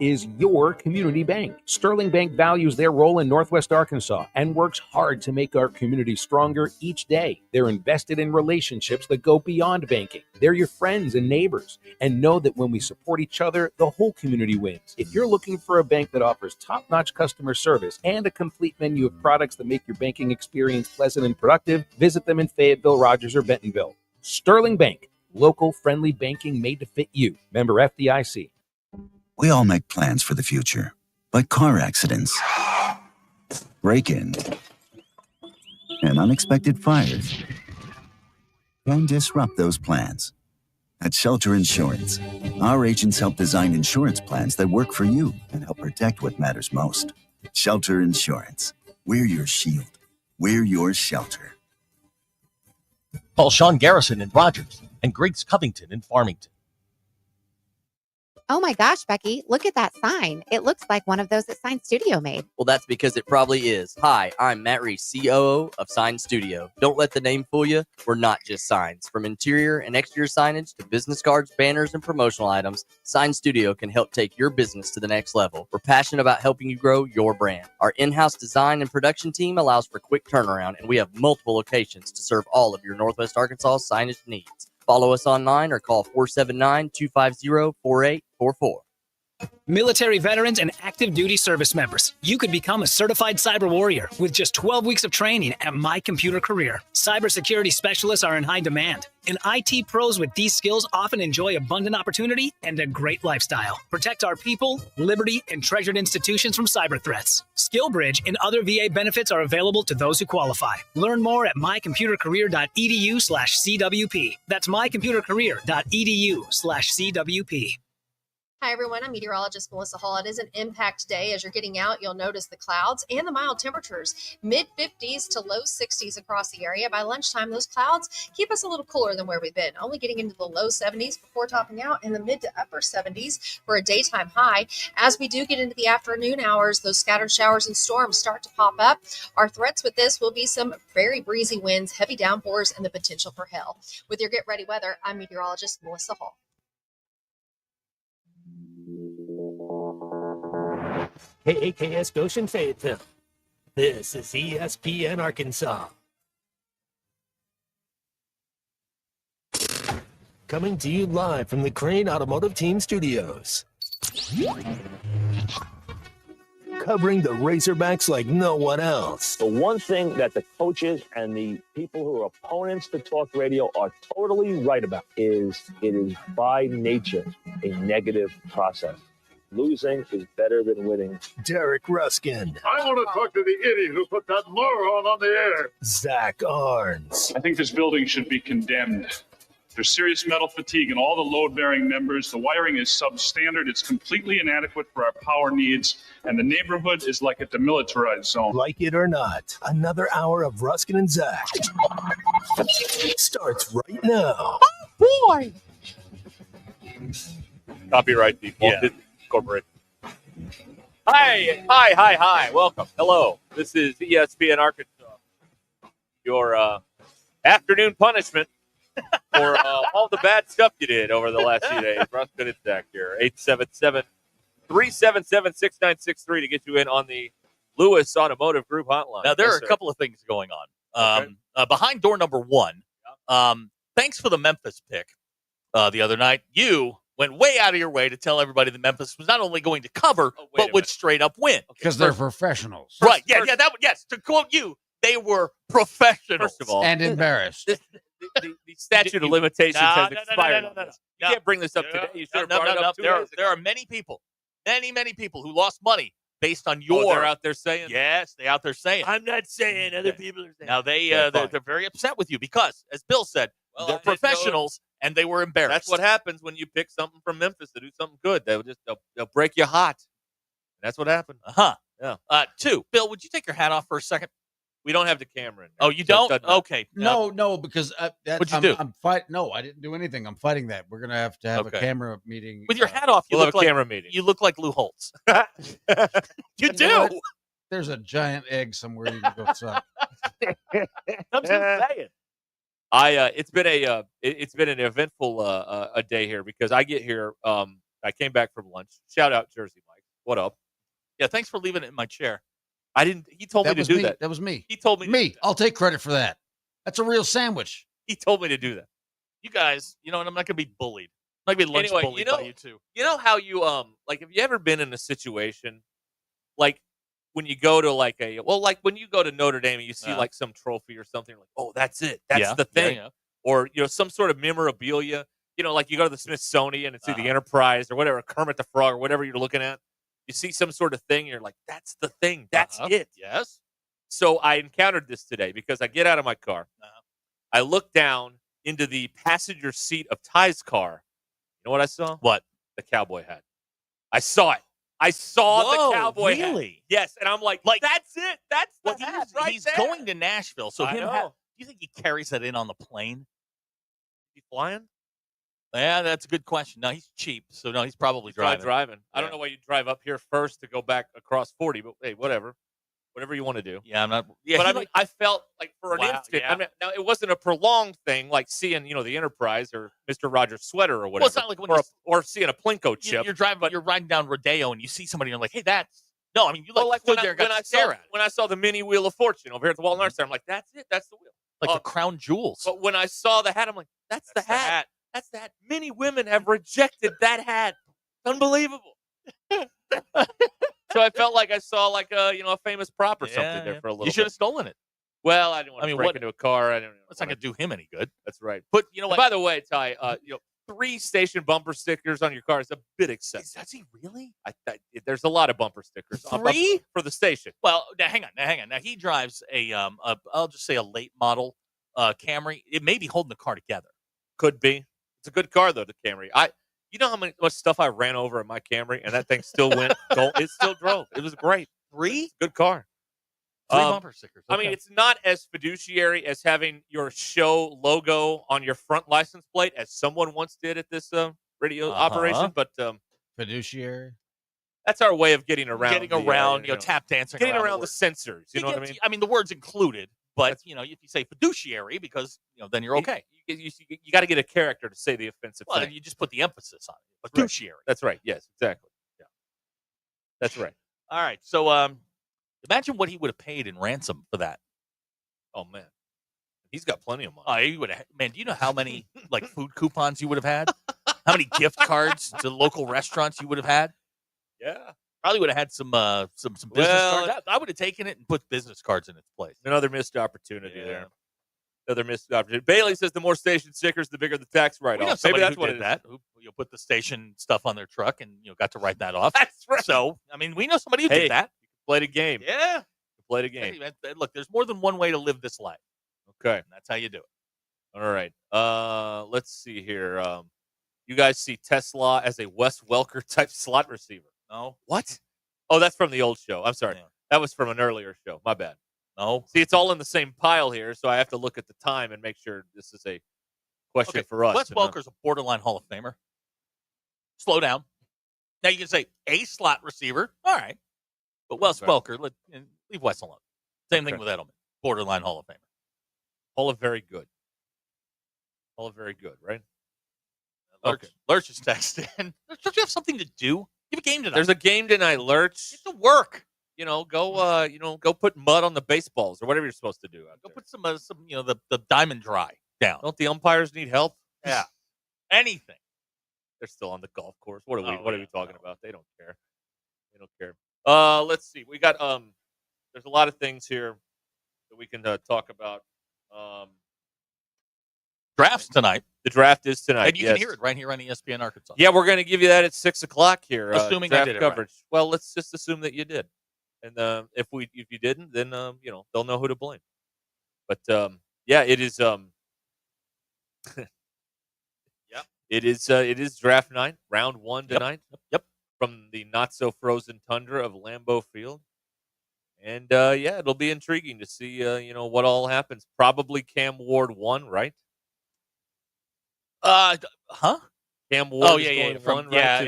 is your community bank. Sterling Bank values their role in Northwest Arkansas and works hard to make our community stronger each day. They're invested in relationships that go beyond banking. They're your friends and neighbors, and know that when we support each other, the whole community wins. If you're looking for a bank that offers top-notch customer service and a complete menu of products that make your banking experience pleasant and productive, visit them in Fayetteville, Rogers, or Bentonville. Sterling Bank. Local, friendly banking made to fit you. Member FDIC. We all make plans for the future, but car accidents, break-in, and unexpected fires can disrupt those plans. At Shelter Insurance, our agents help design insurance plans that work for you and help protect what matters most. Shelter Insurance. We're your shield. We're your shelter. Call Sean Garrison in Rogers and Griggs Covington in Farmington. Oh my gosh, Becky, look at that sign. It looks like one of those that Sign Studio made. Well, that's because it probably is. Hi, I'm Matt Reese, COO of Sign Studio. Don't let the name fool you. We're not just signs. From interior and exterior signage to business cards, banners, and promotional items, Sign Studio can help take your business to the next level. We're passionate about helping you grow your brand. Our in-house design and production team allows for quick turnaround, and we have multiple locations to serve all of your Northwest Arkansas signage needs. Follow us online or call 479-250-4844. Military veterans and active duty service members, you could become a certified cyber warrior with just 12 weeks of training at My Computer Career. Cybersecurity specialists are in high demand, and IT pros with these skills often enjoy abundant opportunity and a great lifestyle. Protect our people, liberty, and treasured institutions from cyber threats. SkillBridge and other VA benefits are available to those who qualify. Learn more at mycomputercareer.edu/CWP. That's mycomputercareer.edu/CWP. Hi, everyone. I'm meteorologist Melissa Hall. It is an impact day. As you're getting out, you'll notice the clouds and the mild temperatures, mid-50s to low 60s across the area. By lunchtime, those clouds keep us a little cooler than where we've been, only getting into the low 70s before topping out in the mid to upper 70s for a daytime high. As we do get into the afternoon hours, those scattered showers and storms start to pop up. Our threats with this will be some very breezy winds, heavy downpours, and the potential for hail. With your Get Ready weather, I'm meteorologist Melissa Hall. KAKS Goshen Fayetteville. This is ESPN Arkansas. Coming to you live from the Crane Automotive Team Studios. Covering the Razorbacks like no one else. The one thing that the coaches and the people who are opponents to talk radio are totally right about is it is by nature a negative process. Losing is better than winning. Derek Ruskin. I want to talk to the idiot who put that moron on the air. Zach Arns. I think this building should be condemned. There's serious metal fatigue in all the load-bearing members. The wiring is substandard. It's completely inadequate for our power needs. And the neighborhood is like a demilitarized zone. Like it or not, another hour of Ruskin and Zach starts right now. Oh, boy! Copyright default. Corporate. Hi. Welcome. Hello. This is ESPN Arkansas. Your afternoon punishment for all the bad stuff you did over the last few days. Rustin and Zach here. 877-377-6963 to get you in on the Lewis Automotive Group hotline. Now, there are a couple of things going on. Okay. Behind door number one, thanks for the Memphis pick the other night. You went way out of your way to tell everybody that Memphis was not only going to cover, but would straight up win. Because they're professionals. Right. Yes. To quote you, they were professionals. First of all. And embarrassed. The statute of limitations has expired. No. You can't bring this up today. You should have brought it up 2 days ago. There are many people who lost money based on your. They're out there saying. Yes, they're out there saying. I'm not saying. Other people are saying. Now they're very upset with you because, as Bill said, they're professionals and they were embarrassed. That's what happens when you pick something from Memphis to do something good. They'll break you hot. That's what happened. Yeah. 2, Bill, would you take your hat off for a second? We don't have the camera in there. Oh, you don't? Okay. No, because what'd you do? I'm fighting. No, I didn't do anything. I'm fighting that. We're gonna have to have a camera meeting with your hat off. We'll have a camera meeting. You look like Lou Holtz. You do. There's a giant egg somewhere you can go suck. I'm just saying. It's been an eventful a day here because I get here I came back from lunch. Shout out Jersey Mike. What up? Yeah, thanks for leaving it in my chair. I didn't. He told me to do that. That was me. He told me. Me. I'll take credit for that. That's a real sandwich. He told me to do that. You guys, and I'm not going to be bullied. I'm not going to be lunch Anyway, bullied by you two. You know how you like, have you ever been in a situation like when you go to like when you go to Notre Dame and you see like some trophy or something, like, oh, that's it. That's the thing. Yeah. Or, some sort of memorabilia, like you go to the Smithsonian and see the Enterprise or whatever, Kermit the Frog or whatever you're looking at. You see some sort of thing, and you're like, that's the thing. That's it. Yes. So I encountered this today because I get out of my car. I look down into the passenger seat of Ty's car. You know what I saw? What? The cowboy hat. I saw it. I saw the cowboy hat. Really? Yes, and I'm like, that's it. That's the hat right he's there. going to Nashville, so I do know. you think he carries that in on the plane? He flying? Yeah, that's a good question. No, he's cheap, so no, he's probably driving. I don't know why you drive up here first to go back across 40, but hey, whatever you want to do. Yeah, I'm not. Yeah, but I mean, I felt like for an instant. Yeah. I mean, now it wasn't a prolonged thing, like seeing the Enterprise or Mr. Rogers' sweater or whatever. Well, it's not like when or seeing a Plinko chip. You're driving, but you're riding down Rodeo and you see somebody and you're like, hey, that's no. I mean, you like stood there and got to stare at it. When I saw the mini Wheel of Fortune over here at the Walton Arts Center, I'm like, that's it. That's the wheel. Like the crown jewels. But when I saw the hat, I'm like, that's the hat. That's the hat. Many women have rejected that hat. Unbelievable. So I felt like I saw like a famous prop or something there for a little. You should have bit. stolen it. Well, I didn't want to break into a car. I don't know. That's not going to do him any good. That's right. But you know what? By the way, Ty, 3 station bumper stickers on your car is a bit excessive. Does he really? There's a lot of bumper stickers. 3 for the station. Well, now hang on. Now he drives I'll just say a late model Camry. It may be holding the car together. Could be. It's a good car though, the Camry. You know how much stuff I ran over in my Camry, and that thing still went. It still drove. It was great. 3? Good car. 3 bumper stickers. Okay. I mean, it's not as fiduciary as having your show logo on your front license plate, as someone once did at this radio operation. But fiduciary. That's our way of getting around. Tap dancing. Getting around the censors. You know what I mean? I mean, the word's included, but if you say fiduciary, because then you're okay. You got to get a character to say the offensive Well, thing. you just put the emphasis on it. Fiduciary. Right. That's right. Yes, exactly. Yeah, that's right. All right. So, imagine what he would have paid in ransom for that. Oh man, he's got plenty of money. He would have. Man, do you know how many like food coupons you would have had? How many gift cards to local restaurants you would have had? Yeah, probably would have had some business cards. I would have taken it and put business cards in its place. Another missed opportunity there. Another missed opportunity. Bailey says the more station stickers, the bigger the tax write-off. Maybe that's what it is. Who put the station stuff on their truck and got to write that off. That's right. So I mean, we know somebody who did that. Played a game. Yeah, played a game. Hey, look, there's more than one way to live this life. Okay, and that's how you do it. All right. Let's see here. You guys see Tesla as a Wes Welker type slot receiver? No. What? Oh, that's from the old show. I'm sorry. Yeah. That was from an earlier show. My bad. No. See, it's all in the same pile here, so I have to look at the time and make sure this is a question for us. Wes Welker's a borderline Hall of Famer. Slow down. Now you can say a slot receiver. All right. But Wes Welker, leave Wes alone. Same thing with Edelman. Borderline Hall of Famer. Hall of very good. Hall of very good, right? Lurch is texting. Don't you have something to do? You have a game tonight. There's a game tonight, Lurch. It's to work. Go put mud on the baseballs or whatever you're supposed to do. Go put some the diamond dry down. Don't the umpires need help? Yeah. Anything. They're still on the golf course. What are we talking about? They don't care. They don't care. Let's see. We got there's a lot of things here that we can talk about. Drafts tonight. The draft is tonight. And you can hear it right here on ESPN Arkansas. Yeah, we're going to give you that at 6:00 here. Assuming draft I did it coverage. Right. Well, let's just assume that you did. And if you didn't, then they'll know who to blame. But it is it is draft night, round 1 tonight. Yep. From the not so frozen tundra of Lambeau Field. And it'll be intriguing to see what all happens. Probably Cam Ward 1, right? Cam Ward. Oh yeah.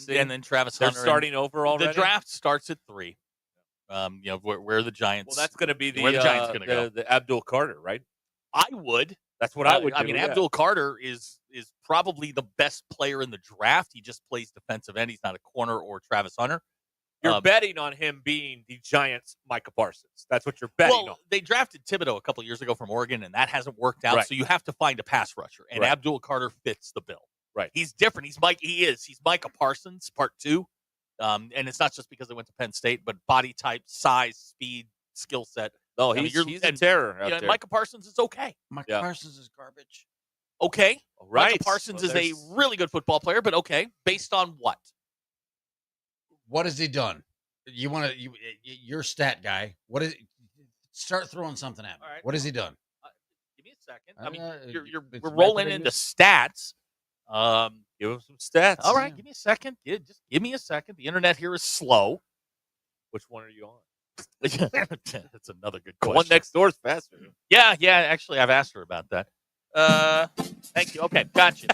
And then Travis Hunter. They're starting over already. The draft starts at 3. Where the Giants. Well, that's going to be where the Giants going to go. The Abdul Carter, right? I would. That's what I would do. I mean, yeah. Abdul Carter is probably the best player in the draft. He just plays defensive end. He's not a corner or Travis Hunter. You're betting on him being the Giants' Micah Parsons. That's what you're betting on. They drafted Thibodeau a couple years ago from Oregon, and that hasn't worked out. Right. So you have to find a pass rusher, and Right. Abdul Carter fits the bill. Right. He's different. He's Micah Parsons, part 2. And it's not just because they went to Penn State, but body type, size, speed, skill set. No, he's a terror out there. Micah Parsons is okay. Micah Parsons is garbage. Okay. Right. Micah Parsons is a really good football player, but okay. Based on what? What has he done? You're a stat guy. Start throwing something at me. All right. What has he done? Give me a second. I mean, it's we're rolling method into use. stats. Give him some stats. All right, give me a second. Just give me a second. The internet here is slow. Which one are you on? That's another good The question. one next door is faster. Yeah. Actually, I've asked her about that. Thank you. Okay, gotcha.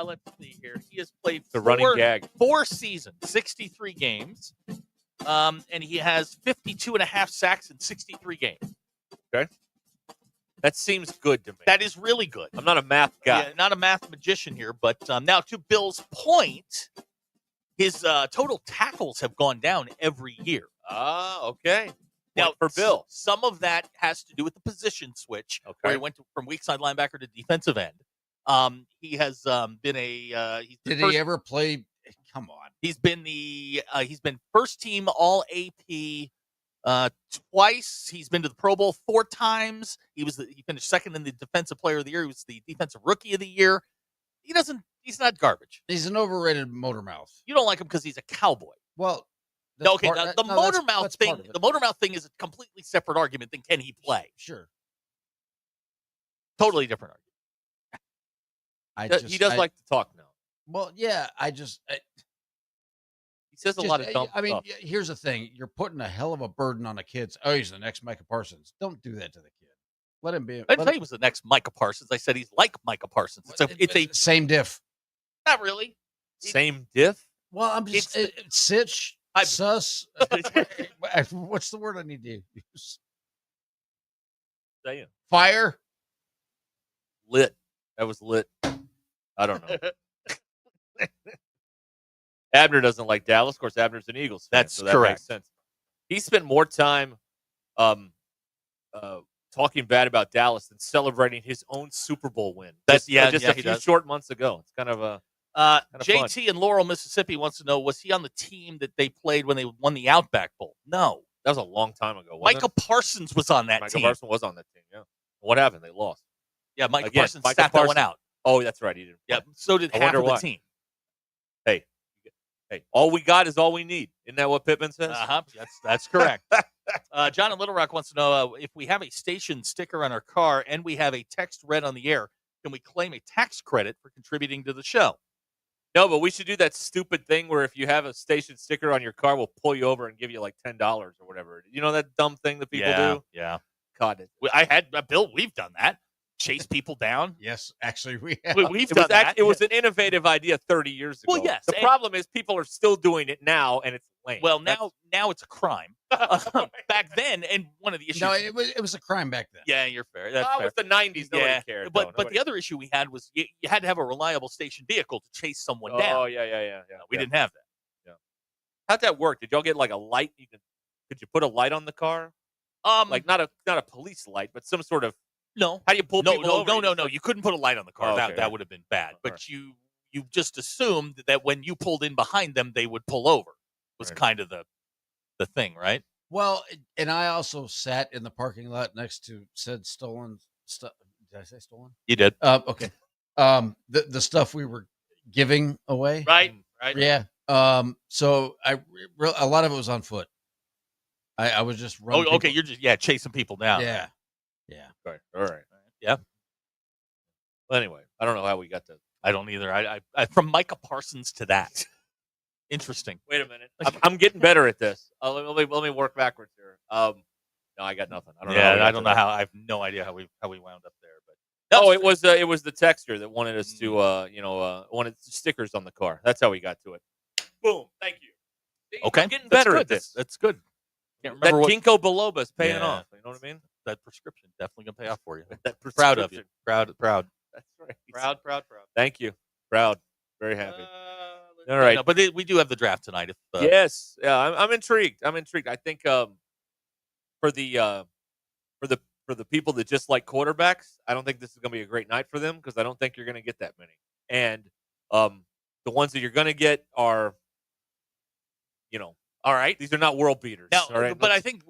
Let's see here. He has played The running gag. 4 seasons, 63 games, and he has 52.5 sacks in 63 games. Okay. That seems good to me. That is really good. I'm not a math guy. Yeah, not a math magician here, but now to Bill's point, his total tackles have gone down every year. Okay. Now, for Bill, some of that has to do with the position switch, where he went from weak side linebacker to defensive end. He has been Did he ever play? Come on. He's been he's been first team All AP twice. He's been to the Pro Bowl 4 times. He finished second in the Defensive Player of the Year. He was the Defensive Rookie of the Year. He's not garbage. He's an overrated motor mouth. You don't like him because he's a cowboy. Well, the motor mouth thing. The motor mouth thing is a completely separate argument than can he play. Sure. Totally different argument. He does like to talk now. Well, yeah. He says a lot of dumb I mean, stuff. here's the thing: you're putting a hell of a burden on the kids. Oh, he's the next Micah Parsons. Don't do that to the kid. Let him be. I didn't say he was the next Micah Parsons. I said he's like Micah Parsons. It's a same diff. Not really. Same diff. Well, I'm just sitch. Sus. What's the word I need to use? Saying. Fire. Lit. That was lit. I don't know. Abner doesn't like Dallas. Of course, Abner's an Eagles fan. That's so that correct. Makes sense. He spent more time talking bad about Dallas than celebrating his own Super Bowl win. Just a few short months ago. It's kind of a JT in Laurel, Mississippi wants to know, was he on the team that they played when they won the Outback Bowl? No. That was a long time ago. Micah Parsons was on that team. Micah Parsons was on that team, yeah. What happened? They lost. Yeah, Micah Parsons sat that one out. Oh, that's right. He didn't. Yeah, so did half of the team. Hey, all we got is all we need. Isn't that what Pittman says? That's correct. John in Little Rock wants to know if we have a station sticker on our car and we have a text read on the air, can we claim a tax credit for contributing to the show? No, but we should do that stupid thing where if you have a station sticker on your car, we'll pull you over and give you like $10 or whatever. You know that dumb thing that people do? Yeah. God, Bill, we've done that. Chase people down. Yes, actually, we have. We've done that. It was an innovative idea 30 years ago. Well, yes. The problem is people are still doing it now, and it's lame. Well, now it's a crime. Back then, and one of the issues. No, it was a crime back then. Yeah, you're fair. That's fair. It was the 90s. Nobody cared. But the other issue we had was you had to have a reliable station vehicle to chase someone down. Oh, yeah. We didn't have that. Yeah. How'd that work? Did y'all get like a light? Could you put a light on the car? Like not a police light, but some sort of. No. How do you pull people over? No. You couldn't put a light on the car. Oh, okay. That would have been bad. But you just assumed that when you pulled in behind them, they would pull over. Was kind of the thing, right? Well, and I also sat in the parking lot next to said stolen stuff. Did I say stolen? You did. Okay. The stuff we were giving away. Right. Yeah. So a lot of it was on foot. I was just running. Oh, okay. You're just chasing people down. Yeah. Okay. All right. Yeah. Well, anyway, I don't know how we got to. I don't either. I from Micah Parsons to that. Interesting. Wait a minute. I'm getting better at this. Let me work backwards here. No, I got nothing. I don't know how. I have no idea how we wound up there. But it was the texter that wanted us to wanted stickers on the car. That's how we got to it. Boom. Thank you. Okay. I'm getting better at this. That's good. Can't remember that Ginkgo biloba is paying off. You know what I mean? that prescription definitely gonna pay off for you. That Proud of you. prescription. Proud. That's right. Proud. Thank you. Proud. Very happy. All No, right. no, but we do have the draft tonight. If Yes. Yeah. I'm intrigued. I'm intrigued. I think for the for the people that just like quarterbacks, I don't think this is going to be a great night for them because I don't think you're going to get that many. And the ones that you're going to get are, all right, these are not world beaters. Now, all right, but I think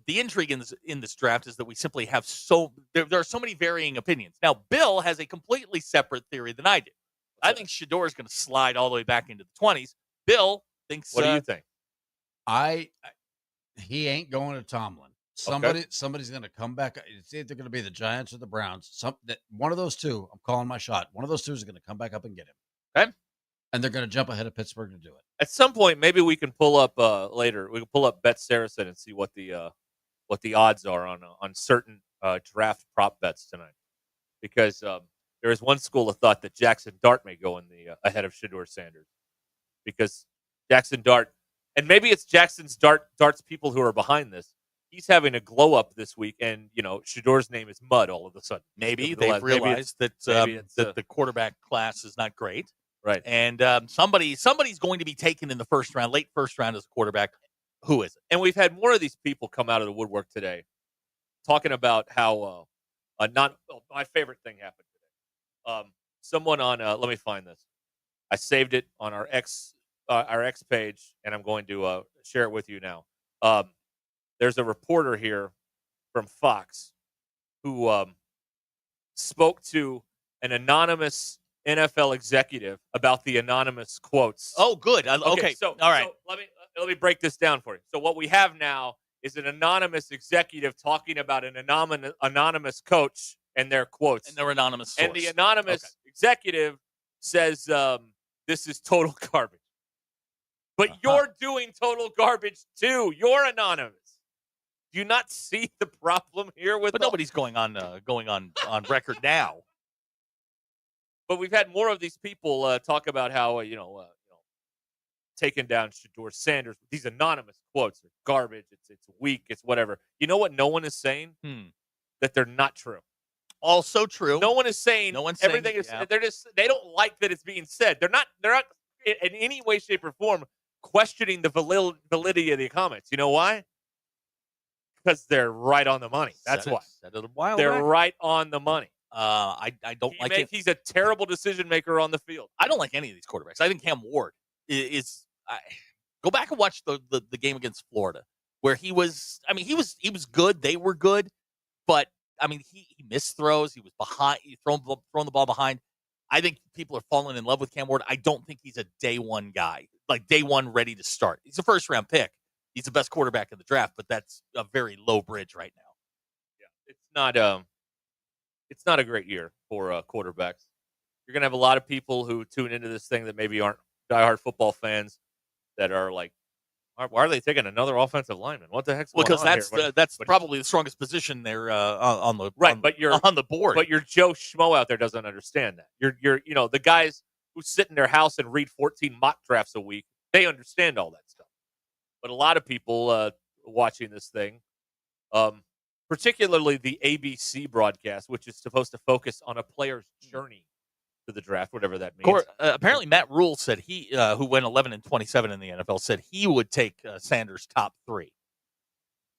the intrigue in this draft is that we simply have there are so many varying opinions. Now, Bill has a completely separate theory than I do. I think Shador is going to slide all the way back into the 20s. Bill thinks. What do you think? He ain't going to Tomlin. Somebody's going to come back. It's either going to be the Giants or the Browns. One of those two. I'm calling my shot. One of those two is going to come back up and get him. Okay. And they're going to jump ahead of Pittsburgh to do it. At some point, maybe we can pull up later. We can pull up Bet Saracen and see what the odds are on certain draft prop bets tonight, because there is one school of thought that Jackson Dart may go in the ahead of Shador Sanders, because Jackson Dart, and maybe it's Jackson's Dart's people who are behind this. He's having a glow up this week, and Shador's name is mud all of a sudden. Maybe they've realized that the quarterback class is not great, right? And somebody's going to be taken in the first round, late first round as a quarterback. Who is it? And we've had more of these people come out of the woodwork today, talking about how my favorite thing happened today. Someone on let me find this. I saved it on our X page, and I'm going to share it with you now. There's a reporter here from Fox who spoke to an anonymous NFL executive about the anonymous quotes. Oh, good. Okay. So all right. So let me break this down for you. So what we have now is an anonymous executive talking about an anonymous coach and their quotes And their anonymous source. And the anonymous executive says this is total garbage. But you're doing total garbage too. You're anonymous. Do you not see the problem here with? But nobody's going on record now. But we've had more of these people talk about how taking down Shador Sanders. These anonymous quotes are garbage. It's weak. It's whatever. You know what? No one is saying that they're not true. Also true. No one is saying. No one's everything saying, is. yeah. They don't like that it's being said. They're not in any way, shape, or form questioning the validity of the comments. You know why? Because they're right on the money. That's why. They're right on the money. I don't like it. He's a terrible decision maker on the field. I don't like any of these quarterbacks. I think Cam Ward is. Go back and watch the game against Florida, where he was. I mean, he was good. They were good, but I mean, he missed throws. He was behind. He thrown the ball behind. I think people are falling in love with Cam Ward. I don't think he's a day one guy, like day one ready to start. He's a first round pick. He's the best quarterback in the draft, but that's a very low bridge right now. Yeah, it's not a great year for quarterbacks. You're gonna have a lot of people who tune into this thing that maybe aren't diehard football fans that are like, why are they taking another offensive lineman? What the heck's going on because here? that's probably the strongest position there on the on the board. But your Joe Schmo out there doesn't understand that. You're the guys who sit in their house and read 14 mock drafts a week. They understand all that stuff. But a lot of people watching this thing, particularly the ABC broadcast, which is supposed to focus on a player's journey to the draft, whatever that means. Apparently, Matt Rule said who went 11-27 in the NFL, said he would take Sanders top 3.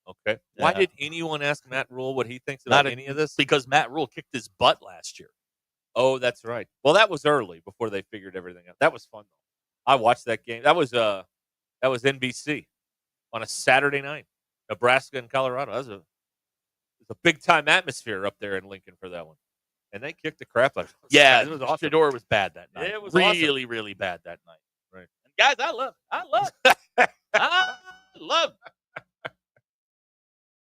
Okay. Why did anyone ask Matt Rule what he thinks about any of this? Because Matt Rule kicked his butt last year. Oh, that's right. Well, that was early before they figured everything out. That was fun, though. I watched that game. That was NBC on a Saturday night. Nebraska and Colorado. That was a big time atmosphere up there in Lincoln for that one. And they kicked the crap out of us. Yeah, it was awesome. Shador was bad that night. It was really, awesome. really bad that night. Right. And guys, I love it. I love it.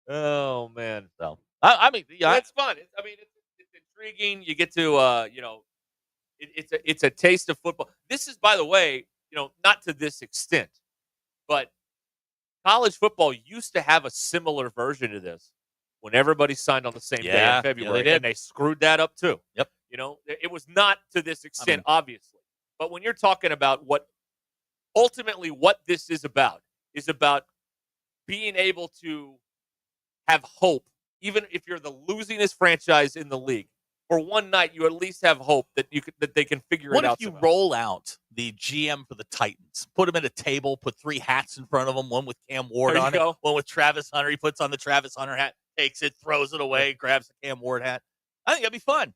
Oh man. So I mean, yeah, it's fun. It's intriguing. You get to it's a taste of football. This is, by the way, not to this extent, but college football used to have a similar version of this when everybody signed on the same day in February, and they screwed that up too. Yep. It was not to this extent, obviously, but when you're talking about what this is about being able to have hope even if you're the losingest franchise in the league, for one night, you at least have hope that they can figure What it out. if you somehow. roll out the GM for the Titans, put him at a table, put 3 hats in front of him, one with Cam Ward There you on it, go. one with Travis Hunter. He puts on the Travis Hunter hat, takes it, throws it away, grabs the Cam Ward hat. I think that'd be fun.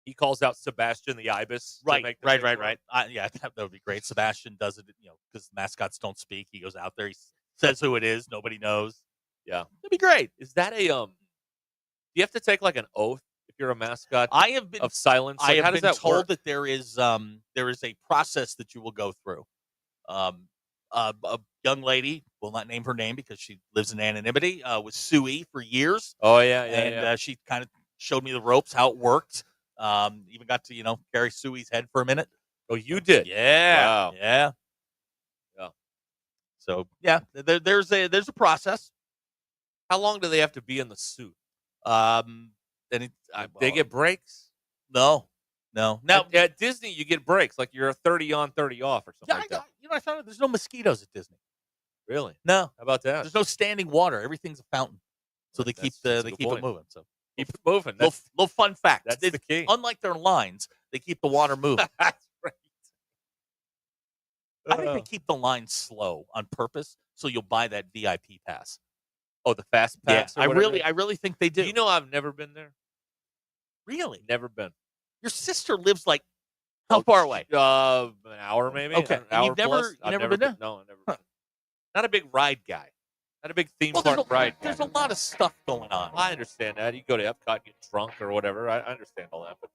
He calls out Sebastian the Ibis. Right. Yeah, that would be great. Sebastian does it, because mascots don't speak. He goes out there, he says who it is, nobody knows. Yeah, That'd be great. is that a Do you have to take like an oath if you're a mascot? I have been of silence. I Like, how have does been that told work? that there is a process that you will go through. A young lady, will not name her name because she lives in anonymity, was Suey for years. Oh yeah, And she kind of showed me the ropes, how it worked. Even got to, carry Suey's head for a minute. Oh, you did? Yeah. Wow. Yeah. Yeah. So yeah, there's a process. How long do they have to be in the suit? And They get breaks. no. Now At Disney, you get breaks, like you're a 30 on, 30 off, or something like that. I found out there's no mosquitoes at Disney. Really? No, How about that? there's no standing water. Everything's a fountain, so they keep That's a they good keep point. it moving. So Keep it moving. little fun fact. That's the key. Unlike their lines, they keep the water moving. That's right. I think they keep the line slow on purpose, so you'll buy that VIP pass. Oh, the fast pass. I really think they do. You know, I've never been there. Really? Never been. Your sister lives like how far away? An hour maybe. Okay. An hour You've never- plus. you I've never been there? No, I've never been. Not a big ride guy. Not a big theme park ride guy. There's a lot of stuff going on. I understand that. You go to Epcot, get drunk or whatever. I understand all that, but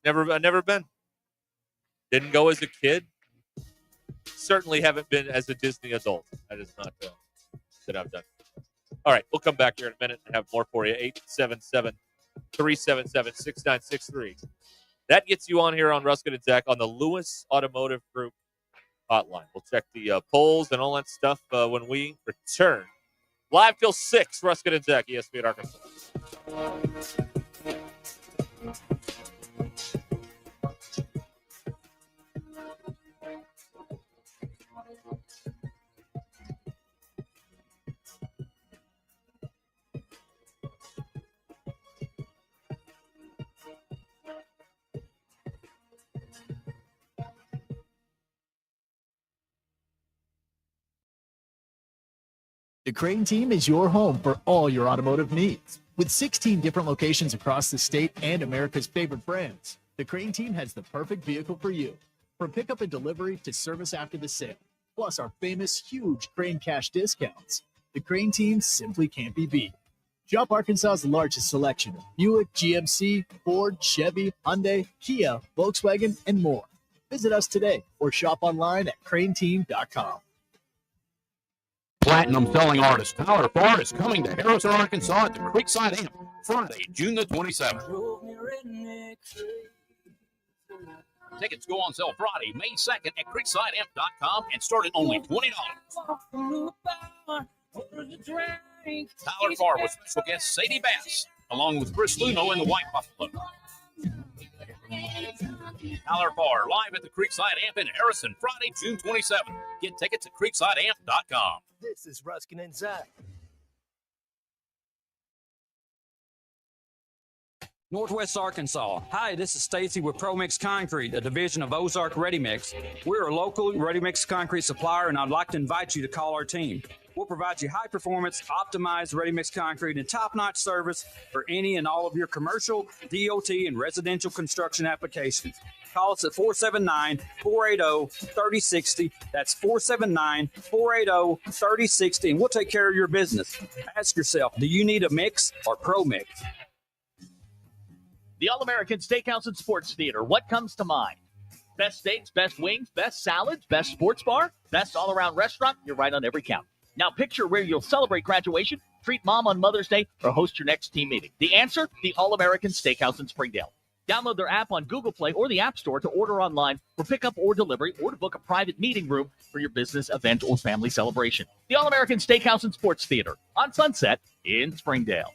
I've never been. Didn't go as a kid. Certainly haven't been as a Disney adult. That is not that I've done. All right, we'll come back here in a minute and have more for you. 877-377-6963. That gets you on here on Ruscin and Zach on the Lewis Automotive Group hotline. We'll check the polls and all that stuff when we return. Live till 6, Ruscin and Zach, ESPN Arkansas. The Crane Team is your home for all your automotive needs. With 16 different locations across the state and America's favorite brands, the Crane Team has the perfect vehicle for you. From pickup and delivery to service after the sale, plus our famous huge Crane Cash discounts. The Crane Team simply can't be beat. Shop Arkansas's largest selection of Buick, GMC, Ford, Chevy, Hyundai, Kia, Volkswagen, and more. Visit us today or shop online at craneteam.com. Platinum selling artist Tyler Farr is coming to Harrison, Arkansas at the Creekside Amp Friday, June the 27th. Tickets go on sale Friday, May 2nd at creeksideamp.com and start at only $20. Tyler Farr with special guest Sadie Bass, along with Chris Luno and the White Buffalo. Tyler Farr live at the Creekside Amp in Harrison, Friday, June 27th. Get tickets at creeksideamp.com. This is Ruscin and Zach. Northwest Arkansas. Hi, this is Stacy with ProMix Concrete, a division of Ozark Ready Mix. We're a local ready mix concrete supplier, and I'd like to invite you to call our team. We'll provide you high performance, optimized ready mix concrete and top-notch service for any and all of your commercial, DOT, and residential construction applications. Call us at 479-480-3060. That's 479-480-3060, and we'll take care of your business. Ask yourself, do you need a mix or ProMix? The All-American Steakhouse and Sports Theater. What comes to mind? Best steaks, best wings, best salads, best sports bar, best all-around restaurant. You're right on every count. Now picture where you'll celebrate graduation, treat mom on Mother's Day, or host your next team meeting. The answer? The All-American Steakhouse in Springdale. Download their app on Google Play or the App Store to order online for pickup or delivery, or to book a private meeting room for your business event or family celebration. The All-American Steakhouse and Sports Theater on Sunset in Springdale.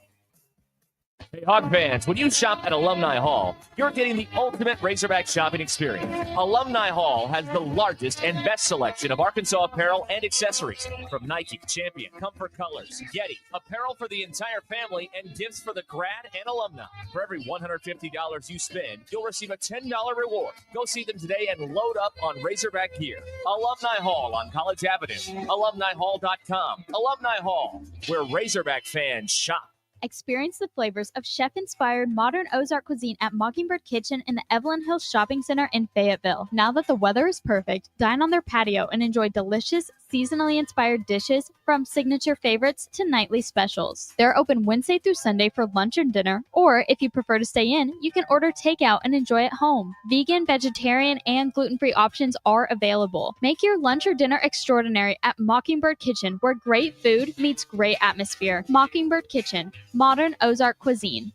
Hey, Hog fans, when you shop at Alumni Hall, you're getting the ultimate Razorback shopping experience. Alumni Hall has the largest and best selection of Arkansas apparel and accessories, from Nike, Champion, Comfort Colors, Yeti, apparel for the entire family, and gifts for the grad and alumni. For every $150 you spend, you'll receive a $10 reward. Go see them today and load up on Razorback gear. Alumni Hall on College Avenue, alumnihall.com. Alumni Hall, where Razorback fans shop. Experience the flavors of chef-inspired modern Ozark cuisine at Mockingbird Kitchen in the Evelyn Hills Shopping Center in Fayetteville. Now that the weather is perfect, dine on their patio and enjoy delicious, seasonally inspired dishes from signature favorites to nightly specials. They're open Wednesday through Sunday for lunch and dinner, or if you prefer to stay in, you can order takeout and enjoy at home. Vegan, vegetarian, and gluten-free options are available. Make your lunch or dinner extraordinary at Mockingbird Kitchen, where great food meets great atmosphere. Mockingbird Kitchen, modern Ozark cuisine.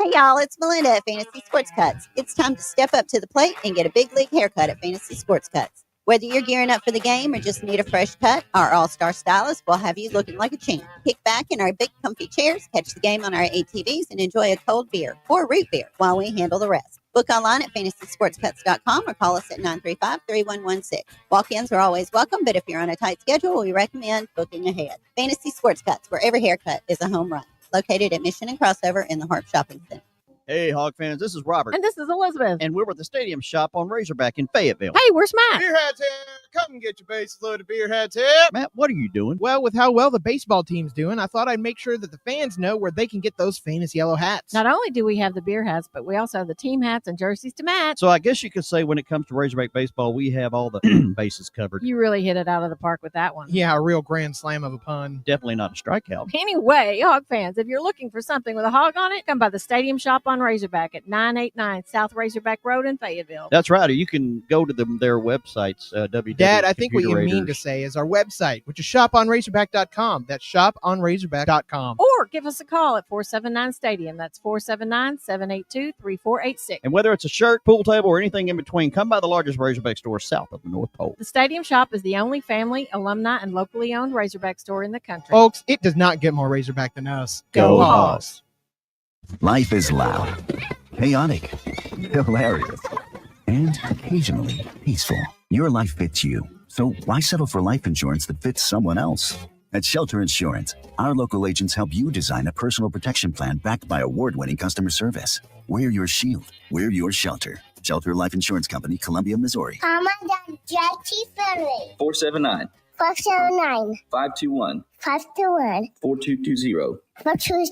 Hey y'all, it's Melinda at Fantasy Sports Cuts. It's time to step up to the plate and get a big league haircut at Fantasy Sports Cuts. Whether you're gearing up for the game or just need a fresh cut, our all-star stylist will have you looking like a champ. Kick back in our big comfy chairs, catch the game on our ATVs, and enjoy a cold beer or root beer while we handle the rest. Book online at fantasysportscuts.com or call us at 935-3116. Walk-ins are always welcome, but if you're on a tight schedule, we recommend booking ahead. Fantasy Sports Cuts, where every haircut is a home run. Located at Mission and Crossover in the Harp Shopping Center. Hey, Hog fans, this is Robert. And this is Elizabeth. And we're with the Stadium Shop on Razorback in Fayetteville. Hey, where's Matt? Beer hats here. Come and get your bases loaded, beer hats here. Matt, what are you doing? Well, with how well the baseball team's doing, I thought I'd make sure that the fans know where they can get those famous yellow hats. Not only do we have the beer hats, but we also have the team hats and jerseys to match. So I guess you could say when it comes to Razorback baseball, we have all the bases covered. You really hit it out of the park with that one. Yeah, a real grand slam of a pun. Definitely not a strikeout. Anyway, Hog fans, if you're looking for something with a hog on it, come by the Stadium Shop on Razorback at 989 South Razorback Road in Fayetteville. That's right. Or you can go to their websites, Dad, I think what you mean to say is our website, which is shoponrazorback.com. That's shoponrazorback.com. Or give us a call at 479-STADIUM. That's 479-782-3486. And whether it's a shirt, pool table, or anything in between, come by the largest Razorback store south of the North Pole. The Stadium Shop is the only family, alumni, and locally owned Razorback store in the country. Folks, it does not get more Razorback than us. Go Hogs. Life is loud, chaotic, hilarious, and occasionally peaceful. Your life fits you, so why settle for life insurance that fits someone else? At Shelter Insurance, our local agents help you design a personal protection plan backed by award-winning customer service. We're your shield. We're your shelter. Shelter Life Insurance Company, Columbia, Missouri. Mama, Dad, Jackie, Finley. 479 479 521 521 4220. What should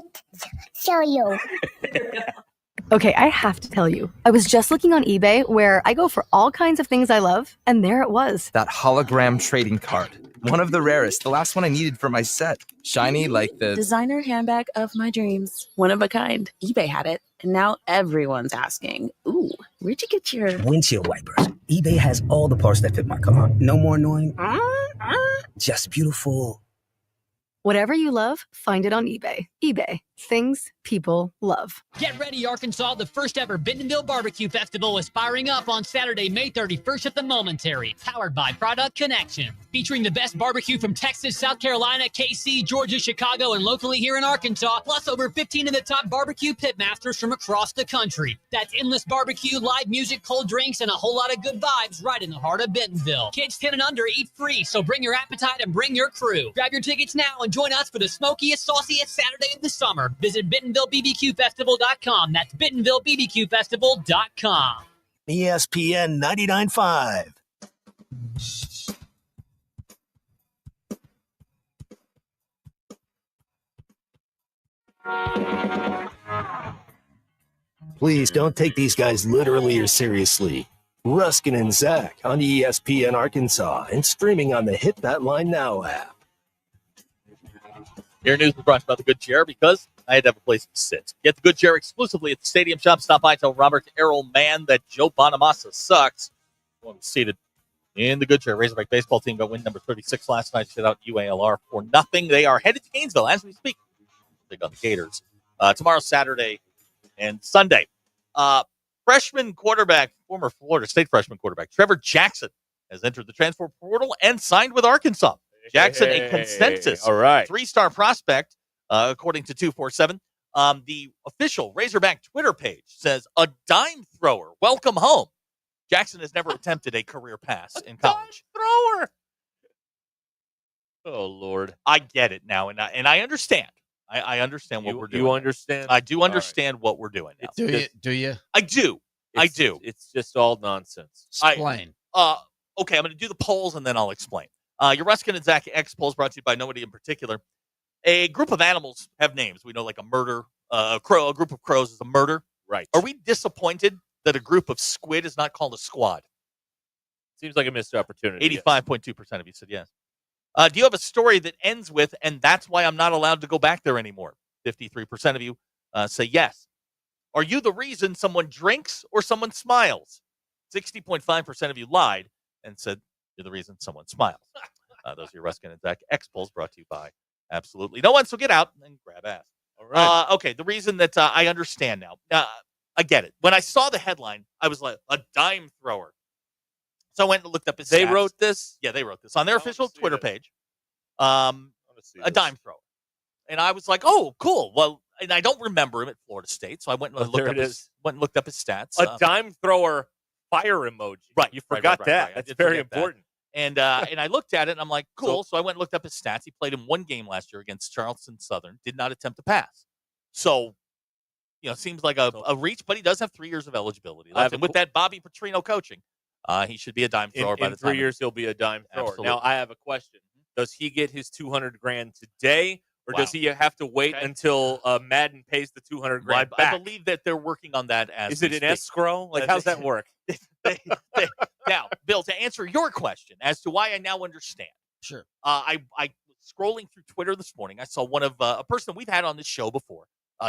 show you? Okay, I have to tell you, I was just looking on eBay where I go for all kinds of things I love, and there it was. That hologram trading card. One of the rarest. The last one I needed for my set. Shiny like the designer handbag of my dreams. One of a kind. eBay had it, and now everyone's asking, ooh, where'd you get your windshield wipers? eBay has all the parts that fit my car. No more annoying. Just beautiful. Whatever you love, find it on eBay. eBay. Things people love. Get ready, Arkansas. The first ever Bentonville Barbecue Festival is firing up on Saturday, May 31st at the Momentary, powered by Product Connection. Featuring the best barbecue from Texas, South Carolina, KC, Georgia, Chicago, and locally here in Arkansas, plus over 15 of the top barbecue pitmasters from across the country. That's endless barbecue, live music, cold drinks, and a whole lot of good vibes right in the heart of Bentonville. Kids 10 and under eat free, so bring your appetite and bring your crew. Grab your tickets now and join us for the smokiest, sauciest Saturday of the summer. Visit BentonvilleBBQFestival.com. That's BentonvilleBBQFestival.com. ESPN 99.5. Please don't take these guys literally or seriously. Ruscin and Zach on ESPN Arkansas and streaming on the Hit That Line Now app. Your news was brought to you by the Good Chair because I had to have a place to sit. Get the Good Chair exclusively at the Stadium Shop. Stop by, tell Robert Errol Mann that Joe Bonamassa sucks. Well, I'm seated in the Good Chair. Razorback baseball team got win number 36 last night. Shut out UALR 4-0. They are headed to Gainesville as we speak. They got the Gators. Tomorrow, Saturday, and Sunday. Freshman quarterback, former Florida State freshman quarterback, Trevor Jackson has entered the transfer portal and signed with Arkansas. Jackson, a consensus 3-star prospect, according to 247. The official Razorback Twitter page says, a dime thrower, welcome home. Jackson has never attempted a career pass in college. Thrower. Oh, Lord. I get it now, and I understand. I understand what we're doing. You understand? I do understand what we're doing now. Do you? I do. I do. It's just all nonsense. Explain. Okay, I'm going to do the polls, and then I'll explain. Your Ruscin and Zach X polls brought to you by nobody in particular. A group of animals have names. We know, like a murder, a group of crows is a murder. Right. Are we disappointed that a group of squid is not called a squad? Seems like a missed opportunity. 85.2% of you said yes. Do you have a story that ends with, and that's why I'm not allowed to go back there anymore? 53% of you say yes. Are you the reason someone drinks or someone smiles? 60.5% of you lied and said you're the reason someone smiles. Those are your Ruscin and Zach X polls brought to you by absolutely no one. So get out and grab ass. All right. Okay, the reason that I understand now. I get it. When I saw the headline, I was like, a dime thrower. So I went and looked up his They stats. wrote this? Yeah, they wrote this on their official Twitter page. A dime thrower. And I was like, oh, cool. Well, and I don't remember him at Florida State, so I went and looked up his stats. A dime thrower fire emoji. Right. You forgot that. Right. That's very forget that. important. And I looked at it, and I'm like, cool. So I went and looked up his stats. He played in one game last year against Charleston Southern. Did not attempt to pass. So, seems like a reach, but he does have 3 years of eligibility left. And with that Bobby Petrino coaching, he should be a dime thrower by the time. In 3 years, he'll be a dime thrower. Absolutely. Now, I have a question. Does he get his $200,000 today, or does he have to wait until Madden pays the $200,000 back? I believe that they're working on that as Is it an escrow? Like, how's that work? Now, Bill, to answer your question as to why I now understand. Sure. I scrolling through Twitter this morning, I saw one of a person that we've had on this show before.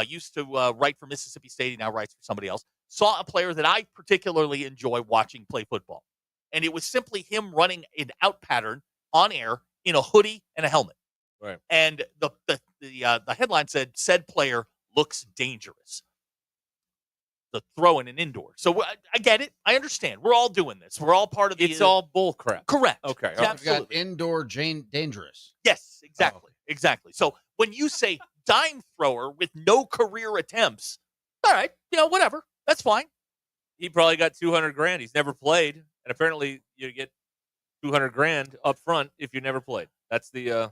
Used to write for Mississippi State. He now writes for somebody else. Saw a player that I particularly enjoy watching play football. And it was simply him running an out pattern on air in a hoodie and a helmet. Right. And the headline said player looks dangerous. The throw in an indoor. So I get it. I understand. We're all doing this. We're all part of the. It's all bull crap. Correct. Okay. Yeah, absolutely. Got indoor dangerous. Yes, exactly. Exactly. So when you say dime thrower with no career attempts, all right, whatever. That's fine. He probably got $200,000. He's never played, and apparently you get $200,000 up front if you never played. That's the.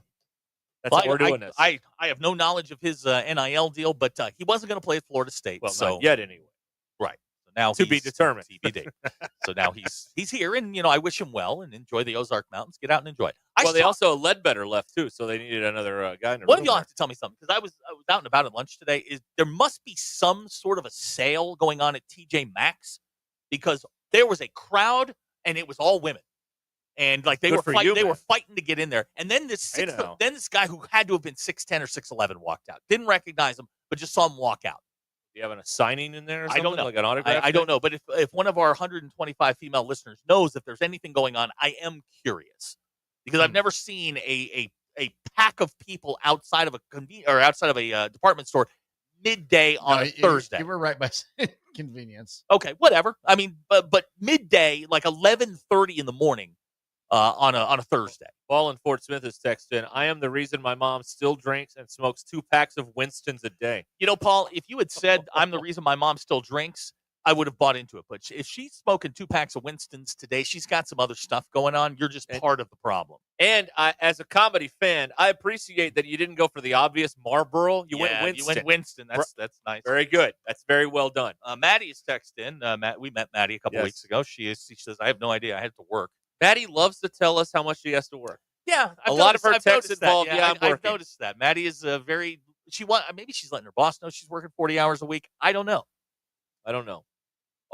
That's how we're doing this. I have no knowledge of his NIL deal, but he wasn't going to play at Florida State. Well, so not yet anyway. Right. So now to be determined. TBD. So now he's here, and I wish him well and enjoy the Ozark Mountains. Get out and enjoy it. They also Ledbetter left too, so they needed another guy in the One room. of y'all have to tell me something, because I was out and about at lunch today. There must be some sort of a sale going on at TJ Maxx, because there was a crowd and it was all women. And like they were fighting to get in there. And then this guy who had to have been 6'10" or 6'11" walked out. Didn't recognize him, but just saw him walk out. Do you having a signing in there or something? I don't know. Like an autograph? I don't know. But if one of our 125 female listeners knows if there's anything going on, I am curious. Because I've never seen a pack of people outside of a department store midday on a Thursday. You were right by convenience. Okay, whatever. I mean, but midday, like 11:30 in the morning, on a Thursday. Paul in Fort Smith is texting, I am the reason my mom still drinks and smokes 2 packs of Winston's a day. Paul, if you had said I'm the reason my mom still drinks, I would have bought into it. But if she's smoking 2 packs of Winston's today, she's got some other stuff going on. You're just part of the problem. And as a comedy fan, I appreciate that you didn't go for the obvious Marlboro. You went Winston. You went Winston. That's nice. Very good. That's very well done. Maddie is texted in. We met Maddie a couple weeks ago. She says, I have no idea. I had to work. Maddie loves to tell us how much she has to work. Yeah, a lot of her texts involve. I've noticed that. Maddie is maybe she's letting her boss know she's working 40 hours a week. I don't know.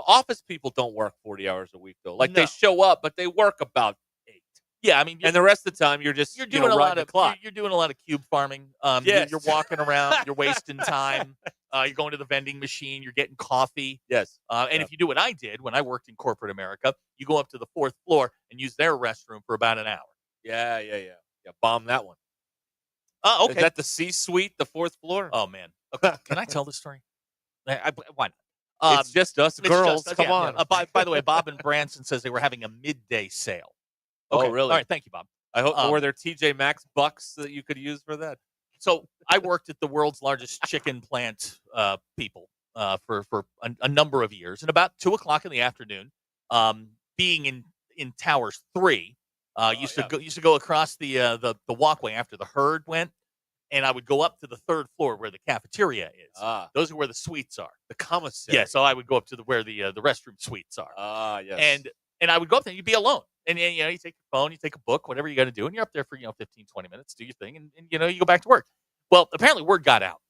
Office people don't work 40 hours a week though. Like they show up, but they work about 8. Yeah, I mean, and the rest of the time you're doing a lot of clock. You're doing a lot of cube farming. Yes. You're walking around. You're wasting time. You're going to the vending machine. You're getting coffee. Yes. And if you do what I did when I worked in corporate America, you go up to the 4th floor and use their restroom for about an hour. Yeah. Bomb that one. Okay. Is that the C-suite, the 4th floor? Oh man. Okay. Can I tell this story? Why not? It's just us girls. Come on. Yeah. By the way, Bob and Branson says they were having a midday sale. Okay. Oh, really? All right. Thank you, Bob. I hope were there TJ Maxx bucks that you could use for that? So I worked at the world's largest chicken plant people for a number of years. And about 2:00 in the afternoon, being in Towers 3, used to go across the walkway after the herd went, and I would go up to the 3rd floor where the cafeteria is. Those are where the suites are. The commissary. Yeah, so I would go up to where the restroom suites are. Yes. And I would go up there, and you'd be alone. And you take your phone, you take a book, whatever you got to do, and you're up there for 15, 20 minutes, do your thing, and you go back to work. Well, apparently word got out,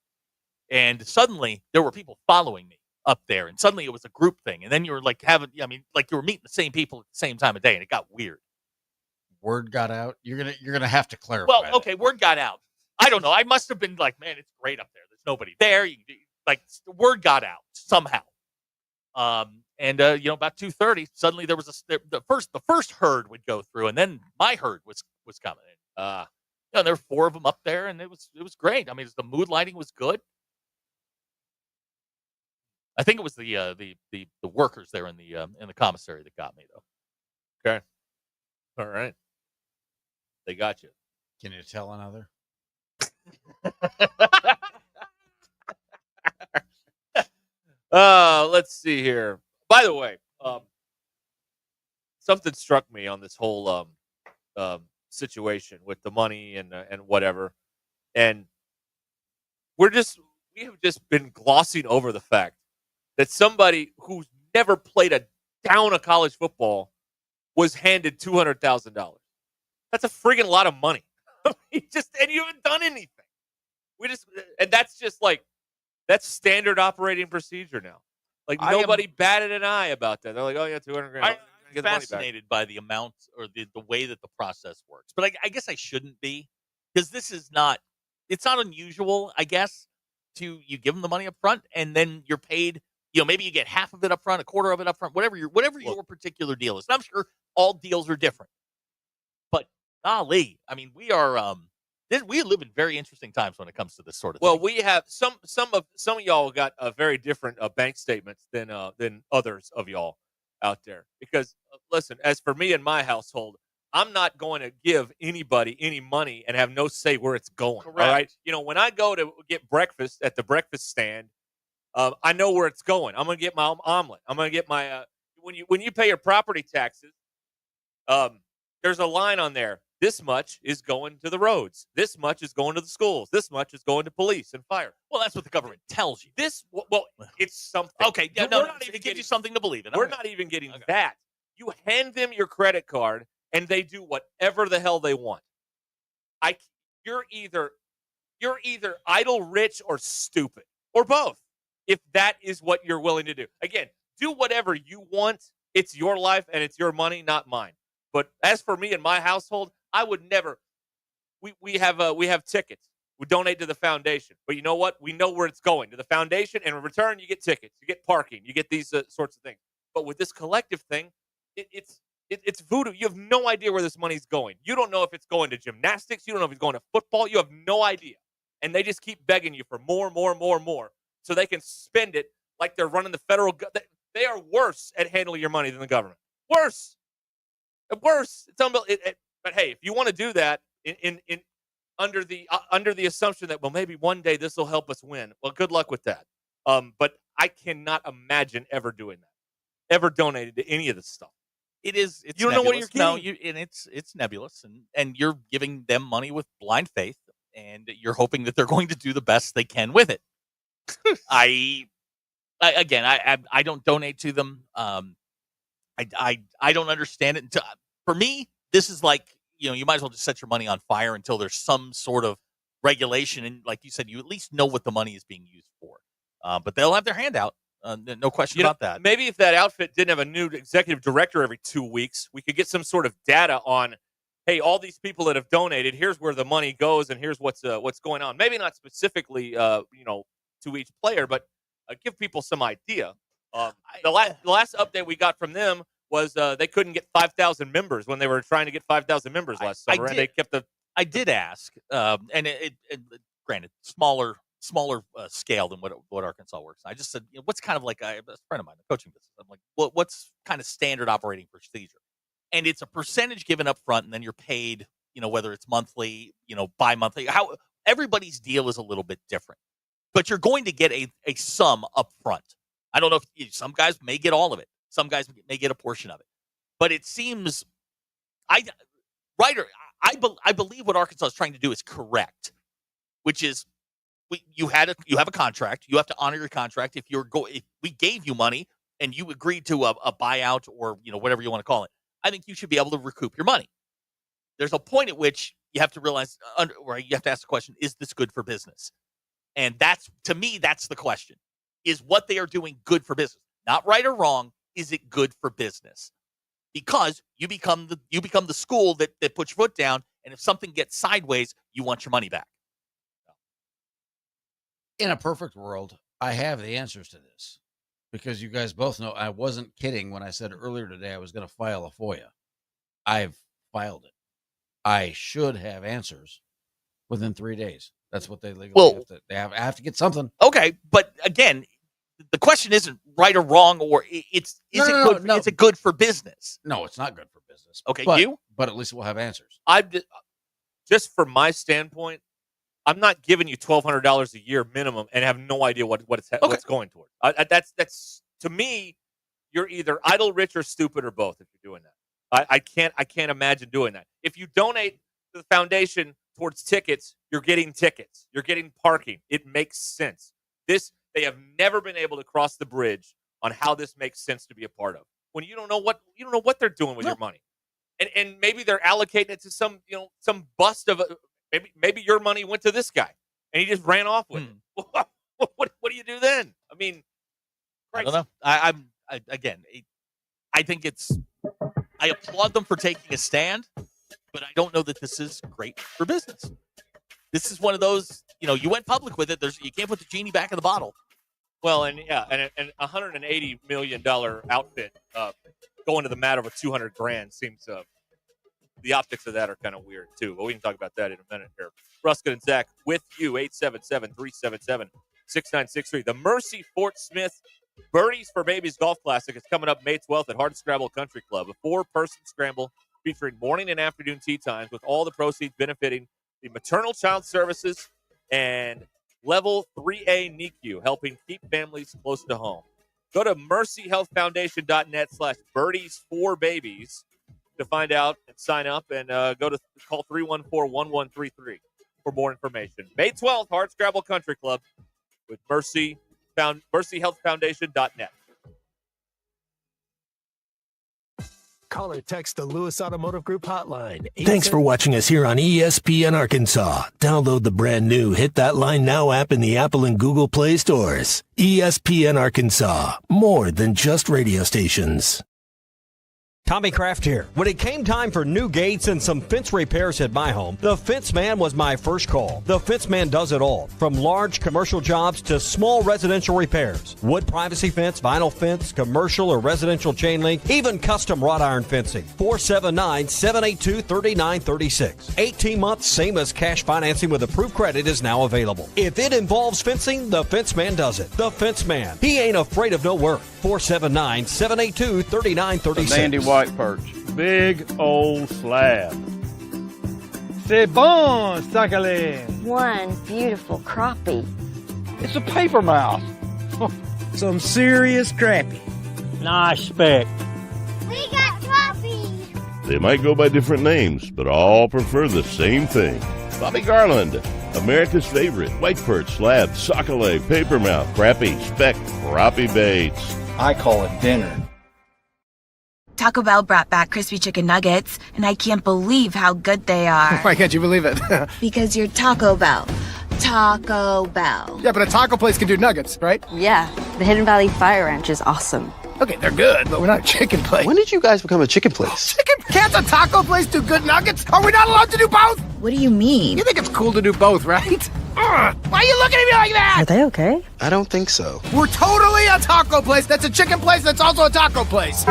and suddenly there were people following me up there, and suddenly it was a group thing, and then you were like you were meeting the same people at the same time of day, and it got weird. Word got out. You're gonna have to clarify. Well, okay, word got out. I don't know. I must have been like, man, it's great up there. There's nobody there. Word got out somehow. About 2:30, suddenly there was the first herd would go through, and then my herd was coming in. There were 4 of them up there, and it was great. I mean, the mood lighting was good. I think it was the workers there in the commissary that got me though. Okay, all right, they got you. Can you tell another? Let's see here. By the way, something struck me on this whole situation with the money and whatever, and we have just been glossing over the fact that somebody who's never played a down of college football was handed $200,000. That's a friggin' lot of money. And you haven't done anything. That's standard operating procedure now. Like nobody batted an eye about that. They're like, oh yeah, $200,000. I'm fascinated by the amount or the way that the process works. But I guess I shouldn't be, because it's not unusual, I guess, you give them the money up front and then you're paid, maybe you get half of it up front, a quarter of it up front, whatever your particular deal is. And I'm sure all deals are different. But golly, I mean, we live in very interesting times when it comes to this sort of thing. Well, we have some of y'all got very different bank statements than others of y'all out there. Because listen, as for me and my household, I'm not going to give anybody any money and have no say where it's going. Correct. All right. When I go to get breakfast at the breakfast stand, I know where it's going. I'm going to get my omelet. I'm going to get my when you pay your property taxes, there's a line on there. This much is going to the roads. This much is going to the schools. This much is going to police and fire. Well, that's what the government tells you. It's something. Okay, it gives you something to believe in. We're not even getting that. You hand them your credit card, and they do whatever the hell they want. You're either idle rich or stupid, or both, if that is what you're willing to do. Again, do whatever you want. It's your life, and it's your money, not mine. But as for me and my household, I would never. We have tickets. We donate to the foundation. But you know what? We know where it's going, to the foundation, and in return, you get tickets, you get parking, you get these sorts of things. But with this collective thing, it's voodoo. You have no idea where this money's going. You don't know if it's going to gymnastics. You don't know if it's going to football. You have no idea. And they just keep begging you for more, so they can spend it like they're running the federal. They are worse at handling your money than the government. Worse. It's unbelievable. But hey, if you want to do that under the assumption that, well, maybe one day this will help us win, well, good luck with that. But I cannot imagine ever doing that, ever donated to any of this stuff. It's you don't nebulous. know what you're getting. No, and it's nebulous, and you're giving them money with blind faith, and you're hoping that they're going to do the best they can with it. I don't donate to them. I don't understand it. For me, this is like, you might as well just set your money on fire until there's some sort of regulation. And like you said, you at least know what the money is being used for. But they'll have their hand out. No question about that. Maybe if that outfit didn't have a new executive director every 2 weeks, we could get some sort of data on, hey, all these people that have donated, here's where the money goes, and here's what's going on. Maybe not specifically, to each player, but give people some idea. The last update we got from them was they couldn't get 5,000 members when they were trying to get 5,000 members last summer, and they kept I did ask, and it granted smaller scale than what Arkansas works. I just said, what's kind of like a friend of mine, a coaching business. I'm like, what's kind of standard operating procedure? And it's a percentage given up front, and then you're paid, whether it's monthly, bi-monthly, everybody's deal is a little bit different, but you're going to get a sum up front. I don't know if some guys may get all of it. Some guys may get a portion of it, but it seems I believe what Arkansas is trying to do is correct, which is you have a contract. You have to honor your contract. If we gave you money and you agreed to a buyout or whatever you want to call it, I think you should be able to recoup your money. There's a point at which you have to realize, or you have to ask the question: is this good for business? And to me, that's the question: is what they are doing good for business? Not right or wrong. Is it good for business? Because you become the school that puts your foot down, and if something gets sideways, you want your money back. In a perfect world, I have the answers to this, because you guys both know I wasn't kidding when I said earlier today I was going to file a FOIA. I've filed it. I should have answers within 3 days. That's what they legally have to. I have to get something. Okay, but again, the question isn't right or wrong, or is it good for business? No, it's not good for business. Okay, but at least we'll have answers. Just from my standpoint, I'm not giving you $1,200 a year minimum and have no idea what's going toward. That's to me, you're either idle, rich, or stupid, or both. If you're doing that, I can't imagine doing that. If you donate to the foundation towards tickets, you're getting tickets, you're getting parking. It makes sense. They have never been able to cross the bridge on how this makes sense to be a part of. When you don't know what they're doing with your money, and maybe they're allocating it to some bust of maybe your money went to this guy and he just ran off with it. What do you do then? I mean, I don't know. I think I applaud them for taking a stand, but I don't know that this is great for business. This is one of those, you went public with it. You can't put the genie back in the bottle. Well, and $180 million outfit going to the mat over $200,000 seems the optics of that are kind of weird too. But we can talk about that in a minute here. Ruscin and Zach with you, 877-377-6963. The Mercy Fort Smith Birdies for Babies Golf Classic is coming up May 12th at Hardscrabble Country Club, a 4-person scramble featuring morning and afternoon tee times, with all the proceeds benefiting the Maternal Child Services and Level 3A NICU, helping keep families close to home. Go to mercyhealthfoundation.net/birdies4babies to find out and sign up, and call 314-1133 for more information. May 12th, Hardscrabble Country Club with mercyhealthfoundation.net. Call or text the Lewis Automotive Group hotline. Thanks for watching us here on ESPN Arkansas. Download the brand new Hit That Line Now app in the Apple and Google Play stores. ESPN Arkansas, more than just radio stations. Tommy Kraft here. When it came time for new gates and some fence repairs at my home, the Fence Man was my first call. The Fence Man does it all, from large commercial jobs to small residential repairs. Wood privacy fence, vinyl fence, commercial or residential chain link, even custom wrought iron fencing. 479-782-3936. 18 months, same as cash financing with approved credit, is now available. If it involves fencing, the Fence Man does it. The Fence Man. He ain't afraid of no work. 479-782-3936. Mandy White Perch. Big old slab. C'est bon, sacalé. One beautiful crappie. It's a paper mouse. Some serious crappie. Nice speck. We got crappie. They might go by different names, but all prefer the same thing. Bobby Garland, America's favorite. White perch, slab, sockeye, papermouth, crappie, speck, crappie baits. I call it dinner. Taco Bell brought back crispy chicken nuggets, and I can't believe how good they are. Why can't you believe it? Because you're Taco Bell. Taco Bell. Yeah, but a taco place can do nuggets, right? Yeah, the Hidden Valley Fire Ranch is awesome. Okay, they're good, but we're not a chicken place. When did you guys become a chicken place? Can't a taco place do good nuggets? Are we not allowed to do both? What do you mean? You think it's cool to do both, right? Why are you looking at me like that? Are they okay? I don't think so. We're totally a taco place that's a chicken place that's also a taco place.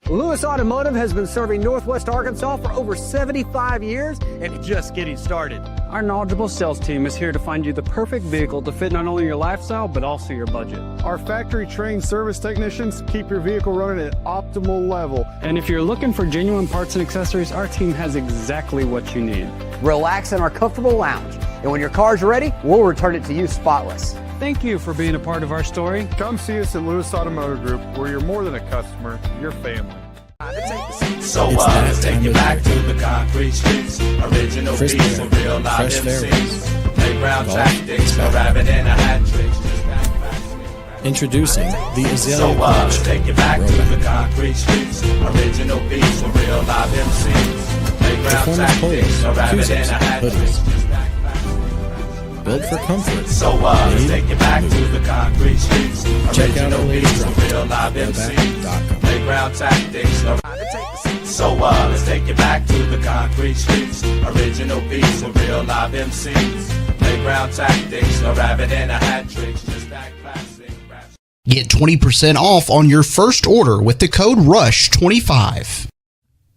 Lewis Automotive has been serving Northwest Arkansas for over 75 years and just getting started. Our knowledgeable sales team is here to find you the perfect vehicle to fit not only your lifestyle, but also your budget. Our factory-trained service technicians keep your vehicle running at optimal level. And if you're looking for genuine parts and accessories, our team has exactly what you need. Relax in our comfortable lounge. And when your car's ready, we'll return it to you spotless. Thank you for being a part of our story. Come see us at Lewis Automotive Group, where you're more than a customer, you're family. So let's take you back to the concrete streets. Original beats and real live MCs. Playground tactics, a rabbit and a hat trick. Introducing the Azalea So let's Collection. take you back to the concrete streets. Original beats and real live MCs. Playground Performance tactics, a polos, rabbit and koozies, a hat trick. hoodies. Built for comfort. So let's take you back to the concrete streets. Check out our Original latest beats and drop. real live MCs. Throwback.com. Playground tactics. So let's take you back to the concrete streets. Original beats and real live MCs. Playground tactics, a rabbit and a hat trick. Just that classic rap. Get 20% off on your first order with the code RUSH25.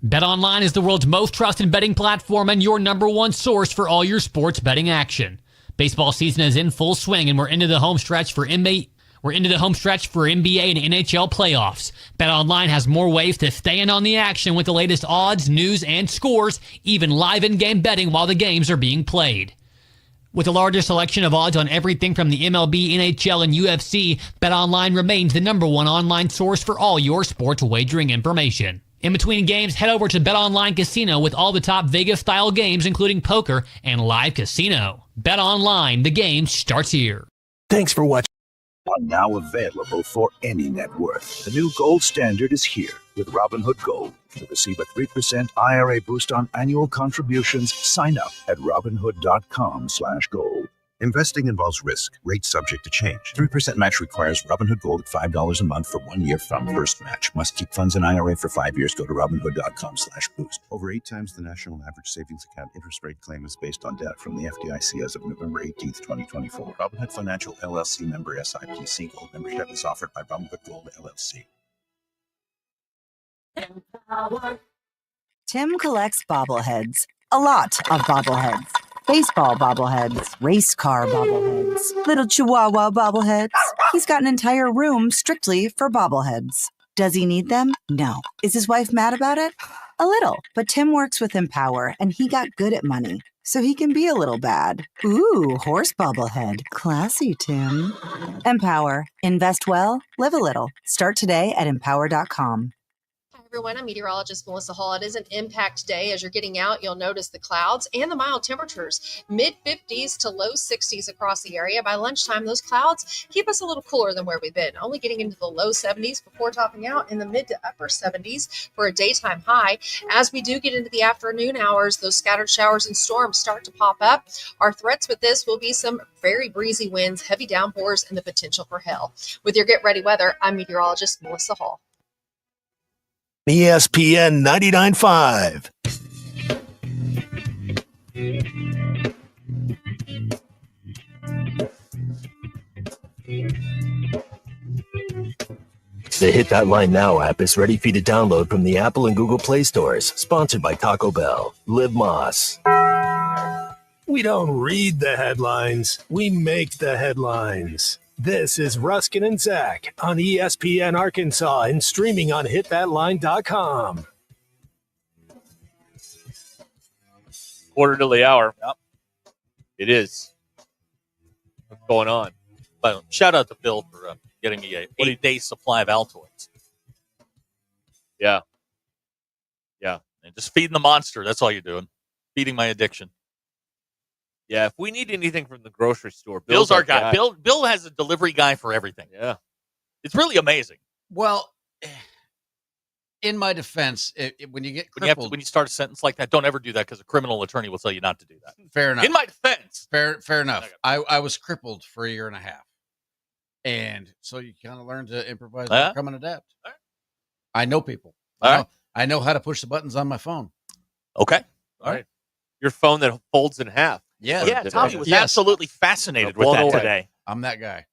BetOnline is the world's most trusted betting platform and your number one source for all your sports betting action. Baseball season is in full swing, and we're into the home stretch for NBA and NHL playoffs. BetOnline has more ways to stay in on the action with the latest odds, news, and scores, even live in-game betting while the games are being played. With the largest selection of odds on everything from the MLB, NHL, and UFC, BetOnline remains the number one online source for all your sports wagering information. In between games, head over to BetOnline Casino with all the top Vegas-style games, including poker and live casino. BetOnline, the game starts here. Thanks for watching. Are now available for any net worth. The new gold standard is here with Robinhood Gold. To receive a 3% IRA boost on annual contributions, sign up at Robinhood.com/gold. Investing involves risk. Rates subject to change. 3% match requires Robinhood Gold at $5 a month for 1 year from first match. Must keep funds in IRA for 5 years. Go to Robinhood.com/boost. Over 8 times the national average savings account interest rate claim is based on data from the FDIC as of November 18th, 2024. Robinhood Financial LLC member SIPC. Gold membership is offered by Robinhood Gold LLC. Tim collects bobbleheads. A lot of bobbleheads. Baseball bobbleheads, race car bobbleheads, little chihuahua bobbleheads. He's got an entire room strictly for bobbleheads. Does he need them? No. Is his wife mad about it? A little. But Tim works with Empower, and he got good at money, so he can be a little bad. Ooh, horse bobblehead. Classy, Tim. Empower. Invest well, live a little. Start today at empower.com. Everyone, I'm meteorologist Melissa Hall. It is an impact day. As you're getting out, you'll notice the clouds and the mild temperatures, mid 50s to low 60s across the area. By lunchtime, those clouds keep us a little cooler than where we've been, only getting into the low 70s before topping out in the mid to upper 70s for a daytime high. As we do get into the afternoon hours, those scattered showers and storms start to pop up. Our threats with this will be some very breezy winds, heavy downpours, and the potential for hail. With your Get Ready weather, I'm meteorologist Melissa Hall. ESPN 99.5. The Hit That Line Now app is ready for you to download from the Apple and Google Play stores. Sponsored by Taco Bell. Live Moss. We don't read the headlines. We make the headlines. This is Ruscin and Zach on ESPN Arkansas and streaming on hitthatline.com. Quarter to the hour. Yep. It is. What's going on? But shout out to Bill for getting me a 8-day supply of Altoids. Yeah. And just feeding the monster. That's all you're doing. Feeding my addiction. Yeah, if we need anything from the grocery store, Bill's our guy. Bill has a delivery guy for everything. Yeah. It's really amazing. Well, in my defense, when you get crippled, when you start a sentence like that, don't ever do that because a criminal attorney will tell you not to do that. Fair enough. In my defense. Fair enough. I was crippled for a year and a half. And so you kind of learn to improvise, overcome, and adapt. Right. I know people. I know how to push the buttons on my phone. Okay. All right. Your phone that folds in half. Yeah, Tommy was absolutely fascinated with that today. I'm that guy.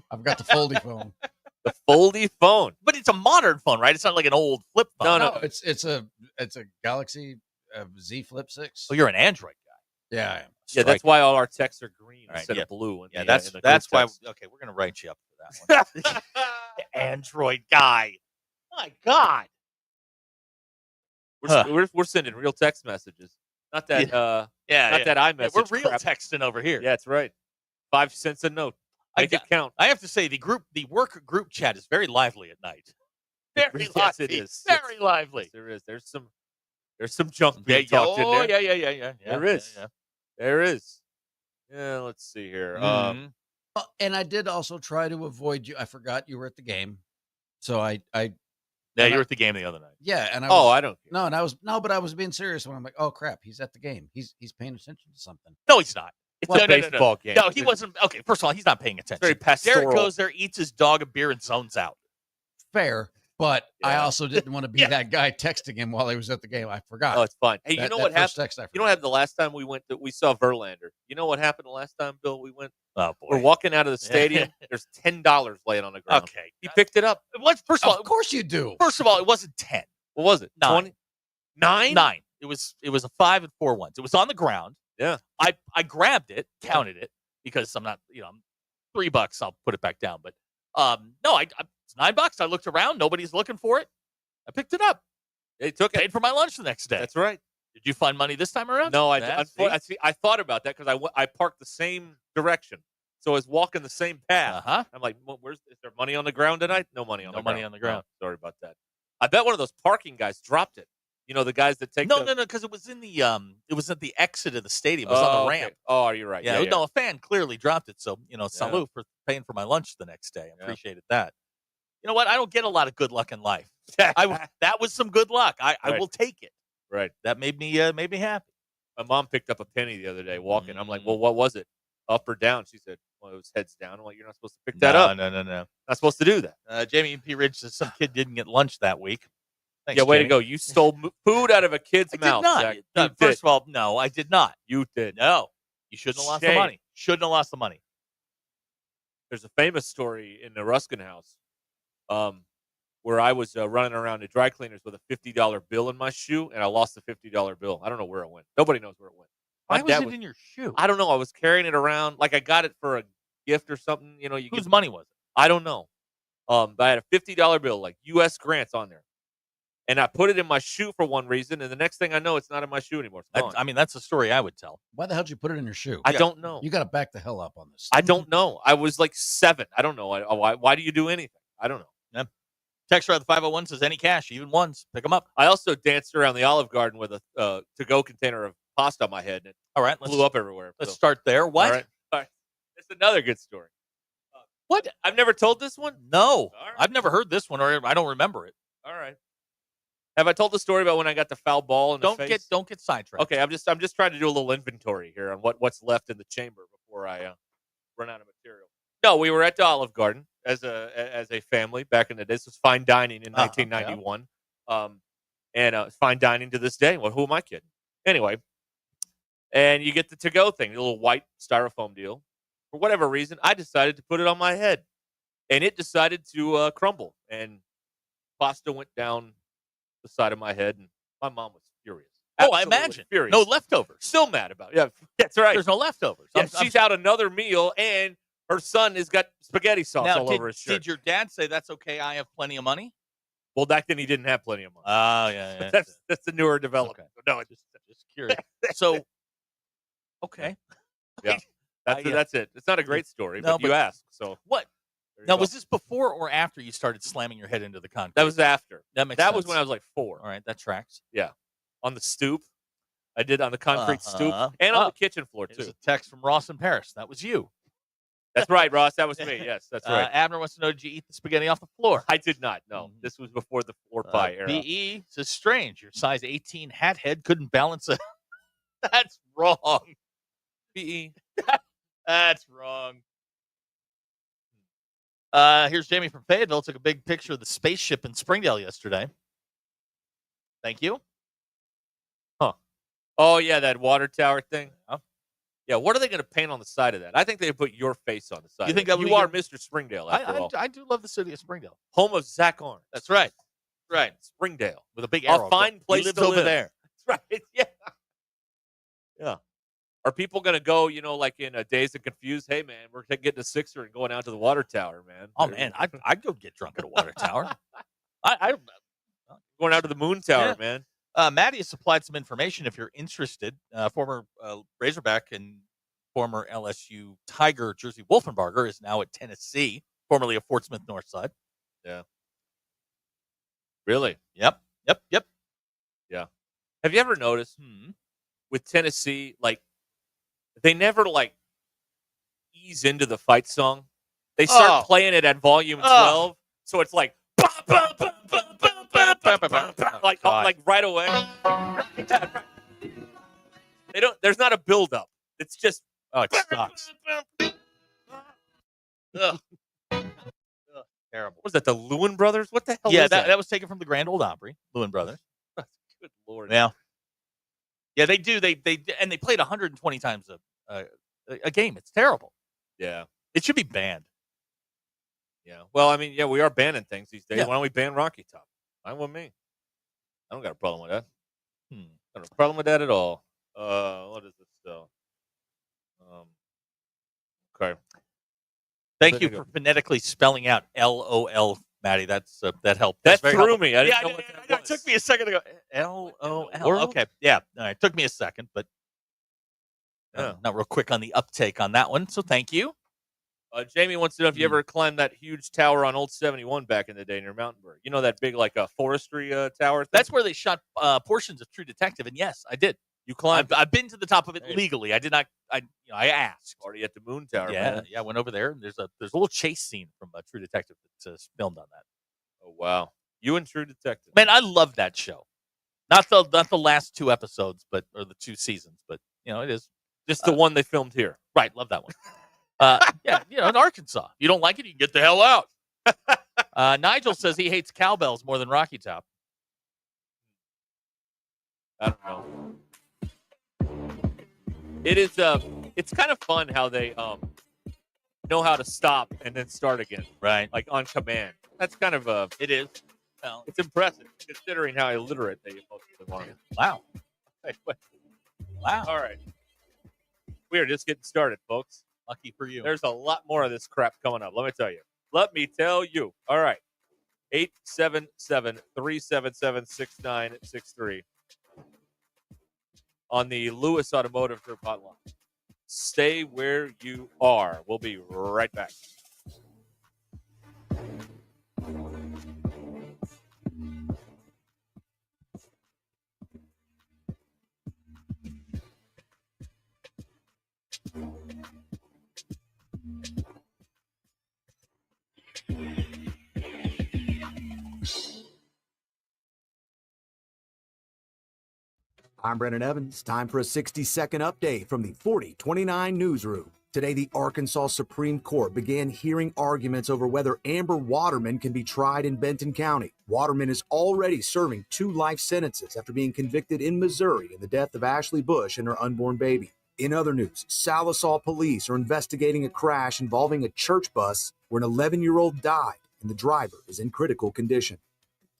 I've got the foldy phone. The foldy phone, but it's a modern phone, right? It's not like an old flip phone. No, it's a Galaxy Z Flip 6. Oh, you're an Android guy. Yeah, I am. Yeah, that's why all our texts are green right, instead of blue. That's why. Okay, we're gonna write you up for that one. The Android guy. My God. We're sending real text messages. Not that. Not that iMessage. We're real crap. texting over here. Yeah, that's right. 5 cents a note. Make it count. I have to say, the work group chat is very lively at night. Very Yes, lively. it is. Very lively. There is. There's some junk being talked in there. Yeah. There is. Yeah. There is. Yeah, let's see here. And I did also try to avoid you. I forgot you were at the game, so I Yeah, you were at the game the other night. Yeah, and I don't care. No, and but I was being serious when I'm like, oh crap, he's at the game. He's paying attention to something. No, he's not. It's a baseball game. No, he wasn't. Okay, first of all, he's not paying attention. Very pastoral. Derek goes there, eats his dog a beer, and zones out. Fair, but I also didn't want to be that guy texting him while he was at the game. I forgot. Oh, it's fine. Hey, you know what happened? Text I you know what happened the last time we went? We saw Verlander. You know what happened the last time, Bill? We went. Oh boy. We're walking out of the stadium. There's $10 laying on the ground. Okay, he picked it up. First of all, of course you do. First of all, it wasn't 10. What was it? 9. 9? 9. It was a 5 and 4 ones. It was on the ground. Yeah. I grabbed it, counted it because I'm not, I'm $3. I'll put it back down. But no, it's $9. I looked around. Nobody's looking for it. I picked it up. They took it. Paid for my lunch the next day. That's right. Did you find money this time around? No, I thought about that because I parked the same direction. So I was walking the same path. I'm like, is there money on the ground tonight? No money on the ground. No money on the ground. Oh, sorry about that. I bet one of those parking guys dropped it. You know, the guys that take No, because it was in the it was at the exit of the stadium. It was on the ramp. Oh, you're right. Yeah, no, a fan clearly dropped it. So, salute for paying for my lunch the next day. I appreciated that. You know what? I don't get a lot of good luck in life. That was some good luck. I will take it. Right. That made me happy. My mom picked up a penny the other day walking. I'm like, well, what was it? Up or down? She said, well, it was heads down. I'm like, you're not supposed to pick that up. No. Not supposed to do that. Jamie P. Ridge says some kid didn't get lunch that week. Thanks, yeah, way Jamie. to go. You stole food out of a kid's mouth. I did not. First of all, no, I did not. You did. No. You shouldn't have lost the money. Shouldn't have lost the money. There's a famous story in the Ruscin house where I was running around the dry cleaners with a $50 bill in my shoe, and I lost the $50 bill. I don't know where it went. Nobody knows where it went. Why was it in your shoe? I don't know. I was carrying it around like I got it for a gift or something. Whose money was it? I don't know. But I had a $50 bill, like U.S. grants on there. And I put it in my shoe for one reason, and the next thing I know, it's not in my shoe anymore. It's gone. That's a story I would tell. Why the hell did you put it in your shoe? I don't know. You got to back the hell up on this. I don't know. I was like 7. I don't know. Why do you do anything? I don't know. Yeah. Texter at the 501 says any cash, even ones, pick them up. I also danced around the Olive Garden with a to-go container of pasta on my head, and it all right, flew up everywhere. Let's start there. What? All right. It's another good story. What? I've never told this one? No. Right. I've never heard this one, or I don't remember it. All right. Have I told the story about when I got the foul ball in the face? Don't get sidetracked. Okay, I'm just trying to do a little inventory here on what's left in the chamber before I run out of material. No, we were at the Olive Garden as a family back in the day. This was fine dining in 1991. And fine dining to this day. Well, who am I kidding? Anyway, and you get the to-go thing, the little white styrofoam deal. For whatever reason, I decided to put it on my head, and it decided to crumble, and pasta went down the side of my head, and my mom was furious. Oh, I imagine. Furious. No leftovers. Still mad about it. Yeah, that's right. There's no leftovers. Yeah, she's out another meal, and her son has got spaghetti sauce all over his shirt. Did your dad say, that's okay, I have plenty of money? Well, back then he didn't have plenty of money. Oh, yeah. That's the newer development. Okay. No, just curious. So, okay. Yeah, that's it. It's not a great story, no, but you asked. So what? Now, was this before or after you started slamming your head into the concrete? That was after. That makes sense. That was when I was like 4. All right, that tracks. Yeah. On the stoop. I did on the concrete stoop and on the kitchen floor, too. There's a text from Ross in Paris. That was you. That's right, Ross. That was me. Yes, that's right. Abner wants to know, did you eat the spaghetti off the floor? I did not. No. This was before the 4-pie era. BE says, strange. Your size 18 hat head couldn't balance it. That's wrong. BE. That's wrong. Here's Jamie from Fayetteville. Took a big picture of the spaceship in Springdale yesterday. Thank you. Huh. Oh, yeah, that water tower thing. Yeah, what are they going to paint on the side of that? I think they put your face on the side. You think that you are Mr. Springdale, after all. I do love the city of Springdale. Home of Zach Arns. That's right. Right. Springdale. With a big arrow. A fine place he lives to over live. there. That's right. Yeah. Yeah. Are people going to go, like in Days of Confused? Hey, man, we're getting a Sixer and going out to the water tower, man. Oh, man, I'd go get drunk at a water tower. I going out to the moon tower, man. Maddie has supplied some information if you're interested. Former Razorback and former LSU Tiger Jersey Wolfenbarger is now at Tennessee, formerly of Fort Smith Northside. Yeah. Really? Yep. Yeah. Have you ever noticed with Tennessee, like, they never, like, ease into the fight song? They start playing it at volume 12, so it's like, like right away. They don't. There's not a build up. It's just it sucks. Ugh. Terrible. Was that the Lewin Brothers? What the hell? Yeah, is that? that was taken from the Grand Ole Opry, Lewin Brothers. Good Lord. Yeah, they do. They played 120 times a game. It's terrible. Yeah, it should be banned. Yeah. Well, I mean, we are banning things these days. Yeah. Why don't we ban Rocky Top? Fine with me. I don't got a problem with that. I don't have a problem with that at all. What is this still? Okay. Thank you for phonetically spelling out LOL, Maddie. That helped. That very threw helpful. me. I didn't know what that was. It took me a second to go LOL. World? Okay, yeah. All right, took me a second, but not real quick on the uptake on that one. So thank you. Jamie wants to know if you ever climbed that huge tower on Old 71 back in the day near Mountainburg. You know that big, like, forestry tower thing? That's where they shot portions of True Detective, and yes, I did. You climbed. I've been to the top of it legally. I did not. I asked. Party at the Moon Tower. Yeah, man. yeah. I went over there, and there's a little chase scene from True Detective that's filmed on that. Oh wow, you and True Detective. Man, I love that show. Not the last two episodes, or the 2 seasons, but it is just the one they filmed here. Right, love that one. Yeah, in Arkansas. If you don't like it, you can get the hell out. Nigel says he hates cowbells more than Rocky Top. I don't know. It is. It's kind of fun how they know how to stop and then start again. Right, like on command. That's kind of It is. Well, it's impressive considering how illiterate they most of them are. Wow. Wow. All right. We are just getting started, folks. Lucky for you. There's a lot more of this crap coming up. Let me tell you. All right. 877-377-6963 on the Lewis Automotive Group hotline. Stay where you are. We'll be right back. I'm Brennan Evans. Time for a 60-second update from the 4029 newsroom. Today, the Arkansas Supreme Court began hearing arguments over whether Amber Waterman can be tried in Benton County. Waterman is already serving 2 life sentences after being convicted in Missouri in the death of Ashley Bush and her unborn baby. In other news, Salisaw police are investigating a crash involving a church bus where an 11-year-old died and the driver is in critical condition.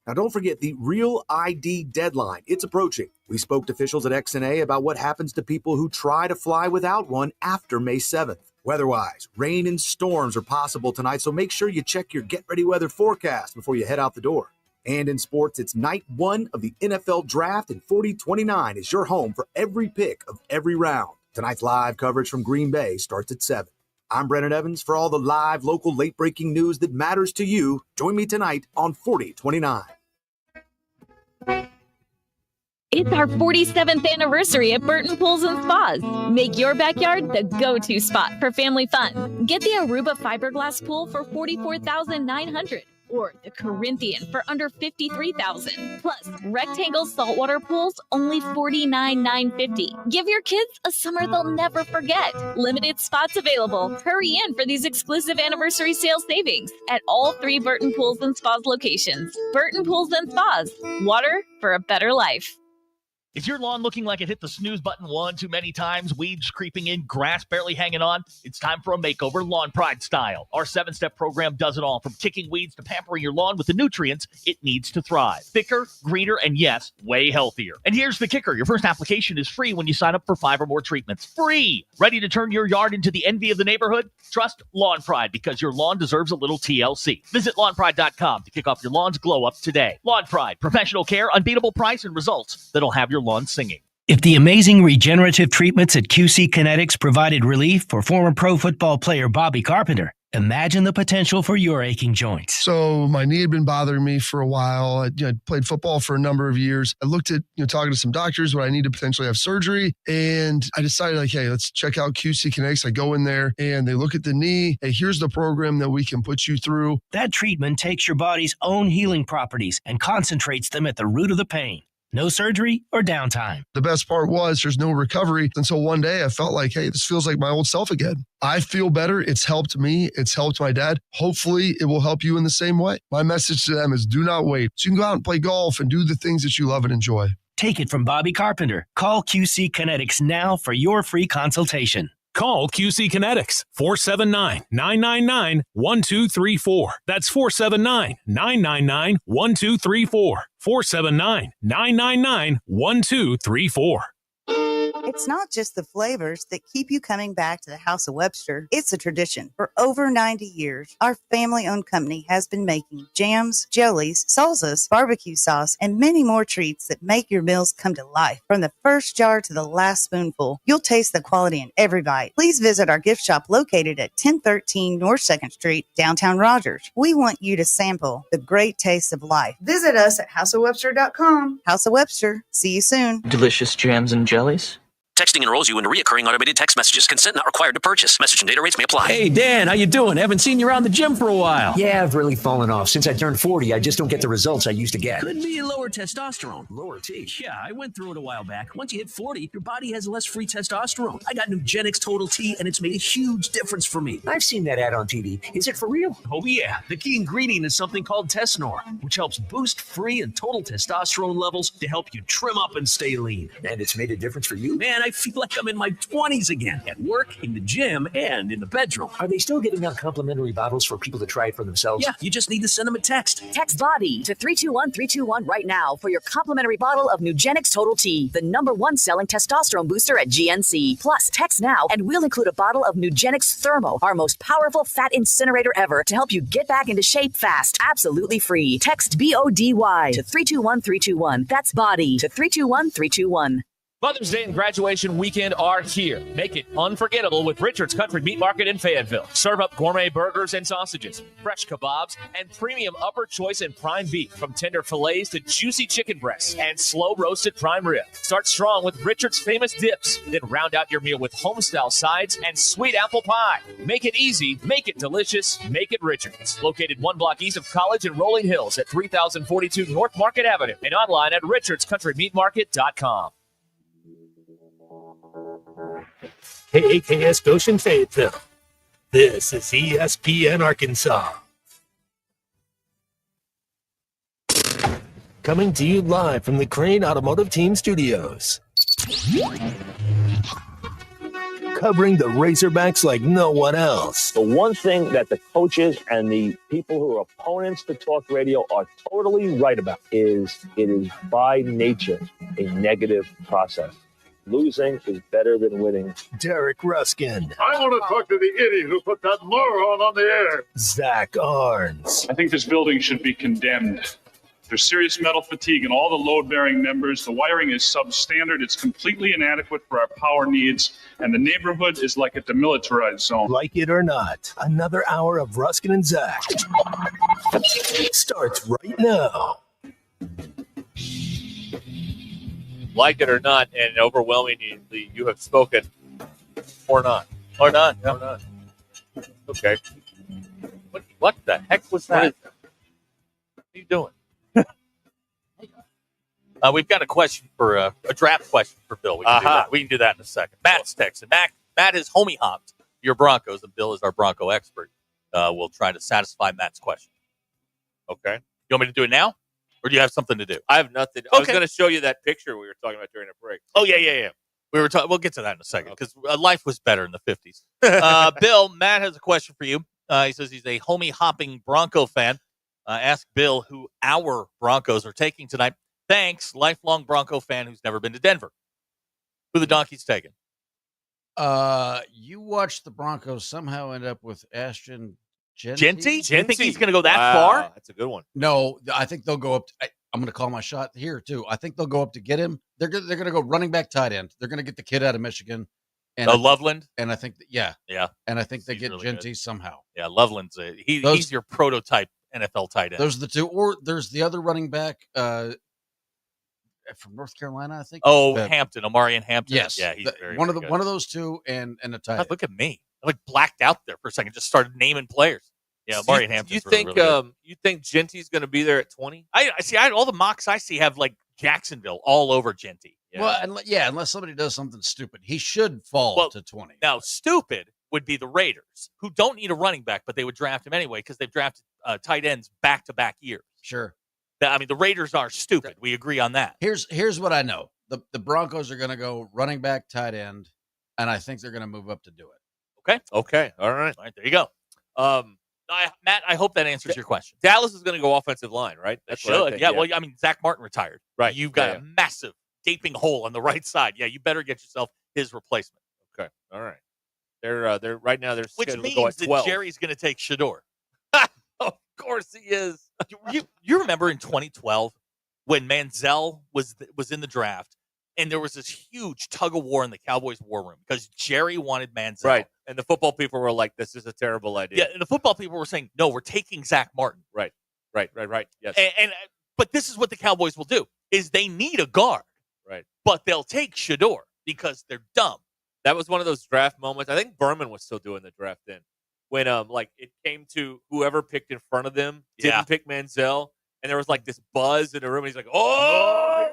Now, don't forget the Real ID deadline. It's approaching. We spoke to officials at XNA about what happens to people who try to fly without one after May 7th. Weather-wise, rain and storms are possible tonight, so make sure you check your get-ready weather forecast before you head out the door. And in sports, it's night 1 of the NFL Draft, and 4029 is your home for every pick of every round. Tonight's live coverage from Green Bay starts at 7. I'm Brennan Evans. For all the live, local, late-breaking news that matters to you, join me tonight on 4029. It's our 47th anniversary at Burton Pools and Spas. Make your backyard the go-to spot for family fun. Get the Aruba fiberglass pool for $44,900 or the Corinthian for under $53,000. Plus, rectangle saltwater pools only $49,950. Give your kids a summer they'll never forget. Limited spots available. Hurry in for these exclusive anniversary sale savings at all 3 Burton Pools and Spas locations. Burton Pools and Spas. Water for a better life. Is your lawn looking like it hit the snooze button one too many times, weeds creeping in, grass barely hanging on? It's time for a makeover Lawn Pride style. Our 7-step program does it all, from kicking weeds to pampering your lawn with the nutrients it needs to thrive. Thicker, greener, and yes, way healthier. And here's the kicker. Your first application is free when you sign up for 5 or more treatments. Free! Ready to turn your yard into the envy of the neighborhood? Trust Lawn Pride, because your lawn deserves a little TLC. Visit lawnpride.com to kick off your lawn's glow up today. Lawn Pride, professional care, unbeatable price, and results that'll have your lawn singing. If the amazing regenerative treatments at QC Kinetics provided relief for former pro football player Bobby Carpenter, imagine the potential for your aching joints. So my knee had been bothering me for a while. I played football for a number of years. I looked at, talking to some doctors, but I need to potentially have surgery. And I decided, hey, let's check out QC Kinetics. I go in there and they look at the knee. Hey, here's the program that we can put you through. That treatment takes your body's own healing properties and concentrates them at the root of the pain. No surgery or downtime. The best part was there's no recovery until one day I felt like, hey, this feels like my old self again. I feel better. It's helped me. It's helped my dad. Hopefully it will help you in the same way. My message to them is do not wait. So you can go out and play golf and do the things that you love and enjoy. Take it from Bobby Carpenter. Call QC Kinetics now for your free consultation. Call QC Kinetics, 479-999-1234. That's 479-999-1234. 479-999-1234. It's not just the flavors that keep you coming back to the House of Webster. It's a tradition. For over 90 years, our family-owned company has been making jams, jellies, salsas, barbecue sauce, and many more treats that make your meals come to life. From the first jar to the last spoonful, you'll taste the quality in every bite. Please visit our gift shop located at 1013 North 2nd Street, downtown Rogers. We want you to sample the great taste of life. Visit us at houseofwebster.com. House of Webster. See you soon. Delicious jams and jellies. Texting enrolls you into recurring automated text messages. Consent not required to purchase. Message and data rates may apply. Hey, Dan, how you doing? Haven't seen you around the gym for a while. Yeah, I've really fallen off. Since I turned 40, I just don't get the results I used to get. Could be lower testosterone. Lower T. Yeah, I went through it a while back. Once you hit 40, your body has less free testosterone. I got Nugenix Total T, and it's made a huge difference for me. I've seen that ad on TV. Is it for real? Oh, yeah. The key ingredient is something called Tesnor, which helps boost free and total testosterone levels to help you trim up and stay lean. And it's made a difference for you? Man, I feel like I'm in my 20s again, at work, in the gym, and in the bedroom. Are they still giving out complimentary bottles for people to try it for themselves? Yeah, you just need to send them a text. Text BODY to 321-321 right now for your complimentary bottle of Nugenix Total T, the #1 selling testosterone booster at GNC. Plus, text now and we'll include a bottle of Nugenix Thermo, our most powerful fat incinerator ever, to help you get back into shape fast. Absolutely free. Text BODY to 321-321. That's BODY to 321-321. Mother's Day and graduation weekend are here. Make it unforgettable with Richard's Country Meat Market in Fayetteville. Serve up gourmet burgers and sausages, fresh kebabs, and premium upper choice and prime beef, from tender fillets to juicy chicken breasts and slow roasted prime rib. Start strong with Richard's famous dips, then round out your meal with home-style sides and sweet apple pie. Make it easy, make it delicious, make it Richard's. Located 1 block east of College in Rolling Hills at 3042 North Market Avenue and online at richardscountrymeatmarket.com. KAKS Goshen Fayetteville. This is ESPN Arkansas. Coming to you live from the Crane Automotive Team Studios. Covering the Razorbacks like no one else. The one thing that the coaches and the people who are opponents to talk radio are totally right about is it is by nature a negative process. Losing is better than winning. Derek Ruskin. I want to talk to the idiot who put that moron on the air. Zach Arns. I think this building should be condemned. There's serious metal fatigue in all the load-bearing members. The wiring is substandard. It's completely inadequate for our power needs. And the neighborhood is like a demilitarized zone. Like it or not, another hour of Ruskin and Zach starts right now. Like it or not, and overwhelmingly, you have spoken or not. Or not. Yeah. Or not. Okay. What the heck was that? What are you doing? We've got a question for a draft question for Bill. We can do that in a second. Matt's texting. Matt is homie hopped your Broncos, and Bill is our Bronco expert. We'll try to satisfy Matt's question. Okay. You want me to do it now? Or do you have something to do? I have nothing. I was going to show you that picture we were talking about during a break. Oh, yeah. We'll get to that in a second because life was better in the 50s. Bill, Matt has a question for you. He says he's a homie hopping Bronco fan. Ask Bill who our Broncos are taking tonight. Thanks, lifelong Bronco fan who's never been to Denver. Who the Donkeys taking? You watched the Broncos somehow end up with Ashton Genty. Genty? Do you think he's going to go that far? That's a good one. No, I think they'll go up. I'm going to call my shot here too. I think they'll go up to get him. They're going to go running back tight end. They're going to get the kid out of Michigan. And Loveland? And I think, Yeah. And I think they get really Genty good. somehow. Yeah, Loveland's he's your prototype NFL tight end. Those are the two. Or there's the other running back from North Carolina, I think. Hampton, Omarion Hampton. Yes. Yeah, he's one of those two and a tight end. Look at me. I blacked out there for a second. Just started naming players. Yeah, Omarion Hampton. You think Genty's going to be there at 20? I see. All the mocks I see have Jacksonville all over Genty. Yeah. Well, unless somebody does something stupid, he should fall to 20. Now, stupid would be the Raiders, who don't need a running back, but they would draft him anyway because they've drafted tight ends back-to-back years. Sure. The Raiders are stupid. We agree on that. Here's what I know. The Broncos are going to go running back, tight end, and I think they're going to move up to do it. Okay. All right. There you go. Matt, I hope that answers your question. Dallas is going to go offensive line, right? That should. Yeah. Well, Zach Martin retired. Right. You've got a massive gaping hole on the right side. Yeah, you better get yourself his replacement. Okay. All right. They're right now. They're which scheduled means to go at 12. That Jerry's going to take Shador. Of course he is. You remember in 2012 when Manziel was in the draft, and there was this huge tug of war in the Cowboys war room because Jerry wanted Manziel. Right. And the football people were like, "This is a terrible idea." Yeah, and the football people were saying, "No, we're taking Zach Martin." Right. Yes. But this is what the Cowboys will do: is they need a guard. Right. But they'll take Shador because they're dumb. That was one of those draft moments. I think Berman was still doing the draft then, when it came to whoever picked in front of them didn't pick Manziel, and there was this buzz in the room. And he's like, "Oh,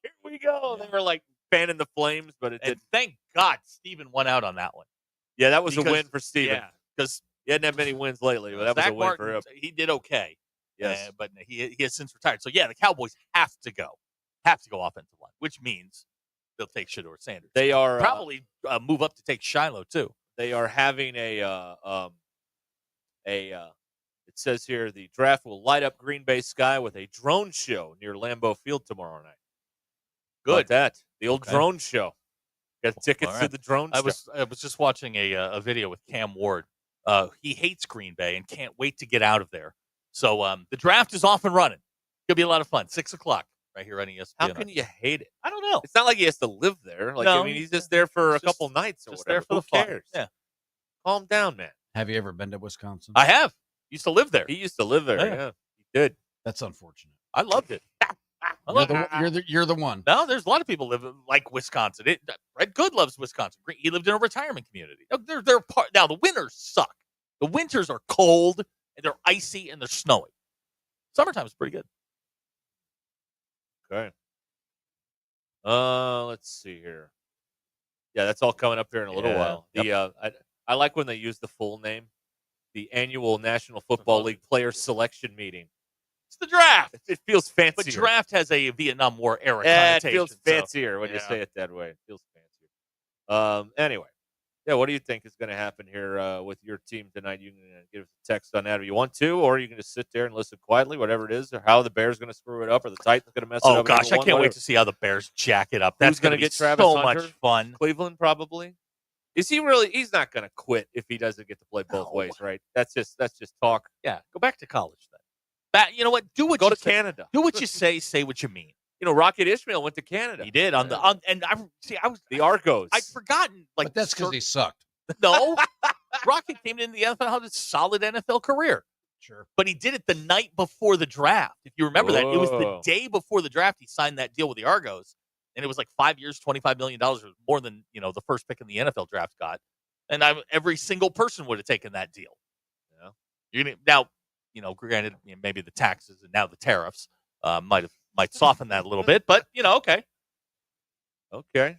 here we go!" And they were fanning the flames, but it didn't. Thank God Steven won out on that one. Yeah, that was a win for Steven. Yeah, because he hadn't had many wins lately, but that was a win for him. He did okay. Yes, but he has since retired. So the Cowboys have to go offensive line, which means they'll take Shador Sanders. They are probably move up to take Shiloh too. They are having it says here the draft will light up Green Bay sky with a drone show near Lambeau Field tomorrow night. Good. The old drone show. Got tickets to the drone show. I was just watching a video with Cam Ward. He hates Green Bay and can't wait to get out of there. So the draft is off and running. It'll be a lot of fun. 6:00 right here on ESPN. How can you hate it? I don't know. It's not like he has to live there. He's just there for a couple nights or just whatever. there for Who the fun. cares? Yeah. Calm down, man. Have you ever been to Wisconsin? I have. Used to live there. He used to live there. Yeah, he did. That's unfortunate. I loved it. You're the one. No, there's a lot of people live like Wisconsin. Red Good loves Wisconsin. He lived in a retirement community. Now the winters suck. The winters are cold and they're icy and they're snowy. Summertime is pretty good. Okay. Let's see here. Yeah, that's all coming up here in a little while. Yep. I like when they use the full name. The annual National Football League Player Selection Meeting. It's the draft. It feels fancier. But draft has a Vietnam War era connotation. It feels fancier when you say it that way. It feels fancier. Anyway. Yeah, what do you think is going to happen here with your team tonight? You can give us a text on that if you want to, or you can just sit there and listen quietly, whatever it is, or how the Bears going to screw it up, or the Titans going to mess it up. Oh, gosh, I can't wait to see how the Bears jack it up. That's going to get Travis so Hunter? much fun. Cleveland, probably. Is he really? He's not going to quit if he doesn't get to play both ways, right? That's just talk. Yeah, go back to college then. You know what? Go to Canada. Do what you say what you mean. Rocket Ishmael went to Canada. He did I was the Argos. I'd forgotten. But that's because he sucked. No, Rocket came into the NFL, had a solid NFL career. Sure, but he did it the night before the draft. If you remember that, it was the day before the draft. He signed that deal with the Argos, and it was like 5 years, $25 million, more than the first pick in the NFL draft got. And every single person would have taken that deal. Now, granted, maybe the taxes and now the tariffs might soften that a little bit, but okay. Okay.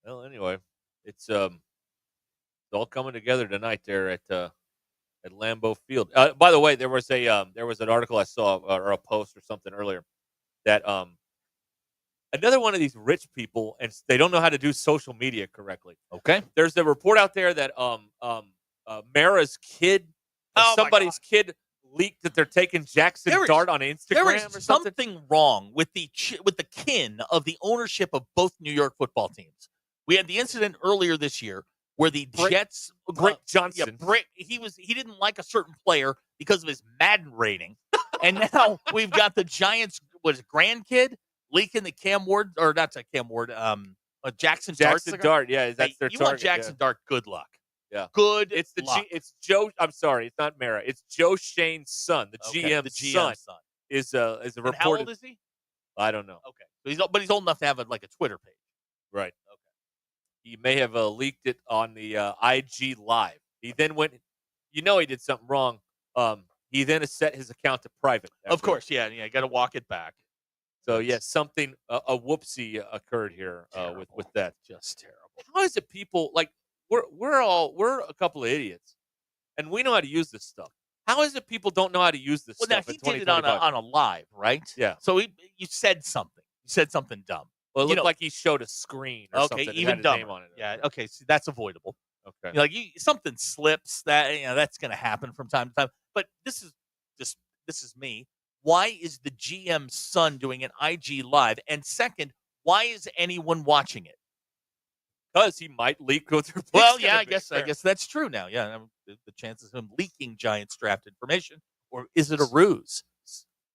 Well, anyway, it's all coming together tonight there at at Lambeau Field. By the way, there was an article I saw or a post or something earlier that another one of these rich people, and they don't know how to do social media correctly. Okay. There's a report out there that Mara's kid, somebody's kid leaked that they're taking Jackson Dart on Instagram There is or something. something wrong with the kin of the ownership of both New York football teams. We had the incident earlier this year where the Jets, Britt Johnson, he didn't like a certain player because of his Madden rating, and now we've got the Giants' grandkid leaking the Cam Ward, or not Cam Ward, Jackson Dart. Yeah, that's their you target. want Jackson Dart? Good luck. Yeah, good. It's luck. It's Joe. I'm sorry, it's not Mara. It's Joe Shane's son. The GM son is a reported. And how old is he? I don't know. Okay, but he's old enough to have a Twitter page. Right. Okay. He may have leaked it on the IG Live. He then went. He did something wrong. He then has set his account to private. Of course, yeah. You got to walk it back. So something a whoopsie occurred here with that. Just terrible. How is it people like we're a couple of idiots, and we know how to use this stuff. How is it people don't know how to use this stuff? Now he did it on a live, right? Yeah. So you said something. You said something dumb. Well, it looked like he showed a screen or something. Okay, even dumber. On it. Yeah. Okay, so that's avoidable. Okay. Something slips that that's going to happen from time to time. But this is me. Why is the GM's son doing an IG Live? And second, why is anyone watching it? Because he might leak what their pick's Well, yeah, gonna I guess that's true now. Yeah, the chances of him leaking Giants draft information, or is it a ruse?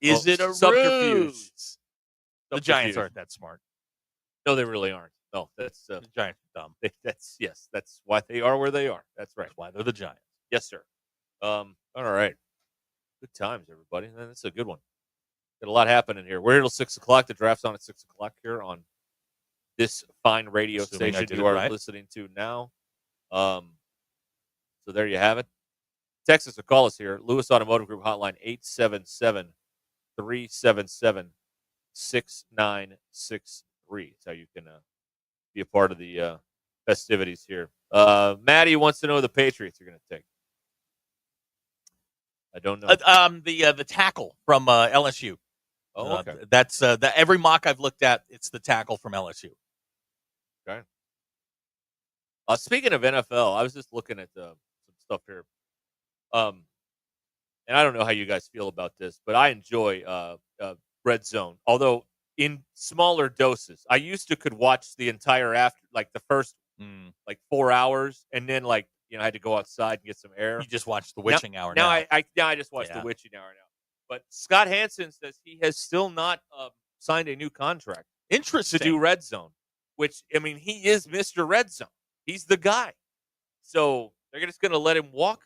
Is it a ruse? The Giants aren't that smart. No, they really aren't. No, that's the Giants are dumb. That's why they are where they are. That's right. That's why they're the Giants. Yes, sir. All right. Good times, everybody. That's a good one. Got a lot happening here. We're here till 6 o'clock. The draft's on at 6 o'clock here on this fine radio station you are listening to now. So there you have it. Text us or call us here. Lewis Automotive Group hotline 877-377-6963. That's how you can be a part of the festivities here. Maddie wants to know who the Patriots are going to take. I don't know. The tackle from LSU. Oh, okay. That's every mock I've looked at. It's the tackle from LSU. Okay. Speaking of NFL, I was just looking at some stuff here. And I don't know how you guys feel about this, but I enjoy Red Zone. Although in smaller doses, I used to could watch the entire the first 4 hours, and then I had to go outside and get some air. You just watched the witching hour. Now I just watched the witching hour now. But Scott Hansen says he has still not signed a new contract. Interesting. To do Red Zone, which he is Mr. Red Zone. He's the guy. So they're just going to let him walk.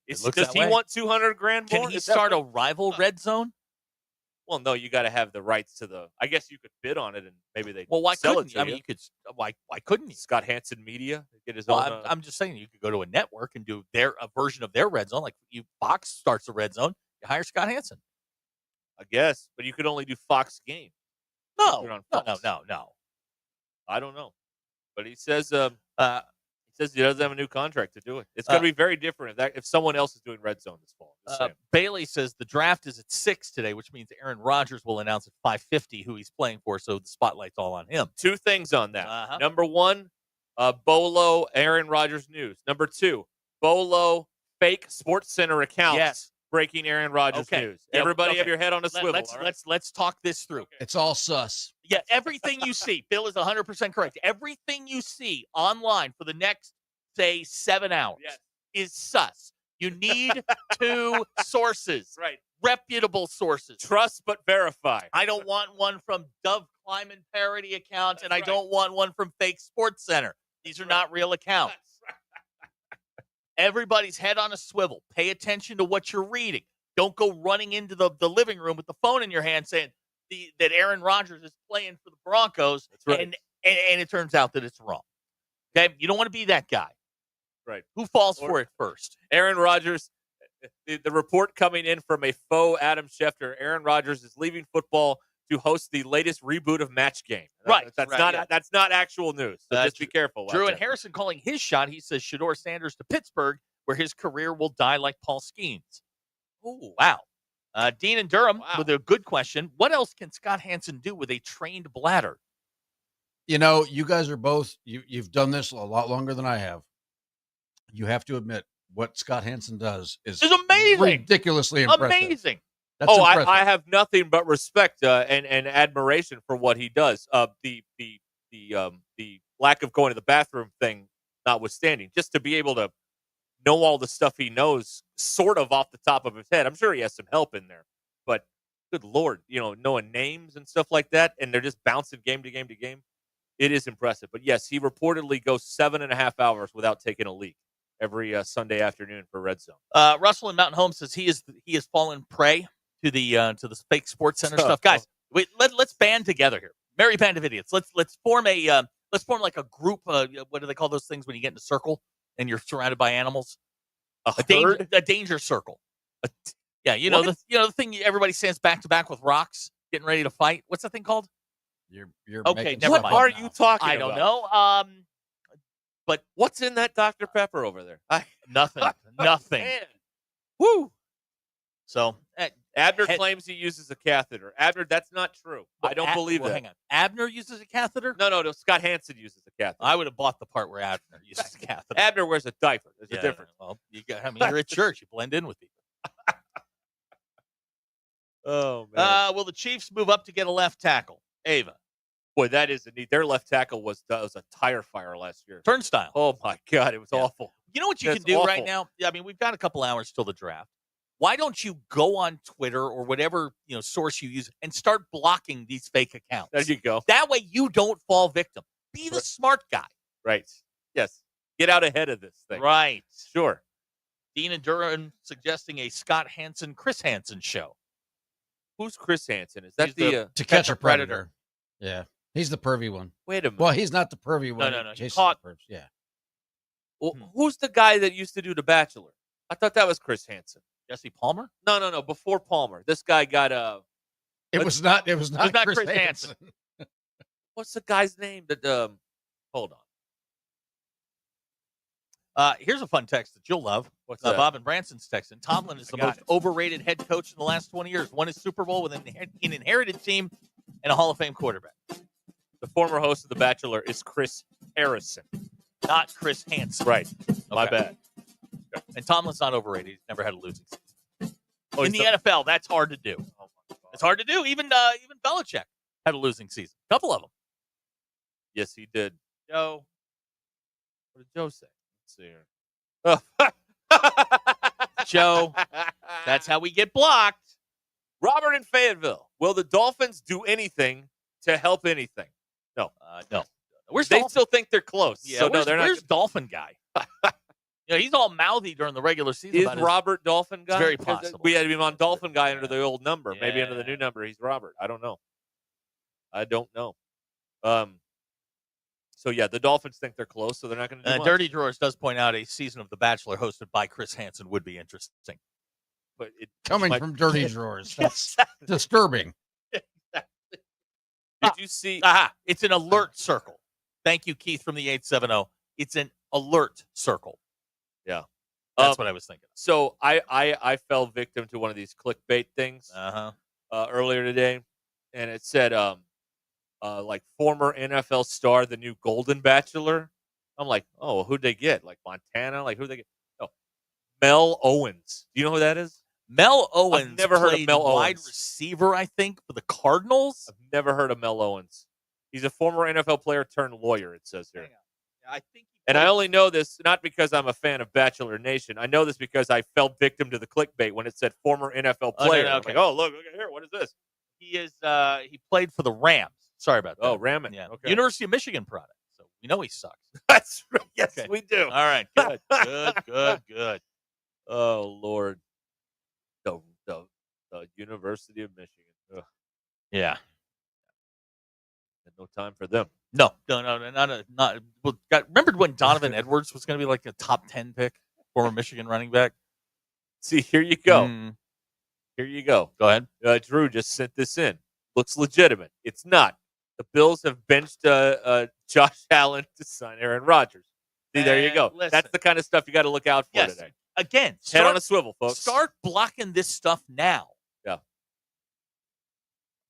Does he want $200,000 more? Can he start a rival Red Zone? Well, no, you got to have the rights to the. I guess you could bid on it, and maybe they. Well, why sell couldn't it to you? You could. Why couldn't you? Scott Hansen Media get his own. I'm just saying you could go to a network and do a version of their Red Zone. Like Fox starts a Red Zone, you hire Scott Hansen. I guess, but you could only do Fox games. No. I don't know, but he says he doesn't have a new contract to do it. It's going to be very different if someone else is doing Red Zone this fall. Bailey says the draft is at 6 today, which means Aaron Rodgers will announce at 5:50 who he's playing for, so the spotlight's all on him. Two things on that. Number one, Bolo Aaron Rodgers news. Number two, Bolo fake Sports Center accounts. Yes. Breaking Aaron Rodgers news. Everybody have your head on a swivel. Let's talk this through. It's all sus. Yeah, everything you see, Bill is 100% correct. Everything you see online for the next, say, 7 hours is sus. You need two sources. Right. Reputable sources. Trust but verify. I don't want one from Dove Kleiman parody account, and I don't want one from Fake Sports Center. These are not real accounts. Everybody's head on a swivel. Pay attention to what you're reading. Don't go running into the living room with the phone in your hand saying that Aaron Rodgers is playing for the Broncos, and it turns out that it's wrong. Okay? You don't want to be that guy. Right. Who falls for it first? Aaron Rodgers, the report coming in from a faux Adam Schefter, Aaron Rodgers is leaving football to host the latest reboot of Match Game. That's not actual news. So just be careful. Drew and Harrison calling his shot. He says Shedeur Sanders to Pittsburgh where his career will die like Paul Skeens. Ooh, wow. Dean and Durham with a good question. What else can Scott Hansen do with a trained bladder? You know, you guys are both, you've done this a lot longer than I have. You have to admit, what Scott Hansen does is amazing. Ridiculously impressive. Amazing. That's Oh, impressive. I have nothing but respect and admiration for what he does. The lack of going to the bathroom thing notwithstanding, just to be able to know all the stuff he knows sort of off the top of his head. I'm sure he has some help in there, but good Lord, knowing names and stuff like that, and they're just bouncing game to game to game. It is impressive. But yes, he reportedly goes 7.5 hours without taking a leak every Sunday afternoon for Red Zone. Russell in Mountain Home says he has fallen prey to the fake Sports Center stuff. Guys, wait, let's band together here. Merry band of idiots. Let's form like a group. What do they call those things when you get in a circle and you're surrounded by animals? A danger circle. The thing everybody stands back to back with rocks, getting ready to fight. What's that thing called? You're okay. never What mind. are you talking I about? don't know. But what's in that Dr. Pepper over there? Nothing. Nothing. Man. Woo. So Abner claims he uses a catheter. Abner, that's not true. I don't believe that. Hang on. Abner uses a catheter? No. Scott Hansen uses a catheter. I would have bought the part where Abner uses a catheter. Abner wears a diaper. There's a difference. Well, you're at church. You blend in with people. Oh, man. Will the Chiefs move up to get a left tackle? Ava. Boy, that is a need. Their left tackle was a tire fire last year. Turnstile. Oh, my God. It was awful. You know what you can do right now? I mean, we've got a couple hours till the draft. Why don't you go on Twitter or whatever source you use and start blocking these fake accounts? There you go. That way you don't fall victim. Be the smart guy. Right. Yes. Get out ahead of this thing. Right. Sure. Dean and Duran suggesting a Scott Hansen, Chris Hansen show. Who's Chris Hansen? Is that He's the To Catch a Predator? Yeah. He's the pervy one. Wait a minute. Well, he's not the pervy one. No. Jason's Caught. the pervy. Yeah. Well, who's the guy that used to do The Bachelor? I thought that was Chris Hansen. Jesse Palmer? No. Before Palmer, this guy got It was not Chris Hansen. What's the guy's name? That hold on. Here's a fun text that you'll love. What's that? Bob and Branson's texting. Tomlin is the most overrated head coach in the last 20 years. Won his Super Bowl with an inherited team and a Hall of Fame quarterback. The former host of The Bachelor is Chris Harrison, not Chris Hansen. Right. My bad. Okay. And Tomlin's not overrated. He's never had a losing season. In the not- NFL, that's hard to do. Oh my God. It's hard to do. Even Belichick had a losing season. A couple of them. Yes, he did. Joe. What did Joe say? Let's see here. Joe, that's how we get blocked. Robert in Fayetteville. Will the Dolphins do anything to help anything? No. No. Where's they Dolphin? still think they're close. Yeah, so no, they're not. Where's Dolphin guy? He's all mouthy during the regular season. Is Robert Dolphin guy? It's very possible. We had him on Dolphin guy under the old number. Maybe under the new number, he's Robert. I don't know. So yeah, the Dolphins think they're close, so they're not going to do much. Dirty Drawers does point out a season of The Bachelor hosted by Chris Hansen would be interesting. But Coming from Dirty Drawers, that's disturbing. Did you see? It's an alert circle. Thank you, Keith from the 870. It's an alert circle. Yeah. That's what I was thinking. So I fell victim to one of these clickbait things earlier today, and it said like former NFL star, the new Golden Bachelor. I'm like, oh, who'd they get? Like Montana? Like who'd they get? No, Mel Owens. Do you know who that is? Mel Owens. I've never heard of Mel Owens. Wide receiver, I think, for the Cardinals. I've never heard of Mel Owens. He's a former NFL player turned lawyer. It says here. I think. And I only know this not because I'm a fan of Bachelor Nation. I know this because I fell victim to the clickbait when it said former NFL player. No, I'm like, oh, look at here. What is this? He is. He played for the Rams. Sorry about that. Oh, Ramen. Yeah. Okay. University of Michigan product. So we know he sucks. That's right. Yes, Okay. we do. All right. Good. Good. Oh, Lord. The University of Michigan. Ugh. Yeah. Had no time for them. No. Not. Well, remembered when Donovan Edwards was going to be like a top 10 pick, former Michigan running back. See, here you go. Here you go. Go ahead. Drew just sent this in. Looks legitimate. It's not. The Bills have benched Josh Allen to sign Aaron Rodgers. See, there you go. Listen. That's the kind of stuff you got to look out for today. Again, Head on a swivel, folks. Start blocking this stuff now. Yeah.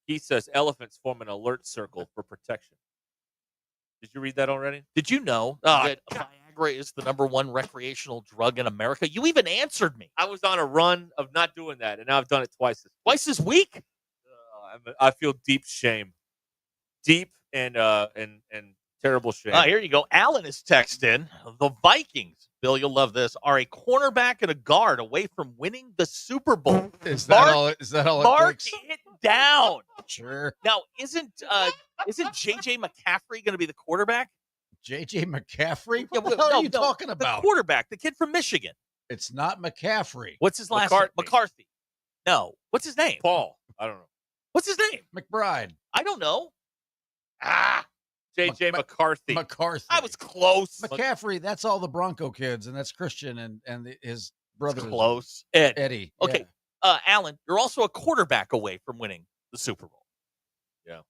He says elephants form an alert circle for protection. Did you read that already? Did you know that Viagra is the #1 recreational drug in America? You even answered me. I was on a run of not doing that, and now I've done it twice. Twice this week? I feel deep shame. Deep and terrible shame. Here you go. Alan is texting. The Vikings, Bill, you'll love this, are a cornerback and a guard away from winning the Super Bowl. Is that all it Mark takes? it down. Sure. Now, isn't J.J. McCaffrey going to be the quarterback? J.J. McCaffrey? Yeah, What the hell are you talking The about? quarterback, the kid from Michigan. It's not McCaffrey. What's his last name? McCarthy. No. What's his name? Paul. I don't know. What's his name? McBride. I don't know. J.J. McCarthy. McCarthy. I was close. McCaffrey, that's all the Bronco kids, and that's Christian and his brother. Close. Eddie. Okay. Alan, you're also a quarterback away from winning the Super Bowl. Yeah.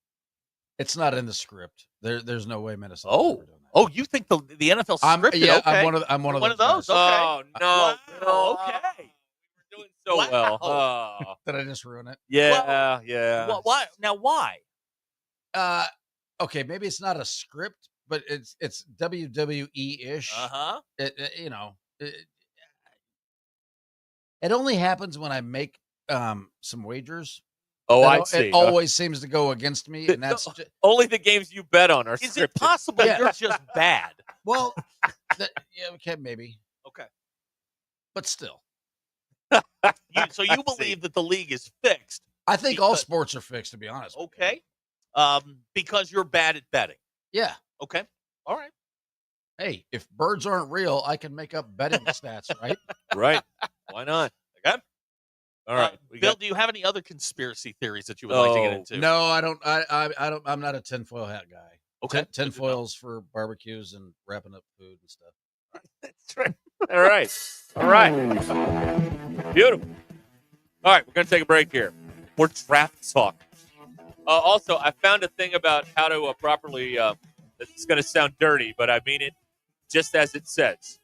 It's not in the script. There's no way Minnesota. Oh, you think the NFL scripted? Yeah, okay. I'm one of those. guys. Okay. Oh, no. Wow, okay. We're doing so well. Oh. Did I just ruin it? Yeah, yeah. Well, why? Now, why? Okay, maybe it's not a script, but it's WWE-ish. It only happens when I make some wagers. Oh, I see. It always seems to go against me, and that's only the games you bet on are Is scripted. it possible you're just bad? well, okay, maybe. Okay. But still. So you believe that the league is fixed? I think all sports are fixed, to be honest. Okay. Because you're bad at betting. Yeah. Okay. All right. Hey, if birds aren't real, I can make up betting stats, right? Right. Why not? Okay. All right. Bill, do you have any other conspiracy theories that you would like to get into? No, I don't. I don't. I'm not a tinfoil hat guy. Okay. Tinfoils for barbecues and wrapping up food and stuff. That's right. All right. All right. Beautiful. All right. We're going to take a break here. More draft talk. Also, I found a thing about how to properly, it's going to sound dirty, but I mean it just as it says. It's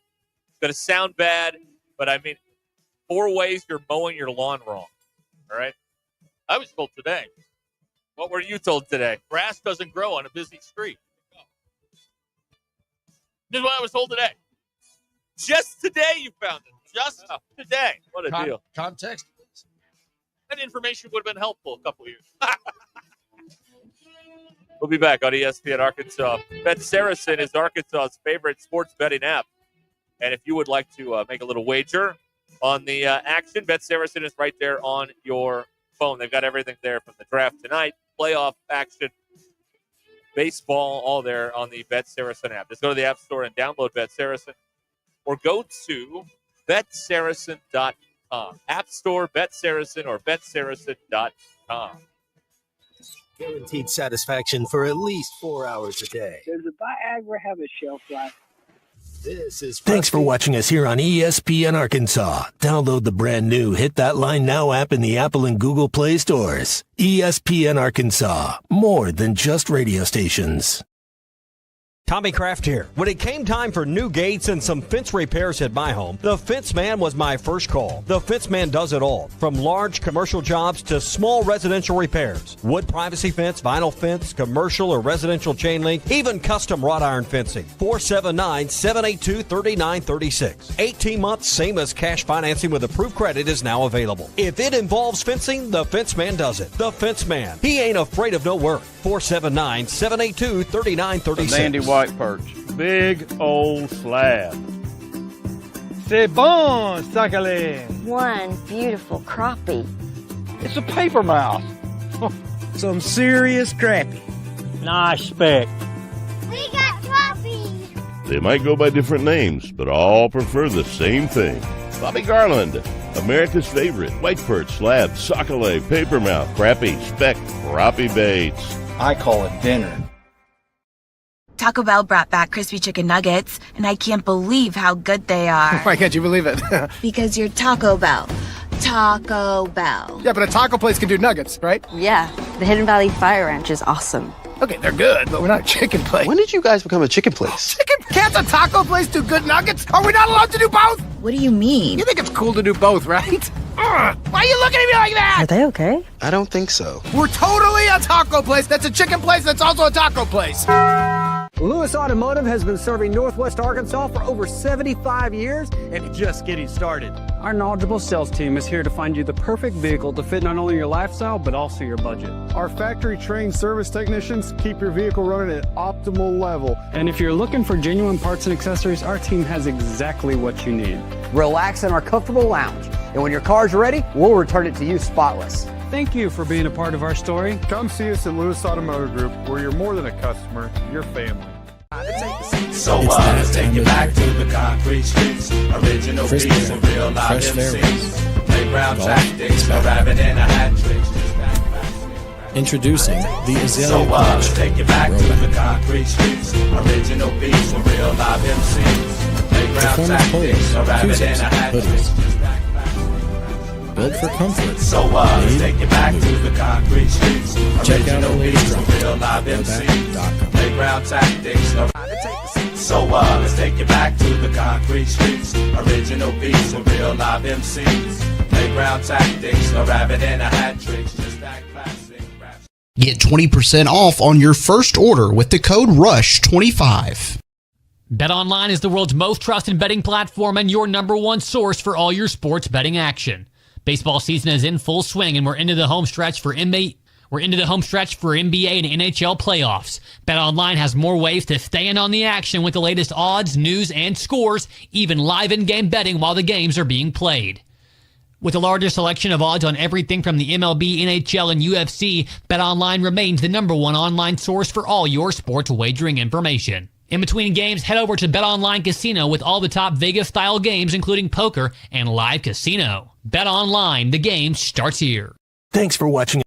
going to sound bad, but I mean 4 ways you're mowing your lawn wrong. All right? I was told today. What were you told today? Grass doesn't grow on a busy street. This is what I was told today. Just today you found it. Just today. What a deal. Context? That information would have been helpful a couple of years. We'll be back on ESPN Arkansas. Bet Saracen is Arkansas's favorite sports betting app. And if you would like to make a little wager on the action, Bet Saracen is right there on your phone. They've got everything there from the draft tonight, playoff action, baseball, all there on the Bet Saracen app. Just go to the App Store and download Bet Saracen or go to BetSaracen.com. App Store, Bet Saracen, or BetSaracen.com. Guaranteed satisfaction for at least 4 hours a day. Does the Viagra have a shelf life? Thanks for watching us here on ESPN Arkansas. Download the brand new Hit That Line Now app in the Apple and Google Play stores. ESPN Arkansas, more than just radio stations. Tommy Kraft here. When it came time for new gates and some fence repairs at my home, the Fence Man was my first call. The Fence Man does it all, from large commercial jobs to small residential repairs. Wood privacy fence, vinyl fence, commercial or residential chain link, even custom wrought iron fencing. 479-782-3936. 18 months, same as cash financing with approved credit is now available. If it involves fencing, the Fence Man does it. The Fence Man. He ain't afraid of no work. 479-782-3936. Sandy white perch. Big old slab. C'est bon, sacalé. One beautiful crappie. It's a paper mouse. Some serious crappie. Nice speck. We got crappie. They might go by different names, but all prefer the same thing. Bobby Garland, America's favorite. White perch, slab, sockeye, papermouth, crappie, speck, crappie baits. I call it dinner. Taco Bell brought back crispy chicken nuggets, and I can't believe how good they are. Why can't you believe it? Because you're Taco Bell. Taco Bell. Yeah, but a taco place can do nuggets, right? Yeah, the Hidden Valley Fire Ranch is awesome. Okay, they're good, but we're not a chicken place. When did you guys become a chicken place? Can't a taco place do good nuggets? Are we not allowed to do both? What do you mean? You think it's cool to do both, right? Why are you looking at me like that? Are they okay? I don't think so. We're totally a taco place that's a chicken place that's also a taco place. Lewis Automotive has been serving Northwest Arkansas for over 75 years and it's just getting started. Our knowledgeable sales team is here to find you the perfect vehicle to fit not only your lifestyle, but also your budget. Our factory-trained service technicians keep your vehicle running at optimal level. And if you're looking for genuine parts and accessories, our team has exactly what you need. Relax in our comfortable lounge, and when your car's ready, we'll return it to you spotless. Thank you for being a part of our story. Come see us at Lewis Automotive Group, where you're more than a customer, you're family. So let's take you back to the concrete streets. Original beats and real live MCs. Playground tactics, no rabbit in a hat trick. Introducing the Azalea So let's take you back to the concrete streets. Original beats and real live MCs. Playground tactics, no rabbit in a hat trick. Built for comfort. So let's take you back to the concrete streets. Check out our Original latest beats and drop. real live MCs. Playground tactics, no. So let's take you back to the concrete streets. Original beats and real live MCs. Playground tactics, no rabbit in a hat tricks. Just that classic rap. Get 20% off on your first order with the code RUSH25. BetOnline is the world's most trusted betting platform and your number one source for all your sports betting action. Baseball season is in full swing, and we're into the home stretch for NBA and NHL playoffs. BetOnline has more ways to stay in on the action with the latest odds, news, and scores, even live in-game betting while the games are being played. With the largest selection of odds on everything from the MLB, NHL, and UFC, BetOnline remains the number one online source for all your sports wagering information. In between games, head over to BetOnline Casino with all the top Vegas-style games, including poker and live casino. BetOnline, the game starts here. Thanks for watching.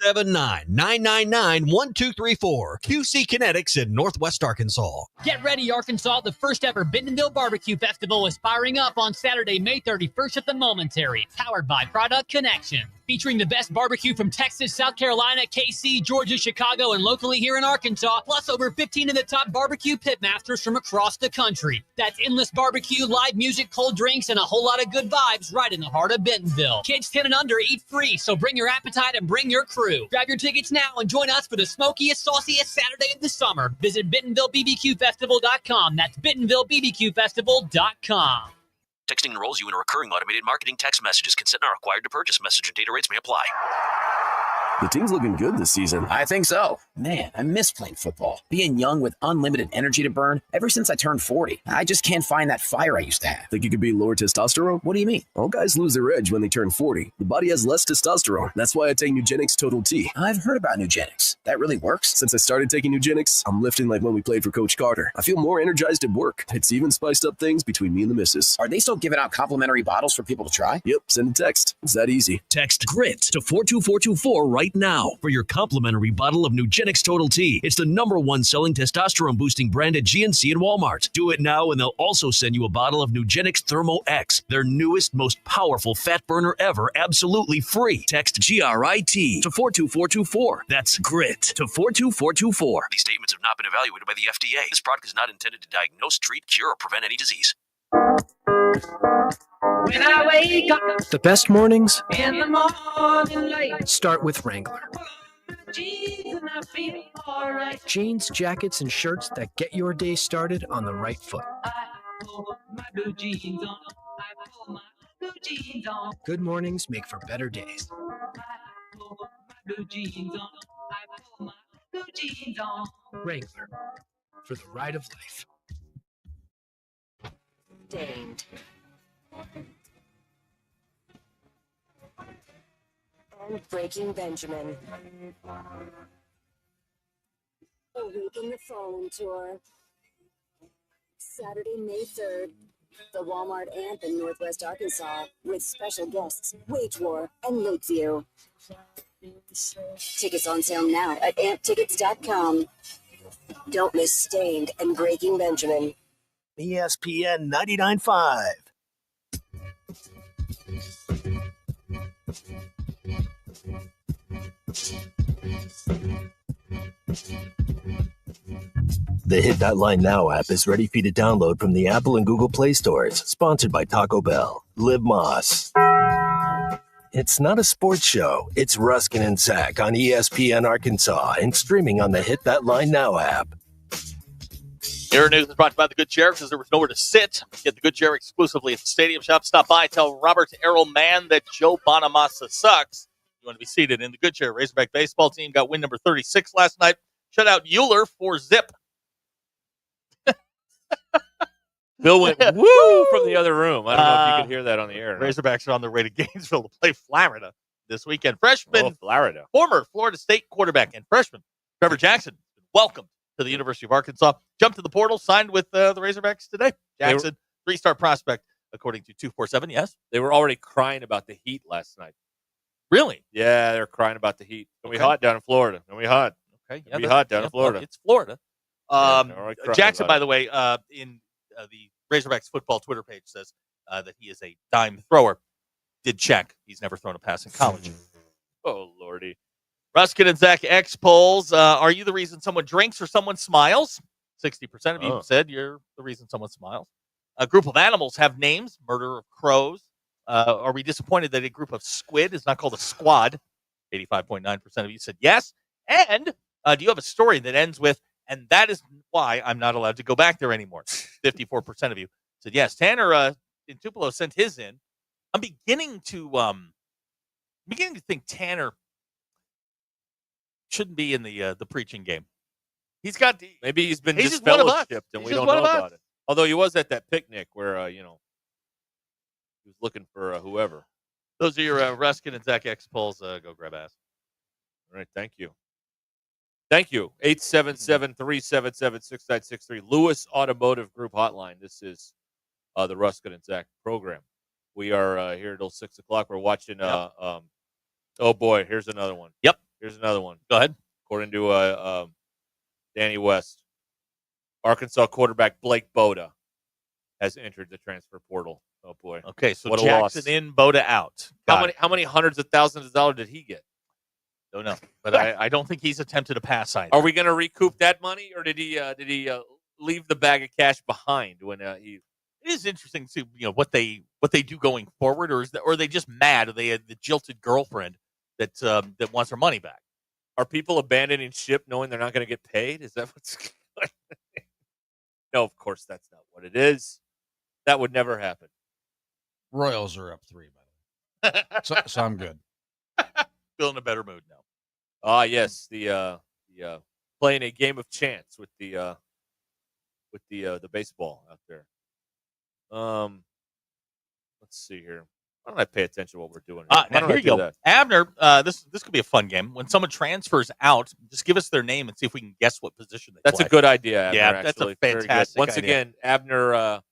799991234 QC Kinetics in Northwest Arkansas. Get ready, Arkansas. The first ever Bentonville Barbecue Festival is firing up on Saturday, May 31st at the Momentary, powered by Product Connection. Featuring the best barbecue from Texas, South Carolina, KC, Georgia, Chicago, and locally here in Arkansas, plus over 15 of the top barbecue pitmasters from across the country. That's endless barbecue, live music, cold drinks, and a whole lot of good vibes right in the heart of Bentonville. Kids 10 and under eat free, so bring your appetite and bring your crew. Grab your tickets now and join us for the smokiest, sauciest Saturday of the summer. Visit BentonvilleBBQFestival.com. That's BentonvilleBBQFestival.com. Texting enrolls you in a recurring automated marketing text messages. Consent not required to purchase. Message and data rates may apply. The team's looking good this season. I think so. Man, I miss playing football. Being young with unlimited energy to burn. Ever since I turned 40, I just can't find that fire I used to have. Think you could be lower testosterone? What do you mean? All guys lose their edge when they turn 40. The body has less testosterone. That's why I take Nugenix Total T. I've heard about Nugenix. That really works? Since I started taking Nugenix, I'm lifting like when we played for Coach Carter. I feel more energized at work. It's even spiced up things between me and the missus. Are they still giving out complimentary bottles for people to try? Yep, send a text. It's that easy. Text GRIT to 42424 right now for your complimentary bottle of Nugenix Total T. It's the #1 selling testosterone boosting brand at GNC and Walmart. Do it now and they'll also send you a bottle of Nugenix Thermo X, their newest, most powerful fat burner ever, absolutely free. Text GRIT to 42424. That's GRIT to 42424. These statements have not been evaluated by the FDA. This product is not intended to diagnose, treat, cure, or prevent any disease. When I wake up, The best mornings in the morning light, start with Wrangler. jeans and I feel alright. Jeans, jackets, and shirts that get your day started on the right foot. I put my blue jeans on. I put my blue jeans on. Good mornings make for better days. I put my blue jeans on. I put my blue jeans on. Wrangler, for the ride of life. Stained. And Breaking Benjamin. A Week in the Phone Tour. Saturday, May 3rd. The Walmart Amp in Northwest Arkansas with special guests Wage War and Lakeview. Tickets on sale now at amptickets.com. Don't miss Stained and Breaking Benjamin. ESPN 99.5. The Hit That Line Now app is ready for you to download from the Apple and Google Play stores. Sponsored by Taco Bell. Live Moss. It's not a sports show. It's Ruskin and Zach on ESPN Arkansas and streaming on the Hit That Line Now app. Air News is brought to you by the Good Chair because there was nowhere to sit. Get the Good Chair exclusively at the Stadium Shop. Stop by. Tell Robert Errol-Mann that Joe Bonamassa sucks. You want to be seated in the Good Chair. Razorback baseball team got win number 36 last night. Shut out Euler for zip. Bill went woo from the other room. I don't know if you could hear that on the air. Razorbacks are on their way to Gainesville to play Florida this weekend. Freshman, Florida. Former Florida State quarterback and freshman Trevor Jackson, welcome to the University of Arkansas. Jumped to the portal, signed with the Razorbacks today. Jackson, 3-star prospect, according to 247. Yes, they were already crying about the heat last night. Really? Yeah, they're crying about the heat. It's gonna be hot down in Florida. It's gonna be hot. Okay, It's gonna be hot down in Florida. Well, it's Florida. Jackson, by it. the way, in the Razorbacks football Twitter page says that he is a dime thrower. Did check. He's never thrown a pass in college. Oh, Lordy. Ruskin and Zach X polls. Are you the reason someone drinks or someone smiles? 60% of you said you're the reason someone smiles. A group of animals have names. Murder of crows. Are we disappointed that a group of squid is not called a squad? 85.9% of you said yes. And do you have a story that ends with, and that is why I'm not allowed to go back there anymore? 54% of you said yes. Tanner in Tupelo sent his in. I'm beginning to think Tanner shouldn't be in the preaching game. He's got maybe he's been just one of us. disfellowshipped and He's we just don't one know of us. about it. Although he was at that picnic where he was looking for whoever. Those are your Ruskin and Zach X polls. Go grab ass. All right, thank you. Thank you. 877-377-6963. Lewis Automotive Group Hotline. This is the Ruskin and Zach program. We are here till 6 o'clock. We're watching. Oh boy, here's another one. Yep, here's another one. Go ahead. According to Danny West, Arkansas quarterback Blake Boda has entered the transfer portal. Oh boy. Okay, so what a Jackson loss. in, Boda out. How many hundreds of thousands of dollars did he get? Don't know, but I don't think he's attempted a pass either. Are we going to recoup that money, or did he leave the bag of cash behind when he? It is interesting to see what they do going forward, or are they just mad? Are they the jilted girlfriend that wants her money back? Are people abandoning ship knowing they're not going to get paid? Is that what's going on? No, of course that's not what it is. That would never happen. Royals are up 3, by the way. So I'm good. Feel in a better mood now. Ah, yes, the playing a game of chance with the baseball out there. Let's see here. Why don't I pay attention to what we're doing? Now here you go, Abner. This could be a fun game. When someone transfers out, just give us their name and see if we can guess what position they That's play. a good idea, Abner. Yeah, actually. that's a fantastic Once idea. again, Abner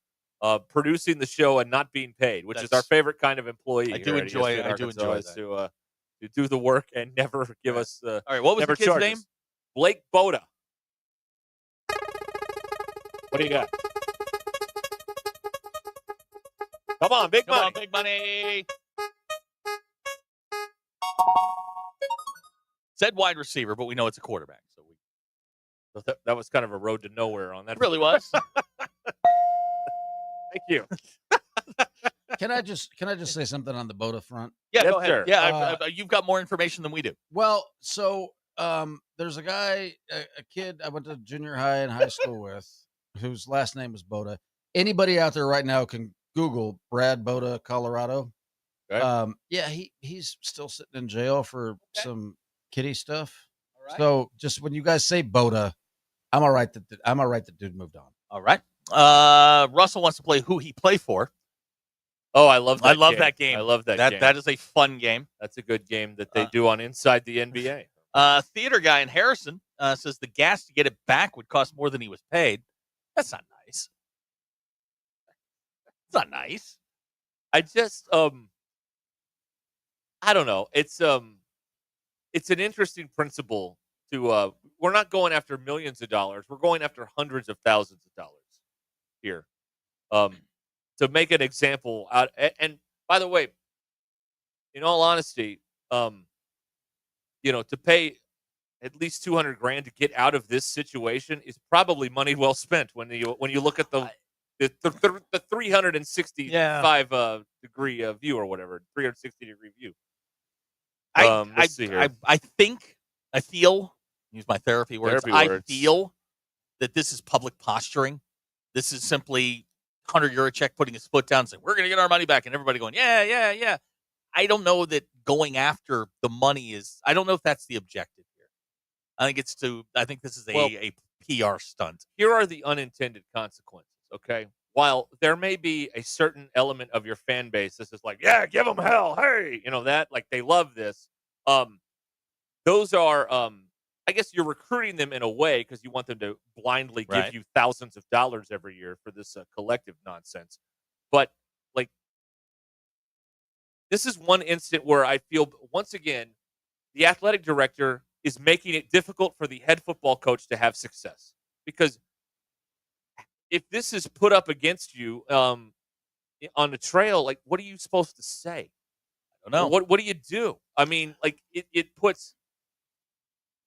producing the show and not being paid, which is our favorite kind of employee. I do enjoy that. To do the work and never give us. All right, what was the kid's name? Blake Boda. What do you got? Come on, big money. Big money. Said wide receiver, but we know it's a quarterback. So that was kind of a road to nowhere on that. It really was. Thank you. Can I just say something on the Boda front? Yeah, Yes, go ahead. sir. Yeah, you've got more information than we do. Well, so there's a guy, a kid I went to junior high and high school with, whose last name is Boda. Anybody out there right now can Google Brad Boda, Colorado. Okay. Yeah, he's still sitting in jail for some kiddie stuff. All right. So just when you guys say Boda, I'm all right that dude moved on. All right. Russell wants to play who he play for. Oh, I love that game. game. I love that game. That is a fun game. That's a good game that they do on Inside the NBA. Theater guy in Harrison says the gas to get it back would cost more than he was paid. That's not nice. It's not nice. I just I don't know. It's an interesting principle to we're not going after millions of dollars. We're going after hundreds of thousands of dollars here. To make an example out, and by the way, in all honesty, to pay, at least $200,000 to get out of this situation is probably money well spent when you look at the 365 degree view or whatever, 360-degree view. Let's see here. I feel, use my therapy words, I feel that this is public posturing. This is simply Hunter Yurachek putting his foot down and saying, we're going to get our money back, and everybody going, yeah, yeah, yeah. I don't know that going after the money is, I don't know if that's the objective here. I think this is a PR stunt. Here are the unintended consequences, okay? While there may be a certain element of your fan base this is like, yeah, give them hell, hey, that, like, they love this. Those are, I guess you're recruiting them in a way because you want them to blindly give you thousands of dollars every year for this collective nonsense. But, like, this is one instant where I feel, once again, the athletic director is making it difficult for the head football coach to have success. Because if this is put up against you on the trail, like, what are you supposed to say? I don't know. What do you do? I mean, like, it puts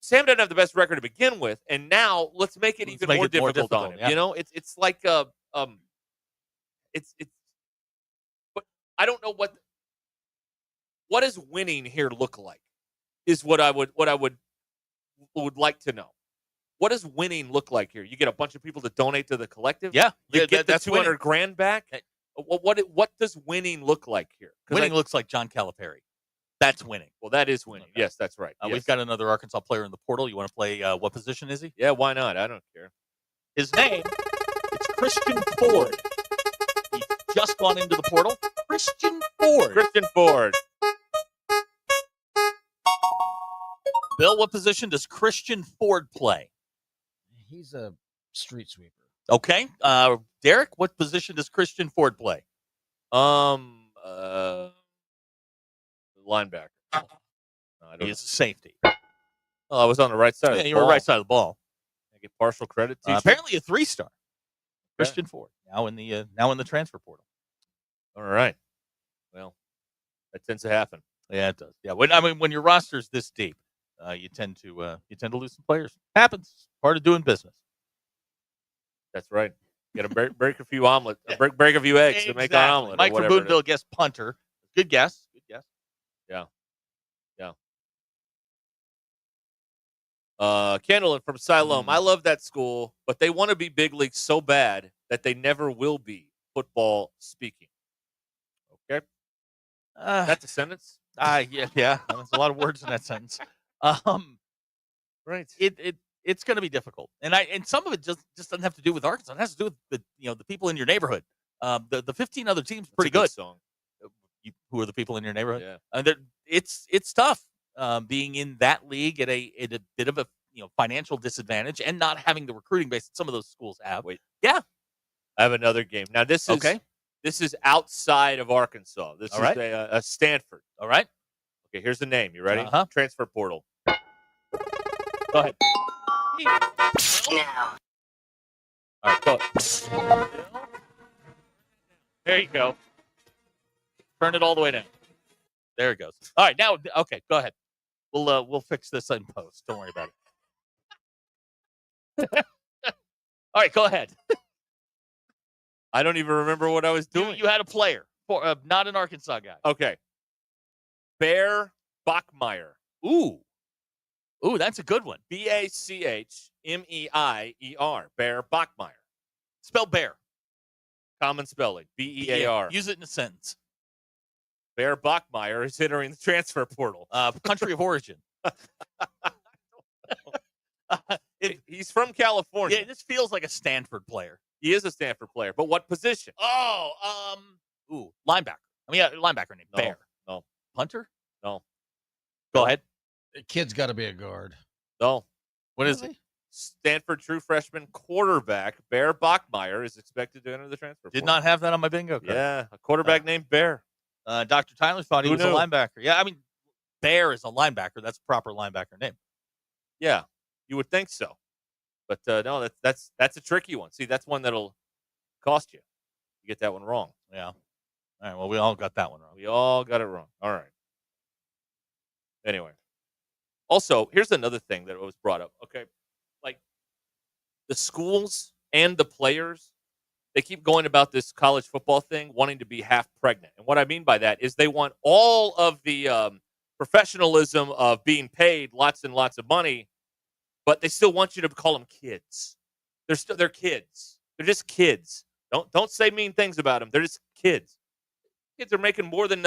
Sam doesn't have the best record to begin with, and now let's make it even more difficult on him. Yeah. It's like it's but I don't know what does winning here look like is what I would like to know. What does winning look like here? You get a bunch of people to donate to the collective? Yeah. You get the that's $200,000 back? What does winning look like here? Winning looks like John Calipari. That's winning. Well, that is winning. Okay. Yes, that's right. We've got another Arkansas player in the portal. You want to play, what position is he? Yeah, why not? I don't care. His name, it's Christian Ford. He's just gone into the portal. Christian Ford. Bill, what position does Christian Ford play? He's a street sweeper. Okay. Derek, what position does Christian Ford play? Linebacker. He is a safety. Well, I was on the right side of the ball. You were right side of the ball. I get partial credit. Apparently a 3-star. Christian Ford, now in the transfer portal. All right. Well, that tends to happen. Yeah, it does. Yeah, when your roster's this deep, you tend to lose some players. Happens. Part of doing business. That's right. You got to break a few omelets, break a few eggs to make an omelet. Mike from Boonville guessed punter. Good guess. Yeah. Kendall from Siloam. I love that school, but they want to be big league so bad that they never will be, football speaking. Okay. That's a sentence? Yeah. There's a lot of words in that sentence. Right. It's going to be difficult, and some of it just doesn't have to do with Arkansas. It has to do with the people in your neighborhood. The 15 other teams pretty good. Song. Who are the people in your neighborhood? Yeah. And it's tough being in that league at a bit of a financial disadvantage and not having the recruiting base that some of those schools have. Yeah. I have another game. Now this is okay. This is outside of Arkansas. This is a Stanford. All right. Okay, here's the name. You ready? Uh-huh. Transfer portal. Go ahead. All right, go. There you go. Turn it all the way down. There it goes. All right, now, okay, go ahead. We'll fix this in post. Don't worry about it. All right, go ahead. I don't even remember what I was doing. You had a player, not an Arkansas guy. Okay. Bear Bachmeier. Ooh, that's a good one. Bachmeier. Bear Bachmeier. Spell bear. Common spelling. Bear. Use it in a sentence. Bear Bachmeier is entering the transfer portal. Country of origin. He's from California. Yeah, this feels like a Stanford player. He is a Stanford player, but what position? Linebacker. Linebacker named Bear. No. Punter? No. Go ahead. The kid's got to be a guard. No. What is he? Stanford true freshman quarterback Bear Bachmeier is expected to enter the transfer portal. Did not have that on my bingo card. Yeah, a quarterback named Bear. Dr. Tyler thought he was knew? a linebacker. Yeah, Bear is a linebacker. That's a proper linebacker name. Yeah, you would think so. But no, that's a tricky one. See, that's one that'll cost you. You get that one wrong. Yeah. All right, well, we all got that one wrong. We all got it wrong. All right. Anyway. Also, here's another thing that was brought up. Okay, like the schools and the players, they keep going about this college football thing, wanting to be half pregnant. And what I mean by that is they want all of the professionalism of being paid lots and lots of money, but they still want you to call them kids. They're kids. They're just kids. Don't say mean things about them. They're just kids. Kids are making more than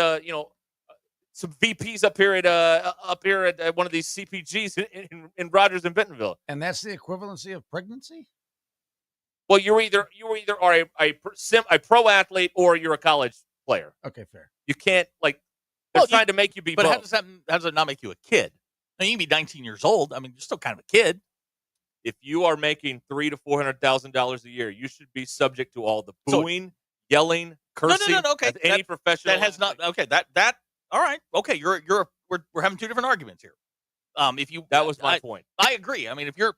some VPs up here at one of these CPGs in Rogers and Bentonville. And that's the equivalency of pregnancy? Well, you either are a pro athlete or you're a college player. Okay, fair. You can't they're trying to make you be But both. how does that not make you a kid? Now, you can be 19 years old. I mean, you're still kind of a kid. If you are making $300,000 to $400,000 a year, you should be subject to all the booing, yelling, cursing. No. Okay, any professional that has not. Okay, that. All right. Okay, we're having two different arguments here. That was my point. I agree. I mean, if you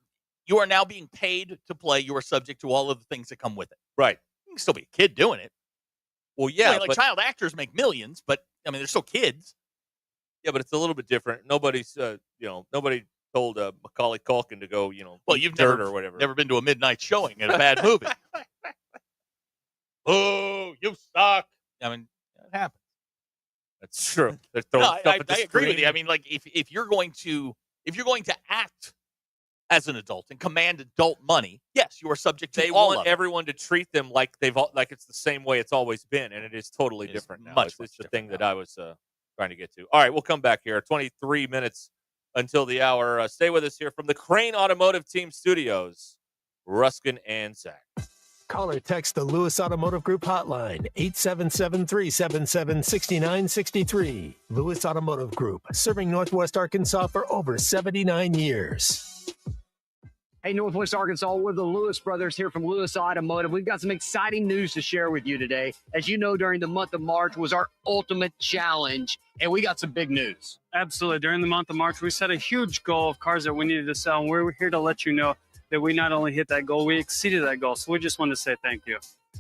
are now being paid to play, you are subject to all of the things that come with it. Right. You can still be a kid doing it. Well, yeah, but child actors make millions, but I mean, they're still kids. Yeah, but it's a little bit different. Nobody's, nobody told Macaulay Culkin to go, well, you've dirt or whatever. Never been to a midnight showing in a bad movie. Oh, you suck. I mean, it happens. That's true. They're throwing stuff at the I agree with screen. you. I mean, like if you're going to act as an adult and command adult money, yes, you are subject to They all want of it. everyone to treat them like it's the same way it's always been, and it is totally different now. much It's the thing that I was trying to get to. All right, we'll come back here. 23 minutes until the hour. Stay with us here from the Crane Automotive Team Studios. Ruscin and Zach. Call or text the Lewis Automotive Group hotline, 877-377-6963. Lewis Automotive Group, serving Northwest Arkansas for over 79 years. Hey, Northwest Arkansas, we're the Lewis brothers here from Lewis Automotive. We've got some exciting news to share with you today. As you know, during the month of March was our ultimate challenge, and we got some big news. Absolutely. During the month of March, we set a huge goal of cars that we needed to sell, and we're here to let you know that we not only hit that goal, we exceeded that goal. So we just wanted to say thank you.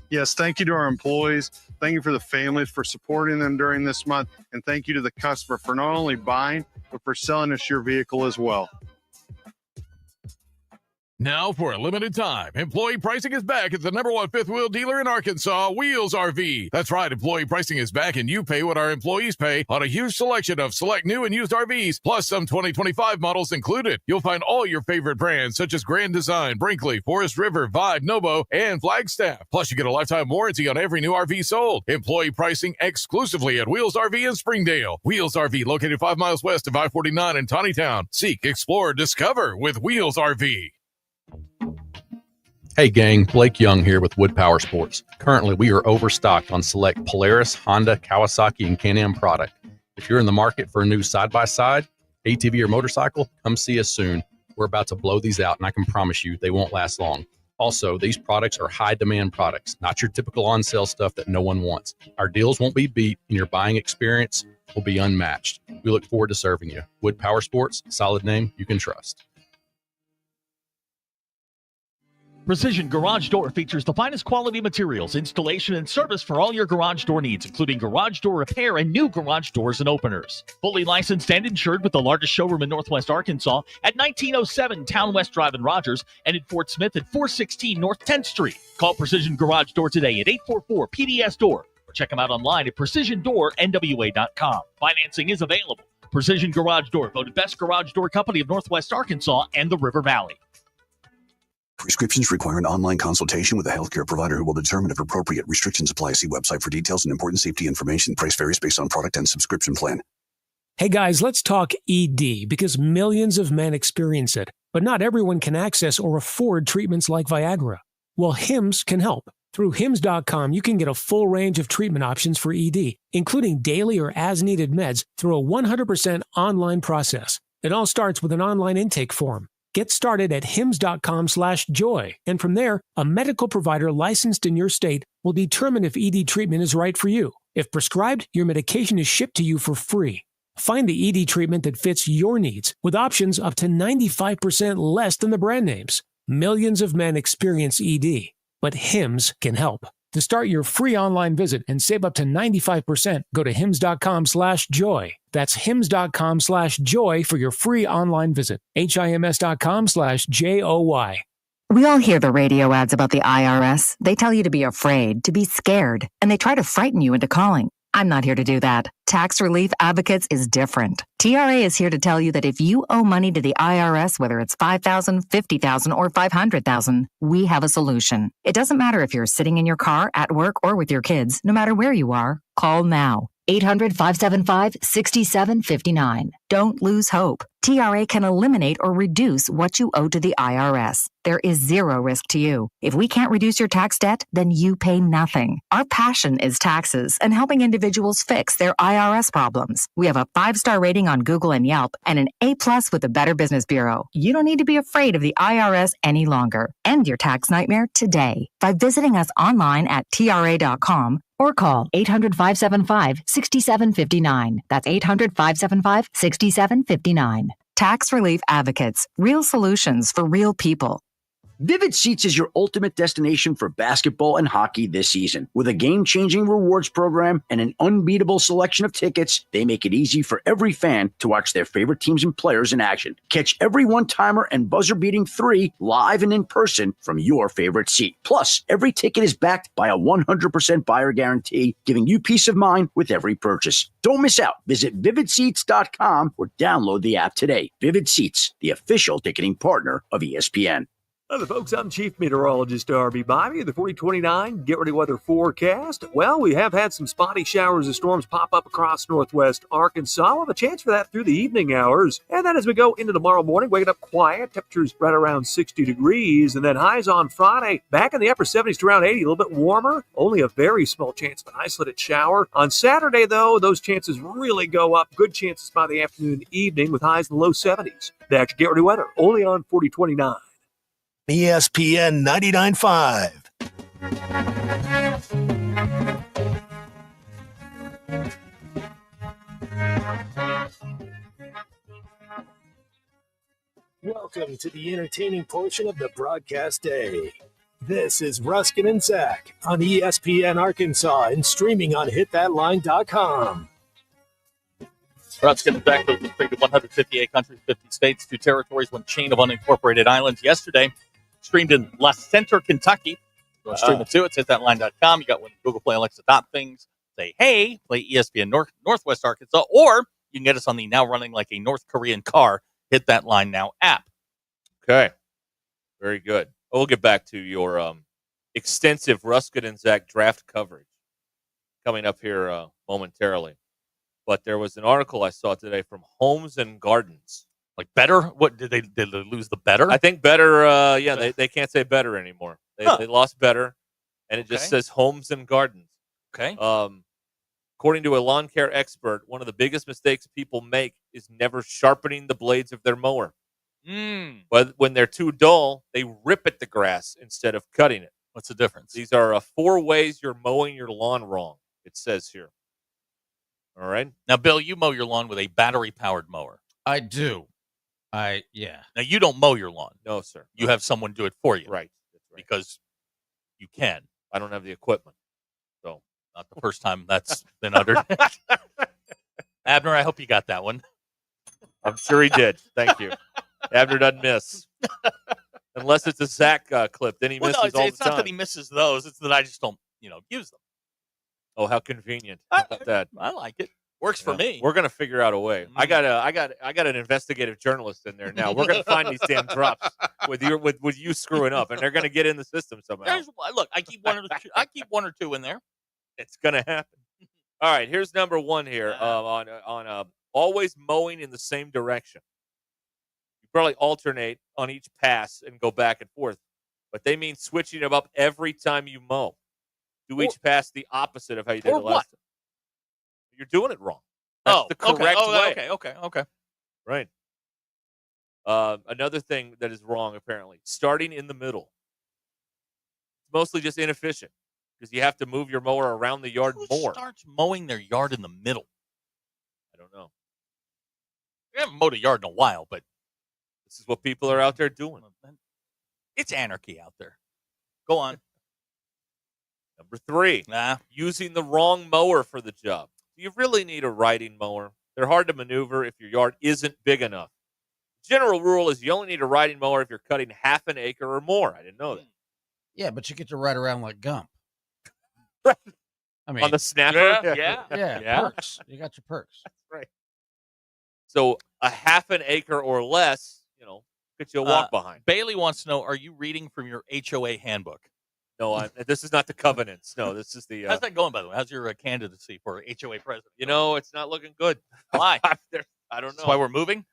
Yes, thank you to our employees. Thank you for the families for supporting them during this month. And thank you to the customer for not only buying, but for selling us your vehicle as well. Now, for a limited time, employee pricing is back at the #1 fifth wheel dealer in Arkansas, Wheels RV. That's right, employee pricing is back, and you pay what our employees pay on a huge selection of select new and used RVs, plus some 2025 models included. You'll find all your favorite brands, such as Grand Design, Brinkley, Forest River, Vibe, Nobo, and Flagstaff. Plus, you get a lifetime warranty on every new RV sold. Employee pricing exclusively at Wheels RV in Springdale. Wheels RV, located 5 miles west of I-49 in Tawnytown. Seek, explore, discover with Wheels RV. Hey gang, Blake Young here with Wood Power Sports. Currently, we are overstocked on select Polaris, Honda, Kawasaki, and Can-Am product. If you're in the market for a new side-by-side, ATV, or motorcycle, come see us soon. We're about to blow these out, and I can promise you they won't last long. Also, these products are high-demand products, not your typical on-sale stuff that no one wants. Our deals won't be beat, and your buying experience will be unmatched. We look forward to serving you. Wood Power Sports, solid name you can trust. Precision Garage Door features the finest quality materials, installation, and service for all your garage door needs, including garage door repair and new garage doors and openers. Fully licensed and insured with the largest showroom in Northwest Arkansas at 1907 Town West Drive in Rogers and in Fort Smith at 416 North 10th Street. Call Precision Garage Door today at 844-PDS-DOOR or check them out online at precisiondoornwa.com. Financing is available. Precision Garage Door, voted best garage door company of Northwest Arkansas and the River Valley. Prescriptions require an online consultation with a healthcare provider who will determine if appropriate. Restrictions apply. See website for details and important safety information. Price varies based on product and subscription plan. Hey guys, let's talk ED because millions of men experience it, but not everyone can access or afford treatments like Viagra. Well, Hims can help. Through Hims.com, you can get a full range of treatment options for ED, including daily or as-needed meds through a 100% online process. It all starts with an online intake form. Get started at hims.com/joy, and from there, a medical provider licensed in your state will determine if ED treatment is right for you. If prescribed, your medication is shipped to you for free. Find the ED treatment that fits your needs with options up to 95% less than the brand names. Millions of men experience ED, but Hims can help. To start your free online visit and save up to 95%, go to hims.com/joy. That's hims.com/joy for your free online visit. HIMS.com/JOY. We all hear the radio ads about the IRS. They tell you to be afraid, to be scared, and they try to frighten you into calling. I'm not here to do that. Tax Relief Advocates is different. TRA is here to tell you that if you owe money to the IRS, whether it's $5,000, $50,000, or $500,000, we have a solution. It doesn't matter if you're sitting in your car, at work, or with your kids. No matter where you are, call now. 800-575-6759. Don't lose hope. TRA can eliminate or reduce what you owe to the IRS. There is zero risk to you. If we can't reduce your tax debt, then you pay nothing. Our passion is taxes and helping individuals fix their IRS problems. We have a 5-star rating on Google and Yelp and an A+ with the Better Business Bureau. You don't need to be afraid of the IRS any longer. End your tax nightmare today by visiting us online at TRA.com or call 800-575-6759. That's 800-575-6759. Tax Relief Advocates. Real solutions for real people. Vivid Seats is your ultimate destination for basketball and hockey this season. With a game-changing rewards program and an unbeatable selection of tickets, they make it easy for every fan to watch their favorite teams and players in action. Catch every one-timer and buzzer-beating 3 live and in person from your favorite seat. Plus, every ticket is backed by a 100% buyer guarantee, giving you peace of mind with every purchase. Don't miss out. Visit vividseats.com or download the app today. Vivid Seats, the official ticketing partner of ESPN. Hello, folks. I'm Chief Meteorologist RB Bobby. The 4029 Get Ready Weather forecast. Well, we have had some spotty showers and storms pop up across northwest Arkansas. We'll have a chance for that through the evening hours. And then as we go into tomorrow morning, waking up quiet, temperatures right around 60 degrees. And then highs on Friday, back in the upper 70s to around 80, a little bit warmer. Only a very small chance of an isolated shower. On Saturday, though, those chances really go up. Good chances by the afternoon and evening with highs in the low 70s. That's Get Ready Weather, only on 4029. ESPN 99.5. Welcome to the entertaining portion of the broadcast day. This is Ruscin and Zach on ESPN Arkansas and streaming on hitthatline.com. Ruscin and Zach was to 158 countries, 50 states, 2 territories, 1 chain of unincorporated islands yesterday. Streamed in La Center, Kentucky. Go stream it too. It's hitthatline.com. You got one Google Play, Alexa, dot things. Say, hey, play ESPN Northwest Arkansas, or you can get us on the now running like a North Korean car Hit That Line Now app. Okay. Very good. We'll get back to your extensive Ruscin and Zach draft coverage coming up here momentarily. But there was an article I saw today from Homes and Gardens. Like better? What did they lose the better? I think better. They can't say better anymore. They lost better, and it just says Homes and Gardens. Okay. According to a lawn care expert, one of the biggest mistakes people make is never sharpening the blades of their mower. But when they're too dull, they rip at the grass instead of cutting it. What's the difference? These are 4 ways you're mowing your lawn wrong. It says here. All right. Now, Bill, you mow your lawn with a battery-powered mower. I do. Now, you don't mow your lawn. No, sir. You have someone do it for you. Right. That's right. Because you can. I don't have the equipment. So, not the first time that's been uttered. Abner, I hope you got that one. I'm sure he did. Thank you. Abner doesn't miss. Unless it's a Zach clip. Then he misses all the time. It's not that he misses those. It's that I just don't, use them. Oh, how convenient. How about that? I like it. Works for me. We're gonna figure out a way. I got an investigative journalist in there now. We're gonna find these damn drops with you screwing up, and they're gonna get in the system somehow. Look, I keep one or two in there. It's gonna happen. All right, here's number 1 here on always mowing in the same direction. You probably alternate on each pass and go back and forth, but they mean switching them up every time you mow. Do each pass the opposite of how you did it last time. You're doing it wrong. That's the correct way. Okay. Right. Another thing that is wrong, apparently, starting in the middle. It's mostly just inefficient because you have to move your mower around the yard more. Who starts mowing their yard in the middle? I don't know. I haven't mowed a yard in a while, but this is what people are out there doing. It's anarchy out there. Go on. Number 3, using the wrong mower for the job. Do you really need a riding mower? They're hard to maneuver if your yard isn't big enough. General rule is you only need a riding mower if you're cutting half an acre or more. I didn't know that. Yeah, but you get to ride around like Gump. I mean, On the snapper? Yeah, perks. You got your perks. That's right. So a half an acre or less, gets you a walk behind. Bailey wants to know, are you reading from your HOA handbook? No, this is not the covenants. No, this is the... How's that going, by the way? How's your candidacy for HOA president? It's not looking good. Why? I don't know. That's why we're moving?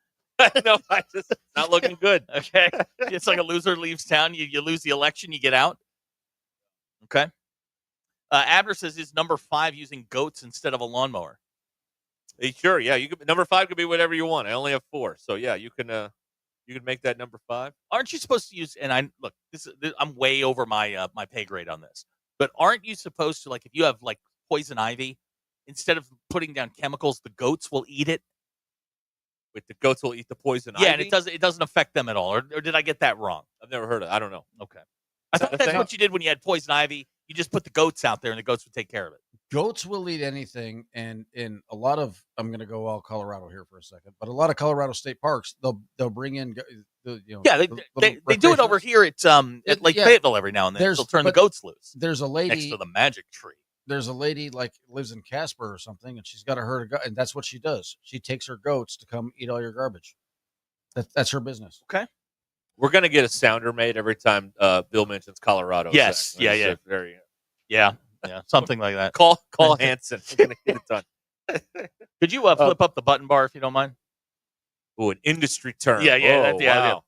No, it's not looking good. Okay. It's like a loser leaves town. You lose the election, you get out. Okay. Abner says he's number 5 using goats instead of a lawnmower. Sure, yeah. Number 5 could be whatever you want. I only have 4, so yeah, you can make that number 5. Aren't you supposed to use? And I'm way over my my pay grade on this. But aren't you supposed to, like, if you have like poison ivy, instead of putting down chemicals, the goats will eat it? With the goats will eat the poison ivy? Yeah, and it doesn't affect them at all. Or did I get that wrong? I've never heard of it. I don't know. Okay. I thought that's what you did when you had poison ivy. You just put the goats out there, and the goats would take care of it. Goats will eat anything, and in a lot of, I'm going to go all Colorado here for a second, but a lot of Colorado state parks, they'll bring in, they do it over here at Lake Fayetteville every now and then. They'll turn the goats loose. There's a lady next to the magic tree. There's a lady like lives in Casper or something, and she's got a herd of goats, and that's what she does. She takes her goats to come eat all your garbage. That's her business. Okay. We're going to get a sounder made every time Bill mentions Colorado. Yes. Zach. Yeah. Very. Yeah. Something like that. Call Hanson. We're going to get it done. Could you flip up the button bar if you don't mind? Oh, an industry term. Yeah. Wow.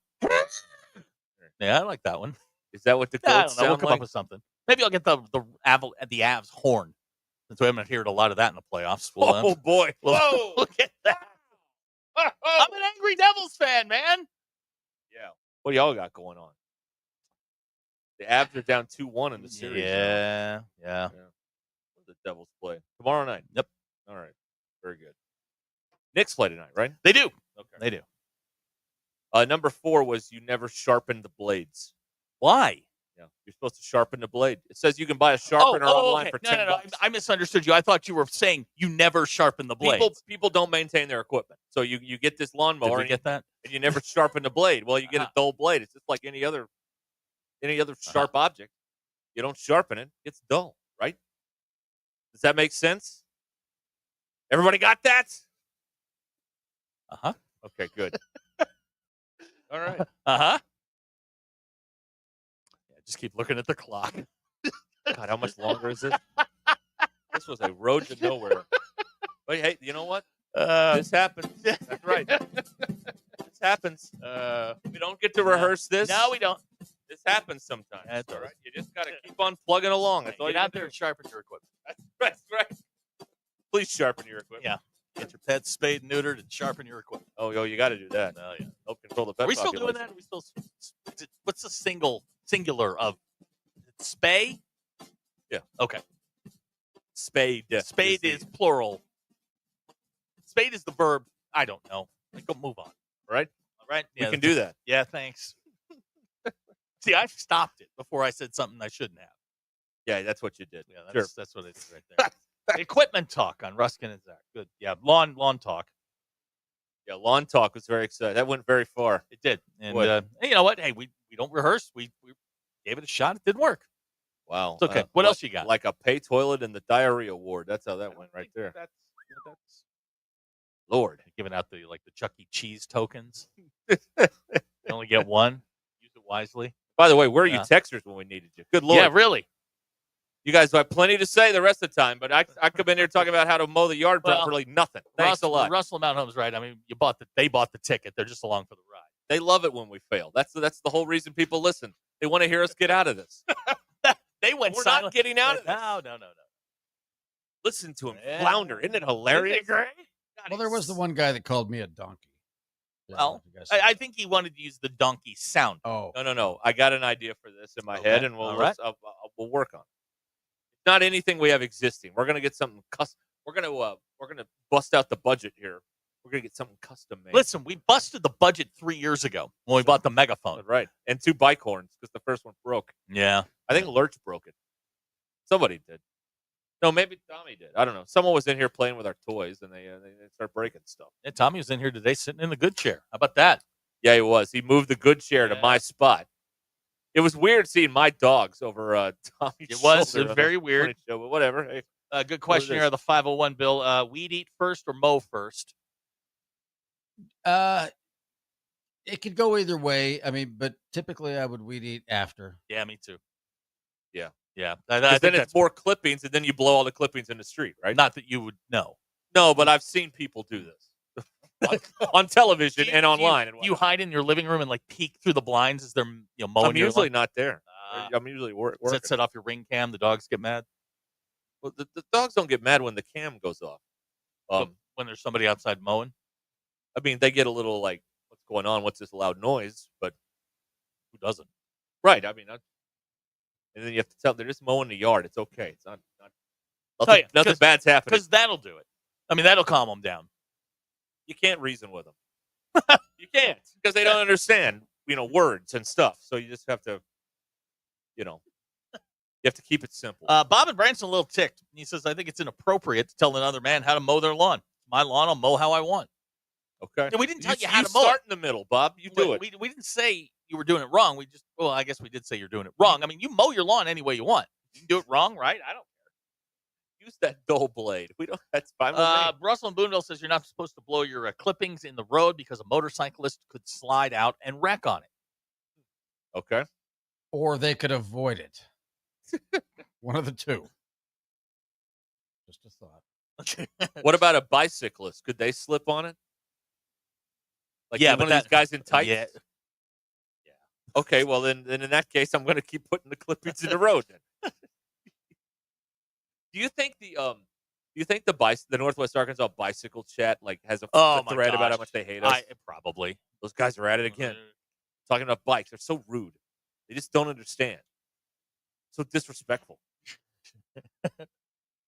Yeah, I like that one. Is that what the I goats don't know. We'll sound come like? up with something. Maybe I'll get the Avs horn. Since we haven't heard a lot of that in the playoffs. Oh, boy. Whoa. Look at that. I'm an angry Devils fan, man. Yeah. What do y'all got going on? The Avs are down 2-1 in the series. Yeah. The Devils play tomorrow night. Yep. All right. Very good. Knicks play tonight, right? They do. Okay. They do. Number 4 was you never sharpen the blades. Why? Yeah, you're supposed to sharpen the blade. It says you can buy a sharpener online for $10. No. I misunderstood you. I thought you were saying you never sharpen the blades. People don't maintain their equipment. So you get this lawnmower. Did we get that? And you never sharpen the blade. Well, you get a dull blade. It's just like any other sharp object. You don't sharpen it, it's dull, right? Does that make sense? Everybody got that? Uh-huh. Okay, good. All right. Uh-huh. Yeah, just keep looking at the clock. God, how much longer is this? This was a road to nowhere. But hey, you know what? This happens. That's right. This happens. We don't get to rehearse this. No, we don't. This happens sometimes. That's all right. You just got to keep on plugging along. That's all Get you out gotta there do. and sharpen your equipment. That's right. Please sharpen your equipment. Yeah. Get your pets spayed and neutered and sharpen your equipment. Oh, you got to do that. Oh, yeah. Help control the pet Are we still doing population. that? Are we still? What's the singular of spay? Yeah. Okay. Spade. Spade is plural. Spade is the verb. I don't know. Go move on. Right? All right. We can do that. Yeah. Thanks. See, I stopped it before I said something I shouldn't have. Yeah, that's what you did. Yeah, Sure. that's what it is right there. Equipment talk on Ruscin and Zach. Good. Yeah, lawn talk. Yeah, lawn talk was very exciting. That went very far. It did. And What? you know what? Hey, we don't rehearse. We gave it a shot. It didn't work. Wow. It's okay. What else you got? Like a pay toilet in the diarrhea ward. That's how that went right there. That's Lord. giving out the Chuck E. Cheese tokens. You only get one. Use it wisely. By the way, where are you Yeah. texters when we needed you? Good Lord. Yeah, really. You guys have plenty to say the rest of the time, but I come in here talking about how to mow the yard Well, for like nothing. Thanks a lot. Russell Mount Home's right. I mean, they bought the ticket. They're just along for the ride. They love it when we fail. That's the whole reason people listen. They want to hear us get out of this. They went We're silent. not getting out of this. No. Listen to him Yeah. flounder. Isn't it hilarious? Isn't it great? Well, there was the one guy that called me a donkey. Well, I think he wanted to use the donkey sound. Oh, No. I got an idea for this in my Okay. head, and All right. we'll work on it. It's not anything we have existing. We're gonna get something custom. We're gonna bust out the budget here. We're gonna get something custom made. Listen, we busted the budget 3 years ago when we bought the megaphone. Right, and 2 bike horns because the first one broke. Yeah. I think Lurch broke it. Somebody did. No, maybe Tommy did. I don't know. Someone was in here playing with our toys, and they start breaking stuff. Yeah, Tommy was in here today sitting in the good chair. How about that? Yeah, he was. He moved the good chair to my spot. It was weird seeing my dogs over Tommy's It was shoulder very on the weird. show, but whatever. Hey, Good question here on the 501, Bill. Weed eat first or mow first? It could go either way. I mean, but typically I would weed eat after. Yeah, me too. Yeah. Yeah. Because then it's more clippings, and then you blow all the clippings in the street, right? Not that you would know. No, but I've seen people do this on television and online. You hide in your living room and like peek through the blinds as they're mowing. I'm usually not there. I'm usually Does working. that set off your ring cam? The dogs get mad? Well, the dogs don't get mad when the cam goes off. When there's somebody outside mowing? I mean, they get a little like, what's going on? What's this loud noise? But who doesn't? Right. I mean, and then you have to tell them they're just mowing the yard. It's okay. It's not nothing bad's happening. Because that'll do it. I mean, that'll calm them down. You can't reason with them. You can't because they don't understand, words and stuff. So you just have to, you have to keep it simple. Bob and Branson a little ticked. He says, I think it's inappropriate to tell another man how to mow their lawn. My lawn, I'll mow how I want. Okay. And we didn't tell you how to mow. Start in the middle, Bob. You do it. We didn't say you were doing it wrong. I guess we did say you're doing it wrong. I mean, you mow your lawn any way you want. You can do it wrong, right? I don't care. Use that dull blade. That's fine with me. Russell in Boonville says you're not supposed to blow your clippings in the road because a motorcyclist could slide out and wreck on it. Okay. Or they could avoid it. One of the two. Just a thought. What about a bicyclist? Could they slip on it? Like yeah, one of these guys in tights? Yeah. Okay, well then in that case, I'm going to keep putting the clippings in the road. Then. Do you think the Northwest Arkansas bicycle chat has a thread about how much they hate us? Probably. Those guys are at it again, talking about bikes. They're so rude. They just don't understand. So disrespectful.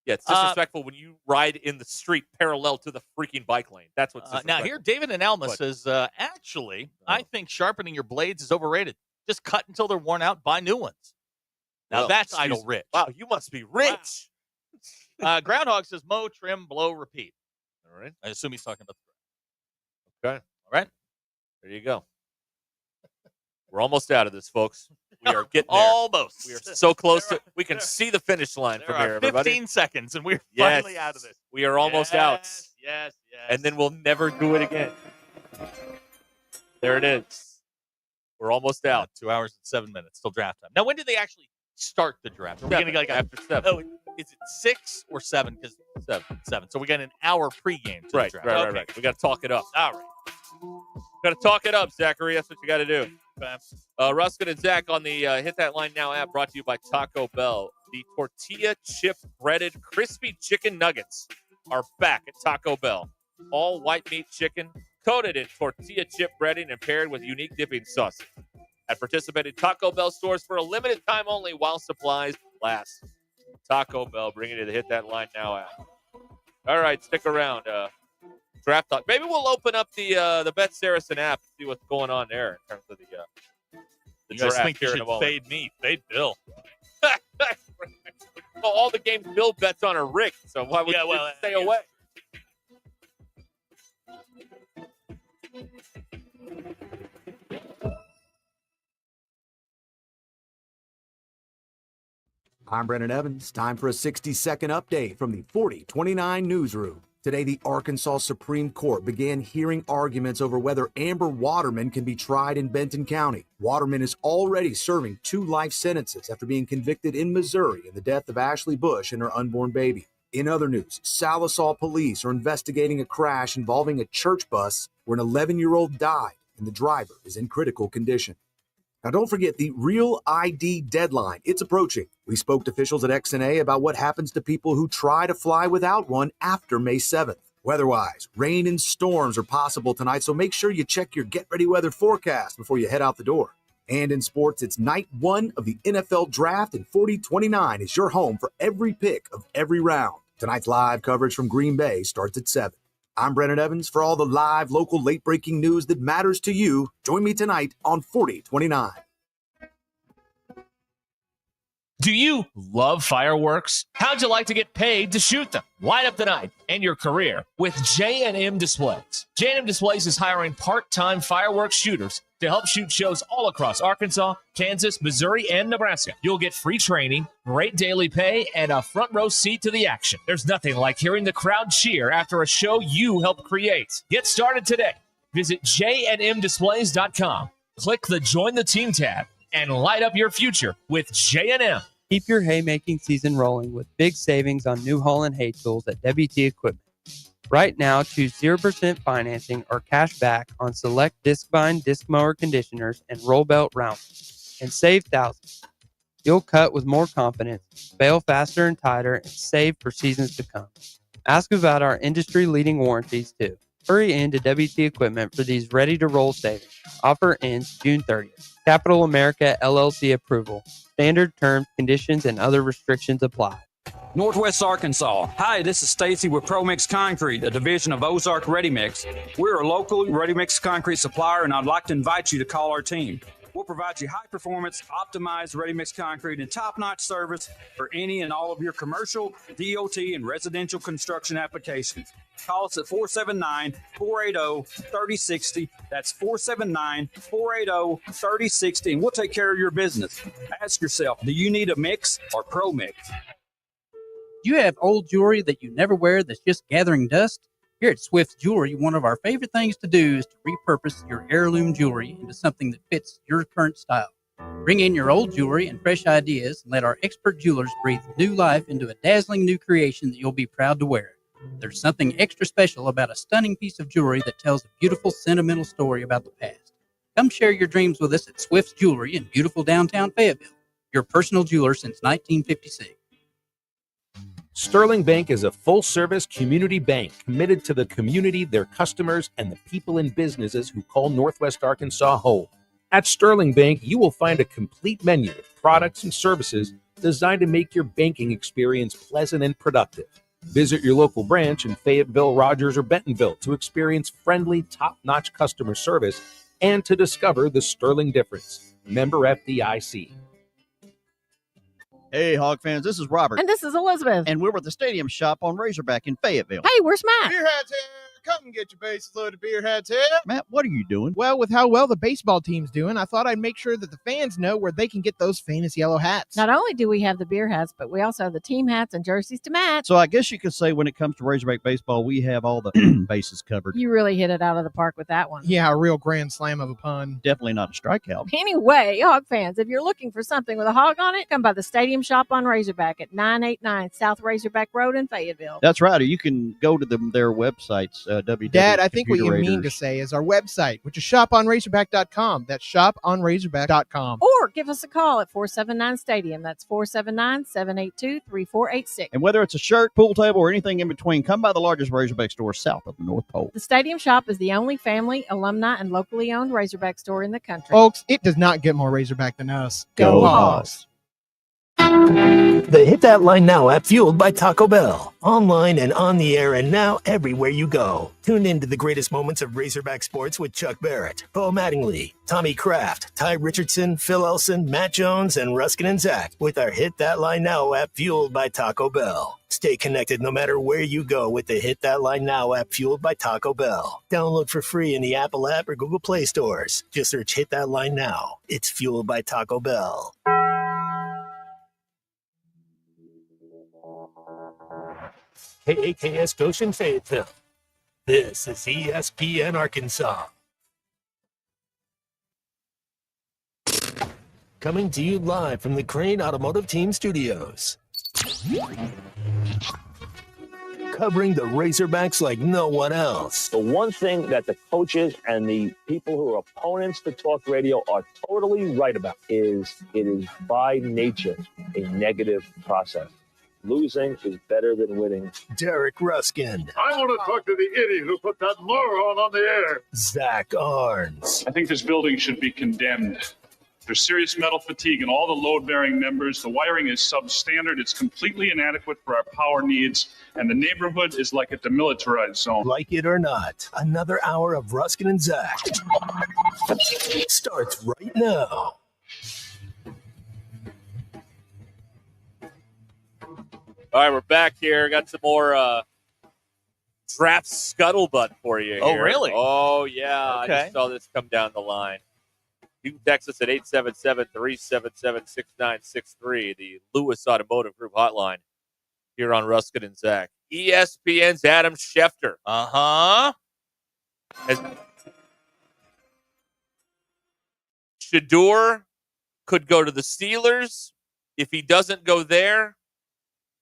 Yeah, it's disrespectful when you ride in the street parallel to the freaking bike lane. That's what's disrespectful. Now, here, David in Alma says, actually, I think sharpening your blades is overrated. Just cut until they're worn out, buy new ones. Now, that's idle rich. Wow, you must be rich. Wow. Groundhog says, mow, trim, blow, repeat. All right. I assume he's talking about the Okay. All right. There you go. We're almost out of this, folks. We are getting there. Almost. We are so close to. We can see the finish line from here, everybody. 15 seconds, and we're finally out of this. We are almost out. Yes. And then we'll never do it again. There it is. We're almost out. 2 hours and 7 minutes till draft time. Now, when did they actually start the draft? Are we going to get after 7? Oh, is it 6 or 7? Because 7. So we got an hour pregame to the draft. Right. We got to talk it up. All right. Got to talk it up, Zachary. That's what you got to do. Ruscin and Zach on the Hit That Line Now app, brought to you by Taco Bell. The tortilla chip breaded crispy chicken nuggets are back at Taco Bell. All white meat chicken, coated in tortilla chip breading and paired with unique dipping sauces. At participating Taco Bell stores for a limited time only while supplies last. Taco Bell, bringing you the Hit That Line Now app. All right, stick around. Draft talk. Maybe we'll open up the Bet Saracen app and see what's going on there in terms of the you guys draft think you here in should a moment. fade me? Fade Bill. Well, all the games Bill bets on are rigged, so why would you stay away? I'm Brennan Evans. Time for a 60-second update from the 4029 newsroom. Today, the Arkansas Supreme Court began hearing arguments over whether Amber Waterman can be tried in Benton County. Waterman is already serving 2 life sentences after being convicted in Missouri in the death of Ashley Bush and her unborn baby. In other news, Salisaw police are investigating a crash involving a church bus where an 11-year-old died and the driver is in critical condition. Now, don't forget the Real ID deadline. It's approaching. We spoke to officials at XNA about what happens to people who try to fly without one after May 7th. Weather-wise, rain and storms are possible tonight, so make sure you check your get-ready weather forecast before you head out the door. And in sports, it's night 1 of the NFL Draft, and 4029 is your home for every pick of every round. Tonight's live coverage from Green Bay starts at 7. I'm Brennan Evans. For all the live, local, late-breaking news that matters to you, join me tonight on 4029. Do you love fireworks? How'd you like to get paid to shoot them? Light up the night and your career with J&M Displays. J&M Displays is hiring part-time fireworks shooters to help shoot shows all across Arkansas, Kansas, Missouri, and Nebraska. You'll get free training, great daily pay, and a front row seat to the action. There's nothing like hearing the crowd cheer after a show you helped create. Get started today. Visit jnmdisplays.com. Click the Join the Team tab and light up your future with J&M. Keep your haymaking season rolling with big savings on New Holland hay tools at WT Equipment. Right now, choose 0% financing or cash back on select disc bind, disc mower conditioners, and roll belt rounders, and save thousands. You'll cut with more confidence, bale faster and tighter, and save for seasons to come. Ask about our industry-leading warranties, too. Hurry into WT Equipment for these ready-to-roll savings. Offer ends June 30th. Capital America LLC approval. Standard terms, conditions, and other restrictions apply. Northwest Arkansas. Hi, this is Stacy with ProMix Concrete, a division of Ozark Ready Mix. We're a local ready mix concrete supplier, and I'd like to invite you to call our team. We'll provide you high-performance, optimized ready-mix concrete and top-notch service for any and all of your commercial, DOT, and residential construction applications. Call us at 479-480-3060. That's 479-480-3060, and we'll take care of your business. Ask yourself, do you need a mix or Pro-Mix? Do you have old jewelry that you never wear that's just gathering dust? Here at Swift Jewelry, one of our favorite things to do is to repurpose your heirloom jewelry into something that fits your current style. Bring in your old jewelry and fresh ideas and let our expert jewelers breathe new life into a dazzling new creation that you'll be proud to wear. There's something extra special about a stunning piece of jewelry that tells a beautiful, sentimental story about the past. Come share your dreams with us at Swift's Jewelry in beautiful downtown Fayetteville, your personal jeweler since 1956. Sterling Bank is a full-service community bank committed to the community, their customers, and the people and businesses who call Northwest Arkansas home. At Sterling Bank, you will find a complete menu of products and services designed to make your banking experience pleasant and productive. Visit your local branch in Fayetteville, Rogers, or Bentonville to experience friendly, top-notch customer service and to discover the Sterling difference. Member FDIC. Hey, Hog fans, this is Robert. And this is Elizabeth. And we're with the Stadium Shop on Razorback in Fayetteville. Hey, where's Matt? Beer hats here. Come and get your bases loaded, beer hats here. Matt, what are you doing? Well, with how well the baseball team's doing, I thought I'd make sure that the fans know where they can get those famous yellow hats. Not only do we have the beer hats, but we also have the team hats and jerseys to match. So I guess you could say when it comes to Razorback baseball, we have all the bases covered. You really hit it out of the park with that one. Yeah, a real grand slam of a pun. Definitely not a strikeout. Anyway, Hog fans, if you're looking for something with a hog on it, come by the Stadium Shop on Razorback at 989 South Razorback Road in Fayetteville. That's right. Or you can go to their websites, Dad, I think what you mean to say is our website, which is shoponrazorback.com. That's shoponrazorback.com. Or give us a call at 479-STADIUM. That's 479-782-3486. And whether it's a shirt, pool table, or anything in between, come by the largest Razorback store south of the North Pole. The Stadium Shop is the only family, alumni, and locally owned Razorback store in the country. Folks, it does not get more Razorback than us. Go Hogs! The Hit That Line Now app, fueled by Taco Bell. Online and on the air and now everywhere you go. Tune in to the greatest moments of Razorback sports with Chuck Barrett, Bo Mattingly, Tommy Kraft, Ty Richardson, Phil Elson, Matt Jones, and Ruscin and Zach with our Hit That Line Now app, fueled by Taco Bell. Stay connected no matter where you go with the Hit That Line Now app, fueled by Taco Bell. Download for free in the Apple app or Google Play stores. Just search Hit That Line Now. It's fueled by Taco Bell. KAKS Goshen Fayetteville. This is ESPN Arkansas. Coming to you live from the Crane Automotive Team Studios. Covering the Razorbacks like no one else. The one thing that the coaches and the people who are opponents to talk radio are totally right about is it is by nature a negative process. Losing is better than winning. Derek Ruskin. I want to talk to the idiot who put that moron on the air. Zach Arns. I think this building should be condemned. There's serious metal fatigue in all the load-bearing members. The wiring is substandard. It's completely inadequate for our power needs. And the neighborhood is like a demilitarized zone. Like it or not, another hour of Ruskin and Zach starts right now. All right, we're back here. Got some more draft scuttlebutt for you Oh, here. really? Oh, yeah. I Okay. just saw this come down the line. You can text us at 877-377-6963, the Lewis Automotive Group hotline here on Ruscin and Zach. ESPN's Adam Schefter. Shador could go to the Steelers. If he doesn't go there,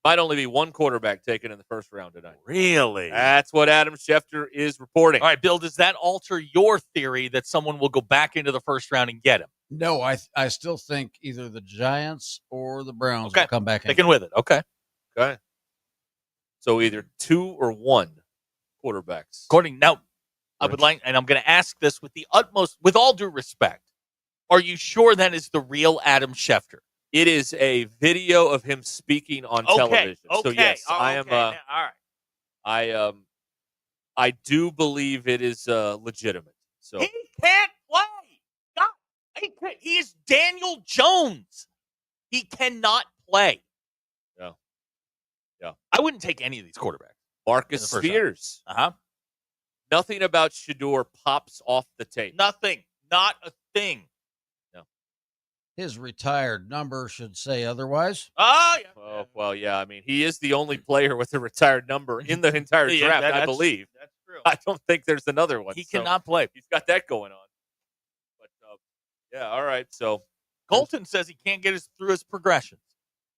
might only be one quarterback taken in the first round tonight. Really? That's what Adam Schefter is reporting. All right, Bill, does that alter your theory that someone will go back into the first round and get him? No, I still think either the Giants or the Browns will come back in. Sticking with it. Okay. Okay. So either 2 or 1 quarterbacks. Now, I would like, and I'm going to ask this with all due respect. Are you sure that is the real Adam Schefter? It is a video of him speaking on television. So yes, I am. All right. I do believe it is legitimate. So He can't play. God, he is Daniel Jones. He cannot play. Yeah. I wouldn't take any of these quarterbacks. Marcus Spears. Nothing about Shador pops off the tape. Nothing. Not a thing. His retired number should say otherwise. Oh, yeah. Oh, well, yeah. I mean, he is the only player with a retired number in the entire draft, I believe. That's true. I don't think there's another one. He cannot play. He's got that going on. But, yeah, all right. So Colton says he can't get through his progressions.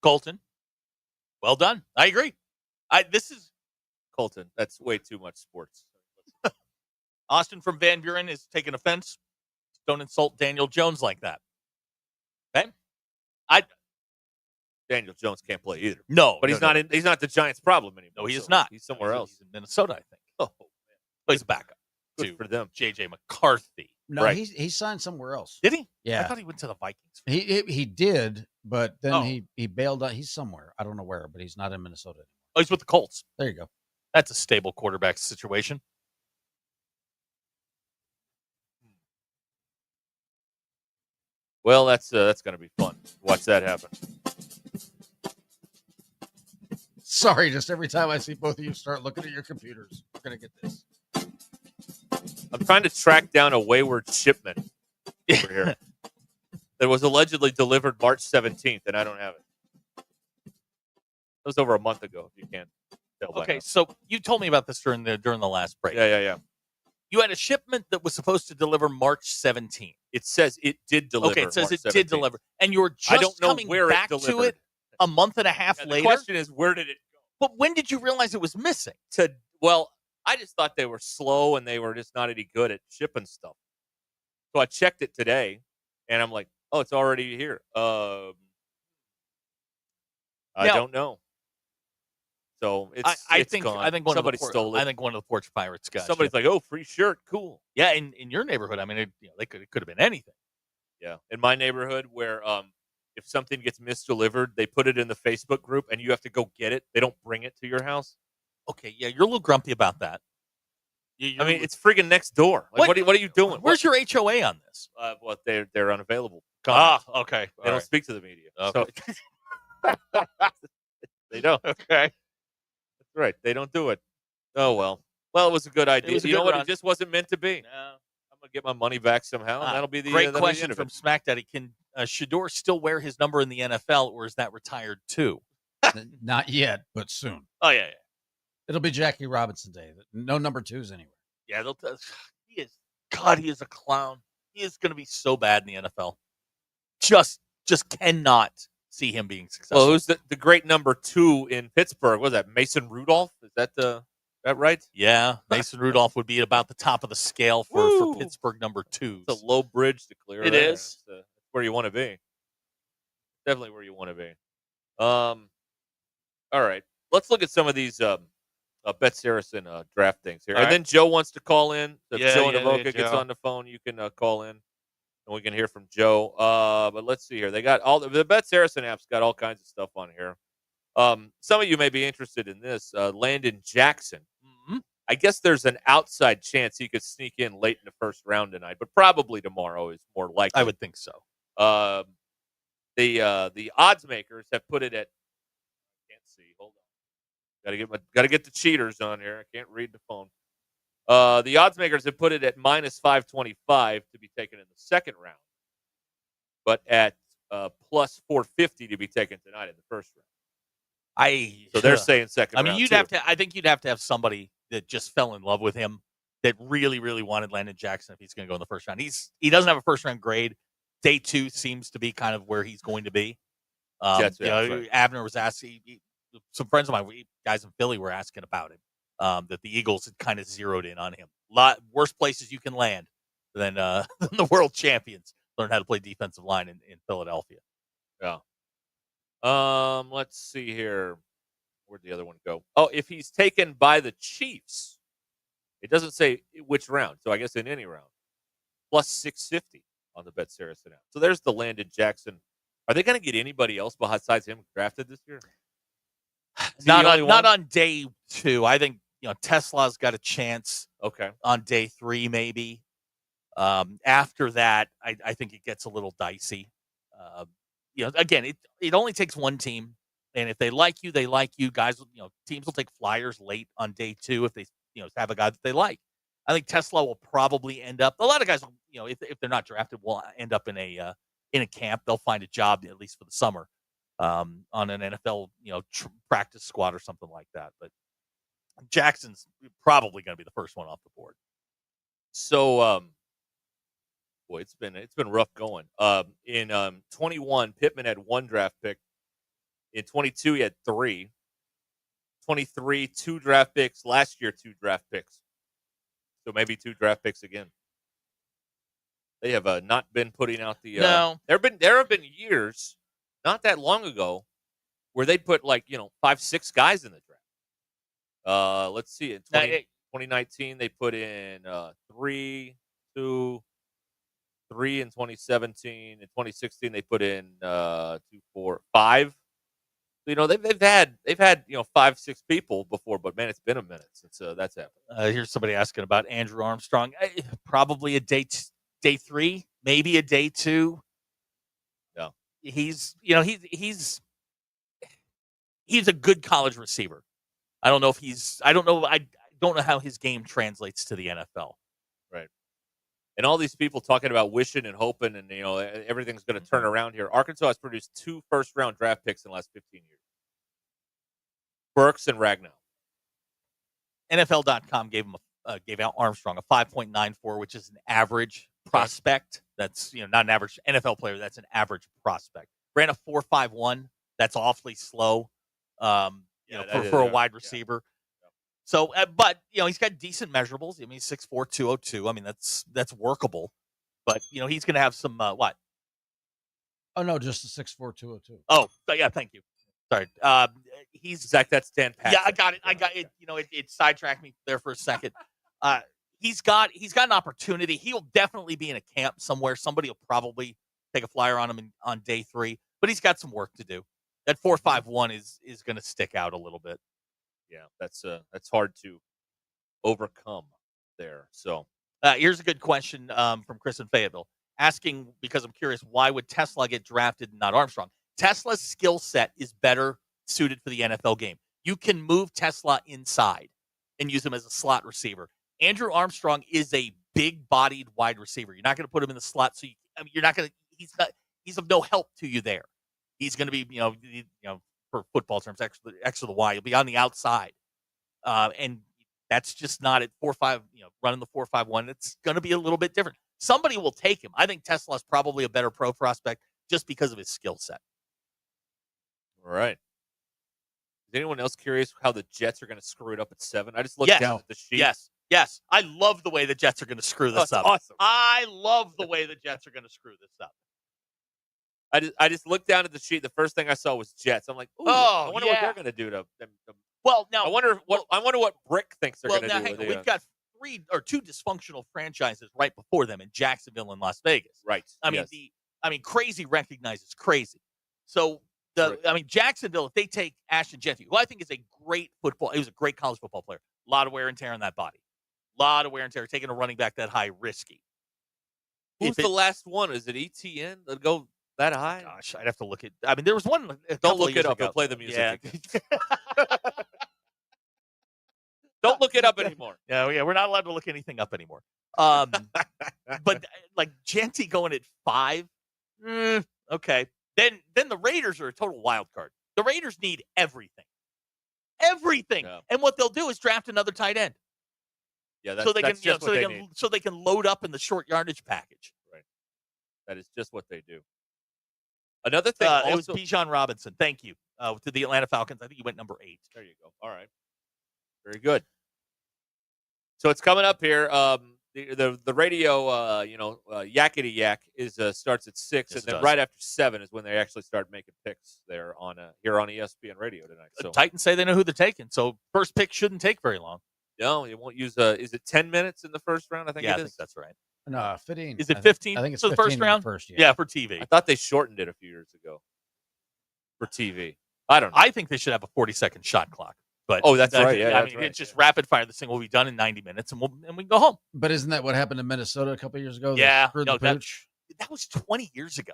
Colton, well done. I agree. This is Colton. That's way too much sports. Austin from Van Buren is taking offense. Don't insult Daniel Jones like that. Okay? Daniel Jones can't play either. No, but he's not the Giants' problem anymore. No, he is not. He's somewhere else. He's in Minnesota, I think. Oh, but he's a backup. Good for them. J.J. McCarthy. No, he signed somewhere else. Did he? Yeah. I thought he went to the Vikings. He did, but then he bailed out. He's somewhere. I don't know where, but he's not in Minnesota anymore. Oh, he's with the Colts. There you go. That's a stable quarterback situation. Well, that's going to be fun. Watch that happen. Sorry, just every time I see both of you start looking at your computers, we're going to get this. I'm trying to track down a wayward shipment over here that was allegedly delivered March 17th, and I don't have it. It was over a month ago, if you can't tell by Okay, now. so you told me about this during the last break. Yeah. You had a shipment that was supposed to deliver March 17th. It says it did deliver. Okay, it says March it did 17th. deliver. And you're just I don't know coming where back it to delivered. it a month and a half The later? question is, where did it go? But when did you realize it was missing? Well, I just thought they were slow and they were just not any good at shipping stuff. So I checked it today, and I'm like, oh, it's already here. I don't know. So it's think gone. I think one somebody of the stole it. I think one of the Porch Pirates got. Somebody's like, oh, free shirt, cool. Yeah, in your neighborhood, I mean, it could have been anything. Yeah, in my neighborhood, where if something gets misdelivered, they put it in the Facebook group, and you have to go get it. They don't bring it to your house. Okay, yeah, you're a little grumpy about that. I mean, it's friggin' next door. Like, what are you doing? Where's your HOA on this? Well, they're unavailable. Okay. They don't speak to the media. Okay. So they don't. Okay. That's right. They don't do it. Oh, well. Well, it was a good idea. was a You know good what? run. It just wasn't meant to be. No. I'm going to get my money back somehow, and that'll be the great that'll be the question end of from it. Smack Daddy. Can Shador still wear his number in the NFL, or is that retired too? Not yet, but soon. Oh yeah. It'll be Jackie Robinson Day. No number 2s anywhere. Yeah, he is. God, he is a clown. He is going to be so bad in the NFL. Just cannot see him being successful. Well, who's the great number 2 in Pittsburgh? What was that, Mason Rudolph? Is that right? Yeah, Mason Rudolph would be about the top of the scale for Pittsburgh number 2s. It's a low bridge to clear. It there. is. That's where you want to be. Definitely where you want to be. All right. Let's look at some of these Bet Saracen draft things here. All And right. then Joe wants to call in. If Joe and Avoca gets Joe. on the phone, you can call in, and we can hear from Joe. But let's see here. They got the Bet Saracen app's got all kinds of stuff on here. Some of you may be interested in this. Landon Jackson. Mm-hmm. I guess there's an outside chance he could sneak in late in the first round tonight, but probably tomorrow is more likely. I would think so. The odds makers have put it at. Can't see. Hold on. Gotta get the cheaters on here. I can't read the phone. The odds makers have put it at minus 525 to be taken in the second round, but at plus 450 to be taken tonight in the first round. So they're saying second round. I mean, I think you'd have to have somebody that just fell in love with him, that really, really wanted Landon Jackson if he's going to go in the first round. He doesn't have a first round grade. Day 2 seems to be kind of where he's going to be. Right. Abner was asking, some friends of mine, guys in Philly, were asking about him. That the Eagles had kind of zeroed in on him. Worse places you can land than the world champions learn how to play defensive line in Philadelphia. Yeah. Let's see here. Where'd the other one go? Oh, if he's taken by the Chiefs, it doesn't say which round. So I guess in any round, plus 650 on the Bet Saracen app. So there's the Landon Jackson. Are they going to get anybody else besides him drafted this year? Not on day 2. I think Tesla's got a chance. Okay. On day 3, maybe. After that, I think it gets a little dicey. Again, it only takes one team, and if they like you, they like you. Guys, teams will take flyers late on day 2 if they have a guy that they like. I think Tesla will probably end up. A lot of guys, if they're not drafted, will end up in a camp. They'll find a job at least for the summer on an NFL practice squad or something like that. But Jackson's probably going to be the first one off the board. So, boy, it's been rough going. In 21, Pittman had 1 draft pick. In 22, he had 3. 23, 2 draft picks. Last year, 2 draft picks. So maybe 2 draft picks again. They have not been putting out the. No, there have been years, not that long ago, where they put 5, 6 guys in the draft. Let's see. In 2019, they put in 3, 2, 3 in 2017. In 2016, they put in 2, 4, 5. They've had 5, 6 people before, but man, it's been a minute since that's happened. Here's somebody asking about Andrew Armstrong. Probably a day 3, maybe a day 2. No, he's a good college receiver. I don't know how his game translates to the NFL. Right. And all these people talking about wishing and hoping and, everything's going to turn around here. Arkansas has produced 2 first-round draft picks in the last 15 years. Burks and Ragnow. NFL.com gave out Armstrong a 5.94, which is an average prospect. That's, not an average NFL player. That's an average prospect. Ran a 4.51. That's awfully slow, for a wide receiver. Yeah. So, but, he's got decent measurables. I mean, 6'4", 202. I mean, that's workable. But, he's going to have some, what? Oh, no, just a 6'4", 202. Oh, yeah, thank you. Sorry. He's Zach, that's Dan Patrick. Yeah, I got it. It sidetracked me there for a second. He's got an opportunity. He'll definitely be in a camp somewhere. Somebody will probably take a flyer on him on day 3, but he's got some work to do. That 4.51 is going to stick out a little bit. Yeah, that's hard to overcome there. So here's a good question from Chris in Fayetteville, asking, because I'm curious, why would Tesla get drafted and not Armstrong? Tesla's skill set is better suited for the NFL game. You can move Tesla inside and use him as a slot receiver. Andrew Armstrong is a big-bodied wide receiver. You're not going to put him in the slot, so you're not going to. He's of no help to you there. He's going to be, for football terms, X or the Y. He'll be on the outside, and that's just not at 4.5. Running the 4.51. It's going to be a little bit different. Somebody will take him. I think Tesla's probably a better pro prospect just because of his skill set. All right. Is anyone else curious how the Jets are going to screw it up at 7? I just looked down at the sheet. Yes. I love the way the Jets are going to screw this up. Awesome. I love the way the Jets are going to screw this up. I just looked down at the sheet. The first thing I saw was Jets. I'm like, I wonder what they're going to do to them. Well, now I wonder what Brick thinks they're going to do. We've got 2 dysfunctional franchises right before them in Jacksonville and Las Vegas. Right. I mean, crazy recognizes crazy. So Jacksonville, if they take Ashton Jeffy, who I think is he was a great college football player. A lot of wear and tear on that body. A lot of wear and tear. Taking a running back that high, risky. Who's the last one? Is it ETN that go that high? Gosh, I'd have to look at. I mean, there was one. Don't look it up. I'll play the music. Yeah. Don't look it up anymore. Yeah, we're not allowed to look anything up anymore. But like Genty going at 5, okay. Then the Raiders are a total wild card. The Raiders need everything, Yeah. and what they'll do is draft another tight end. Yeah, that's, so they that's can, just what they need. so they can load up in the short yardage package. Right. That is just what they do. Another thing, it was Bijan Robinson. Thank you to the Atlanta Falcons. I think he went number 8. There you go. All right, very good. So it's coming up here. The radio, yakety yak is starts at 6, Yes, and then right after 7 is when they actually start making picks there on here on ESPN Radio tonight. So Titans say they know who they're taking, so first pick shouldn't take very long. No, you won't use. Is it 10 minutes in the first round? I think Yeah, it I is. think that's right. No, 15. Is it 15? I think it's for the 15 first in the round. first, yeah, for TV. I thought they shortened it a few years ago for TV. I don't know. I think they should have a 40-second shot clock. But Oh, that's right. Yeah, I that's mean, right. it's just rapid fire. This thing will be done in 90 minutes, and we can go home. But isn't that what happened in Minnesota a couple years ago? They Yeah, screwed no, the pooch. that was 20 years ago.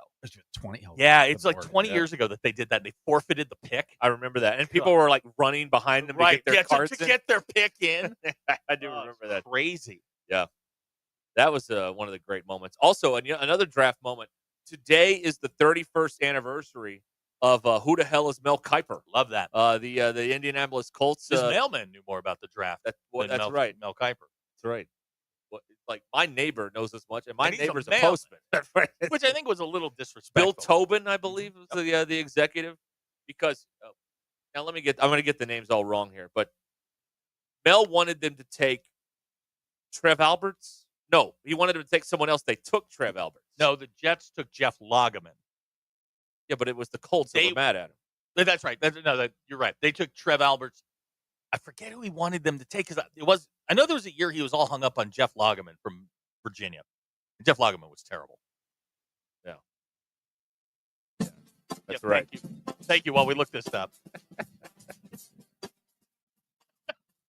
20. Oh, Yeah, good it's like Lord. 20 Yeah. years ago that they did that. They forfeited the pick. I remember that, and people were like running behind them Right, to get their cards to in. get their pick in. I do remember that. Crazy. Yeah, that was one of the great moments. Also, another draft moment. Today is the 31st anniversary of Who the Hell is Mel Kiper? Love that. The Indianapolis Colts. His mailman knew more about the draft. That's than right. Mel Kiper. That's right. Well, like my neighbor knows as much, and my And he's a neighbor's a mailman. postman. That's right. Which I think was a little disrespectful. Bill Tobin, I believe, was the executive. Because now I'm going to get the names all wrong here, but Mel wanted them to take Trev Alberts. No, he wanted them to take someone else. They took Trev Alberts. No, the Jets took Jeff Lageman. Yeah, but it was the Colts that were mad at him. That's right. You're right. They took Trev Alberts. I forget who he wanted them to take because I know there was a year he was all hung up on Jeff Lageman from Virginia. And Jeff Lageman was terrible. Yeah. That's right. Thank you while we look this up.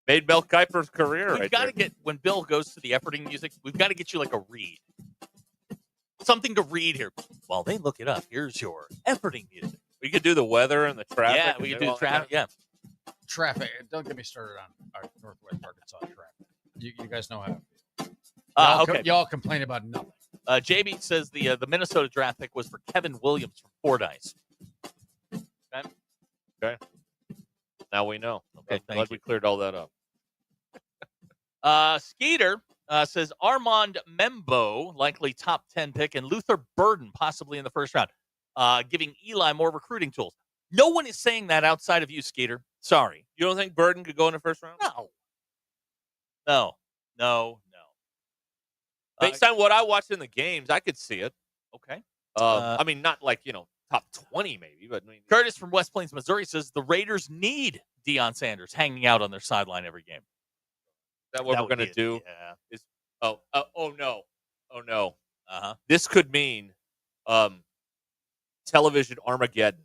Made Mel Kiper's career. We've got to get, when Bill goes to the efforting music, we've got to get you like a read. Something to read here. While they look it up, here's your efforting music. We could do the weather and the traffic. Yeah, we could do the traffic. Yeah. Traffic. Don't get me started on Northwest Arkansas traffic. You guys know Okay. how. Y'all complain about nothing. JB says the Minnesota draft pick was for Kevin Williams from Fordyce. Okay. Now we know. Okay, Glad we cleared all that up. Skeeter says Armand Membo, likely top 10 pick, and Luther Burden, possibly in the first round, giving Eli more recruiting tools. No one is saying that outside of you, Skeeter. Sorry. You don't think Burden could go in the first round? No. Based on what I watched in the games, I could see it. Okay. I mean, not like, top 20 maybe, but I mean, Curtis from West Plains, Missouri says the Raiders need Deion Sanders hanging out on their sideline every game. is that what That we're would going to be do? it, yeah. Is oh no. Uh-huh. This could mean television Armageddon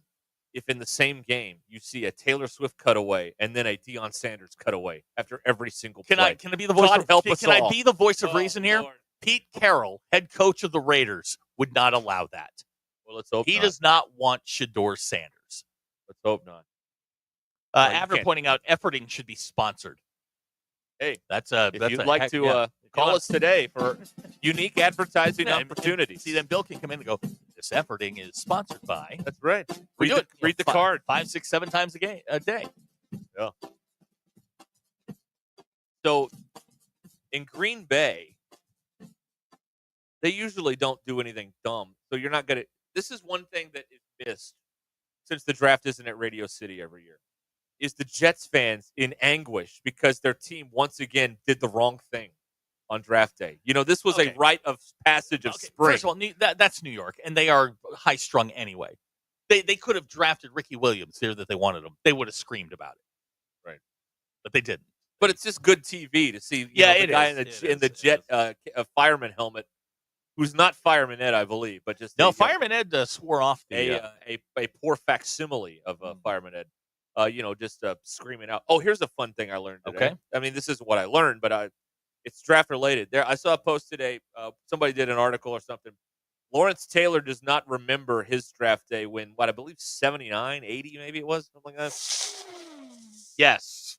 if in the same game you see a Taylor Swift cutaway and then a Deion Sanders cutaway after every single play. Can I be the voice God of help us Can I all. be the voice of Oh, reason here? Lord. Pete Carroll, head coach of the Raiders, would not allow that. Well, let's hope He not. does not want Shador Sanders. Let's hope not. you After can't. pointing out efforting should be sponsored. Hey, That's if you'd like to call us today for unique advertising opportunities. See, then Bill can come in and go, this efforting is sponsored by. That's right. We do it. Read the card 5, 6, 7 times a day. Yeah. So in Green Bay, they usually don't do anything dumb. So you're not going to. This is one thing that is missed since the draft isn't at Radio City every year. Is the Jets fans in anguish because their team once again did the wrong thing on draft day. This was a rite of passage of spring. First of all, that's New York, and they are high strung anyway. They could have drafted Ricky Williams here that they wanted him. They would have screamed about it. Right. But they didn't. But it's just good TV to see the guy in the Jet fireman helmet, who's not Fireman Ed, I believe, but just Fireman Ed swore off a poor facsimile of Fireman Ed. Just screaming out. Oh, here's a fun thing I learned today. Okay. I mean, this is what I learned, but it's draft related. I saw a post today. Somebody did an article or something. Lawrence Taylor does not remember his draft day when, I believe 79, 80 maybe it was, something like that. Yes.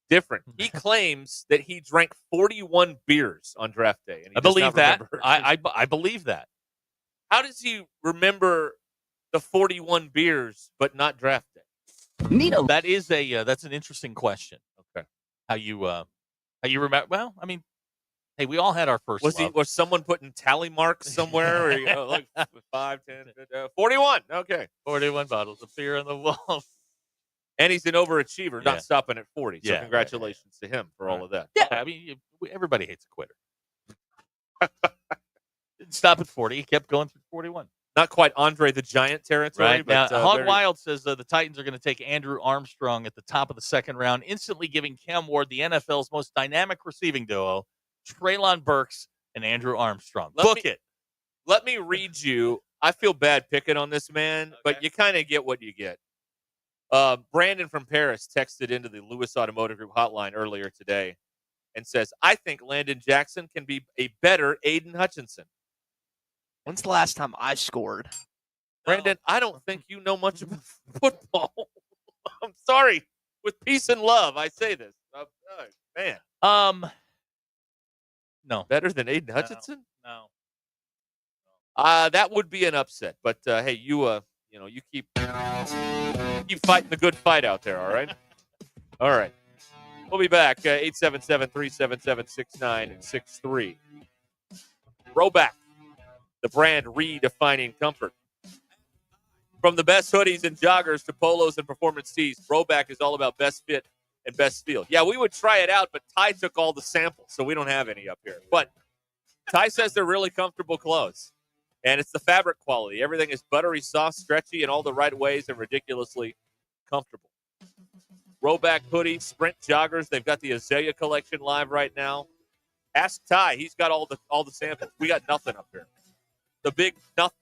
different. He claims that he drank 41 beers on draft day. And he I does believe not that. remember. I believe that. How does he remember the 41 beers but not draft day? That is that's an interesting question. Okay. How you remember? Well, I mean, hey, we all had our first. Was someone putting tally marks somewhere? Or like 5, 10, 41. Okay, 41 bottles of beer on the wall. And he's an overachiever, Yeah. not stopping at 40. So Yeah, congratulations to him for all of that. Yeah, I mean, everybody hates a quitter. Didn't stop at 40. He kept going through 41. Not quite Andre the Giant territory. Right. But, Now, Hog Wild says the Titans are going to take Andrew Armstrong at the top of the second round, instantly giving Cam Ward the NFL's most dynamic receiving duo, Treylon Burks and Andrew Armstrong. Book it. Let me read you. I feel bad picking on this man, but you kind of get what you get. Brandon from Paris texted into the Lewis Automotive Group hotline earlier today and says, I think Landon Jackson can be a better Aiden Hutchinson. When's the last time I scored? Brandon, I don't think you know much about football. I'm sorry. With peace and love, I say this. Man. No. Better than Aiden Hutchinson? No. That would be an upset. But hey, you keep fighting the good fight out there, all right? All right. We'll be back. 877-377-6963. Roback, the brand redefining comfort. From the best hoodies and joggers to polos and performance tees, Roback is all about best fit and best feel. Yeah, we would try it out, but Ty took all the samples, so we don't have any up here. But Ty says they're really comfortable clothes, and it's the fabric quality. Everything is buttery, soft, stretchy in all the right ways and ridiculously comfortable. Roback hoodies, sprint joggers. They've got the Azalea collection live right now. Ask Ty. He's got all the samples. We got nothing up here. The big nothing.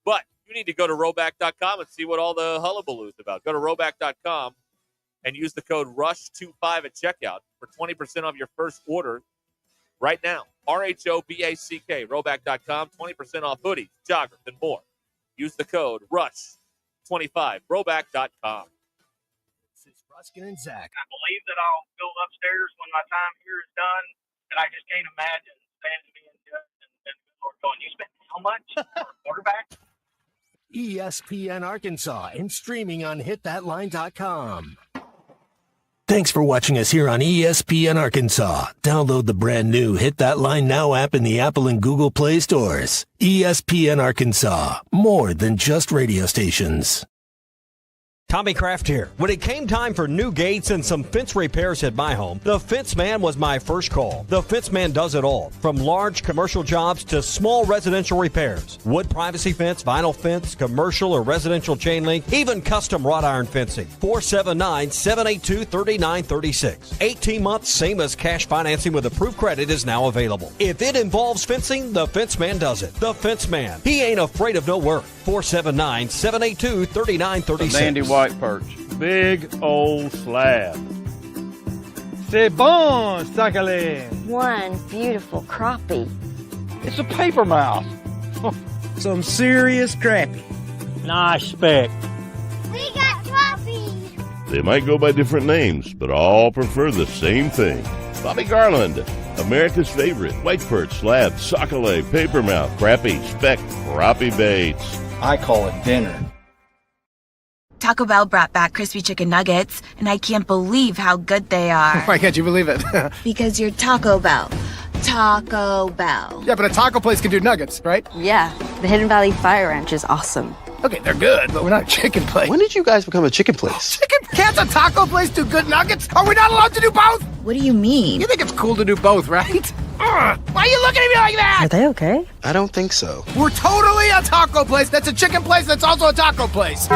But you need to go to Roback.com and see what all the hullabaloo is about. Go to Roback.com and use the code RUSH25 at checkout for 20% off your first order right now. RHOBACK, Roback.com, 20% off hoodies, joggers, and more. Use the code RUSH25, Roback.com. This is Ruscin and Zach. I believe that I'll go upstairs when my time here is done, and I just can't imagine standing being judged and going, you spent how much for a quarterback? ESPN Arkansas and streaming on hitthatline.com. Thanks for watching us here on ESPN Arkansas. Download the brand new Hit That Line Now app in the Apple and Google Play stores. ESPN Arkansas, more than just radio stations. Tommy Kraft here. When it came time for new gates and some fence repairs at my home, the Fence Man was my first call. The Fence Man does it all, from large commercial jobs to small residential repairs. Wood privacy fence, vinyl fence, commercial or residential chain link, even custom wrought iron fencing. 479-782-3936. 18 months, same as cash financing with approved credit is now available. If it involves fencing, the Fence Man does it. The Fence Man. He ain't afraid of no work. 479-782-3936. Dandy white perch. Big old slab. C'est bon, sacalé. One beautiful crappie. It's a paper mouse. Some serious crappie. Nice speck. We got crappie. They might go by different names, but all prefer the same thing. Bobby Garland, America's favorite. White perch, slab, sockeye, papermouth, crappie, speck, crappie baits. I call it dinner. Taco Bell brought back crispy chicken nuggets, and I can't believe how good they are. Why can't you believe it? Because you're Taco Bell. Taco Bell. Yeah, but a taco place can do nuggets, right? Yeah, the Hidden Valley Fire Ranch is awesome. Okay, they're good, but we're not a chicken place. When did you guys become a chicken place? Can't a taco place do good nuggets? Are we not allowed to do both? What do you mean? You think it's cool to do both, right? Why are you looking at me like that? Are they okay? I don't think so. We're totally a taco place that's a chicken place that's also a taco place.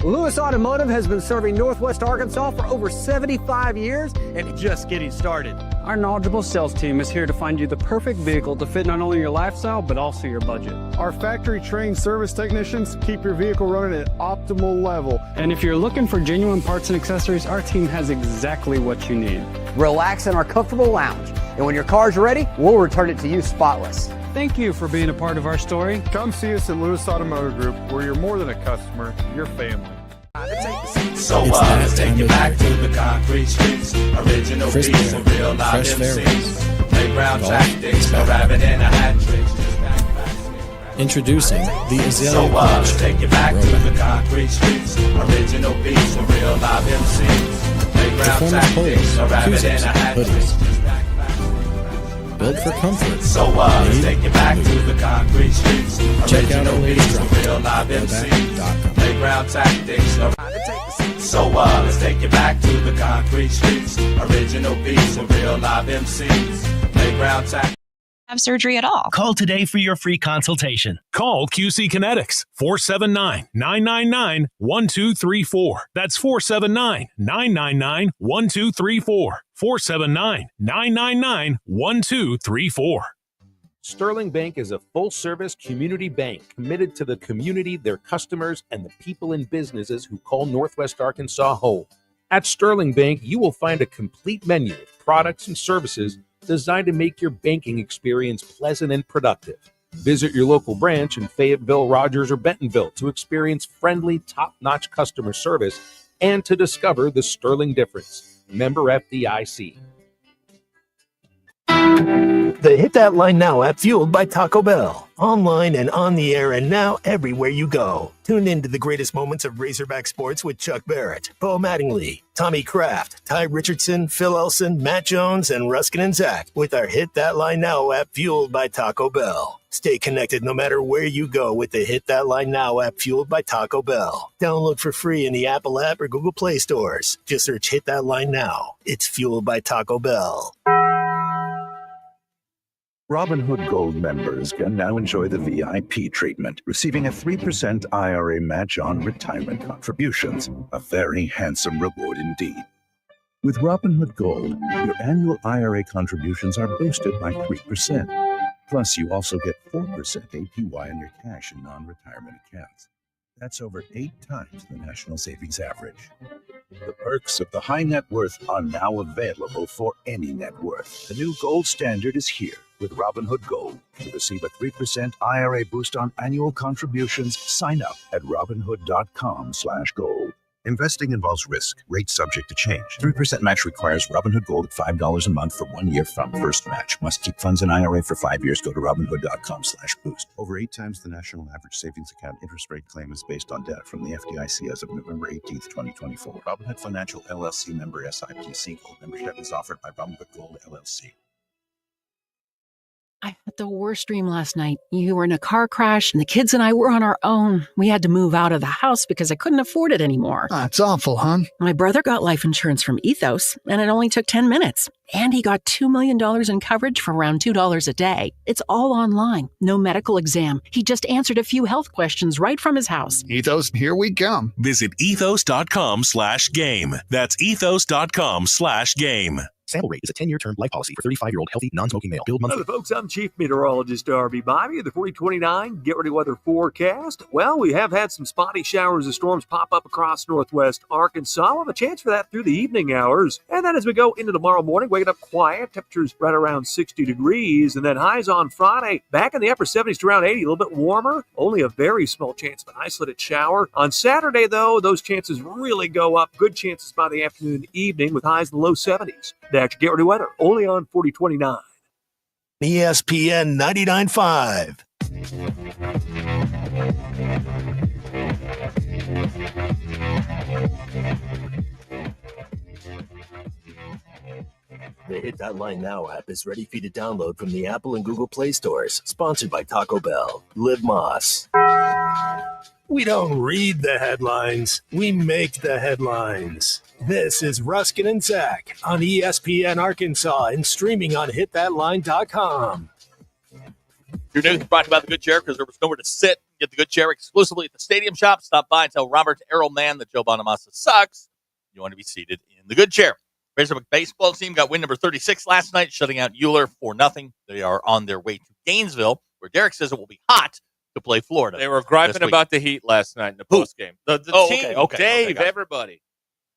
Lewis Automotive has been serving Northwest Arkansas for over 75 years and just getting started. Our knowledgeable sales team is here to find you the perfect vehicle to fit not only your lifestyle, but also your budget. Our factory-trained service technicians keep your vehicle running at optimal level. And if you're looking for genuine parts and accessories, our team has exactly what you need. Relax in our comfortable lounge. And when your car's ready, we'll return it to you spotless. Thank you for being a part of our story. Come see us at Lewis Automotive Group, where you're more than a customer, you're family. So let's take it back to the concrete streets. Original Frisbee, beats and real live fresh MCs. fairways, Playground golf, tactics, a rabbit and a hat trick. Introducing the Azalea So Punch. let's take you back to the concrete streets. Original beats and real live MCs. Playground Performance tactics, a polos, rabbit acoustics, and a hat trick. hoodies. Built for comfort. So let's take you back to the concrete streets. Check out our Original latest beats and drop. real live MCs. Throwback.com. Playground tactics. So let's take you back to the concrete streets. Original beats and real live MCs. Playground tactics. Have surgery at all. Call today for your free consultation. Call QC Kinetics, 479-999-1234. That's 479-999-1234. 479-999-1234. Sterling Bank is a full-service community bank committed to the community, their customers, and the people and businesses who call Northwest Arkansas home. At Sterling Bank, you will find a complete menu of products and services designed to make your banking experience pleasant and productive. Visit your local branch in Fayetteville, Rogers, or Bentonville to experience friendly, top-notch customer service and to discover the Sterling difference. Member FDIC. The Hit That Line Now app, fueled by Taco Bell. Online and on the air and now everywhere you go. Tune in to the greatest moments of Razorback sports with Chuck Barrett, Bo Mattingly, Tommy Kraft, Ty Richardson, Phil Elson, Matt Jones, and Ruscin and Zach with our Hit That Line Now app, fueled by Taco Bell. Stay connected no matter where you go with the Hit That Line Now app, fueled by Taco Bell. Download for free in the Apple app or Google Play stores. Just search Hit That Line Now. It's fueled by Taco Bell. Robinhood Gold members can now enjoy the VIP treatment, receiving a 3% IRA match on retirement contributions, a very handsome reward indeed. With Robinhood Gold, your annual IRA contributions are boosted by 3%. Plus, you also get 4% APY on your cash and non-retirement accounts. That's over 8 times the national savings average. The perks of the high net worth are now available for any net worth. The new gold standard is here. With Robinhood Gold, to receive a 3% IRA boost on annual contributions, sign up at Robinhood.com/gold. Investing involves risk. Rates subject to change. 3% match requires Robinhood Gold at $5 a month for 1 year from first match. Must keep funds in IRA for 5 years. Go to Robinhood.com/boost. Over 8 times the national average savings account interest rate claim is based on data from the FDIC as of November 18th, 2024. Robinhood Financial LLC member SIPC. Gold membership is offered by Robinhood Gold LLC. I had the worst dream last night. You were in a car crash, and the kids and I were on our own. We had to move out of the house because I couldn't afford it anymore. That's awful, hon. My brother got life insurance from Ethos, and it only took 10 minutes. And he got $2 million in coverage for around $2 a day. It's all online. No medical exam. He just answered a few health questions right from his house. Ethos, here we come. Visit ethos.com/game. That's ethos.com/game. Sample rate is a 10-year term life policy for 35-year-old healthy, non-smoking male. Billed monthly. Hello, folks. I'm Chief Meteorologist Darby Bobby of the 4029 Get Ready Weather Forecast. Well, we have had some spotty showers and storms pop up across northwest Arkansas. We'll have a chance for that through the evening hours. And then as we go into tomorrow morning, waking up quiet, temperatures right around 60 degrees. And then highs on Friday, back in the upper 70s to around 80, a little bit warmer. Only a very small chance of an isolated shower. On Saturday, though, those chances really go up. Good chances by the afternoon and evening with highs in the low 70s. That's your Get Ready Weather, only on 4029. ESPN 99.5. The Hit That Line Now app is ready for you to download from the Apple and Google Play stores. Sponsored by Taco Bell. Live Moss. We don't read the headlines. We make the headlines. This is Ruscin and Zach on ESPN Arkansas and streaming on hitthatline.com. Your news brought to you by the Good Chair, because there was nowhere to sit. Get the Good Chair exclusively at the Stadium Shop. Stop by and tell Robert Errolman that Joe Bonamassa sucks. You want to be seated in the Good Chair. Razorback baseball team got win number 36 last night, shutting out Euler 4-0. They are on their way to Gainesville, where Derek says it will be hot to play Florida. They were griping about the heat last night in the postgame. The team, Dave, everybody.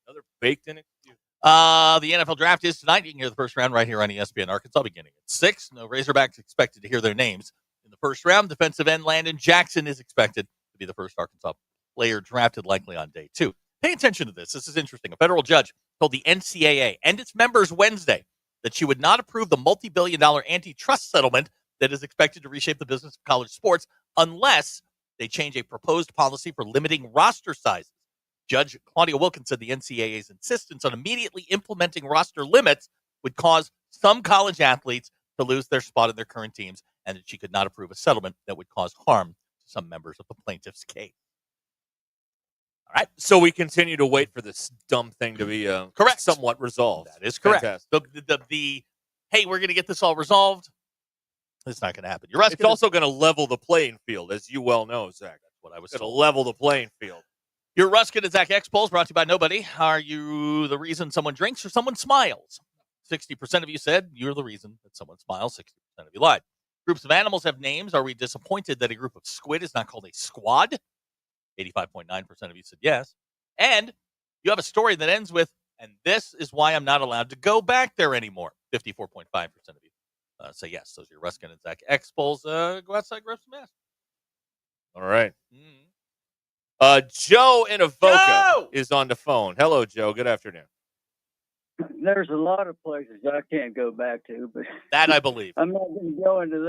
Another baked-in excuse. The NFL draft is tonight. You can hear the first round right here on ESPN Arkansas, beginning at 6. No Razorbacks expected to hear their names in the first round. Defensive end Landon Jackson is expected to be the first Arkansas player drafted, likely on day 2. Pay attention to this. This is interesting. A federal judge told the NCAA and its members Wednesday that she would not approve the multi-billion-dollar antitrust settlement that is expected to reshape the business of college sports unless they change a proposed policy for limiting roster sizes. Judge Claudia Wilkins said the NCAA's insistence on immediately implementing roster limits would cause some college athletes to lose their spot in their current teams, and that she could not approve a settlement that would cause harm to some members of the plaintiff's case. All right. So we continue to wait for this dumb thing to be correct, somewhat resolved. That is correct. Fantastic. The hey, we're going to get this all resolved. It's not going to happen. It's also going to level the playing field, as you well know, Zach. That's what I was going to told. level the playing field. Your Ruscin and Zach X polls brought to you by nobody. Are you the reason someone drinks or someone smiles? 60% of you said you're the reason that someone smiles. 60% of you lied. Groups of animals have names. Are we disappointed that a group of squid is not called a squad? 85.9% of you said yes. And you have a story that ends with, and this is why I'm not allowed to go back there anymore. 54.5% of you say yes. Those are your Ruscin and Zach X polls. Go outside, grab some ass. All right. Joe in Avoca is on the phone. Hello, Joe. Good afternoon. There's a lot of places I can't go back to, but that I believe. I'm not going to go into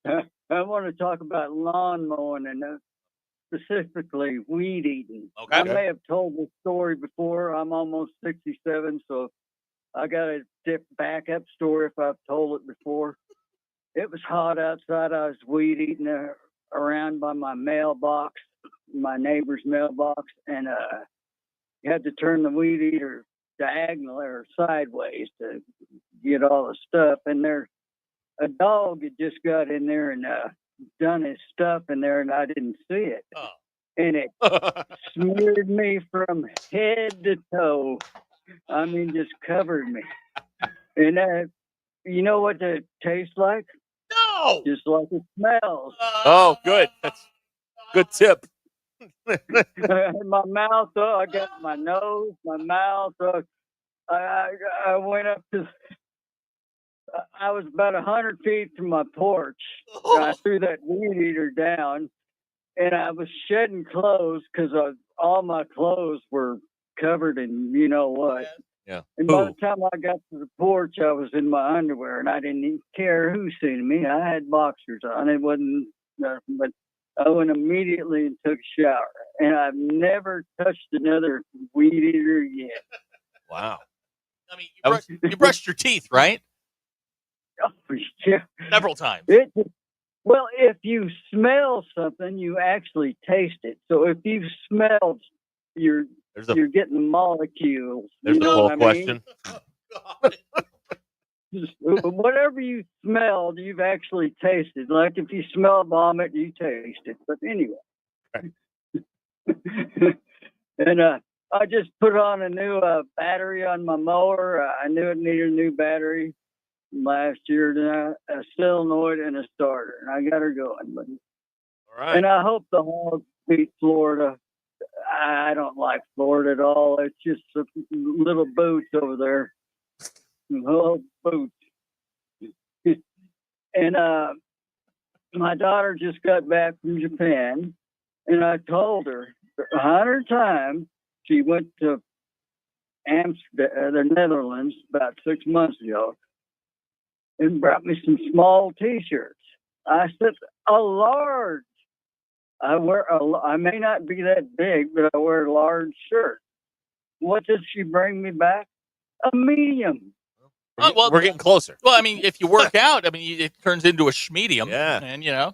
that. I want to talk about lawn mowing and specifically weed eating. Okay. I may have told this story before. I'm almost 67, so I got a backup story if I've told it before. It was hot outside. I was weed eating around by my mailbox, my neighbor's mailbox, and you had to turn the weed eater diagonal or sideways to get all the stuff. And a dog had just got in there and done his stuff in there, and I didn't see it. Oh. And it smeared me from head to toe. I mean, just covered me. And you know what it tastes like? No! Just like it smells. Oh, good. That's good tip. My mouth, I got my nose, my mouth. I went up to, I was about 100 feet from my porch. I threw that weed eater down, and I was shedding clothes because all my clothes were covered in you know what. Yeah. And by the time I got to the porch, I was in my underwear, and I didn't even care who seen me. I had boxers on. It wasn't nothing, but I went immediately and took a shower, and I've never touched another weed eater again. Wow. I mean, you brushed your teeth, right? Oh, yeah. Several times. Well, if you smell something, you actually taste it. So if you smelled, you're getting the molecules. There's you the know whole what I mean? question. Whatever you smelled, you've actually tasted. Like if you smell vomit, you taste it. But anyway. And I just put on a new battery on my mower. I knew it needed a new battery last year. And a solenoid and a starter. And I got her going. But, all right. And I hope the Hogs beat Florida. I don't like Florida at all. It's just little boots over there. Little boots. And my daughter just got back from Japan, and I told her 100 times. She went to Amsterdam, the Netherlands, about 6 months ago, and brought me some small T-shirts. I said, a large. I may not be that big, but I wear a large shirt. What did she bring me back? A medium. Well, we're getting closer. Well, I mean, if you work out, I mean, it turns into a schmedium. Yeah. And, you know.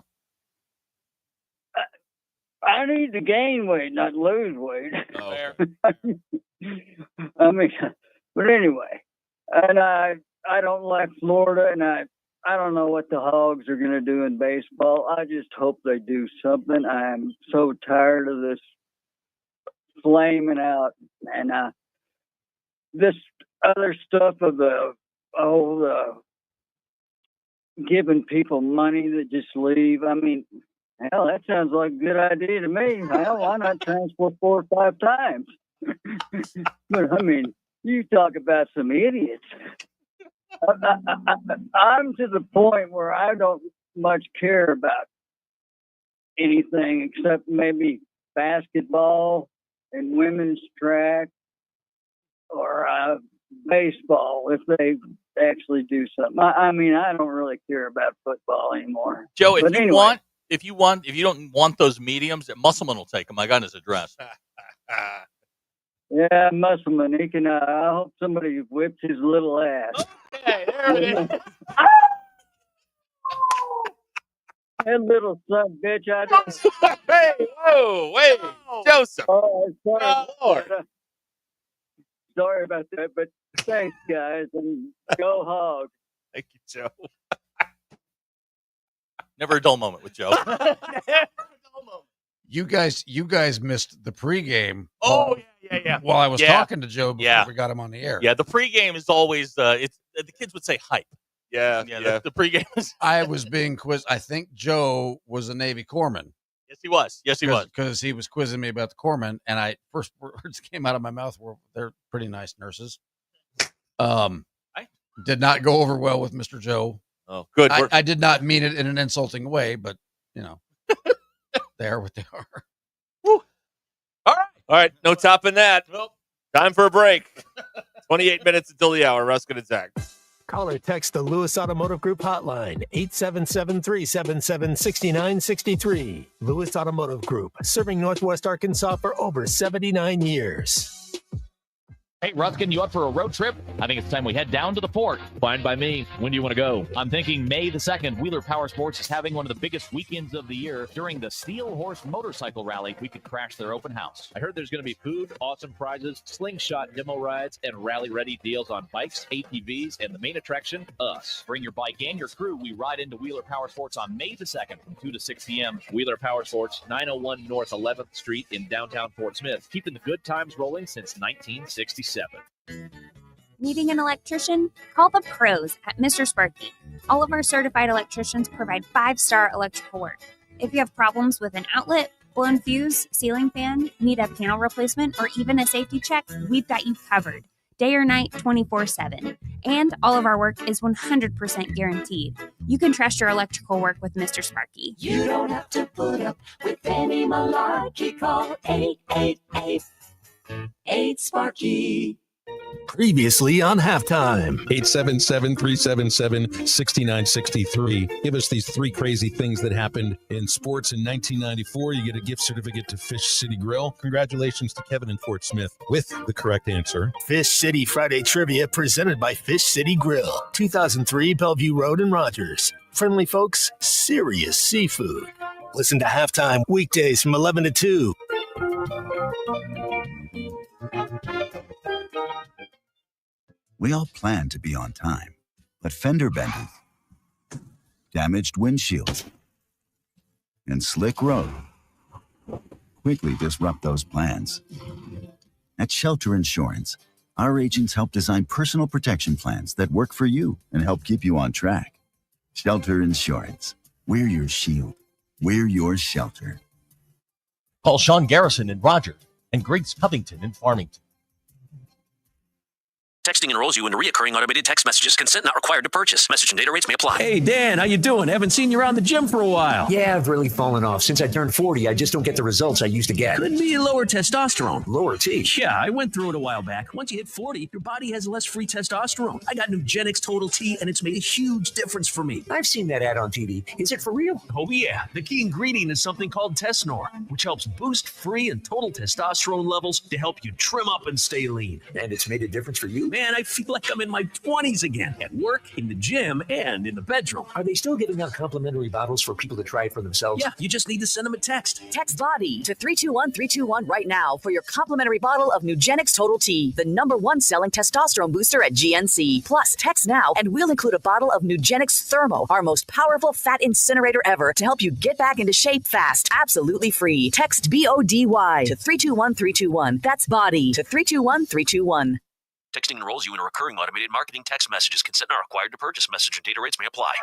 I need to gain weight, not lose weight. Oh, okay. I mean, but anyway, and I don't like Florida, and I don't know what the Hogs are going to do in baseball. I just hope they do something. I am so tired of this flaming out, and this other stuff of the giving people money that just leave. I mean, hell, that sounds like a good idea to me. Hell, why not transfer 4 or 5 times? But I mean, you talk about some idiots. I'm to the point where I don't much care about anything except maybe basketball and women's track or baseball if they actually do something. I mean, I don't really care about football anymore. Joe, But anyway. if you don't want those mediums, Musselman will take them. I got his address. Yeah, Musselman. He can. I hope somebody whips his little ass. Okay, there it is. That little son of a bitch. I don't. Hey, whoa, wait, Joseph. Oh, sorry. Lord. Sorry about that, but thanks, guys, and go Hog. Thank you, Joe. Never a dull moment with Joe. You guys missed the pregame. Oh, yeah. While I was talking to Joe before we got him on the air. Yeah, the pregame is always it's the kids would say hype. Yeah. The pregame is. I was being quizzed. I think Joe was a Navy corpsman. Yes, he was. Because he was quizzing me about the corpsman, and first words came out of my mouth were, "They're pretty nice nurses." Did not go over well with Mr. Joe. Oh, good. I did not mean it in an insulting way, but they are what they are. Woo. All right. No topping that. Well, time for a break. 28 minutes until the hour. Ruscin and Zach. Call or text the Lewis Automotive Group hotline, 877-377-6963. Lewis Automotive Group, serving Northwest Arkansas for over 79 years. Hey, Ruscin, you up for a road trip? I think it's time we head down to the port. Fine by me. When do you want to go? I'm thinking May the 2nd. Wheeler Power Sports is having one of the biggest weekends of the year. During the Steel Horse Motorcycle Rally, we could crash their open house. I heard there's going to be food, awesome prizes, slingshot demo rides, and rally-ready deals on bikes, ATVs, and the main attraction, us. Bring your bike and your crew. We ride into Wheeler Power Sports on May the 2nd from 2 to 6 p.m. Wheeler Power Sports, 901 North 11th Street in downtown Fort Smith. Keeping the good times rolling since 1967. Needing an electrician? Call the pros at Mr. Sparky. All of our certified electricians provide 5-star electrical work. If you have problems with an outlet, blown fuse, ceiling fan, need a panel replacement, or even a safety check, we've got you covered. Day or night, 24/7. And all of our work is 100% guaranteed. You can trust your electrical work with Mr. Sparky. You don't have to put up with any malarkey. Call 888-8-SPARKY. Previously on Halftime. 877-377-6963. Give us these 3 crazy things that happened in sports in 1994. You get a gift certificate to Fish City Grill. Congratulations to Kevin in Fort Smith with the correct answer. Fish City Friday Trivia presented by Fish City Grill. 2003 Bellevue Road in Rogers. Friendly folks, serious seafood. Listen to Halftime weekdays from 11 to 2. We all plan to be on time, but fender benders, damaged windshields, and slick road quickly disrupt those plans. At Shelter Insurance, our agents help design personal protection plans that work for you and help keep you on track. Shelter Insurance. We're your shield. We're your shelter. Call Sean Garrison in Rogers and Griggs Covington in Farmington. Texting enrolls you into recurring automated text messages. Consent not required to purchase. Message and data rates may apply. Hey, Dan, how you doing? Haven't seen you around the gym for a while. Yeah, I've really fallen off. Since I turned 40, I just don't get the results I used to get. Could be lower testosterone. Lower T? Yeah, I went through it a while back. Once you hit 40, your body has less free testosterone. I got Nugenix Total T, and it's made a huge difference for me. I've seen that ad on TV. Is it for real? Oh, yeah. The key ingredient is something called Tesnor, which helps boost free and total testosterone levels to help you trim up and stay lean. And it's made a difference for you? Man, I feel like I'm in my 20s again, at work, in the gym, and in the bedroom. Are they still giving out complimentary bottles for people to try it for themselves? Yeah, you just need to send them a text. Text BODY to 321-321 right now for your complimentary bottle of Nugenix Total T, the #1 selling testosterone booster at GNC. Plus, text now and we'll include a bottle of Nugenix Thermo, our most powerful fat incinerator ever, to help you get back into shape fast, absolutely free. Text BODY to 321-321. That's BODY to 321-321. Texting enrolls you in a recurring automated marketing text messages. Consent not required to purchase. Message and data rates may apply.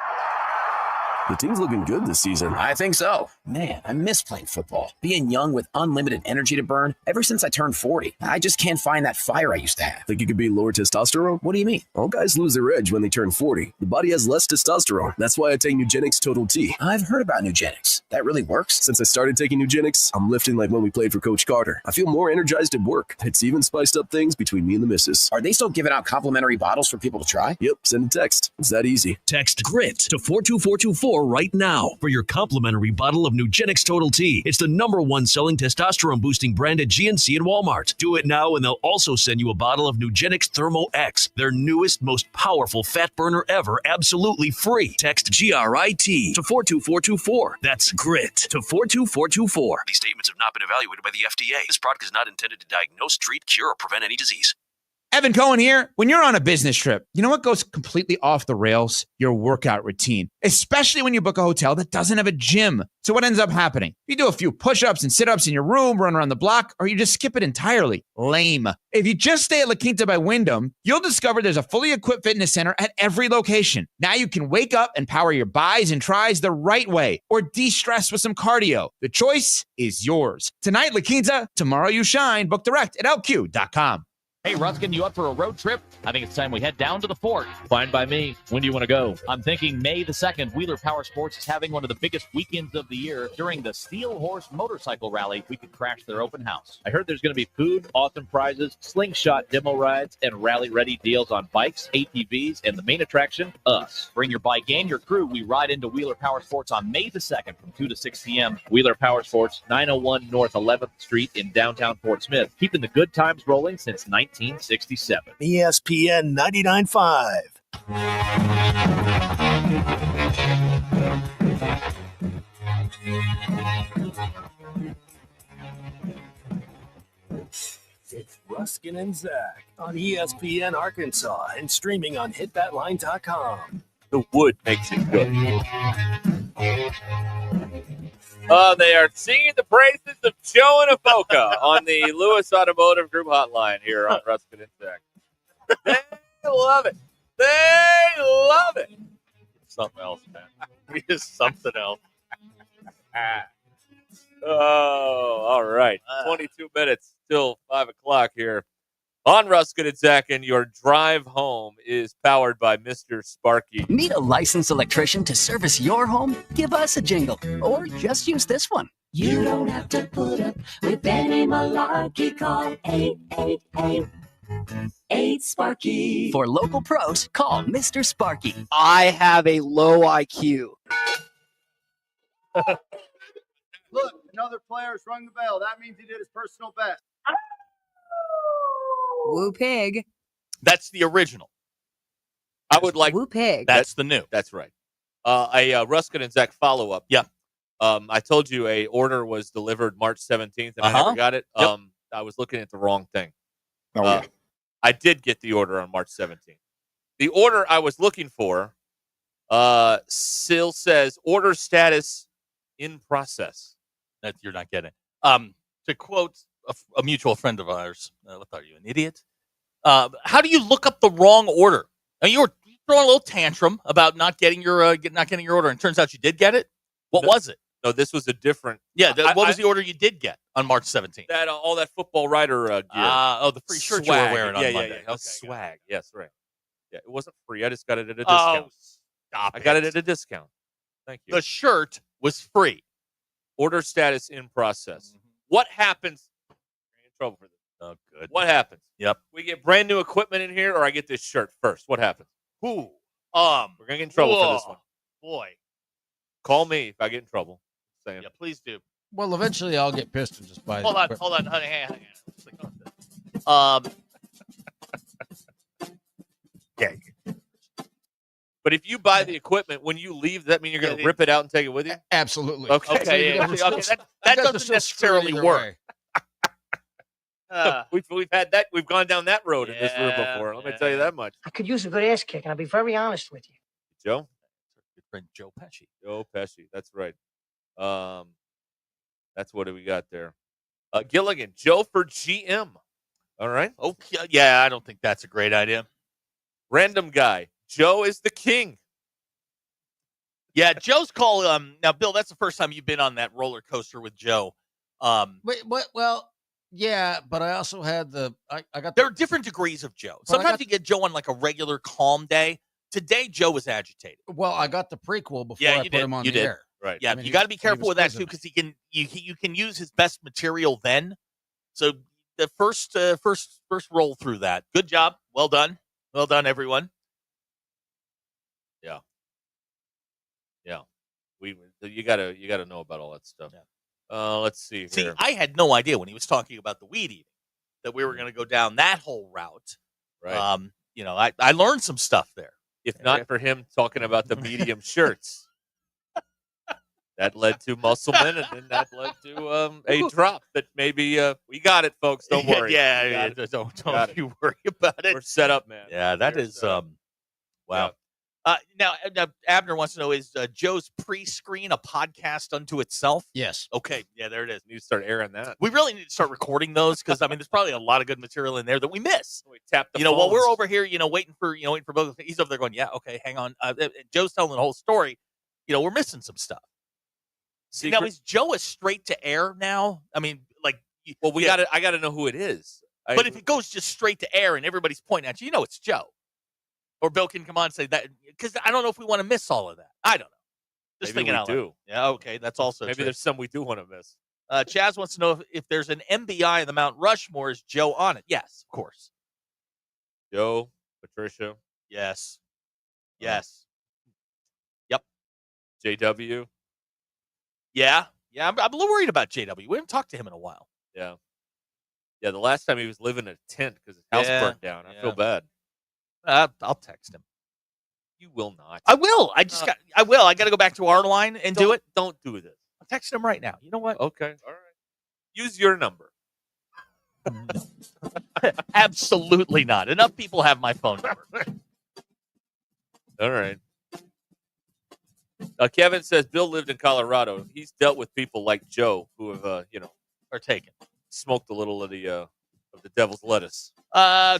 The team's looking good this season. I think so. Man, I miss playing football. Being young with unlimited energy to burn. Ever since I turned 40, I just can't find that fire I used to have. Think it could be lower testosterone? What do you mean? All guys lose their edge when they turn 40. The body has less testosterone. That's why I take Nugenix Total T. I've heard about Nugenix. That really works? Since I started taking Nugenix, I'm lifting like when we played for Coach Carter. I feel more energized at work. It's even spiced up things between me and the missus. Are they still giving out complimentary bottles for people to try? Yep, send a text. It's that easy. Text GRIT to 42424 right now for your complimentary bottle of Nugenix Total T. It's the #1 selling testosterone-boosting brand at GNC and Walmart. Do it now, and they'll also send you a bottle of Nugenix Thermo X, their newest, most powerful fat burner ever, absolutely free. Text GRIT to 42424. That's GRIT to 42424. These statements have not been evaluated by the FDA. This product is not intended to diagnose, treat, cure, or prevent any disease. Evan Cohen here. When you're on a business trip, you know what goes completely off the rails? Your workout routine, especially when you book a hotel that doesn't have a gym. So what ends up happening? You do a few push-ups and sit-ups in your room, run around the block, or you just skip it entirely. Lame. If you just stay at La Quinta by Wyndham, you'll discover there's a fully equipped fitness center at every location. Now you can wake up and power your bis and tris the right way, or de-stress with some cardio. The choice is yours. Tonight, La Quinta, tomorrow you shine. Book direct at lq.com. Hey, Ruscin, you up for a road trip? I think it's time we head down to the fort. Fine by me. When do you want to go? I'm thinking May the 2nd. Wheeler Power Sports is having one of the biggest weekends of the year. During the Steel Horse Motorcycle Rally, we could crash their open house. I heard there's going to be food, awesome prizes, slingshot demo rides, and rally-ready deals on bikes, ATVs, and the main attraction, us. Bring your bike and your crew. We ride into Wheeler Power Sports on May the 2nd from 2 to 6 p.m. Wheeler Power Sports, 901 North 11th Street in downtown Fort Smith. Keeping the good times rolling since 1967. ESPN 99.5. It's Ruskin and Zach on ESPN Arkansas and streaming on hitthatline.com. The wood makes it good. They are singing the praises of Joe and Avoca on the Lewis Automotive Group hotline here on Ruskin and Zach. They love it. They love it. Something else, man. It's something else. Oh, all right. 22 minutes till 5 o'clock here on Ruskin and Zach, and your drive home is powered by Mr. Sparky. Need a licensed electrician to service your home? Give us a jingle, or just use this one. You don't have to put up with any malarkey. Call 888-8 For local pros, call Mr. Sparky. I have a low IQ. Look, another player's rung the bell. That means he did his personal best. Woo pig. That's the original. I would like. Woo pig. That's the new. That's right. A Ruskin and Zach follow-up. Yeah. I told you a order was delivered March 17th, and I never got it. Yep. I was looking at the wrong thing. Okay. I did get the order on March 17th. The order I was looking for still says order status in process. That you're not getting. To quote a mutual friend of ours, what are you, an idiot? How do you look up the wrong order? Now, you were throwing a little tantrum about not getting your order, and it turns out you did get it. What was it? No, this was a different. Yeah, what was the order you did get on March 17th? That all that football rider gear. The free shirt you were wearing on Monday. Okay, swag. Yes, right. Yeah, it wasn't free. I just got it at a discount. Stop I got it at a discount. Thank you. The shirt was free. Order status in process. Mm-hmm. What happens? You're in trouble for this. Oh, good. What happens? Yep. We get brand new equipment in here, or I get this shirt first. What happens? We're gonna get in trouble for this one. Boy, call me if I get in trouble. Yeah, please do. Well, eventually I'll get pissed and just buy it. Hold on. Hang on. Yeah. But if you buy the equipment, when you leave, does that mean you're going to rip it out and take it with you? Absolutely. Okay. That doesn't necessarily work. We've had that. We've gone down that road in this room before. Let me tell you that much. I could use a good ass kick, and I'll be very honest with you. Joe? Good friend Joe Pesci. Joe Pesci. That's right. That's what we got there. Gilligan, Joe for GM. All right. Okay. Yeah, I don't think that's a great idea. Random guy. Joe is the king. Yeah, Joe's call. Now, Bill, that's the first time you've been on that roller coaster with Joe. Wait, what? Well, yeah, but I also had I got. There are different degrees of Joe. Sometimes you get Joe on like a regular calm day. Today, Joe was agitated. Well, I got the prequel before I put him on the air. Right. Yeah, I mean, you got to be careful with that quizzing too, because you can use his best material then. So the first roll through that. Good job. Well done, everyone. Yeah. Yeah. You gotta know about all that stuff. Yeah. Let's see See, here. I had no idea when he was talking about the weed eating that we were going to go down that whole route. Right. I learned some stuff there. If not for him talking about the medium shirts, that led to Muscleman, and then that led to a drop that maybe we got it, folks. Don't worry. Yeah, don't you worry about it. We're set up, man. Yeah, that is wow. Now, Abner wants to know, is Joe's pre-screen a podcast unto itself? Yes. Okay. Yeah, there it is. You start airing that. We really need to start recording those because there's probably a lot of good material in there that we miss. We tap the while phones. we're over here, waiting for both. He's over there going, yeah, okay, hang on. Joe's telling the whole story. We're missing some stuff. Now, is Joe a straight to air now? I mean, well, I got to know who it is. But if it goes just straight to air and everybody's pointing at you, it's Joe. Or Bill can come on and say that, because I don't know if we want to miss all of that. I don't know. Just Maybe thinking we out do. loud. Yeah, okay, that's also maybe true. there's some we do want to miss. Chaz wants to know if there's an MBI in the Mount Rushmore. Is Joe on it? Yes, of course. Joe, Patricia. Yes. Yes. Yep. JW. Yeah. Yeah, I'm a little worried about JW. We haven't talked to him in a while. Yeah. Yeah, the last time he was living in a tent because his house burnt down. I feel bad. I'll text him. You will not. I will. I will. I got to go back to our line and do it. Don't do this. I'm texting him right now. You know what? Okay. All right. Use your number. Absolutely not. Enough people have my phone number. All right. Kevin says Bill lived in Colorado. He's dealt with people like Joe who have, are taken, smoked a little of the devil's lettuce.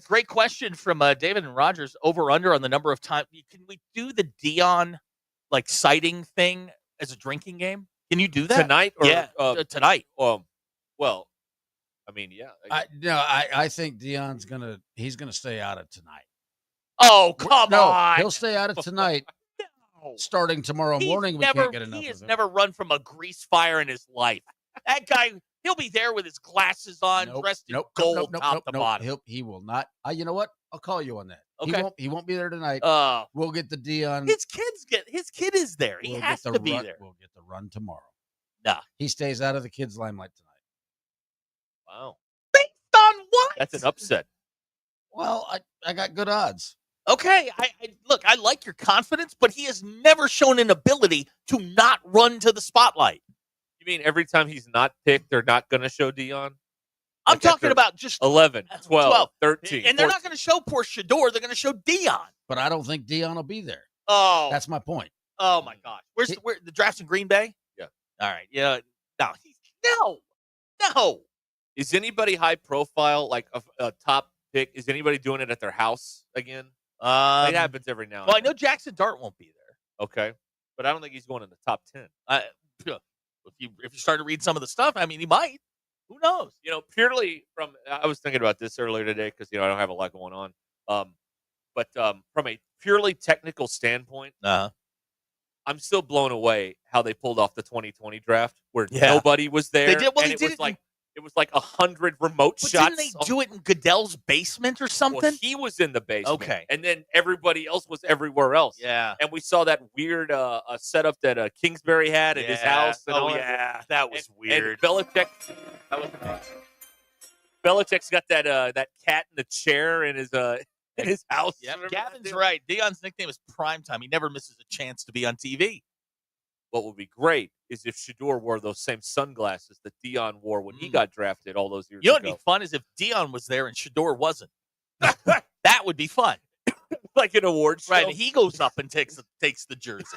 Great question from David and Rogers. Over under on the number of times. Can we do the Dion sighting thing as a drinking game? Can you do that tonight? Or, yeah, tonight. Well, I mean, yeah. I think Dion's he's gonna stay out of tonight. Oh, come on! He'll stay out of tonight. No. Starting tomorrow morning, we can't get enough He of has him. never run from a grease fire in his life. That guy, he'll be there with his glasses on, dressed in gold top to bottom. He will not. You know what? I'll call you on that. Okay. He won't be there tonight. We'll get the Dion. His kid is there. He has to be there. We'll get the run tomorrow. Nah. He stays out of the kids' limelight tonight. Wow. Based on what? That's an upset. Well, I got good odds. Okay, look, I like your confidence, but he has never shown an ability to not run to the spotlight. You mean every time he's not picked, they're not going to show Dion? I'm talking about just 11, 12, 13. And they're not going to show poor Shador. They're going to show Dion. But I don't think Dion will be there. Oh. That's my point. Oh, my gosh. Where's the draft's in Green Bay? Yeah. All right. Yeah. No. Is anybody high profile, like a top pick? Is anybody doing it at their house again? It happens every now and then. I know Jackson Dart won't be there. Okay. But I don't think he's going in the top 10. If you start to read some of the stuff, I mean, he might. Who knows? Purely from I was thinking about this earlier today because I don't have a lot going on. But from a purely technical standpoint, I'm still blown away how they pulled off the 2020 draft where nobody was there. They did. Well, and it was like 100 remote shots. Didn't they do it in Goodell's basement or something? Well, he was in the basement. Okay. And then everybody else was everywhere else. Yeah. And we saw that weird setup that Kingsbury had at his house. And that was weird. And Belichick's got that cat in the chair in his house. Yeah, Gavin's right. Dion's nickname is Primetime. He never misses a chance to be on TV. What would be great is if Shador wore those same sunglasses that Dion wore when he got drafted all those years ago. You know what would be fun is if Dion was there and Shador wasn't. That would be fun. Like an awards show. Right, and he goes up and takes the jersey.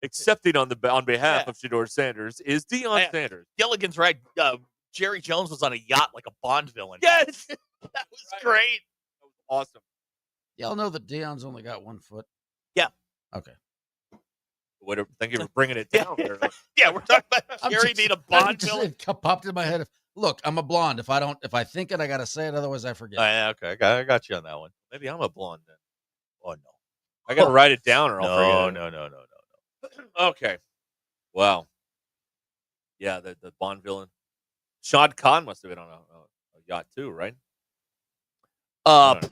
Accepting on behalf of Shador Sanders is Dion Sanders. Gilligan's right. Jerry Jones was on a yacht like a Bond villain. Yes! That was great. That was awesome. Y'all know that Dion's only got 1 foot? Yeah. Okay. Thank you for bringing it down there. Yeah, we're talking about Gary being a Bond villain. It popped in my head. Look, I'm a blonde. If I think it, I gotta say it. Otherwise, I forget. Yeah, okay, I got you on that one. Maybe I'm a blonde then. Oh no, I got to write it down or I'll forget it. No. Okay. Wow. Yeah, the Bond villain. Shad Khan must have been on a yacht too, right?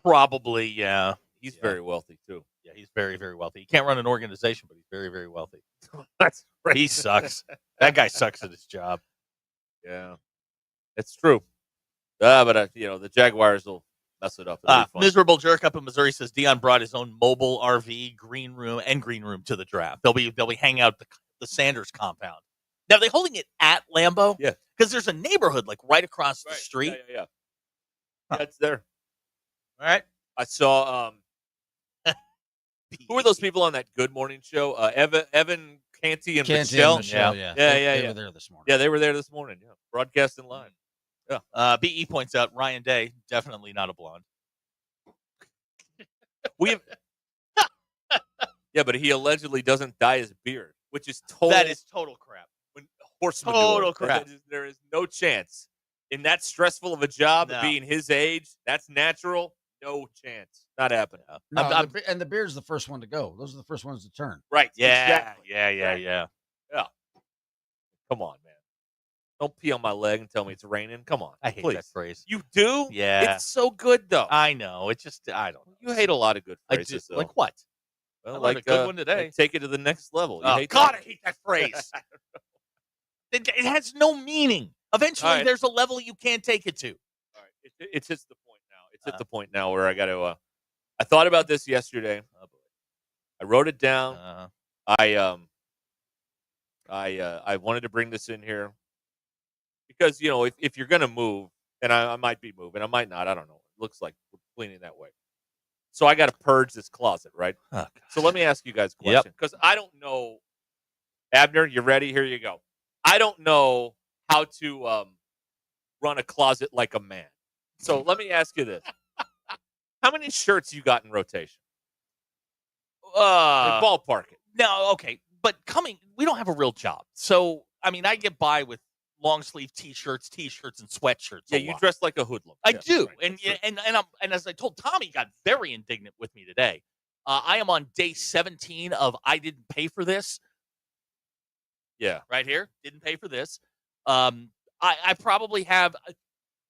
Probably, yeah. He's very wealthy too. Yeah, he's very, very wealthy. He can't run an organization, but he's very, very wealthy. That's right. He sucks. That guy sucks at his job. Yeah, it's true. But the Jaguars will mess it up. It'll be fun. Miserable jerk up in Missouri says Dion brought his own mobile RV, green room to the draft. They'll be hanging out at the Sanders compound. Now, are they holding it at Lambeau? Yeah, because there's a neighborhood like right across the street. Yeah. That's there. All right. I saw. Who are those people on that Good Morning show? Evan Canty and Michelle. Yeah. They were there this morning. Yeah, they were there this morning. Yeah, broadcasting live. Yeah. BE points out Ryan Day, definitely not a blonde. Yeah, but he allegedly doesn't dye his beard, which is total. That is total crap. Horse total manure. crap. There is no chance in that stressful of a job, being his age. That's natural. No chance. Not happening. No, and the beard's the first one to go. Those are the first ones to turn. Right. Yeah. Exactly. Yeah. Come on, man. Don't pee on my leg and tell me it's raining. Come on. I hate please. that phrase. You do? Yeah. It's so good, though. I know. It's just, I don't know. You hate a lot of good phrases, though. Like what? Well, like a good one today. Like take it to the next level. You Oh, hate God, that? I hate that phrase. It has no meaning. Eventually, there's a level you can't take it to. All right. It's just the point now. It's at the point now where I got to. I thought about this yesterday. I wrote it down. I wanted to bring this in here because if you're gonna move, and I might be moving, I might not. I don't know. It looks like we're cleaning that way. So I got to purge this closet, right? Oh, so let me ask you guys a question because I don't know. Abner, you ready? Here you go. I don't know how to run a closet like a man. So let me ask you this. How many shirts you got in rotation? Ballpark it. No, okay. But we don't have a real job. So, I mean, I get by with long sleeve t-shirts and sweatshirts. Yeah, you dress like a hoodlum. I do. Right. And as I told Tommy, he got very indignant with me today. I am on day 17 of I didn't pay for this. Yeah. Right here. Didn't pay for this. I probably have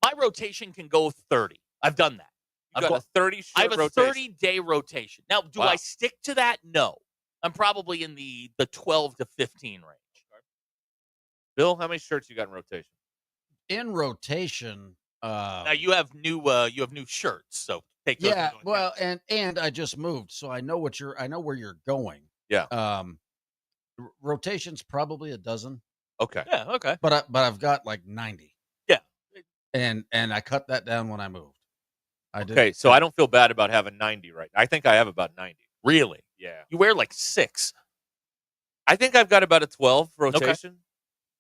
my rotation can go 30. I've done that. I've got a 30 shirt I have a rotation. 30-day rotation. Now, do I stick to that? No. I'm probably in the 12 to 15 range. Bill, how many shirts you got in rotation? In rotation. Now you have new shirts, so take those. Yeah, well, and I just moved, so I know where you're going. Yeah. Rotation's probably a dozen. Okay. Yeah. Okay. But I've got like 90. Yeah. And I cut that down when I moved. Okay, so I don't feel bad about having 90 right now. I think I have about 90. Really? Yeah. You wear like 6. I think I've got about a 12 rotation. Okay.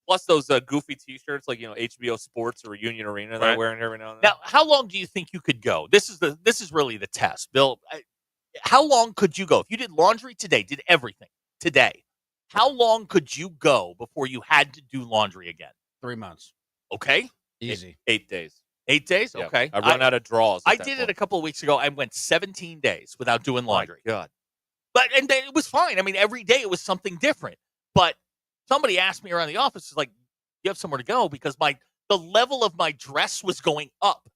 Plus those goofy T-shirts like HBO Sports or Union Arena that I'm wearing every now and then. Now, how long do you think you could go? This is really the test, Bill. How long could you go if you did laundry today? Did everything today? How long could you go before you had to do laundry again? 3 months. Okay. Easy. 8 days. 8 days? Yeah. Okay. I run out of draws. I did it a couple of weeks ago. I went 17 days without doing laundry. My God. And then it was fine. I mean, every day it was something different. But somebody asked me around the office, like, you have somewhere to go because the level of my dress was going up.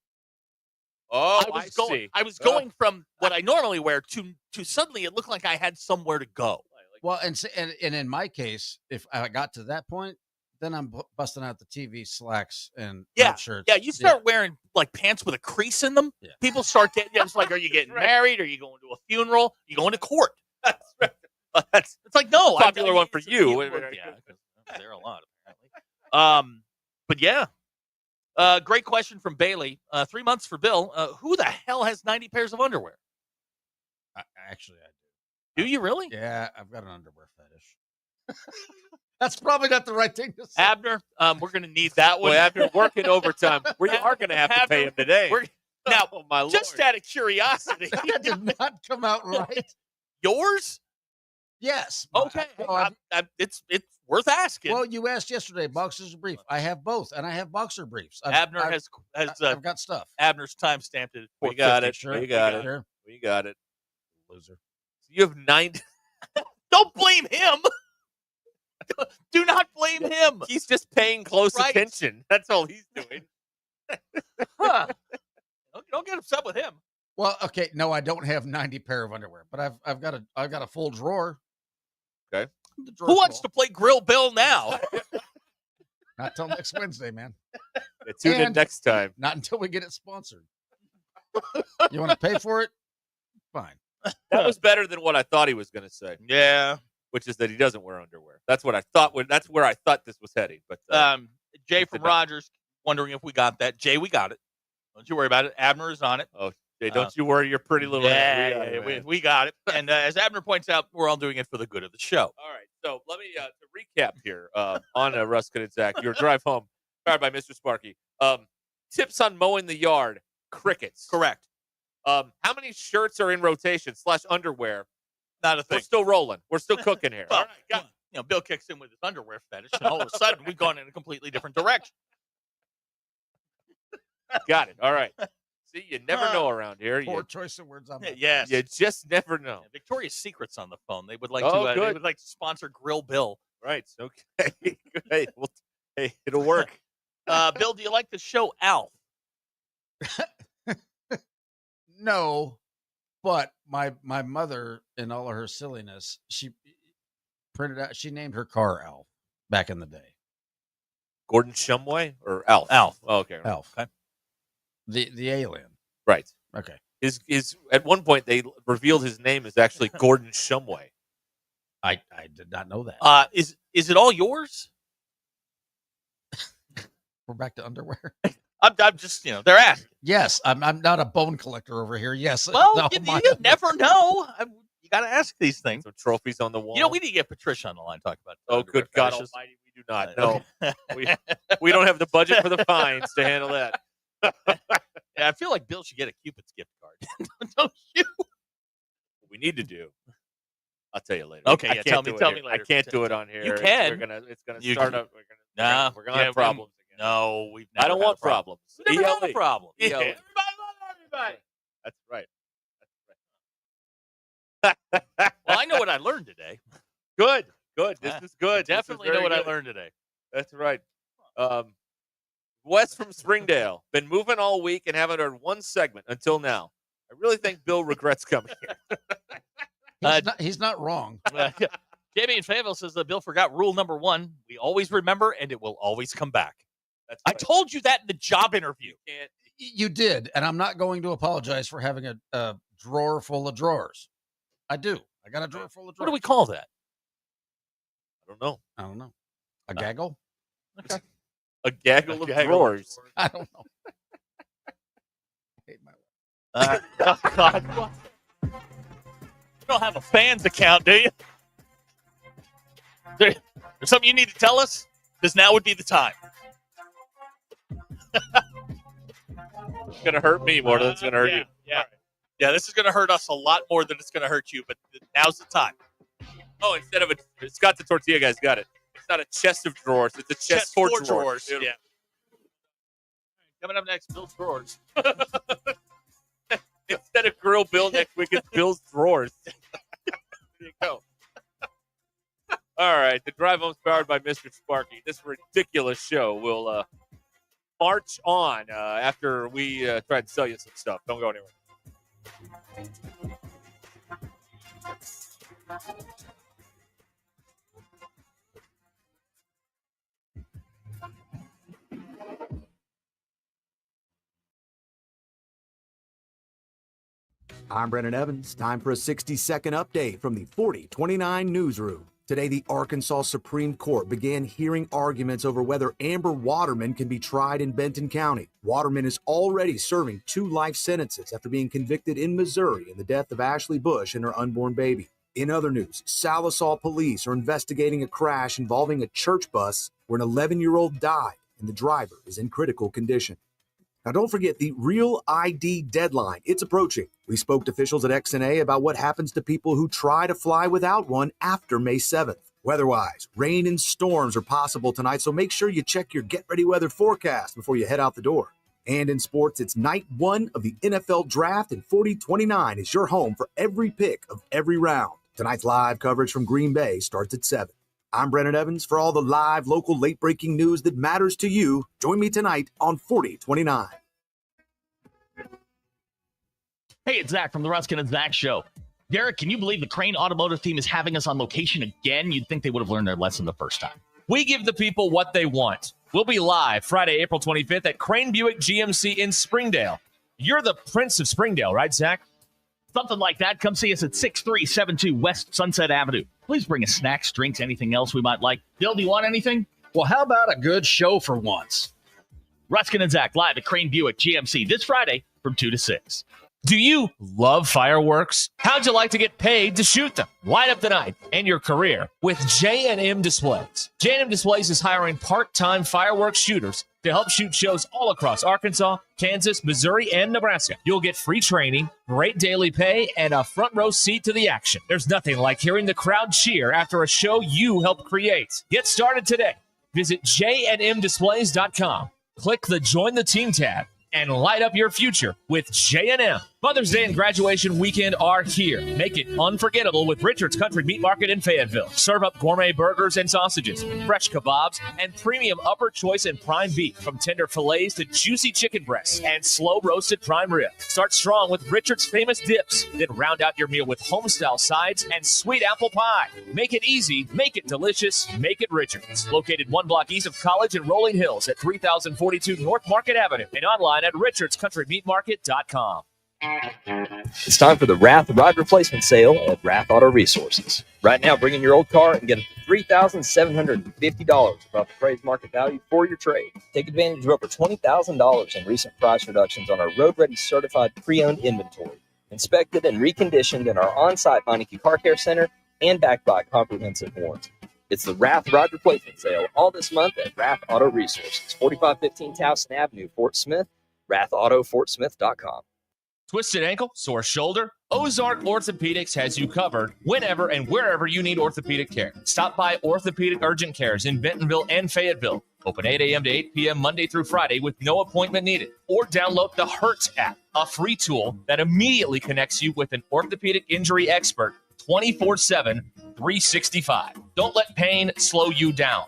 Oh, I was going from what I normally wear to suddenly it looked like I had somewhere to go. Well, and in my case, if I got to that point, then I'm busting out the TV slacks and shirts. Yeah, you start wearing like pants with a crease in them. Yeah. People start getting it's like, are you getting married? Are you going to a funeral? Are you going to court? That's right. It's like, no. Popular one for you. Yeah, there are a lot, apparently. But yeah. Great question from Bailey. 3 months for Bill. Who the hell has 90 pairs of underwear? Actually, I do. Do you really? Yeah, I've got an underwear fetish. That's probably not the right thing to say. Abner, we're going to need that one. Well, after working overtime, we are going to have to pay him today. Now, my Lord. Just out of curiosity. That did not come out right. Yours? Yes. Okay. It's worth asking. Well, you asked yesterday, boxers or brief. I have both, and I have boxer briefs. I've got stuff. Abner's time stamped it. We got it. Sure. We got it. Sure. We got it. Loser. So you have 9. Don't blame him. Do not blame him. He's just paying close attention. That's all he's doing. Huh. Don't get upset with him. Well, okay, no, I don't have 90 pair of underwear, but I've got a full drawer. Okay. Who wants to play Grill Bill now? Not till next Wednesday, man. Yeah, tune in next time. Not until we get it sponsored. You want to pay for it? Fine. That was better than what I thought he was going to say. Yeah. Which is that he doesn't wear underwear. That's what I thought. That's where I thought this was heading. But Jay from Rogers wondering if we got that. Jay, we got it. Don't you worry about it. Abner is on it. Oh, Jay, don't you worry your pretty little head. We got it. And as Abner points out, we're all doing it for the good of the show. All right. So let me to recap here on Ruscin and Zach. Your drive home, powered by Mr. Sparky. Tips on mowing the yard. Crickets. Correct. How many shirts are in rotation / underwear? Not a thing. We're still rolling. We're still cooking here. Well, all right, Bill kicks in with his underwear fetish, and all of a sudden we've gone in a completely different direction. Got it. All right. See, you never know around here. Poor choice of words on that. Yes. You just never know. Yeah, Victoria's Secret's on the phone. They would like good. to sponsor Grill Bill. Right. Okay. Hey, it'll work. Bill, do you like the show Alf? No, but my mother, in all of her silliness, she named her car Alf back in the day. Gordon Shumway or Alf? Alf. Oh, okay. Alf. Okay. The alien. Right. Okay. His at one point they revealed his name is actually Gordon Shumway. I did not know that. Is it all yours? We're back to underwear. I'm just, they're asking. Yes, I'm not a bone collector over here. Yes. Well, no, you never know. You got to ask these things. Some trophies on the wall. We need to get Patricia on the line to talk about. Oh, good God Almighty, we do not. No, we don't have the budget for the fines to handle that. Yeah, I feel like Bill should get a Cupid's gift card. Don't you? What we need to do. I'll tell you later. Okay, I tell me later. I can't do it on here. You can. It's gonna start up. We're gonna have problems again. No, I don't want problems. We've never had a problem. Yeah. Everybody love everybody. That's right. Well, I know what I learned today. Good. This is good. Definitely know what I learned today. That's right. Wes from Springdale. Been moving all week and haven't heard one segment until now. I really think Bill regrets coming here. He's not wrong. Jamie in Fayetteville says that Bill forgot rule number 1. We always remember, and it will always come back. That's right. I told you that in the job interview. You did, and I'm not going to apologize for having a drawer full of drawers. I do. I got a drawer full of drawers. What do we call that? I don't know. A gaggle? Okay. A gaggle of drawers. I don't know. I hate my life. Oh, God. You don't have a fans account, do you? There's something you need to tell us? Because now would be the time. It's going to hurt me more than it's going to hurt you. Yeah, this is going to hurt us a lot more than it's going to hurt you, but now's the time. Oh, instead of Scott the Tortilla Guy's got it. It's not a chest of drawers. It's a chest for drawers. Yeah. Coming up next, Bill's drawers. Instead of Grill Bill next week, it's Bill's drawers. There you go. All right, the drive home's powered by Mr. Sparky. This ridiculous show will march on after we try to sell you some stuff. Don't go anywhere. I'm Brennan Evans. Time for a 60-second update from the 4029 Newsroom. Today, the Arkansas Supreme Court began hearing arguments over whether Amber Waterman can be tried in Benton County. Waterman is already serving 2 life sentences after being convicted in Missouri in the death of Ashley Bush and her unborn baby. In other news, Salisaw police are investigating a crash involving a church bus where an 11-year-old died and the driver is in critical condition. Now, don't forget the Real ID deadline. It's approaching. We spoke to officials at XNA about what happens to people who try to fly without one after May 7th. Weather-wise, rain and storms are possible tonight, so make sure you check your get-ready weather forecast before you head out the door. And in sports, it's night 1 of the NFL Draft, and 4029 is your home for every pick of every round. Tonight's live coverage from Green Bay starts at 7. I'm Brennan Evans. For all the live, local, late-breaking news that matters to you, join me tonight on 4029. Hey, it's Zach from the Ruscin and Zach Show. Derek, can you believe the Crane Automotive team is having us on location again? You'd think they would have learned their lesson the first time. We give the people what they want. We'll be live Friday, April 25th at Crane Buick GMC in Springdale. You're the Prince of Springdale, right, Zach? Something like that. Come see us at 6372 West Sunset Avenue. Please bring us snacks, drinks, anything else we might like. Bill, do you want anything? Well, how about a good show for once? Ruscin and Zach live at Crane Buick GMC this Friday from 2 to 6. Do you love fireworks? How'd you like to get paid to shoot them? Light up the night and your career with J&M Displays. J&M Displays is hiring part-time fireworks shooters to help shoot shows all across Arkansas, Kansas, Missouri, and Nebraska. You'll get free training, great daily pay, and a front row seat to the action. There's nothing like hearing the crowd cheer after a show you helped create. Get started today. Visit jnmdisplays.com. Click the Join the Team tab and light up your future with J&M. Mother's Day and graduation weekend are here. Make it unforgettable with Richard's Country Meat Market in Fayetteville. Serve up gourmet burgers and sausages, fresh kebabs, and premium upper choice and prime beef, from tender fillets to juicy chicken breasts and slow roasted prime rib. Start strong with Richard's famous dips, then round out your meal with home-style sides and sweet apple pie. Make it easy, make it delicious, make it Richard's. Located 1 block east of College in Rolling Hills at 3042 North Market Avenue and online at richardscountrymeatmarket.com. It's time for the Rath Rod Replacement Sale at Rath Auto Resources. Right now, bring in your old car and get $3,750 above appraised market value for your trade. Take advantage of over $20,000 in recent price reductions on our road-ready certified pre-owned inventory, inspected and reconditioned in our on-site Meineke Car Care Center and backed by comprehensive warranty. It's the Rath Rod Replacement Sale all this month at Rath Auto Resources, 4515 Towson Avenue, Fort Smith, rathautofortsmith.com. Twisted ankle, sore shoulder? Ozark Orthopedics has you covered whenever and wherever you need orthopedic care. Stop by Orthopedic Urgent Cares in Bentonville and Fayetteville. Open 8 a.m. to 8 p.m. Monday through Friday with no appointment needed. Or download the HURT app, a free tool that immediately connects you with an orthopedic injury expert 24/7, 365. Don't let pain slow you down.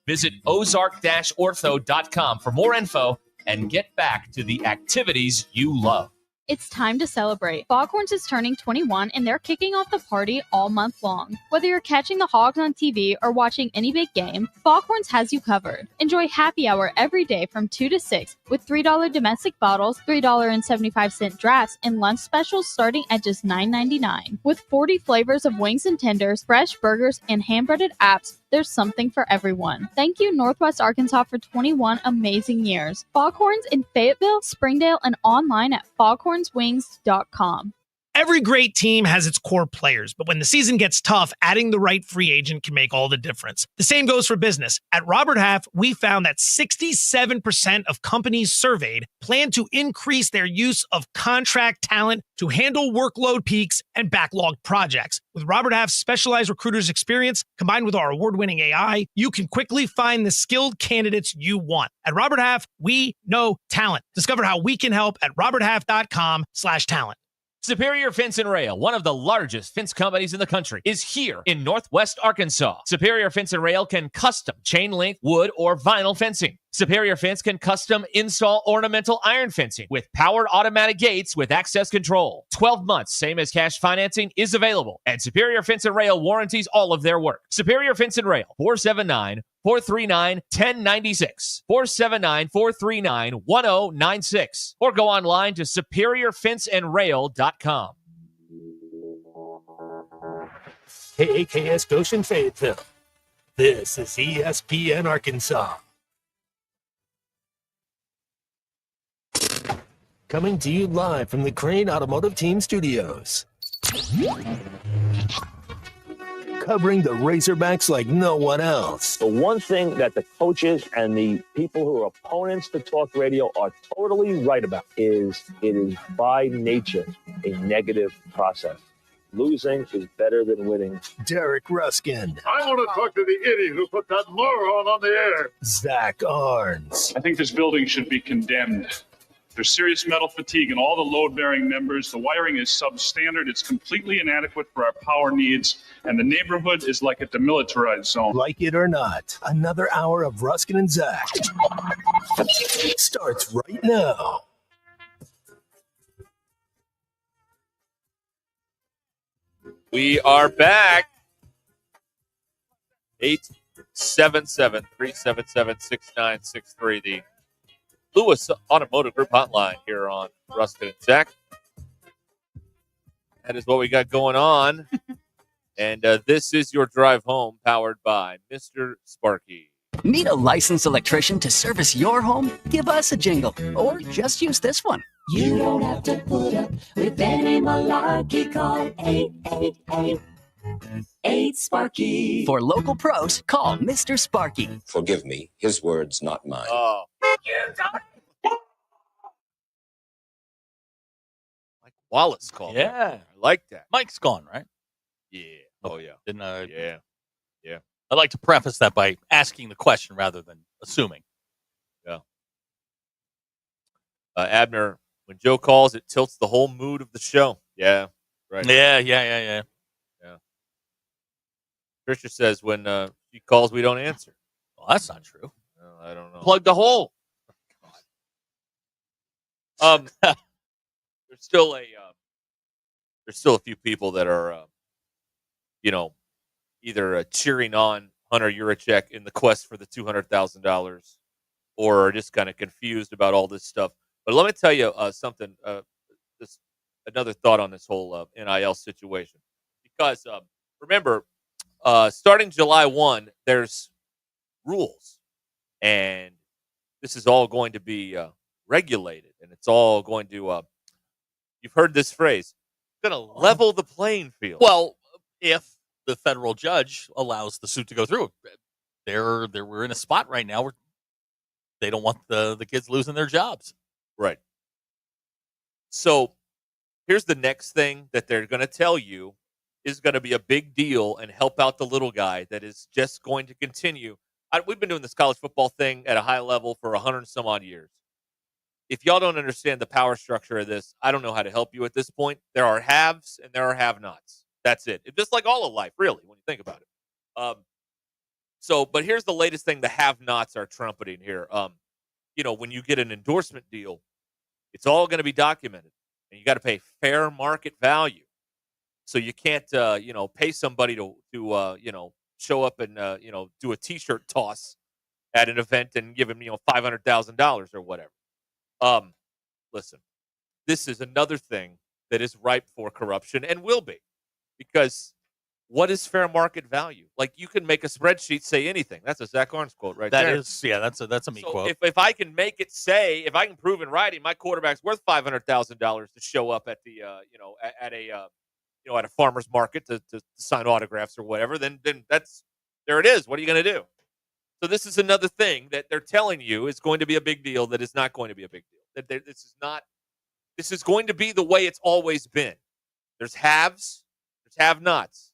Visit ozark-ortho.com for more info and get back to the activities you love. It's time to celebrate. Foghorns is turning 21 and they're kicking off the party all month long. Whether you're catching the Hogs on TV or watching any big game, Foghorns has you covered. Enjoy happy hour every day from 2 to 6 with $3 domestic bottles, $3.75 drafts, and lunch specials starting at just $9.99. With 40 flavors of wings and tenders, fresh burgers, and hand-breaded apps, there's something for everyone. Thank you, Northwest Arkansas, for 21 amazing years. Foghorns in Fayetteville, Springdale, and online at foghornswings.com. Every great team has its core players, but when the season gets tough, adding the right free agent can make all the difference. The same goes for business. At Robert Half, we found that 67% of companies surveyed plan to increase their use of contract talent to handle workload peaks and backlogged projects. With Robert Half's specialized recruiters' experience, combined with our award-winning AI, you can quickly find the skilled candidates you want. At Robert Half, we know talent. Discover how we can help at roberthalf.com/talent. Superior Fence and Rail, one of the largest fence companies in the country, is here in Northwest Arkansas. Superior Fence and Rail can custom chain link, wood, or vinyl fencing. Superior Fence can custom install ornamental iron fencing with powered automatic gates with access control. 12 months, same as cash financing, is available. And Superior Fence and Rail warranties all of their work. Superior Fence and Rail, 479-439-1096. 479-439-1096. Or go online to superiorfenceandrail.com. KAKS Goshen Fayetteville. This is ESPN Arkansas. Coming to you live from the Crane Automotive Team Studios. covering the Razorbacks like no one else. The one thing that the coaches and the people who are opponents to talk radio are totally right about is it is by nature a negative process. Losing is better than winning. Derek Ruskin, I want to talk to the idiot who put that moron on the air. Zach Arns. I think this building should be condemned. There's serious metal fatigue in all the load-bearing members. The wiring is substandard. It's completely inadequate for our power needs, and the neighborhood is like a demilitarized zone. Like it or not, another hour of Ruskin and Zach starts right now. We are back. 877-377-6963. The Lewis Automotive Group hotline here on Rustin and Zach. That is what we got going on. And this is your drive home powered by Mr. Sparky. Need a licensed electrician to service your home? Give us a jingle or just use this one. You don't have to put up with any malarkey. Call 888-8-SPARKY. For local pros, call Mr. Sparky. Forgive me, his words, not mine. Oh. Mike Wallace called. Yeah. I like that. Mike's gone, right? Yeah. Oh, yeah. Didn't Yeah. Yeah. I'd like to preface that by asking the question rather than assuming. Yeah. Abner, when Joe calls, it tilts the whole mood of the show. Yeah. Right. Yeah. Trisha says when she calls, we don't answer. Well, that's not true. I don't know. Plug the hole. There's still a few people that are, either cheering on Hunter Yurachek in the quest for the $200,000, or are just kind of confused about all this stuff. But let me tell you something. Just another thought on this whole NIL situation, because remember, starting July 1, there's rules, and this is all going to be regulated, and it's all going to. You've heard this phrase, going to level the playing field. Well, if the federal judge allows the suit to go through, we're in a spot right now where they don't want the kids losing their jobs. Right. So here's the next thing that they're going to tell you is going to be a big deal and help out the little guy that is just going to continue. We've been doing this college football thing at a high level for 100 and some odd years. If y'all don't understand the power structure of this, I don't know how to help you at this point. There are haves and there are have-nots. That's it. It's just like all of life, really, when you think about it. But here's the latest thing the have-nots are trumpeting here. When you get an endorsement deal, it's all going to be documented, and you got to pay fair market value. So you can't, pay somebody to show up and, do a T-shirt toss at an event and give him, $500,000 or whatever. Listen, this is another thing that is ripe for corruption and will be, because what is fair market value? Like, you can make a spreadsheet say anything. That's a Zach Arns quote right there. That's a me quote. If I can make it say, if I can prove in writing my quarterback's worth $500,000 to show up at the at a farmer's market to sign autographs or whatever, then that's there it is. What are you going to do? So this is another thing that they're telling you is going to be a big deal that is not going to be a big deal. This is going to be the way it's always been. There's haves, there's have-nots.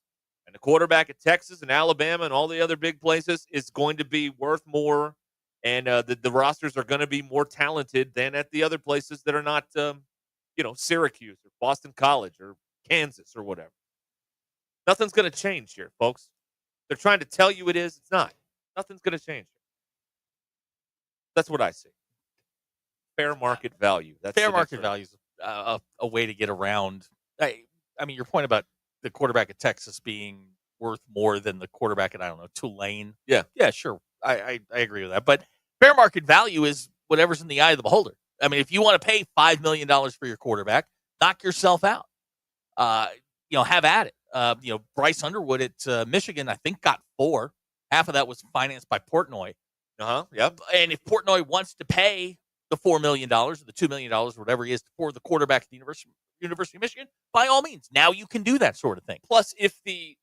And the quarterback at Texas and Alabama and all the other big places is going to be worth more, and the rosters are going to be more talented than at the other places that are not, Syracuse or Boston College or Kansas or whatever. Nothing's going to change here, folks. They're trying to tell you it is. It's not. Nothing's going to change. That's what I see. Fair market value. Fair market value is a way to get around. I mean, your point about the quarterback at Texas being worth more than the quarterback at, Tulane. Yeah, sure. I agree with that. But fair market value is whatever's in the eye of the beholder. I mean, if you want to pay $5 million for your quarterback, knock yourself out. Have at it. Bryce Underwood at Michigan, I think, got 4. Half of that was financed by Portnoy. Yep. And if Portnoy wants to pay the $4 million or the $2 million, whatever he is, for the quarterback at the University of Michigan, by all means, now you can do that sort of thing. Plus, if the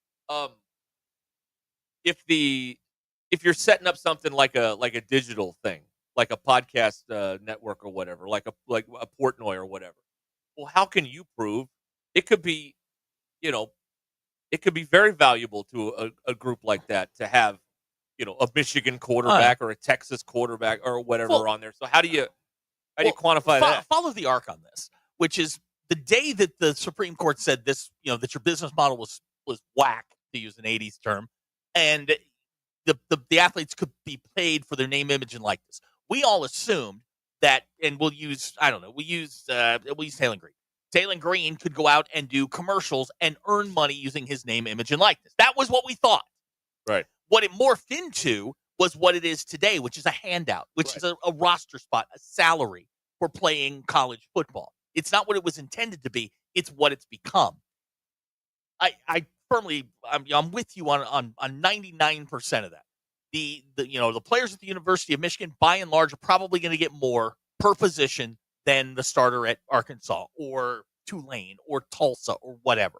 if you're setting up something like a digital thing, like a podcast network or whatever, like a Portnoy or whatever. Well, how can you prove it could be, it could be very valuable to a group like that to have, a Michigan quarterback or a Texas quarterback or whatever on there. So how do you quantify that? Follow the arc on this, which is the day that the Supreme Court said this, that your business model was whack, to use an 80s term, and the athletes could be paid for their name, image, and likeness. We all assumed that, and we'll use Taylor Green. Taylor Green could go out and do commercials and earn money using his name, image, and likeness. That was what we thought. Right. What it morphed into was what it is today, which is a handout, which is a roster spot, a salary for playing college football. It's not what it was intended to be. It's what it's become. I'm with you on 99% of that. The players at the University of Michigan, by and large, are probably going to get more per position than the starter at Arkansas or Tulane or Tulsa or whatever.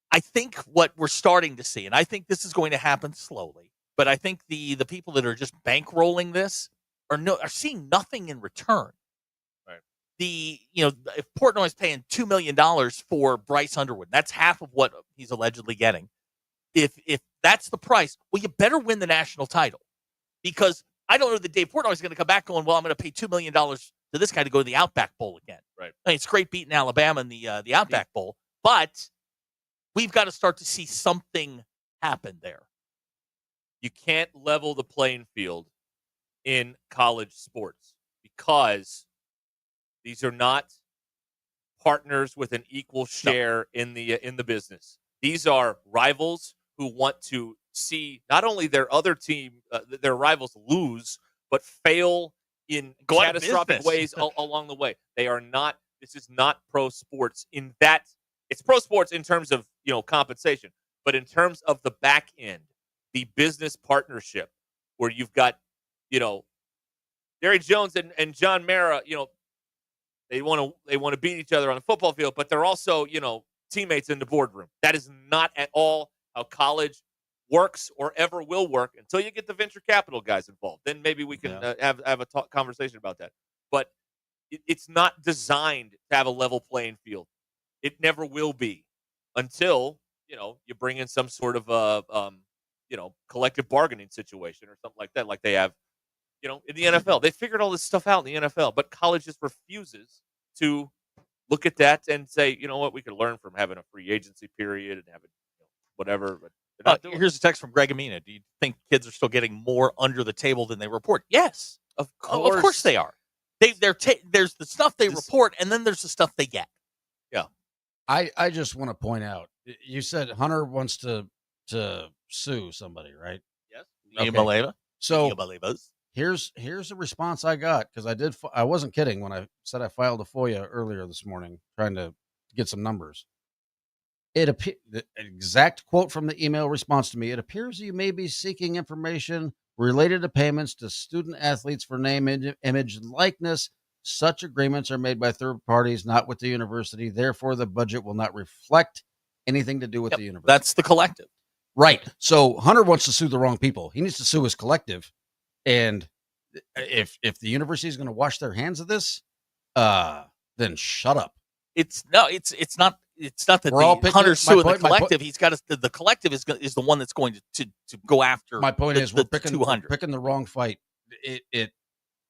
I think what we're starting to see, and I think this is going to happen slowly, but I think the people that are just bankrolling this are seeing nothing in return. Right. If Portnoy is paying $2 million for Bryce Underwood, that's half of what he's allegedly getting. If that's the price, well, you better win the national title, because I don't know that Dave Portnoy is going to come back going, well, I'm going to pay $2 million to this guy to go to the Outback Bowl again. Right. I mean, it's great beating Alabama in the Outback Bowl, but we've got to start to see something happen there. You can't level the playing field in college sports because these are not partners with an equal share in the business. These are rivals who want to see not only their other team, their rivals lose, but fail in catastrophic ways along the way. They are not. This is not pro sports in that. It's pro sports in terms of compensation, but in terms of the back end, the business partnership, where you've got Jerry Jones and John Mara, they want to beat each other on the football field, but they're also teammates in the boardroom. That is not at all how college works or ever will work until you get the venture capital guys involved. Then maybe we can have a conversation about that. But it's not designed to have a level playing field. It never will be until you bring in some sort of collective bargaining situation or something like that, like they have in the NFL. They figured all this stuff out in the NFL, but college just refuses to look at that and say, you know what, we could learn from having a free agency period and having whatever. But here's a text from Greg Amina. Do you think kids are still getting more under the table than they report? Yes, of course they are. There's the stuff they report, and then there's the stuff they get. Yeah. I just want to point out, you said Hunter wants to sue somebody, right? Yes. Okay. So Malevas. Here's a response I got, because I wasn't kidding when I said I filed a FOIA earlier this morning trying to get some numbers. The exact quote from the email response to me: "It appears you may be seeking information related to payments to student athletes for name, image, and likeness. Such agreements are made by third parties, not with the university. Therefore, the budget will not reflect anything to do with the university." That's the collective. Right. So Hunter wants to sue the wrong people. He needs to sue his collective. And if the university is going to wash their hands of this, then shut up. It's not that Hunter's suing the collective. He's got the collective is the one that's going to go after. My point is, we're picking the wrong fight. It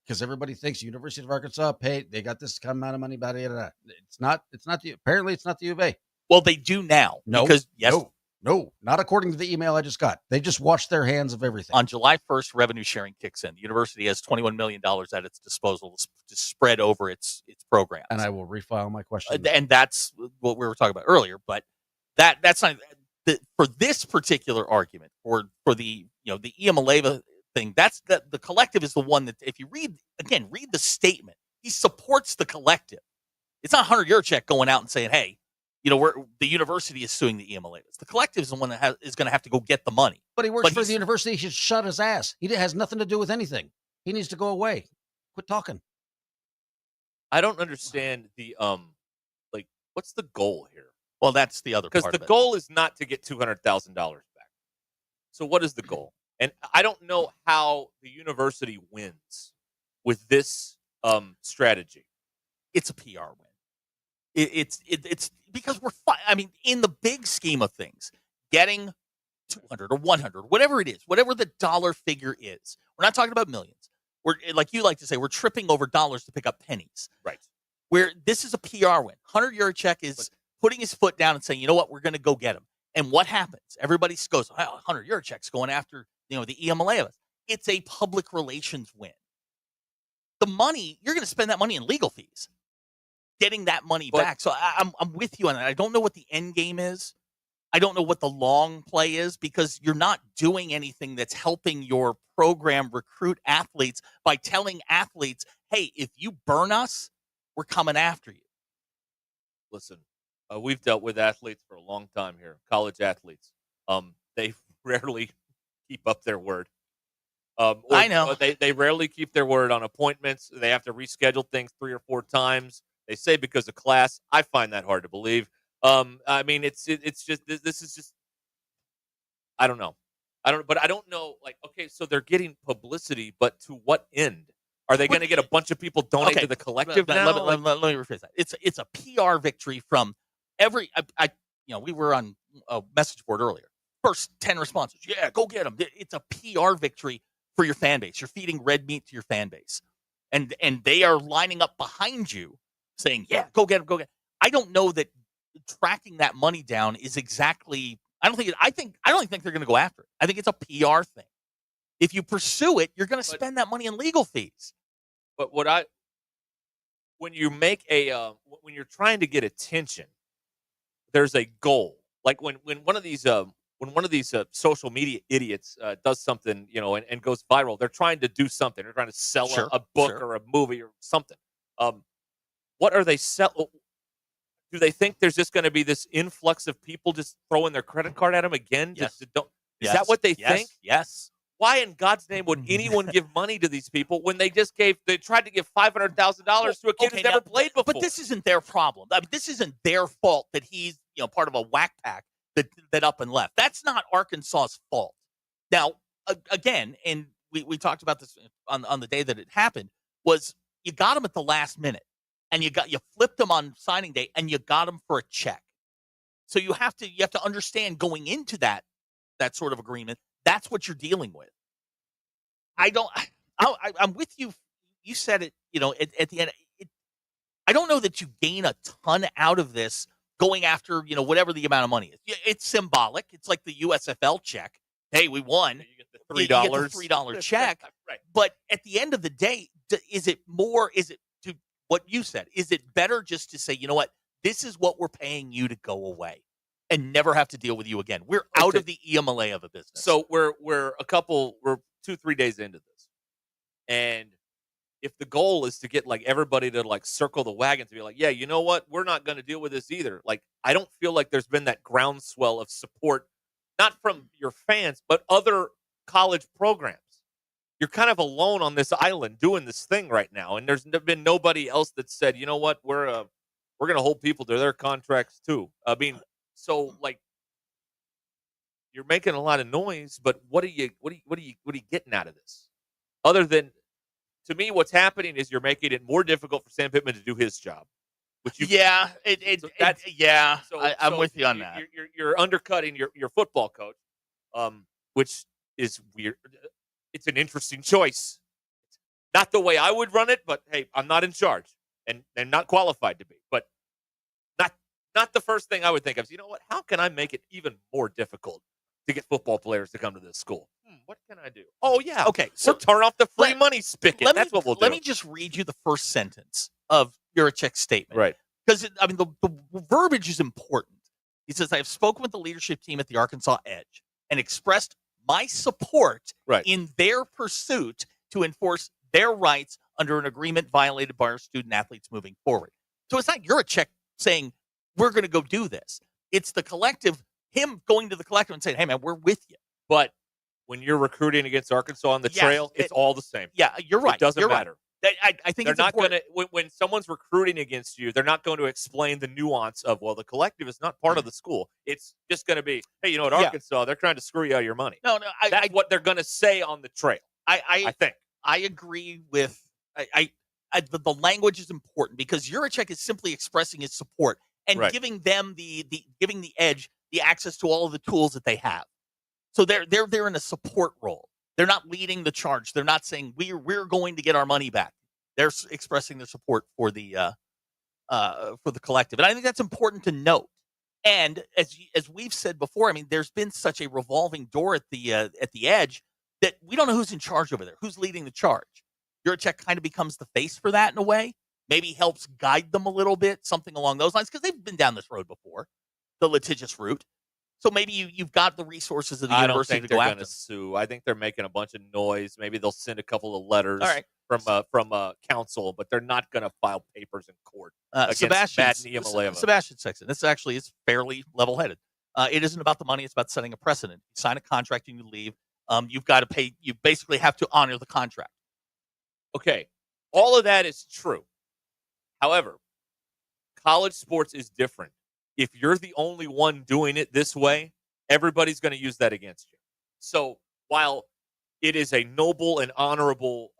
because everybody thinks University of Arkansas they got this amount of money. It's not apparently it's not the U of A. Well, they do now. No, because no, not according to the email I just got. They just washed their hands of everything. On July 1st, revenue sharing kicks in. The university has $21 million at its disposal to spread over its programs. And I will refile my question. And that's what we were talking about earlier. But that's not for this particular argument, or for the the Maleva thing. That's the collective is the one that, if you read the statement, he supports the collective. It's not Hunter Yurchek going out and saying, hey, the university is suing the EMLAs. The collective is the one that is going to have to go get the money. But he works for the university. He should shut his ass. He has nothing to do with anything. He needs to go away. Quit talking. I don't understand the what's the goal here? Well, that's the other part. Because the goal is not to get $200,000 back. So what is the goal? And I don't know how the university wins with this strategy. It's a PR win. It's because I mean, in the big scheme of things, getting 200 or 100, whatever it is, whatever the dollar figure is, we're not talking about millions. We're, like you like to say, we're tripping over dollars to pick up pennies. Right. Where this is a PR win. Hunter Yurachek is putting his foot down and saying, you know what, we're going to go get him. And what happens? Everybody goes, oh, Hunter Yurachek's going after, the EMLA of us. It's a public relations win. The money, you're going to spend that money in legal fees, getting that money back. So I'm with you on that. I don't know what the end game is. I don't know what the long play is, because you're not doing anything that's helping your program recruit athletes by telling athletes, hey, if you burn us, we're coming after you. Listen, we've dealt with athletes for a long time here, college athletes. They rarely keep up their word. I know. They rarely keep their word on appointments. They have to reschedule things 3 or 4 times. They say because of class. I find that hard to believe. I mean, it's just this is just, I don't know. But I don't know. Like, okay, so they're getting publicity, but to what end? Are they going to get a bunch of people donate to the collective now? Let me rephrase that. It's a PR victory from every. We were on a message board earlier. First 10 responses. Yeah, go get them. It's a PR victory for your fan base. You're feeding red meat to your fan base, and they are lining up behind you, saying, "Yeah, go get them, go get 'em." I don't know that tracking that money down is exactly. I don't think they're going to go after it. I think it's a PR thing. If you pursue it, you're going to spend that money in legal fees. But when you make when you're trying to get attention, there's a goal. Like when one of these social media idiots does something, and goes viral, they're trying to do something. They're trying to sell a book or a movie or something. What are they sell? Do they think there's just going to be this influx of people just throwing their credit card at them again? Yes. Is that what they think? Yes. Why in God's name would anyone give money to these people when they tried to give $500,000 to a kid who's never played before? But this isn't their problem. I mean, this isn't their fault that he's part of a whack pack that up and left. That's not Arkansas's fault. Now, again, and we talked about this on the day that it happened, was you got him at the last minute, and you flipped him on signing day, and you got him for a check. So you have to understand going into that sort of agreement, that's what you're dealing with. I'm with you. You said it, at the end. I don't know that you gain a ton out of this going after, whatever the amount of money is. It's symbolic. It's like the USFL check. Hey, we won. You get the $3. You get the $3 check. Right. But at the end of the day, is it to what you said? Is it better just to say, you know what, this is what we're paying you to go away and never have to deal with you again? We're out of the EMLA of a business. So we're 2-3 days into this, and if the goal is to get like everybody to like circle the wagon to be like, yeah, you know what, we're not going to deal with this either. Like, I don't feel like there's been that groundswell of support, not from your fans, but other college programs. You're kind of alone on this island doing this thing right now, and there's been nobody else that said, you know what, we're going to hold people to their contracts too. I mean, so like, you're making a lot of noise, but what are you getting out of this? Other than, to me, what's happening is you're making it more difficult for Sam Pittman to do his job. I'm with you on that. You're undercutting your football coach, which is weird. It's an interesting choice. Not the way I would run it, but hey, I'm not in charge and not qualified to be. But not the first thing I would think of is, you know what? How can I make it even more difficult to get football players to come to this school? What can I do? Oh, yeah. Okay, so we'll turn off the free money spigot. That's what we'll do. Let me just read you the first sentence of Yurachek's statement. Right. Because, the verbiage is important. He says, I have spoken with the leadership team at the Arkansas Edge and expressed my support in their pursuit to enforce their rights under an agreement violated by our student athletes moving forward. So it's not Yurachek saying, we're going to go do this. It's the collective, him going to the collective and saying, hey, man, we're with you. But when you're recruiting against Arkansas on the trail, it's all the same. Yeah, you're right. It doesn't you're matter. Right. I think they're it's not going important. to when someone's recruiting against you, they're not going to explain the nuance of, well, the collective is not part of the school. It's just going to be, hey, you know, at Arkansas, they're trying to screw you out of your money. No, that's what they're going to say on the trail. I think. I agree with the language is important because Juracek is simply expressing his support and giving them giving the edge the access to all of the tools that they have. So they're in a support role. They're not leading the charge. They're not saying we're going to get our money back. They're expressing their support for the collective, and I think that's important to note. And as we've said before, I mean, there's been such a revolving door at the edge that we don't know who's in charge over there, who's leading the charge. Juracek kind of becomes the face for that in a way. Maybe helps guide them a little bit, something along those lines, because they've been down this road before, the litigious route. So maybe you've got the resources of the university to go after. I don't think they're going to sue. I think they're making a bunch of noise. Maybe they'll send a couple of letters from council, but they're not going to file papers in court against Sebastian Sexton. This actually is fairly level-headed. It isn't about the money. It's about setting a precedent. You sign a contract and you leave. You've got to pay. You basically have to honor the contract. Okay. All of that is true. However, college sports is different. If you're the only one doing it this way, everybody's going to use that against you. So while it is a noble and honorable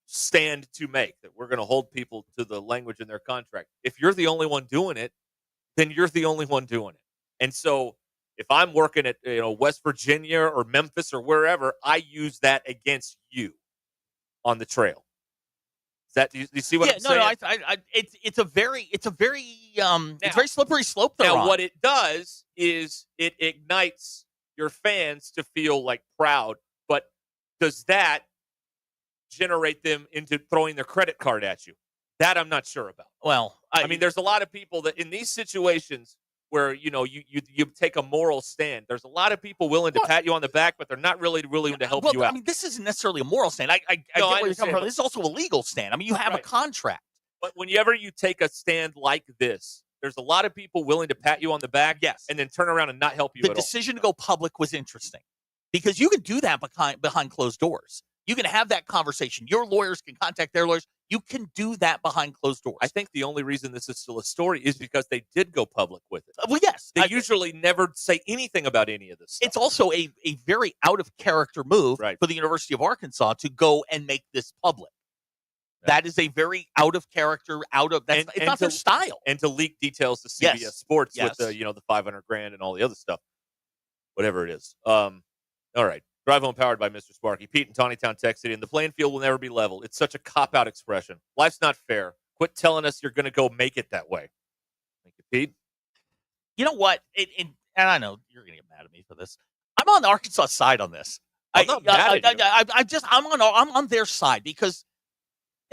stand to make, that we're going to hold people to the language in their contract, if you're the only one doing it, then you're the only one doing it. And so if I'm working at West Virginia or Memphis or wherever, I use that against you on the trail. Do you see what I'm saying? No. It's a very it's very slippery slope. Now, what it does is it ignites your fans to feel like proud, but does that generate them into throwing their credit card at you? That I'm not sure about. Well, I mean, there's a lot of people that in these situations where you take a moral stand. There's a lot of people willing to pat you on the back, but they're not really willing to help you out. I mean, this isn't necessarily a moral stand. I get where you're coming from. This is also a legal stand. I mean, you have a contract. But whenever you take a stand like this, there's a lot of people willing to pat you on the back, and then turn around and not help you at all. The decision to go public was interesting because you can do that behind closed doors. You can have that conversation. Your lawyers can contact their lawyers. You can do that behind closed doors. I think the only reason this is still a story is because they did go public with it. Well, yes. They usually never say anything about any of this stuff. It's also a very out-of-character move for the University of Arkansas to go and make this public. That is a very out-of-character, it's not their style. And to leak details to CBS Sports with the $500,000 and all the other stuff. Whatever it is. All right. Drive Home powered by Mr. Sparky. Pete in Tawnytown, Tech City. And the playing field will never be level. It's such a cop-out expression. Life's not fair. Quit telling us you're going to go make it that way. Thank you, Pete. You know what? And I know you're going to get mad at me for this. I'm on the Arkansas side on this. I'm not mad at you. I'm on their side because,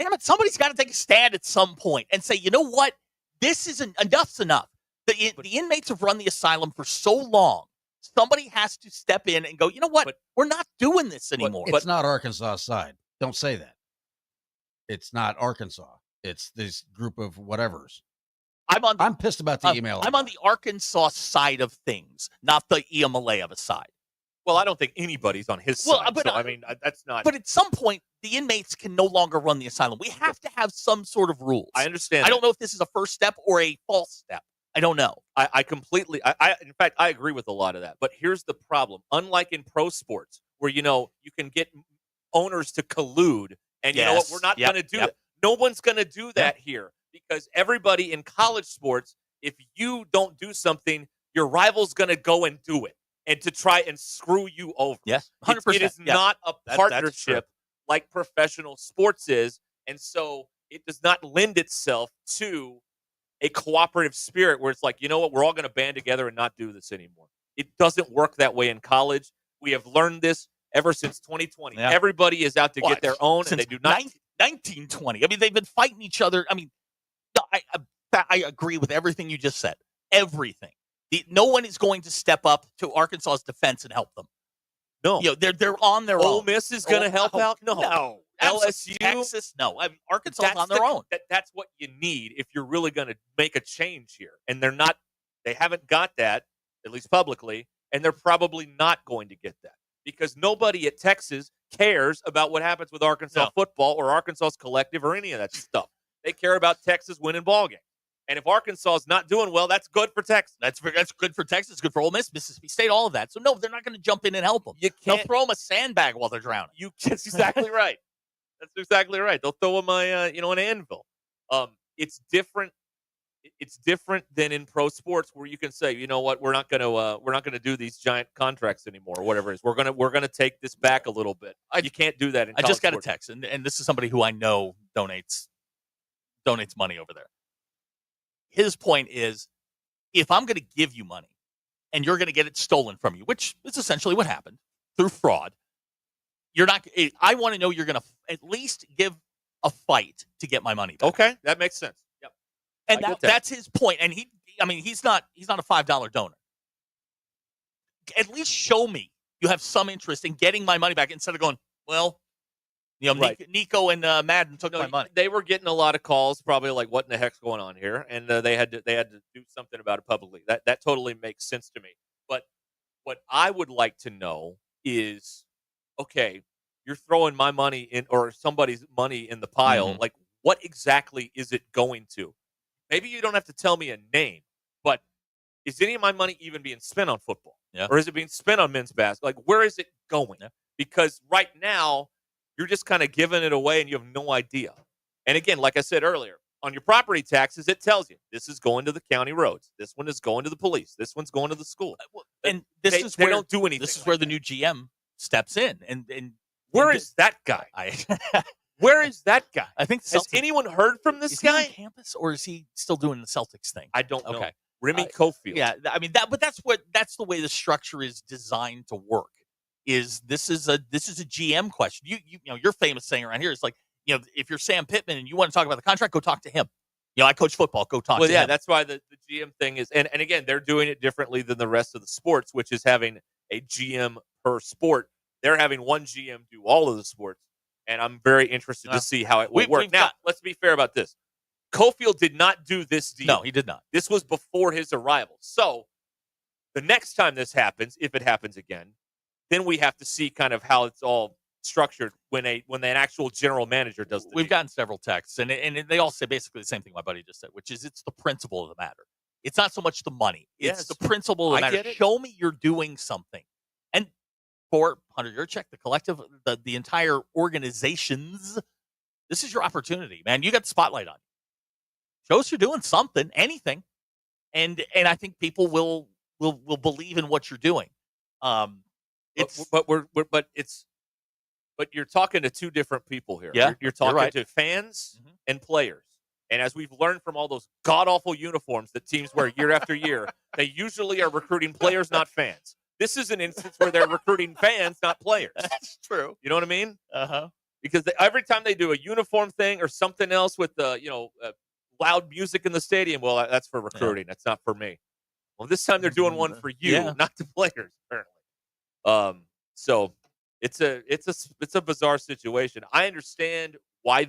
damn it, somebody's got to take a stand at some point and say, you know what? This isn't enough's enough. The inmates have run the asylum for so long. Somebody has to step in and go, you know what? We're not doing this anymore. It's not Arkansas' side. Don't say that. It's not Arkansas. It's this group of whatevers. I'm pissed about the email. I'm on the Arkansas side of things, not the Iamaleava side. Well, I don't think anybody's on his side. But, I mean, that's not. But at some point, the inmates can no longer run the asylum. We have to have some sort of rules. I understand. I don't know if this is a first step or a false step. I don't know. I completely, in fact, I agree with a lot of that. But here's the problem. Unlike in pro sports, where, you can get owners to collude, and you know what? We're not going to do that. No one's going to do that here because everybody in college sports, if you don't do something, your rival's going to go and do it and to try and screw you over. Yes, 100%. It is not a partnership like professional sports is. And so it does not lend itself to a cooperative spirit where it's like, you know what, we're all going to band together and not do this anymore. It doesn't work that way in college. We have learned this ever since 2020. Yeah. Everybody is out to get their own, and they do not. 1920. I mean, they've been fighting each other. I mean, I agree with everything you just said. Everything. No one is going to step up to Arkansas's defense and help them. No. They're on their own. Ole Miss is going to help out? No. LSU, Texas, no. I mean, Arkansas is on their own. That's what you need if you're really going to make a change here. And they haven't got that, at least publicly, and they're probably not going to get that. because nobody at Texas cares about what happens with Arkansas football or Arkansas's collective or any of that stuff. They care about Texas winning ball games. And if Arkansas is not doing well, that's good for Texas. That's good for Texas, good for Ole Miss, Mississippi State, all of that. So, no, they're not going to jump in and help them. They'll throw them a sandbag while they're drowning. That's exactly right. That's exactly right. They'll throw them an anvil. It's different. It's different than in pro sports where you can say, you know what, we're not going to do these giant contracts anymore or whatever it is. We're going to take this back a little bit. You can't do that in college I just got sports. a text, and this is somebody who I know donates money over there. His point is, if I'm going to give you money and you're going to get it stolen from you, which is essentially what happened through fraud, you're not. I want to know you're going to at least give a fight to get my money back. Okay, that makes sense. Yep, and that's his point. And he's not a $5 donor. At least show me you have some interest in getting my money back instead of going, well, right. Nico and Madden took my money. They were getting a lot of calls, probably like, "What in the heck's going on here?" And they had to do something about it publicly. That totally makes sense to me. But what I would like to know is, okay, you're throwing my money in or somebody's money in the pile. Mm-hmm. Like, what exactly is it going to? Maybe you don't have to tell me a name, but is any of my money even being spent on football? Yeah. Or is it being spent on men's basketball? Like, where is it going? Yeah. Because right now, you're just kind of giving it away and you have no idea. And again, like I said earlier, on your property taxes, it tells you this is going to the county roads. This one is going to the police. This one's going to the school. And they where don't do anything. This is where the new GM steps in. And where is that guy? Where is that guy? I think has anyone heard from this is guy? He on campus, or is he still doing the Celtics thing? I don't know. Okay. Remy Cofield. Yeah, I mean but that's the way the structure is designed to work. This is a GM question. Your famous saying around here is like, if you're Sam Pittman and you want to talk about the contract, go talk to him. I coach football, go talk to him. Well, yeah, that's why the GM thing is, and again, they're doing it differently than the rest of the sports, which is having a GM per sport. They're having one GM do all of the sports, and I'm very interested to see how it will work. Now, let's be fair about this. Cofield did not do this deal. No, he did not. This was before his arrival. So the next time this happens, if it happens again, then we have to see kind of how it's all structured when an actual general manager does the We've deal. gotten several texts, and they all say basically the same thing my buddy just said, which is it's the principle of the matter. It's not so much the money. It's the principle of the matter. Get it. Show me you're doing something. And for Hunter Yurchek, the collective, the entire organizations, this is your opportunity, man. You got the spotlight on you. Show us you're doing something, anything. And I think people will believe in what you're doing. But you're talking to two different people here. Yeah, you're talking right. to fans and players. And as we've learned from all those god-awful uniforms that teams wear year after year, they usually are recruiting players, not fans. This is an instance where they're recruiting fans, not players. That's true. You know what I mean? Uh-huh. Because every time they do a uniform thing or something else with loud music in the stadium, well, that's for recruiting. That's not for me. Well, this time they're doing one for you, not the players, apparently. So it's a bizarre situation. I understand why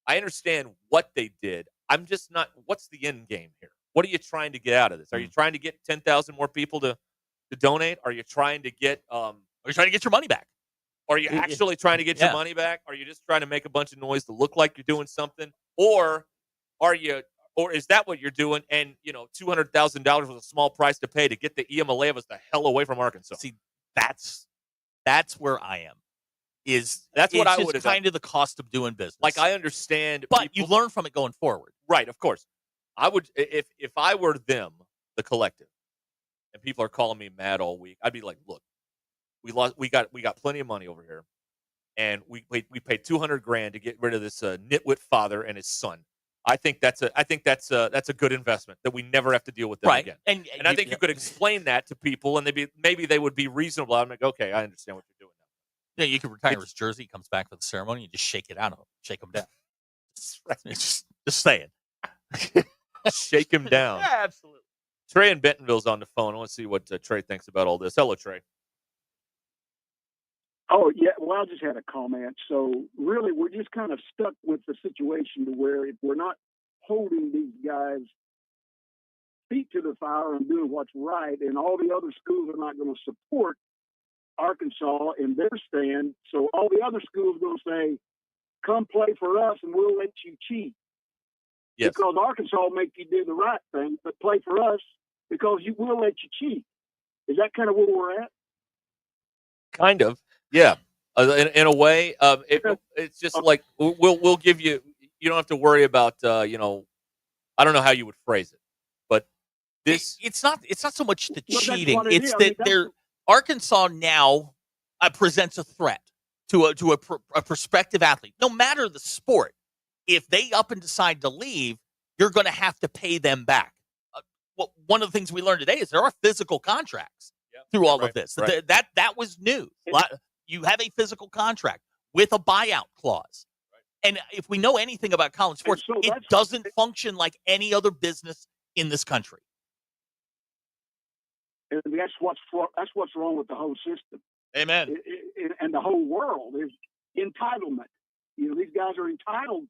I understand what they did. I'm just not. What's the end game here? What are you trying to get out of this? Are you trying to get 10,000 more people to donate? Are you trying to get Are you trying to get your money back? Are you actually trying to get your money back? Are you just trying to make a bunch of noise to look like you're doing something? Or is that what you're doing? And $200,000 was a small price to pay to get the Iamaleavas the hell away from Arkansas. See, that's where I am. That's what I would have kind of the cost of doing business. Like, I understand, but you learn from it going forward, right? Of course, I would if I were them, the collective, and people are calling me mad all week. I'd be like, look, we got plenty of money over here, and we paid $200,000 to get rid of this nitwit father and his son. I think that's a good investment that we never have to deal with them again. And I think you could explain that to people, and maybe they would be reasonable. I'm like, okay, I understand what you're doing now. Yeah, you could retire his jersey, comes back for the ceremony, and just shake it out of him, shake him down. Just saying, shake him down. Yeah, absolutely. Trey in Bentonville's on the phone. I want to see what Trey thinks about all this. Hello, Trey. Oh, yeah. Well, I just had a comment. So really, we're just kind of stuck with the situation to where if we're not holding these guys' feet to the fire and doing what's right, and all the other schools are not going to support Arkansas in their stand. So all the other schools are going to say, come play for us and we'll let you cheat. Yes. Because Arkansas will make you do the right thing, but play for us because we'll let you cheat. Is that kind of where we're at? Kind of, yeah. In a way, it's just like we'll give you. You don't have to worry about I don't know how you would phrase it, but it's not so much the Well, that's cheating. what it It's is. I that mean, that's- Arkansas now presents a threat to a prospective athlete, no matter the sport. If they up and decide to leave, you're going to have to pay them back. One of the things we learned today is there are physical contracts through all of this. Right. That was news. You have a physical contract with a buyout clause. And if we know anything about college sports, it doesn't function like any other business in this country. And that's what's wrong with the whole system. Amen. And the whole world is entitlement. These guys are entitled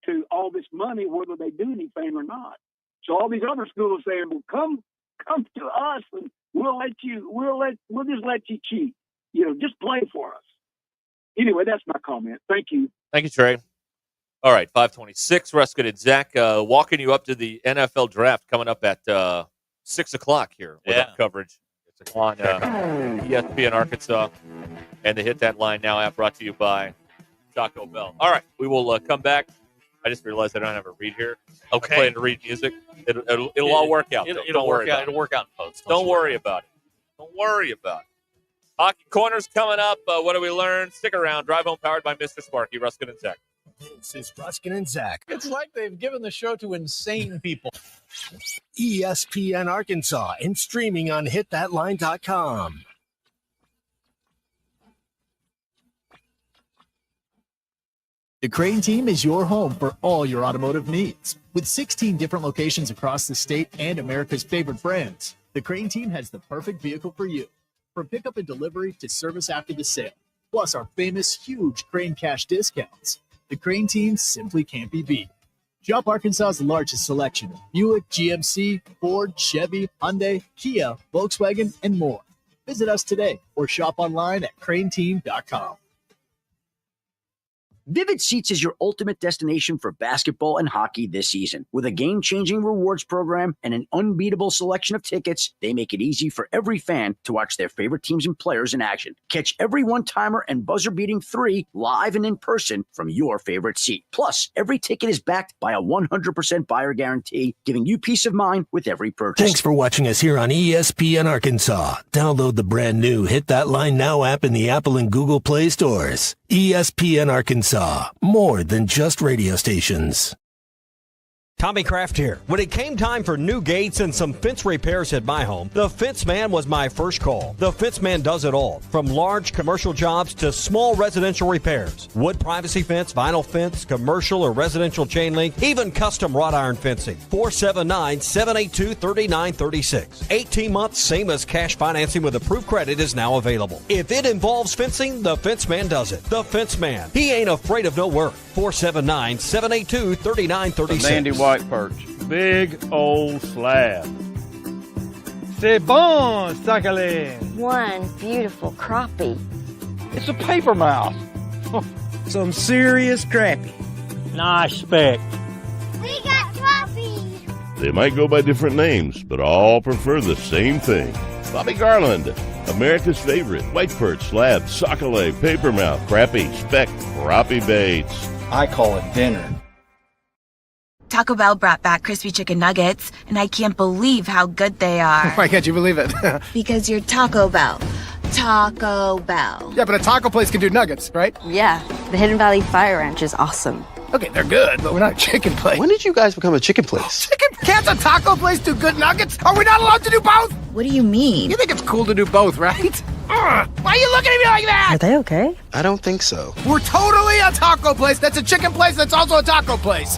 to all this money, whether they do anything or not. So all these other schools are saying, "Well, come to us, and we'll just let you cheat. Just play for us." Anyway, that's my comment. Thank you. Thank you, Trey. All right, 526. Ruscin and Zach walking you up to the NFL draft coming up at 6 o'clock here with our coverage. It's on ESPN Arkansas. And the Hit That Line Now app brought to you by Taco Bell. All right, we will come back. I just realized I don't have a read here. Okay. I'm playing to read music. It'll all work out. It'll work out. It'll work out in post. Don't worry about it. Don't worry about it. Hockey Corner's coming up. What do we learn? Stick around. Drive Home powered by Mr. Sparky, Ruscin and Zach. This is Ruscin and Zach. It's like they've given the show to insane people. ESPN Arkansas and streaming on hitthatline.com. The Crane Team is your home for all your automotive needs. With 16 different locations across the state and America's favorite brands, the Crane Team has the perfect vehicle for you. From pickup and delivery to service after the sale, plus our famous huge Crane Cash discounts. The Crane Team simply can't be beat. Shop Arkansas's largest selection of Buick, GMC, Ford, Chevy, Hyundai, Kia, Volkswagen, and more. Visit us today or shop online at craneteam.com. Vivid Seats is your ultimate destination for basketball and hockey this season. With a game-changing rewards program and an unbeatable selection of tickets, they make it easy for every fan to watch their favorite teams and players in action. Catch every one-timer and buzzer-beating 3 live and in person from your favorite seat. Plus, every ticket is backed by a 100% buyer guarantee, giving you peace of mind with every purchase. Thanks for watching us here on ESPN Arkansas. Download the brand new Hit That Line Now app in the Apple and Google Play stores. ESPN Arkansas, more than just radio stations. Tommy Kraft here. When it came time for new gates and some fence repairs at my home, the Fence Man was my first call. The Fence Man does it all, from large commercial jobs to small residential repairs. Wood privacy fence, vinyl fence, commercial or residential chain link, even custom wrought iron fencing. 479-782-3936. 18 months, same as cash financing with approved credit is now available. If it involves fencing, the Fence Man does it. The Fence Man. He ain't afraid of no work. 479-782-3936. White perch. Big old slab. C'est bon, sacalé. One beautiful crappie. It's a paper mouth. Some serious crappie. Nice speck. We got crappie. They might go by different names, but all prefer the same thing. Bobby Garland, America's favorite. White perch, slab, sacalé, paper mouth, crappie, speck, crappie baits. I call it dinner. Taco Bell brought back crispy chicken nuggets, and I can't believe how good they are. Why can't you believe it? Because you're Taco Bell. Taco Bell. Yeah, but a taco place can do nuggets, right? Yeah, the Hidden Valley Fire Ranch is awesome. Okay, they're good, but we're not a chicken place. When did you guys become a chicken place? Chicken? Can't a taco place do good nuggets? Are we not allowed to do both? What do you mean? You think it's cool to do both, right? Why are you looking at me like that? Are they okay? I don't think so. We're totally a taco place that's a chicken place that's also a taco place.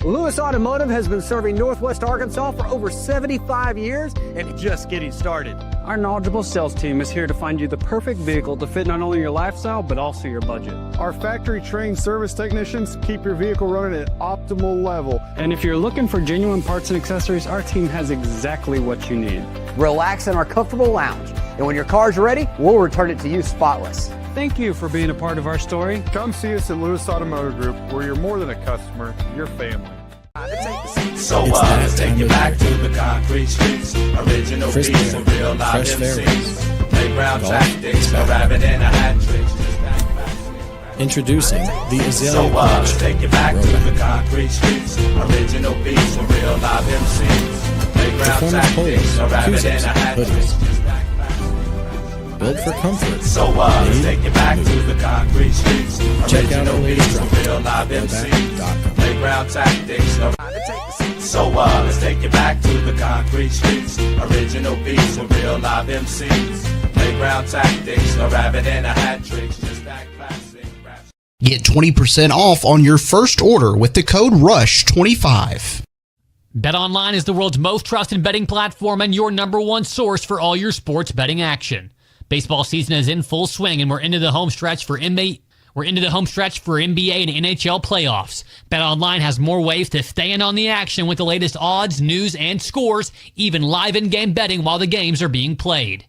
Lewis Automotive has been serving Northwest Arkansas for over 75 years and just getting started. Our knowledgeable sales team is here to find you the perfect vehicle to fit not only your lifestyle, but also your budget. Our factory-trained service technicians keep your vehicle running at optimal level. And if you're looking for genuine parts and accessories, our team has exactly what you need. Relax in our comfortable lounge. And when your car's ready, we'll return it to you spotless. Thank you for being a part of our story. Come see us at Lewis Automotive Group, where you're more than a customer, you're family. So let's take you back to the concrete streets. Original beats and real live MCs. Playground tactics, a rabbit and a hat trick. Introducing the Azalea So let's take you back to the concrete streets. Original beats and real live MCs. Playground tactics, a rabbit and a hat trick. Built for comfort. So let's take you back to the concrete streets. Original beats and real live MCs. Playground tactics. So let's take you back to the concrete streets. Original beats and real live MCs. Playground tactics. A rabbit and a hat trick. Just that classic rap. Get 20% off on your first order with the code RUSH25. BetOnline is the world's most trusted betting platform and your number one source for all your sports betting action. Baseball season is in full swing, and we're into the home stretch for NBA. We're into the home stretch for NBA and NHL playoffs. BetOnline has more ways to stay in on the action with the latest odds, news, and scores, even live in-game betting while the games are being played.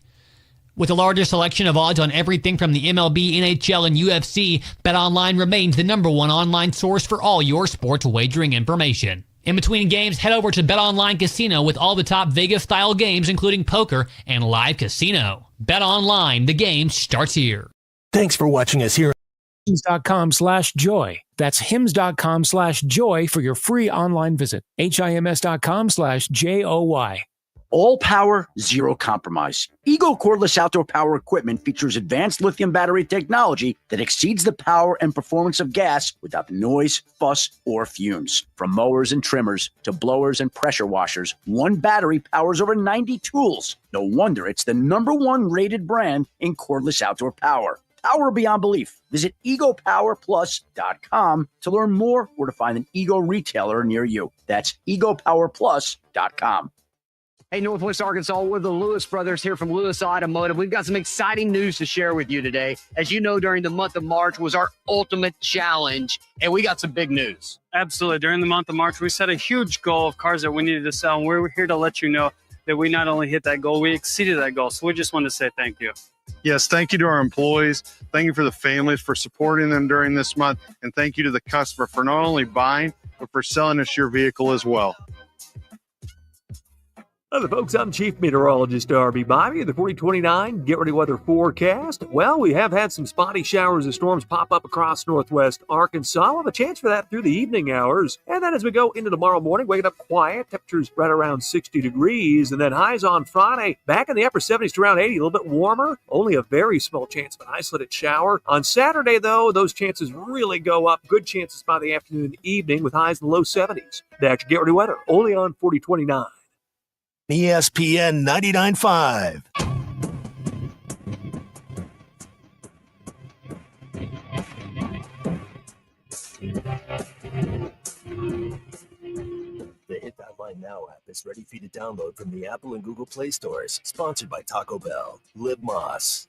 With the largest selection of odds on everything from the MLB, NHL, and UFC, BetOnline remains the number one online source for all your sports wagering information. In between games, head over to BetOnline Casino with all the top Vegas-style games, including poker and live casino. BetOnline, the game starts here. Thanks for watching us here. Hims.com/joy. That's hims.com/joy for your free online visit. HIMS.com/JOY. All power, zero compromise. Ego cordless outdoor power equipment features advanced lithium battery technology that exceeds the power and performance of gas without the noise, fuss, or fumes. From mowers and trimmers to blowers and pressure washers, one battery powers over 90 tools. No wonder it's the #1 rated brand in cordless outdoor power. Power beyond belief. Visit egopowerplus.com to learn more or to find an Ego retailer near you. That's egopowerplus.com. Hey, Northwest Arkansas, we're the Lewis brothers here from Lewis Automotive. We've got some exciting news to share with you today. As you know, during the month of March was our ultimate challenge, and we got some big news. Absolutely. During the month of March, we set a huge goal of cars that we needed to sell, and we're here to let you know that we not only hit that goal, we exceeded that goal. So we just want to say thank you. Yes, thank you to our employees. Thank you for the families for supporting them during this month. And thank you to the customer for not only buying, but for selling us your vehicle as well. Hello, folks. I'm Chief Meteorologist R.B. Bobby of the 4029 Get Ready Weather Forecast. Well, we have had some spotty showers and storms pop up across northwest Arkansas. We'll have a chance for that through the evening hours. And then as we go into tomorrow morning, waking up quiet, temperatures right around 60 degrees. And then highs on Friday, back in the upper 70s to around 80, a little bit warmer. Only a very small chance of an isolated shower. On Saturday, though, those chances really go up. Good chances by the afternoon and evening with highs in the low 70s. That's your Get Ready Weather, only on 4029. ESPN 99.5. The Hit That Line Now app is ready for you to download from the Apple and Google Play stores. Sponsored by Taco Bell. Live Moss.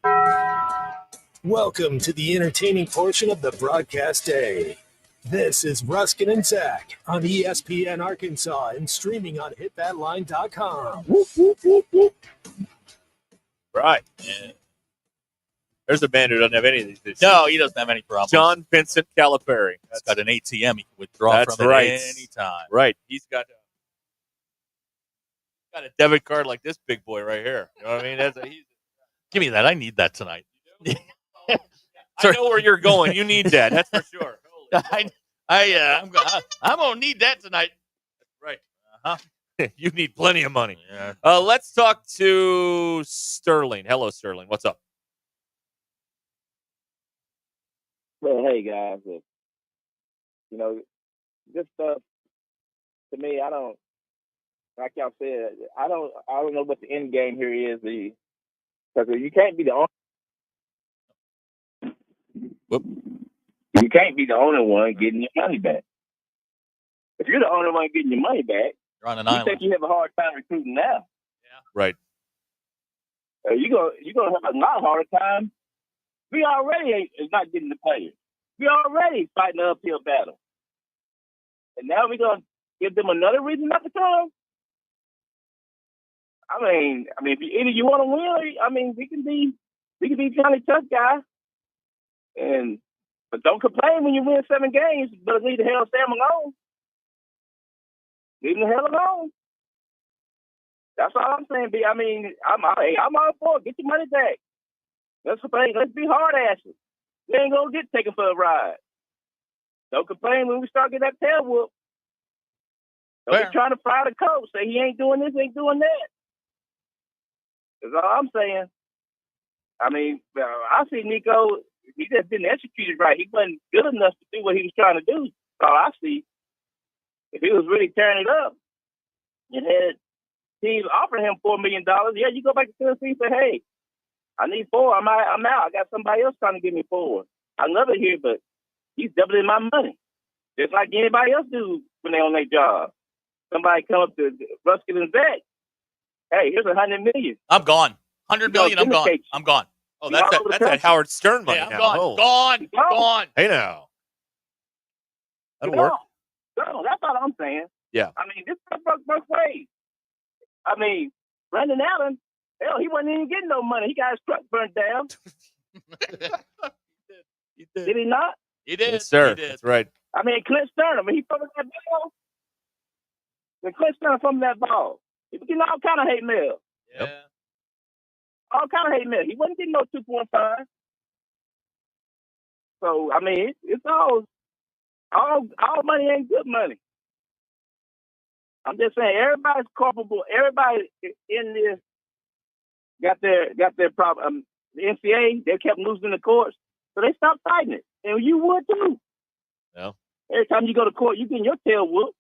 Welcome to the entertaining portion of the broadcast day. This is Ruscin and Zach on ESPN Arkansas and streaming on hitthatline.com. Whoop, whoop, whoop, whoop. Right. Yeah. There's a man who doesn't have any of these issues. No, he doesn't have any problems. John Vincent Calipari. He's got an ATM he can withdraw from at any time. Right. He's got a debit card like this big boy right here. You know what I mean? Give me that. I need that tonight. I know where you're going. You need that. That's for sure. I'm gonna need that tonight. Right. You need plenty of money. Yeah. Let's talk to Sterling. Hello, Sterling. What's up? Well, hey guys, this stuff to me, I don't, like y'all said, I don't know what the end game here is. Because you can't be the only. Whoop. You can't be the only one getting your money back. If you're the only one getting your money back, you're on an you island. think you have a hard time recruiting now. Yeah. Right. You're gonna have a lot harder time. We already is not getting the players. We already fighting an uphill battle, and now we're gonna give them another reason not to come. I mean, if either you want to win, or, I mean, we can be Johnny tough guy, but don't complain when you win 7 games. But leave the hell Sam alone. Leave him the hell alone. That's all I'm saying. I mean, I'm all for it. Get your money back. Let's be hard asses. We ain't gonna get taken for a ride. Don't complain when we start getting that tail whoop. Don't be trying to fire the coach. Say he ain't doing this, ain't doing that. That's all I'm saying. I mean, I see Nico. He just didn't execute it right. He wasn't good enough to do what he was trying to do. So I see. If he was really tearing it up, and had teams offering him $4 million, yeah, you go back to Tennessee and say, hey, I need 4. I'm out. I got somebody else trying to give me 4. I love it here, but he's doubling my money. Just like anybody else do when they're on their job. Somebody come up to Ruscin and Zach. Hey, here's $100 million. I'm gone. $100 million. I'm gone. I'm gone. Oh, that's that Howard Stern money. Yeah, I'm now. gone. Oh. Gone. Hey now. That'll work. No, that's all I'm saying. Yeah. I mean, this works both ways. I mean, Brandon Allen, hell, he wasn't even getting no money. He got his truck burnt down. Did he not? He did. Yes, sir. He did. That's right. I mean, Clint Stern, he fumbled that ball. When Clint Stern fumbled that ball, he was getting all kind of hate mail. Yeah. All kind of hate mail. He wasn't getting no 2.5. So, I mean, it's all money ain't good money. I'm just saying, everybody's culpable. Everybody in this got their problem. The NCAA, they kept losing the courts, so they stopped fighting it. And you would too. No. Every time you go to court, you get your tail whooped.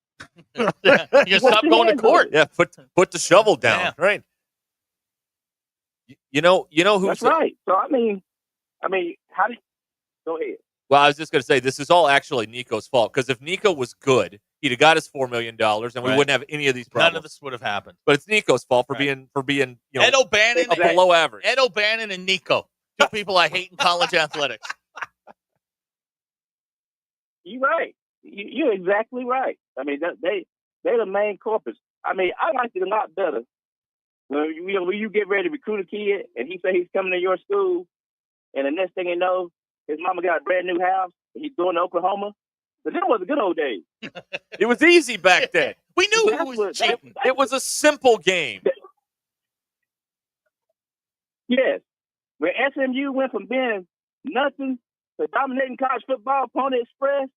You stop going to court. Yeah, put the shovel down. Yeah. Right. You know who's That's right. So I mean, how do you go ahead? Well, I was just going to say, this is all actually Nico's fault, because if Nico was good, he'd have got his $4 million, and we wouldn't have any of these problems. None of this would have happened. But it's Nico's fault for being Ed O'Bannon, below average. Ed O'Bannon and Nico, 2 people I hate in college athletics. You're right. You're exactly right. I mean, they're the main corpus. I mean, I liked it a lot better when you get ready to recruit a kid, and he say he's coming to your school, and the next thing you know, his mama got a brand new house, and he's going to Oklahoma. But then it was the good old days. It was easy back then. We knew who was cheating. It was a simple game. Yes. When SMU went from being nothing to dominating college football, Pony Express,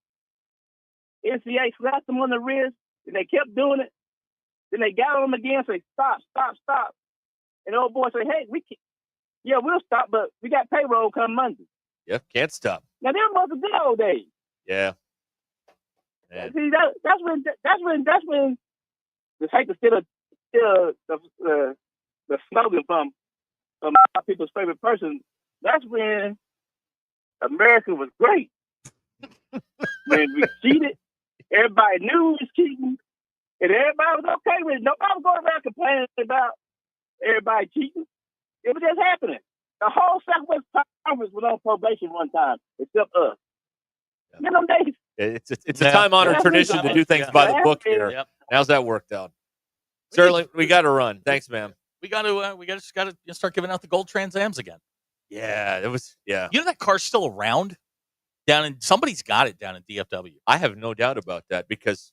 NCAA slapped them on the wrist, and they kept doing it. Then they got on them again, say, stop. And the old boy say, hey, we'll stop, but we got payroll come Monday. Yep, can't stop. Now, them was the good old days. Yeah. See, that's when the hate to steal the slogan from my people's favorite person. That's when America was great. When we cheated, everybody knew we was cheating, and everybody was okay with it. Nobody was going around complaining about everybody cheating. It was just happening. The whole Southwest Conference was on probation one time, except us. You know, days. It's a time-honored tradition to do things by the book here. Yep. How's that worked out? Sterling, we got to run. Thanks, man. We got to start giving out the gold Trans Ams again. Yeah, it was. Yeah, you know that car's still around somebody's got it down in DFW. I have no doubt about that because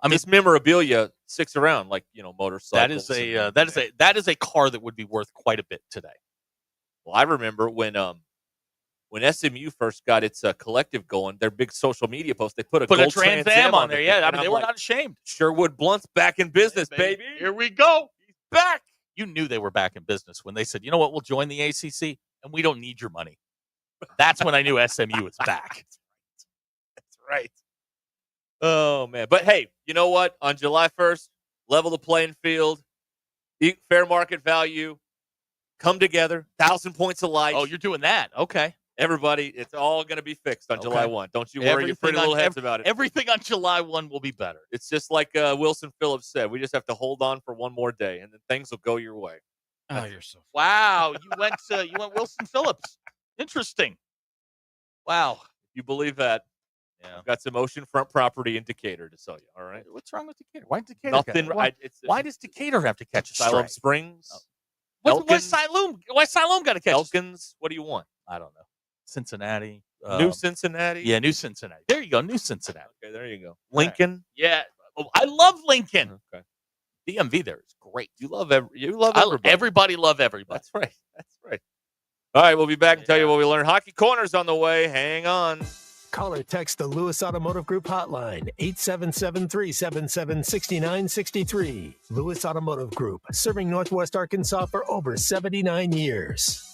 this memorabilia sticks around, like motorcycles. That is a car that would be worth quite a bit today. Well, I remember when SMU first got its collective going, their big social media post, they put a gold Trans Am on there. Yeah, they were not ashamed. Sherwood Blunt's back in business, baby. Here we go. He's back. You knew they were back in business when they said, you know what, we'll join the ACC, and we don't need your money. That's when I knew SMU was back. That's right. Oh, man. But, hey, you know what? On July 1st, level the playing field, fair market value, come together, 1,000 points alike. Oh, you're doing that. Okay. Everybody, it's all going to be fixed on July 1. Don't you worry your pretty little heads about it. Everything on July 1 will be better. It's just like Wilson Phillips said. We just have to hold on for one more day, and then things will go your way. Oh, you're so wow. You went Wilson Phillips. Interesting. Wow. You believe that? Yeah. I've got some oceanfront property in Decatur to sell you. All right. What's wrong with Decatur? Why Decatur? Nothing. Why does Decatur have to catch a stray? Siloam Springs. Why Siloam got to catch Elkins? What do you want? I don't know. Cincinnati. New Cincinnati? Yeah, New Cincinnati. There you go. New Cincinnati. Okay, there you go. Lincoln? Yeah. Oh, I love Lincoln. Okay. DMV there is great. You love everybody. Everybody love everybody. That's right. That's right. All right, we'll be back and tell you what we learned. Hockey Corner's on the way. Hang on. Call or text the Lewis Automotive Group hotline, 877-377-6963. Lewis Automotive Group, serving Northwest Arkansas for over 79 years.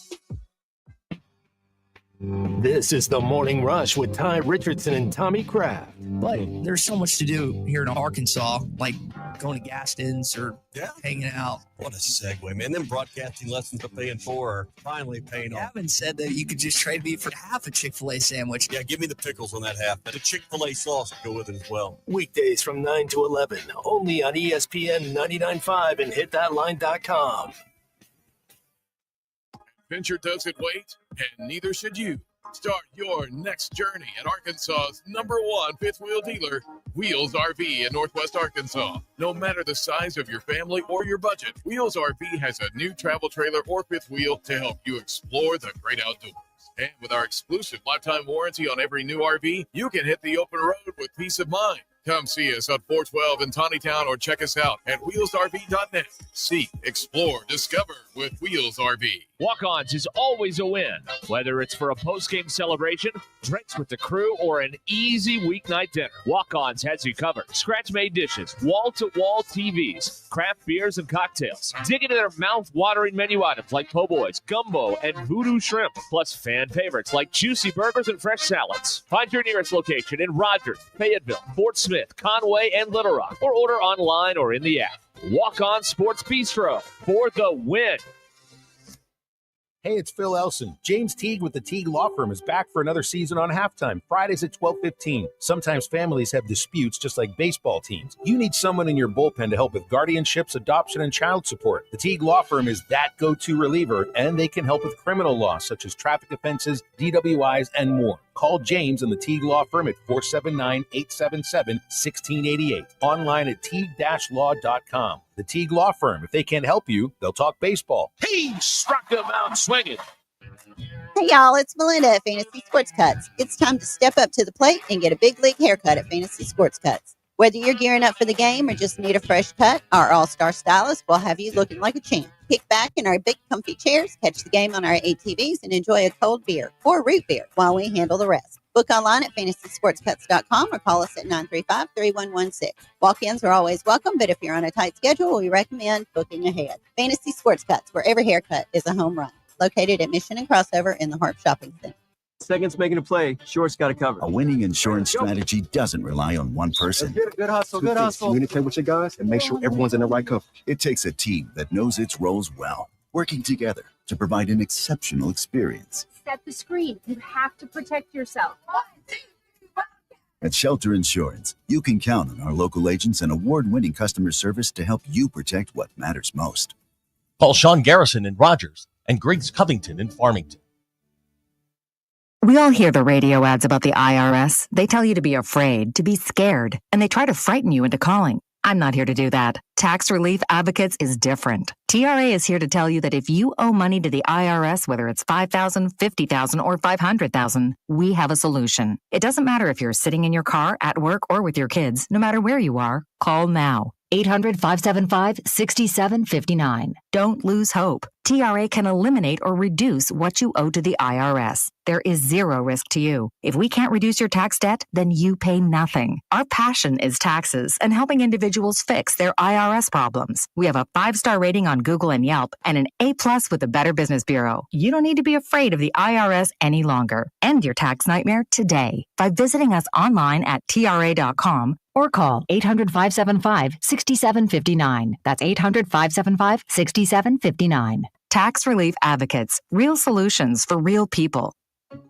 This is the Morning Rush with Ty Richardson and Tommy Kraft. But there's so much to do here in Arkansas, like going to Gaston's or hanging out. What a segue, man. Them broadcasting lessons I'm paying for are finally paying off. Gavin said that you could just trade me for half a Chick-fil-A sandwich. Yeah, give me the pickles on that half. And the Chick-fil-A sauce to go with it as well. Weekdays from 9 to 11, only on ESPN 99.5 and hitthatline.com. Adventure doesn't wait, and neither should you. Start your next journey at Arkansas's #1 fifth wheel dealer, Wheels RV in Northwest Arkansas. No matter the size of your family or your budget, Wheels RV has a new travel trailer or fifth wheel to help you explore the great outdoors. And with our exclusive lifetime warranty on every new RV, you can hit the open road with peace of mind. Come see us on 412 in Tawnytown or check us out at wheelsrv.net. See, explore, discover with Wheels RV. Walk-Ons is always a win. Whether it's for a post-game celebration, drinks with the crew, or an easy weeknight dinner, Walk-Ons has you covered. Scratch-made dishes, wall-to-wall TVs, craft beers and cocktails. Dig into their mouth-watering menu items like po' boys, gumbo, and voodoo shrimp, plus fan favorites like juicy burgers and fresh salads. Find your nearest location in Rogers, Fayetteville, Fort Smith, Conway, and Little Rock, or order online or in the app. Walk-On Sports Bistro for the win. Hey, it's Phil Elson. James Teague with the Teague Law Firm is back for another season on Halftime, Fridays at 12:15. Sometimes families have disputes just like baseball teams. You need someone in your bullpen to help with guardianships, adoption, and child support. The Teague Law Firm is that go-to reliever, and they can help with criminal law such as traffic offenses, DWIs, and more. Call James and the Teague Law Firm at 479-877-1688. Online at teague-law.com. The Teague Law Firm. If they can't help you, they'll talk baseball. He struck him out swinging. Hey, y'all, it's Melinda at Fantasy Sports Cuts. It's time to step up to the plate and get a big league haircut at Fantasy Sports Cuts. Whether you're gearing up for the game or just need a fresh cut, our all-star stylist will have you looking like a champ. Kick back in our big comfy chairs, catch the game on our ATVs, and enjoy a cold beer or root beer while we handle the rest. Book online at fantasysportscuts.com or call us at 935-3116. Walk-ins are always welcome, but if you're on a tight schedule, we recommend booking ahead. Fantasy Sports Cuts, where every haircut is a home run. Located at Mission and Crossover in the Harp Shopping Center. Seconds making a play, Short's got it covered. A winning insurance strategy doesn't rely on one person. Good hustle, good hustle. Communicate with your guys and make sure everyone's in the right coverage. It takes a team that knows its roles well, working together to provide an exceptional experience. Set the screen. You have to protect yourself. At Shelter Insurance, you can count on our local agents and award-winning customer service to help you protect what matters most. Call Sean Garrison in Rogers and Griggs Covington in Farmington. We all hear the radio ads about the IRS. They tell you to be afraid, to be scared, and they try to frighten you into calling. I'm not here to do that. Tax Relief Advocates is different. TRA is here to tell you that if you owe money to the IRS, whether it's $5,000, $50,000, or $500,000, we have a solution. It doesn't matter if you're sitting in your car, at work, or with your kids. No matter where you are, call now. 800-575-6759. Don't lose hope. TRA can eliminate or reduce what you owe to the IRS. There is zero risk to you. If we can't reduce your tax debt, then you pay nothing. Our passion is taxes and helping individuals fix their IRS problems. We have a 5-star rating on Google and Yelp and an A+ with the Better Business Bureau. You don't need to be afraid of the IRS any longer. End your tax nightmare today by visiting us online at TRA.com or call 800-575-6759. That's 800-575-6759. Tax Relief Advocates. Real solutions for real people.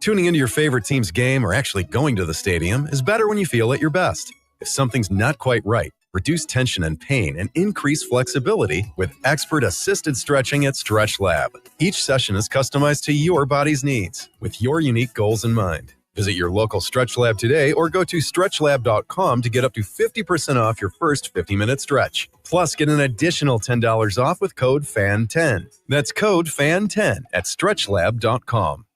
Tuning into your favorite team's game or actually going to the stadium is better when you feel at your best. If something's not quite right, reduce tension and pain and increase flexibility with expert-assisted stretching at Stretch Lab. Each session is customized to your body's needs with your unique goals in mind. Visit your local Stretch Lab today or go to stretchlab.com to get up to 50% off your first 50-minute stretch. Plus, get an additional $10 off with code FAN10. That's code FAN10 at stretchlab.com.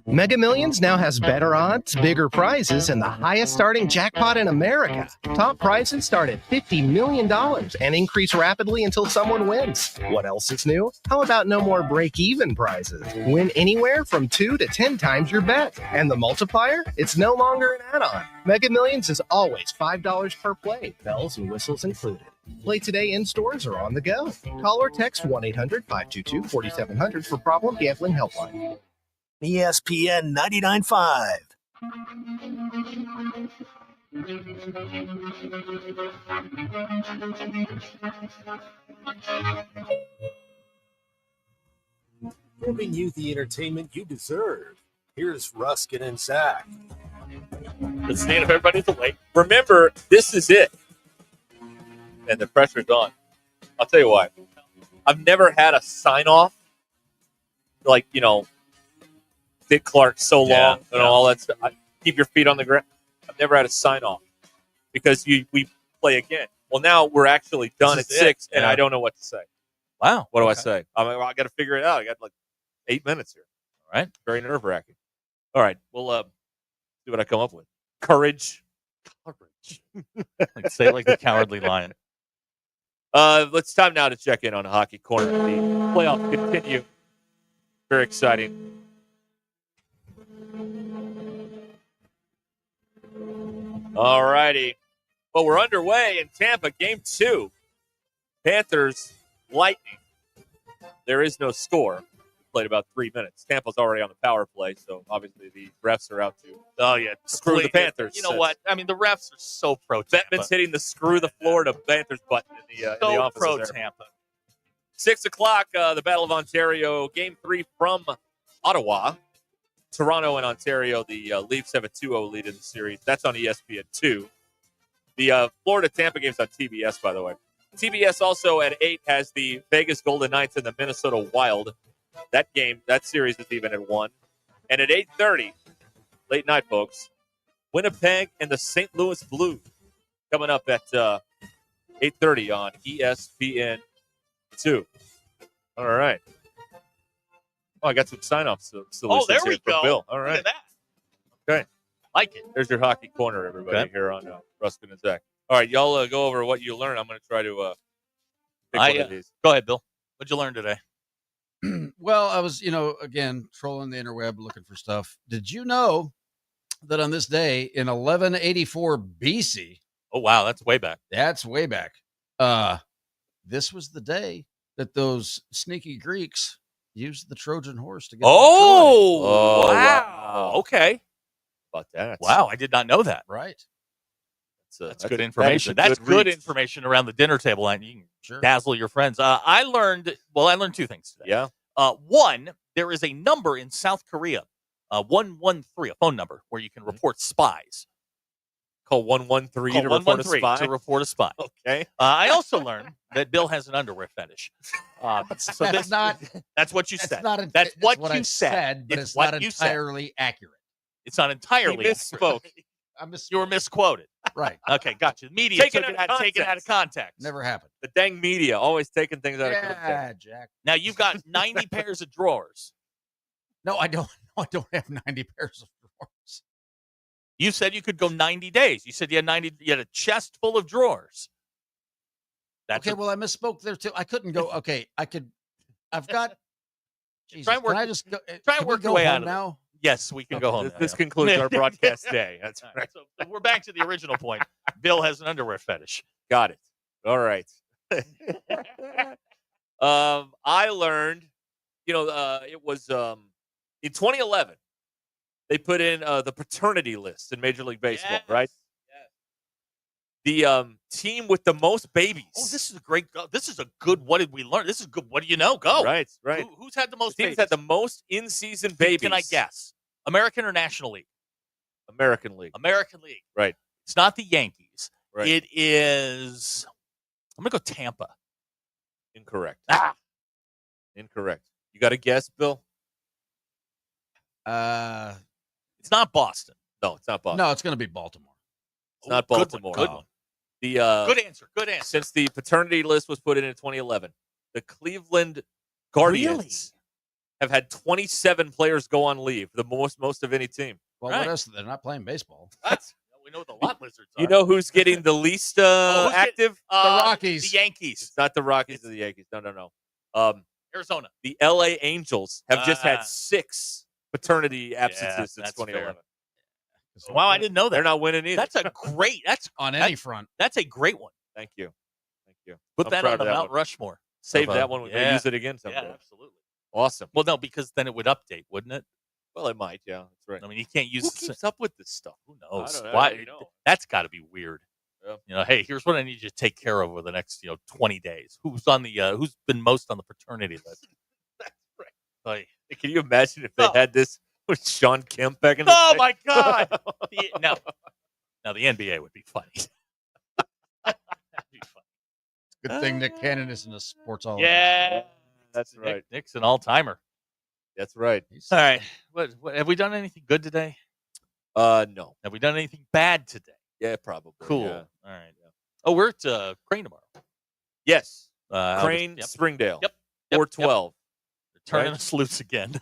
Mega Millions now has better odds, bigger prizes, and the highest starting jackpot in America. Top prizes start at $50 million and increase rapidly until someone wins. What else is new? How about no more break-even prizes? Win anywhere from 2 to 10 times your bet. And the multiplier? It's no longer an add-on. Mega Millions is always $5 per play, bells and whistles included. Play today in stores or on the go. Call or text 1-800-522-4700 for Problem Gambling Helpline. ESPN 99.5. Giving you the entertainment you deserve. Here's Ruscin and Zach. The state of everybody's awake. Remember, this is it. And the pressure's on. I'll tell you why. I've never had a sign-off like, Dick Clark so long and all that stuff. Keep your feet on the ground. I've never had a sign-off because we play again. Well, now we're actually done at 6, and I don't know what to say. Wow. What do I say? I got to figure it out. I got like 8 minutes here. All right. Very nerve-wracking. All right. We'll see what I come up with. Courage. Say it like the Cowardly Lion. It's time now to check in on Hockey Corner. The playoffs continue. Very exciting. All righty. Well, we're underway in Tampa. Game 2. Panthers, Lightning. There is no score. Played about 3 minutes. Tampa's already on the power play, so obviously the refs are out to screw the Panthers. You know what? I mean, the refs are so pro Tampa. Bettman's hitting the screw the Florida Panthers button in the office. Pro there. Tampa. 6 o'clock, the Battle of Ontario, Game 3 from Ottawa. Toronto and Ontario, the Leafs have a 2-0 lead in the series. That's on ESPN2. The Florida-Tampa game's on TBS, by the way. TBS also at 8 has the Vegas Golden Knights and the Minnesota Wild. That series is even at 1. And at 8:30, late night, folks, Winnipeg and the St. Louis Blues coming up at 8:30 on ESPN2. All right. Oh, I got some sign-offs. There we go. Bill. All right. Look at that. Okay. Like it. There's your hockey corner, everybody, here on Ruscin and Zach. All right, y'all go over what you learned. I'm going to try to pick one of these. Go ahead, Bill. What'd you learn today? Well, I was, again, trolling the interweb looking for stuff. Did you know that on this day in 1184 BC? Oh, wow. That's way back. That's way back. This was the day that those sneaky Greeks used the Trojan horse to get wow. Okay. About that. Wow, I did not know that. Right. That's good information. That's good information around the dinner table, and you can dazzle your friends. I learned 2 things today. Yeah. One, there is a number in South Korea, 113, a phone number where you can report spies. Call 113 to report a spy? To report a spy. Okay. I also learned that Bill has an underwear fetish. So that's that's what you said. That's what you I said, but it's not entirely accurate. It's not entirely misspoke. You were misquoted. Right. Okay, gotcha. The media taken out of context. Never happened. The dang media always taking things out of context. Yeah, Jack. Now you've got 90 pairs of drawers. No, I don't. I don't have 90 pairs of drawers. You said you could go 90 days. You said you had 90. You had a chest full of drawers. Well, I misspoke there too. I couldn't go. Okay, I could. I've got. Jesus, try and work. Can I just go, try and work your way out of now. Yes, we can go home. This concludes our broadcast day. That's right. So we're back to the original point. Bill has an underwear fetish. Got it. All right. I learned, it was in 2011, they put in the paternity list in Major League Baseball, right? The team with the most babies. Oh, this is a good, what did we learn? This is good. What do you know? Go. Right. Who's had the most teams babies? had the most in-season babies. Can I guess? American or National League? American League. American League. Right. It's not the Yankees. Right. It is, I'm going to go Tampa. Incorrect. Incorrect. You got a guess, Bill? It's not Boston. No, it's not Boston. No, it's going to be Baltimore. It's not Baltimore. Good one. The Good answer. Good answer. Since the paternity list was put in 2011, the Cleveland Guardians have had 27 players go on leave, the most of any team. Well, what else? They're not playing baseball. We know what the lot lizards are. You know who's getting the least active? The Rockies. The Yankees. It's not the Rockies or the Yankees. No. Arizona. The LA Angels have just had 6 paternity absences since that's 2011. Wow, I didn't know that. They're not winning either. That's a great. That's on any front. That's a great one. Thank you. Put I'm that proud on the of that Mount one. Rushmore. Save that one. We'll use it again someday. Yeah, absolutely. Awesome. Well, no, because then it would update, wouldn't it? Well, it might. Yeah, that's right. I mean, you can't use. Who keeps up with this stuff? Who knows? I don't Why? know. That's got to be weird. Yeah. Hey, here's what I need you to take care of over the next 20 days. Who's on the who's been most on the paternity list? That's right. Like, can you imagine if they had this with Sean Kemp back in the oh day? my God! Now the NBA would be funny. That'd be funny. Good thing Nick Cannon isn't a sports all. Yeah, that's right. Nick's an all-timer. That's right. All right. What have we done anything good today? No. Have we done anything bad today? Yeah, probably. Cool. Yeah. All right. Oh, we're at Crane tomorrow. Yes. Crane, Springdale. Yep. 412. They're turning Right? us loose again.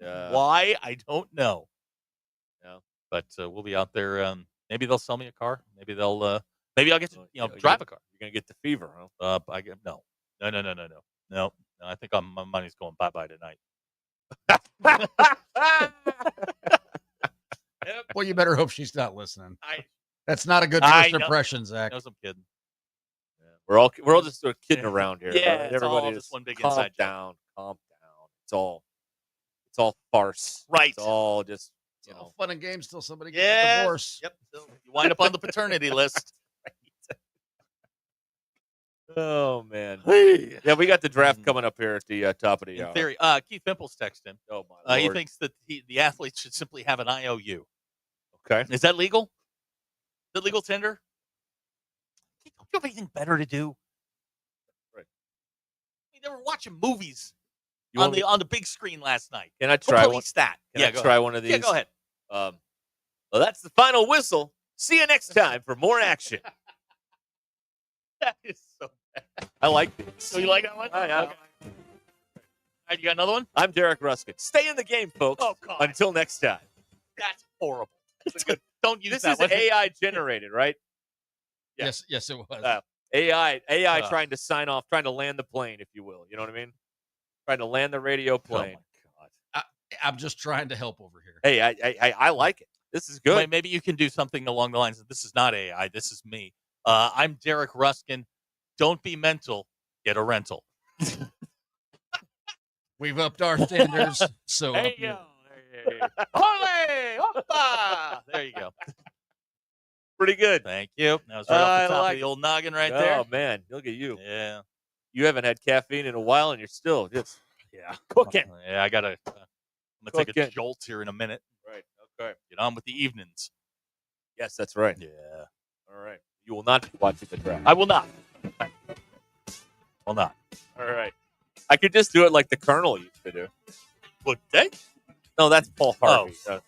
Yeah. Why? I don't know. No. But we'll be out there. Maybe they'll sell me a car. Maybe they'll. Maybe I'll get to drive a car. You're gonna get the fever, huh? I get no. No. I think my money's going bye tonight. Well, you better hope she's not listening. That's not a good first impression, Zach. I know I'm kidding. We're all just sort of kidding around here. Yeah, right? it's all Everybody just one big calm inside joke. down. Calm down. It's all farce. Right. It's all just All fun and games till somebody gets Yes. a divorce. Yep. You wind up on the paternity list. Oh man. Hey. Yeah, we got the draft coming up here at the top of the hour. In theory, Keith Pimple's texted him. Oh my Lord. He thinks that the athletes should simply have an IOU. Okay. Is that legal? Is it legal tender? Don't you have anything better to do? Right. I mean, they were watching movies You on want me- the big screen last night. Can I Go try one? police that. Can I go try ahead. one of these? Yeah, go ahead. Well, that's the final whistle. See you next time for more action. That is so bad. I like these. So you like that one? Yeah. Okay. All right, you got another one? I'm Derek Ruscin. Stay in the game, folks. Oh, God. Until next time. That's horrible. Don't use This that is one. AI generated, right? Yeah. Yes, it was. AI trying to sign off, trying to land the plane, if you will. You know what I mean? Trying to land the radio plane. Oh, my God. I'm just trying to help over here. Hey, I like it. This is good. Wait, maybe you can do something along the lines of this is not AI, this is me. I'm Derek Ruskin. Don't be mental. Get a rental. We've upped our standards. So There you go. Ole! Hoppa! There you go. Pretty good. Thank you. That was right off I the top like of the old noggin right there. Oh, man. Look at you. Yeah. You haven't had caffeine in a while, and you're still just Yeah. cooking. Yeah, I got to I'm going to take a Cooking. jolt here in a minute. Right. Okay. Get on with the evenings. Yes, that's right. Yeah. All right. You will not be watching the draft. I will not. Will not. All right. I could just do it like the Colonel used to do. Would they? No, that's Paul Harvey. Oh.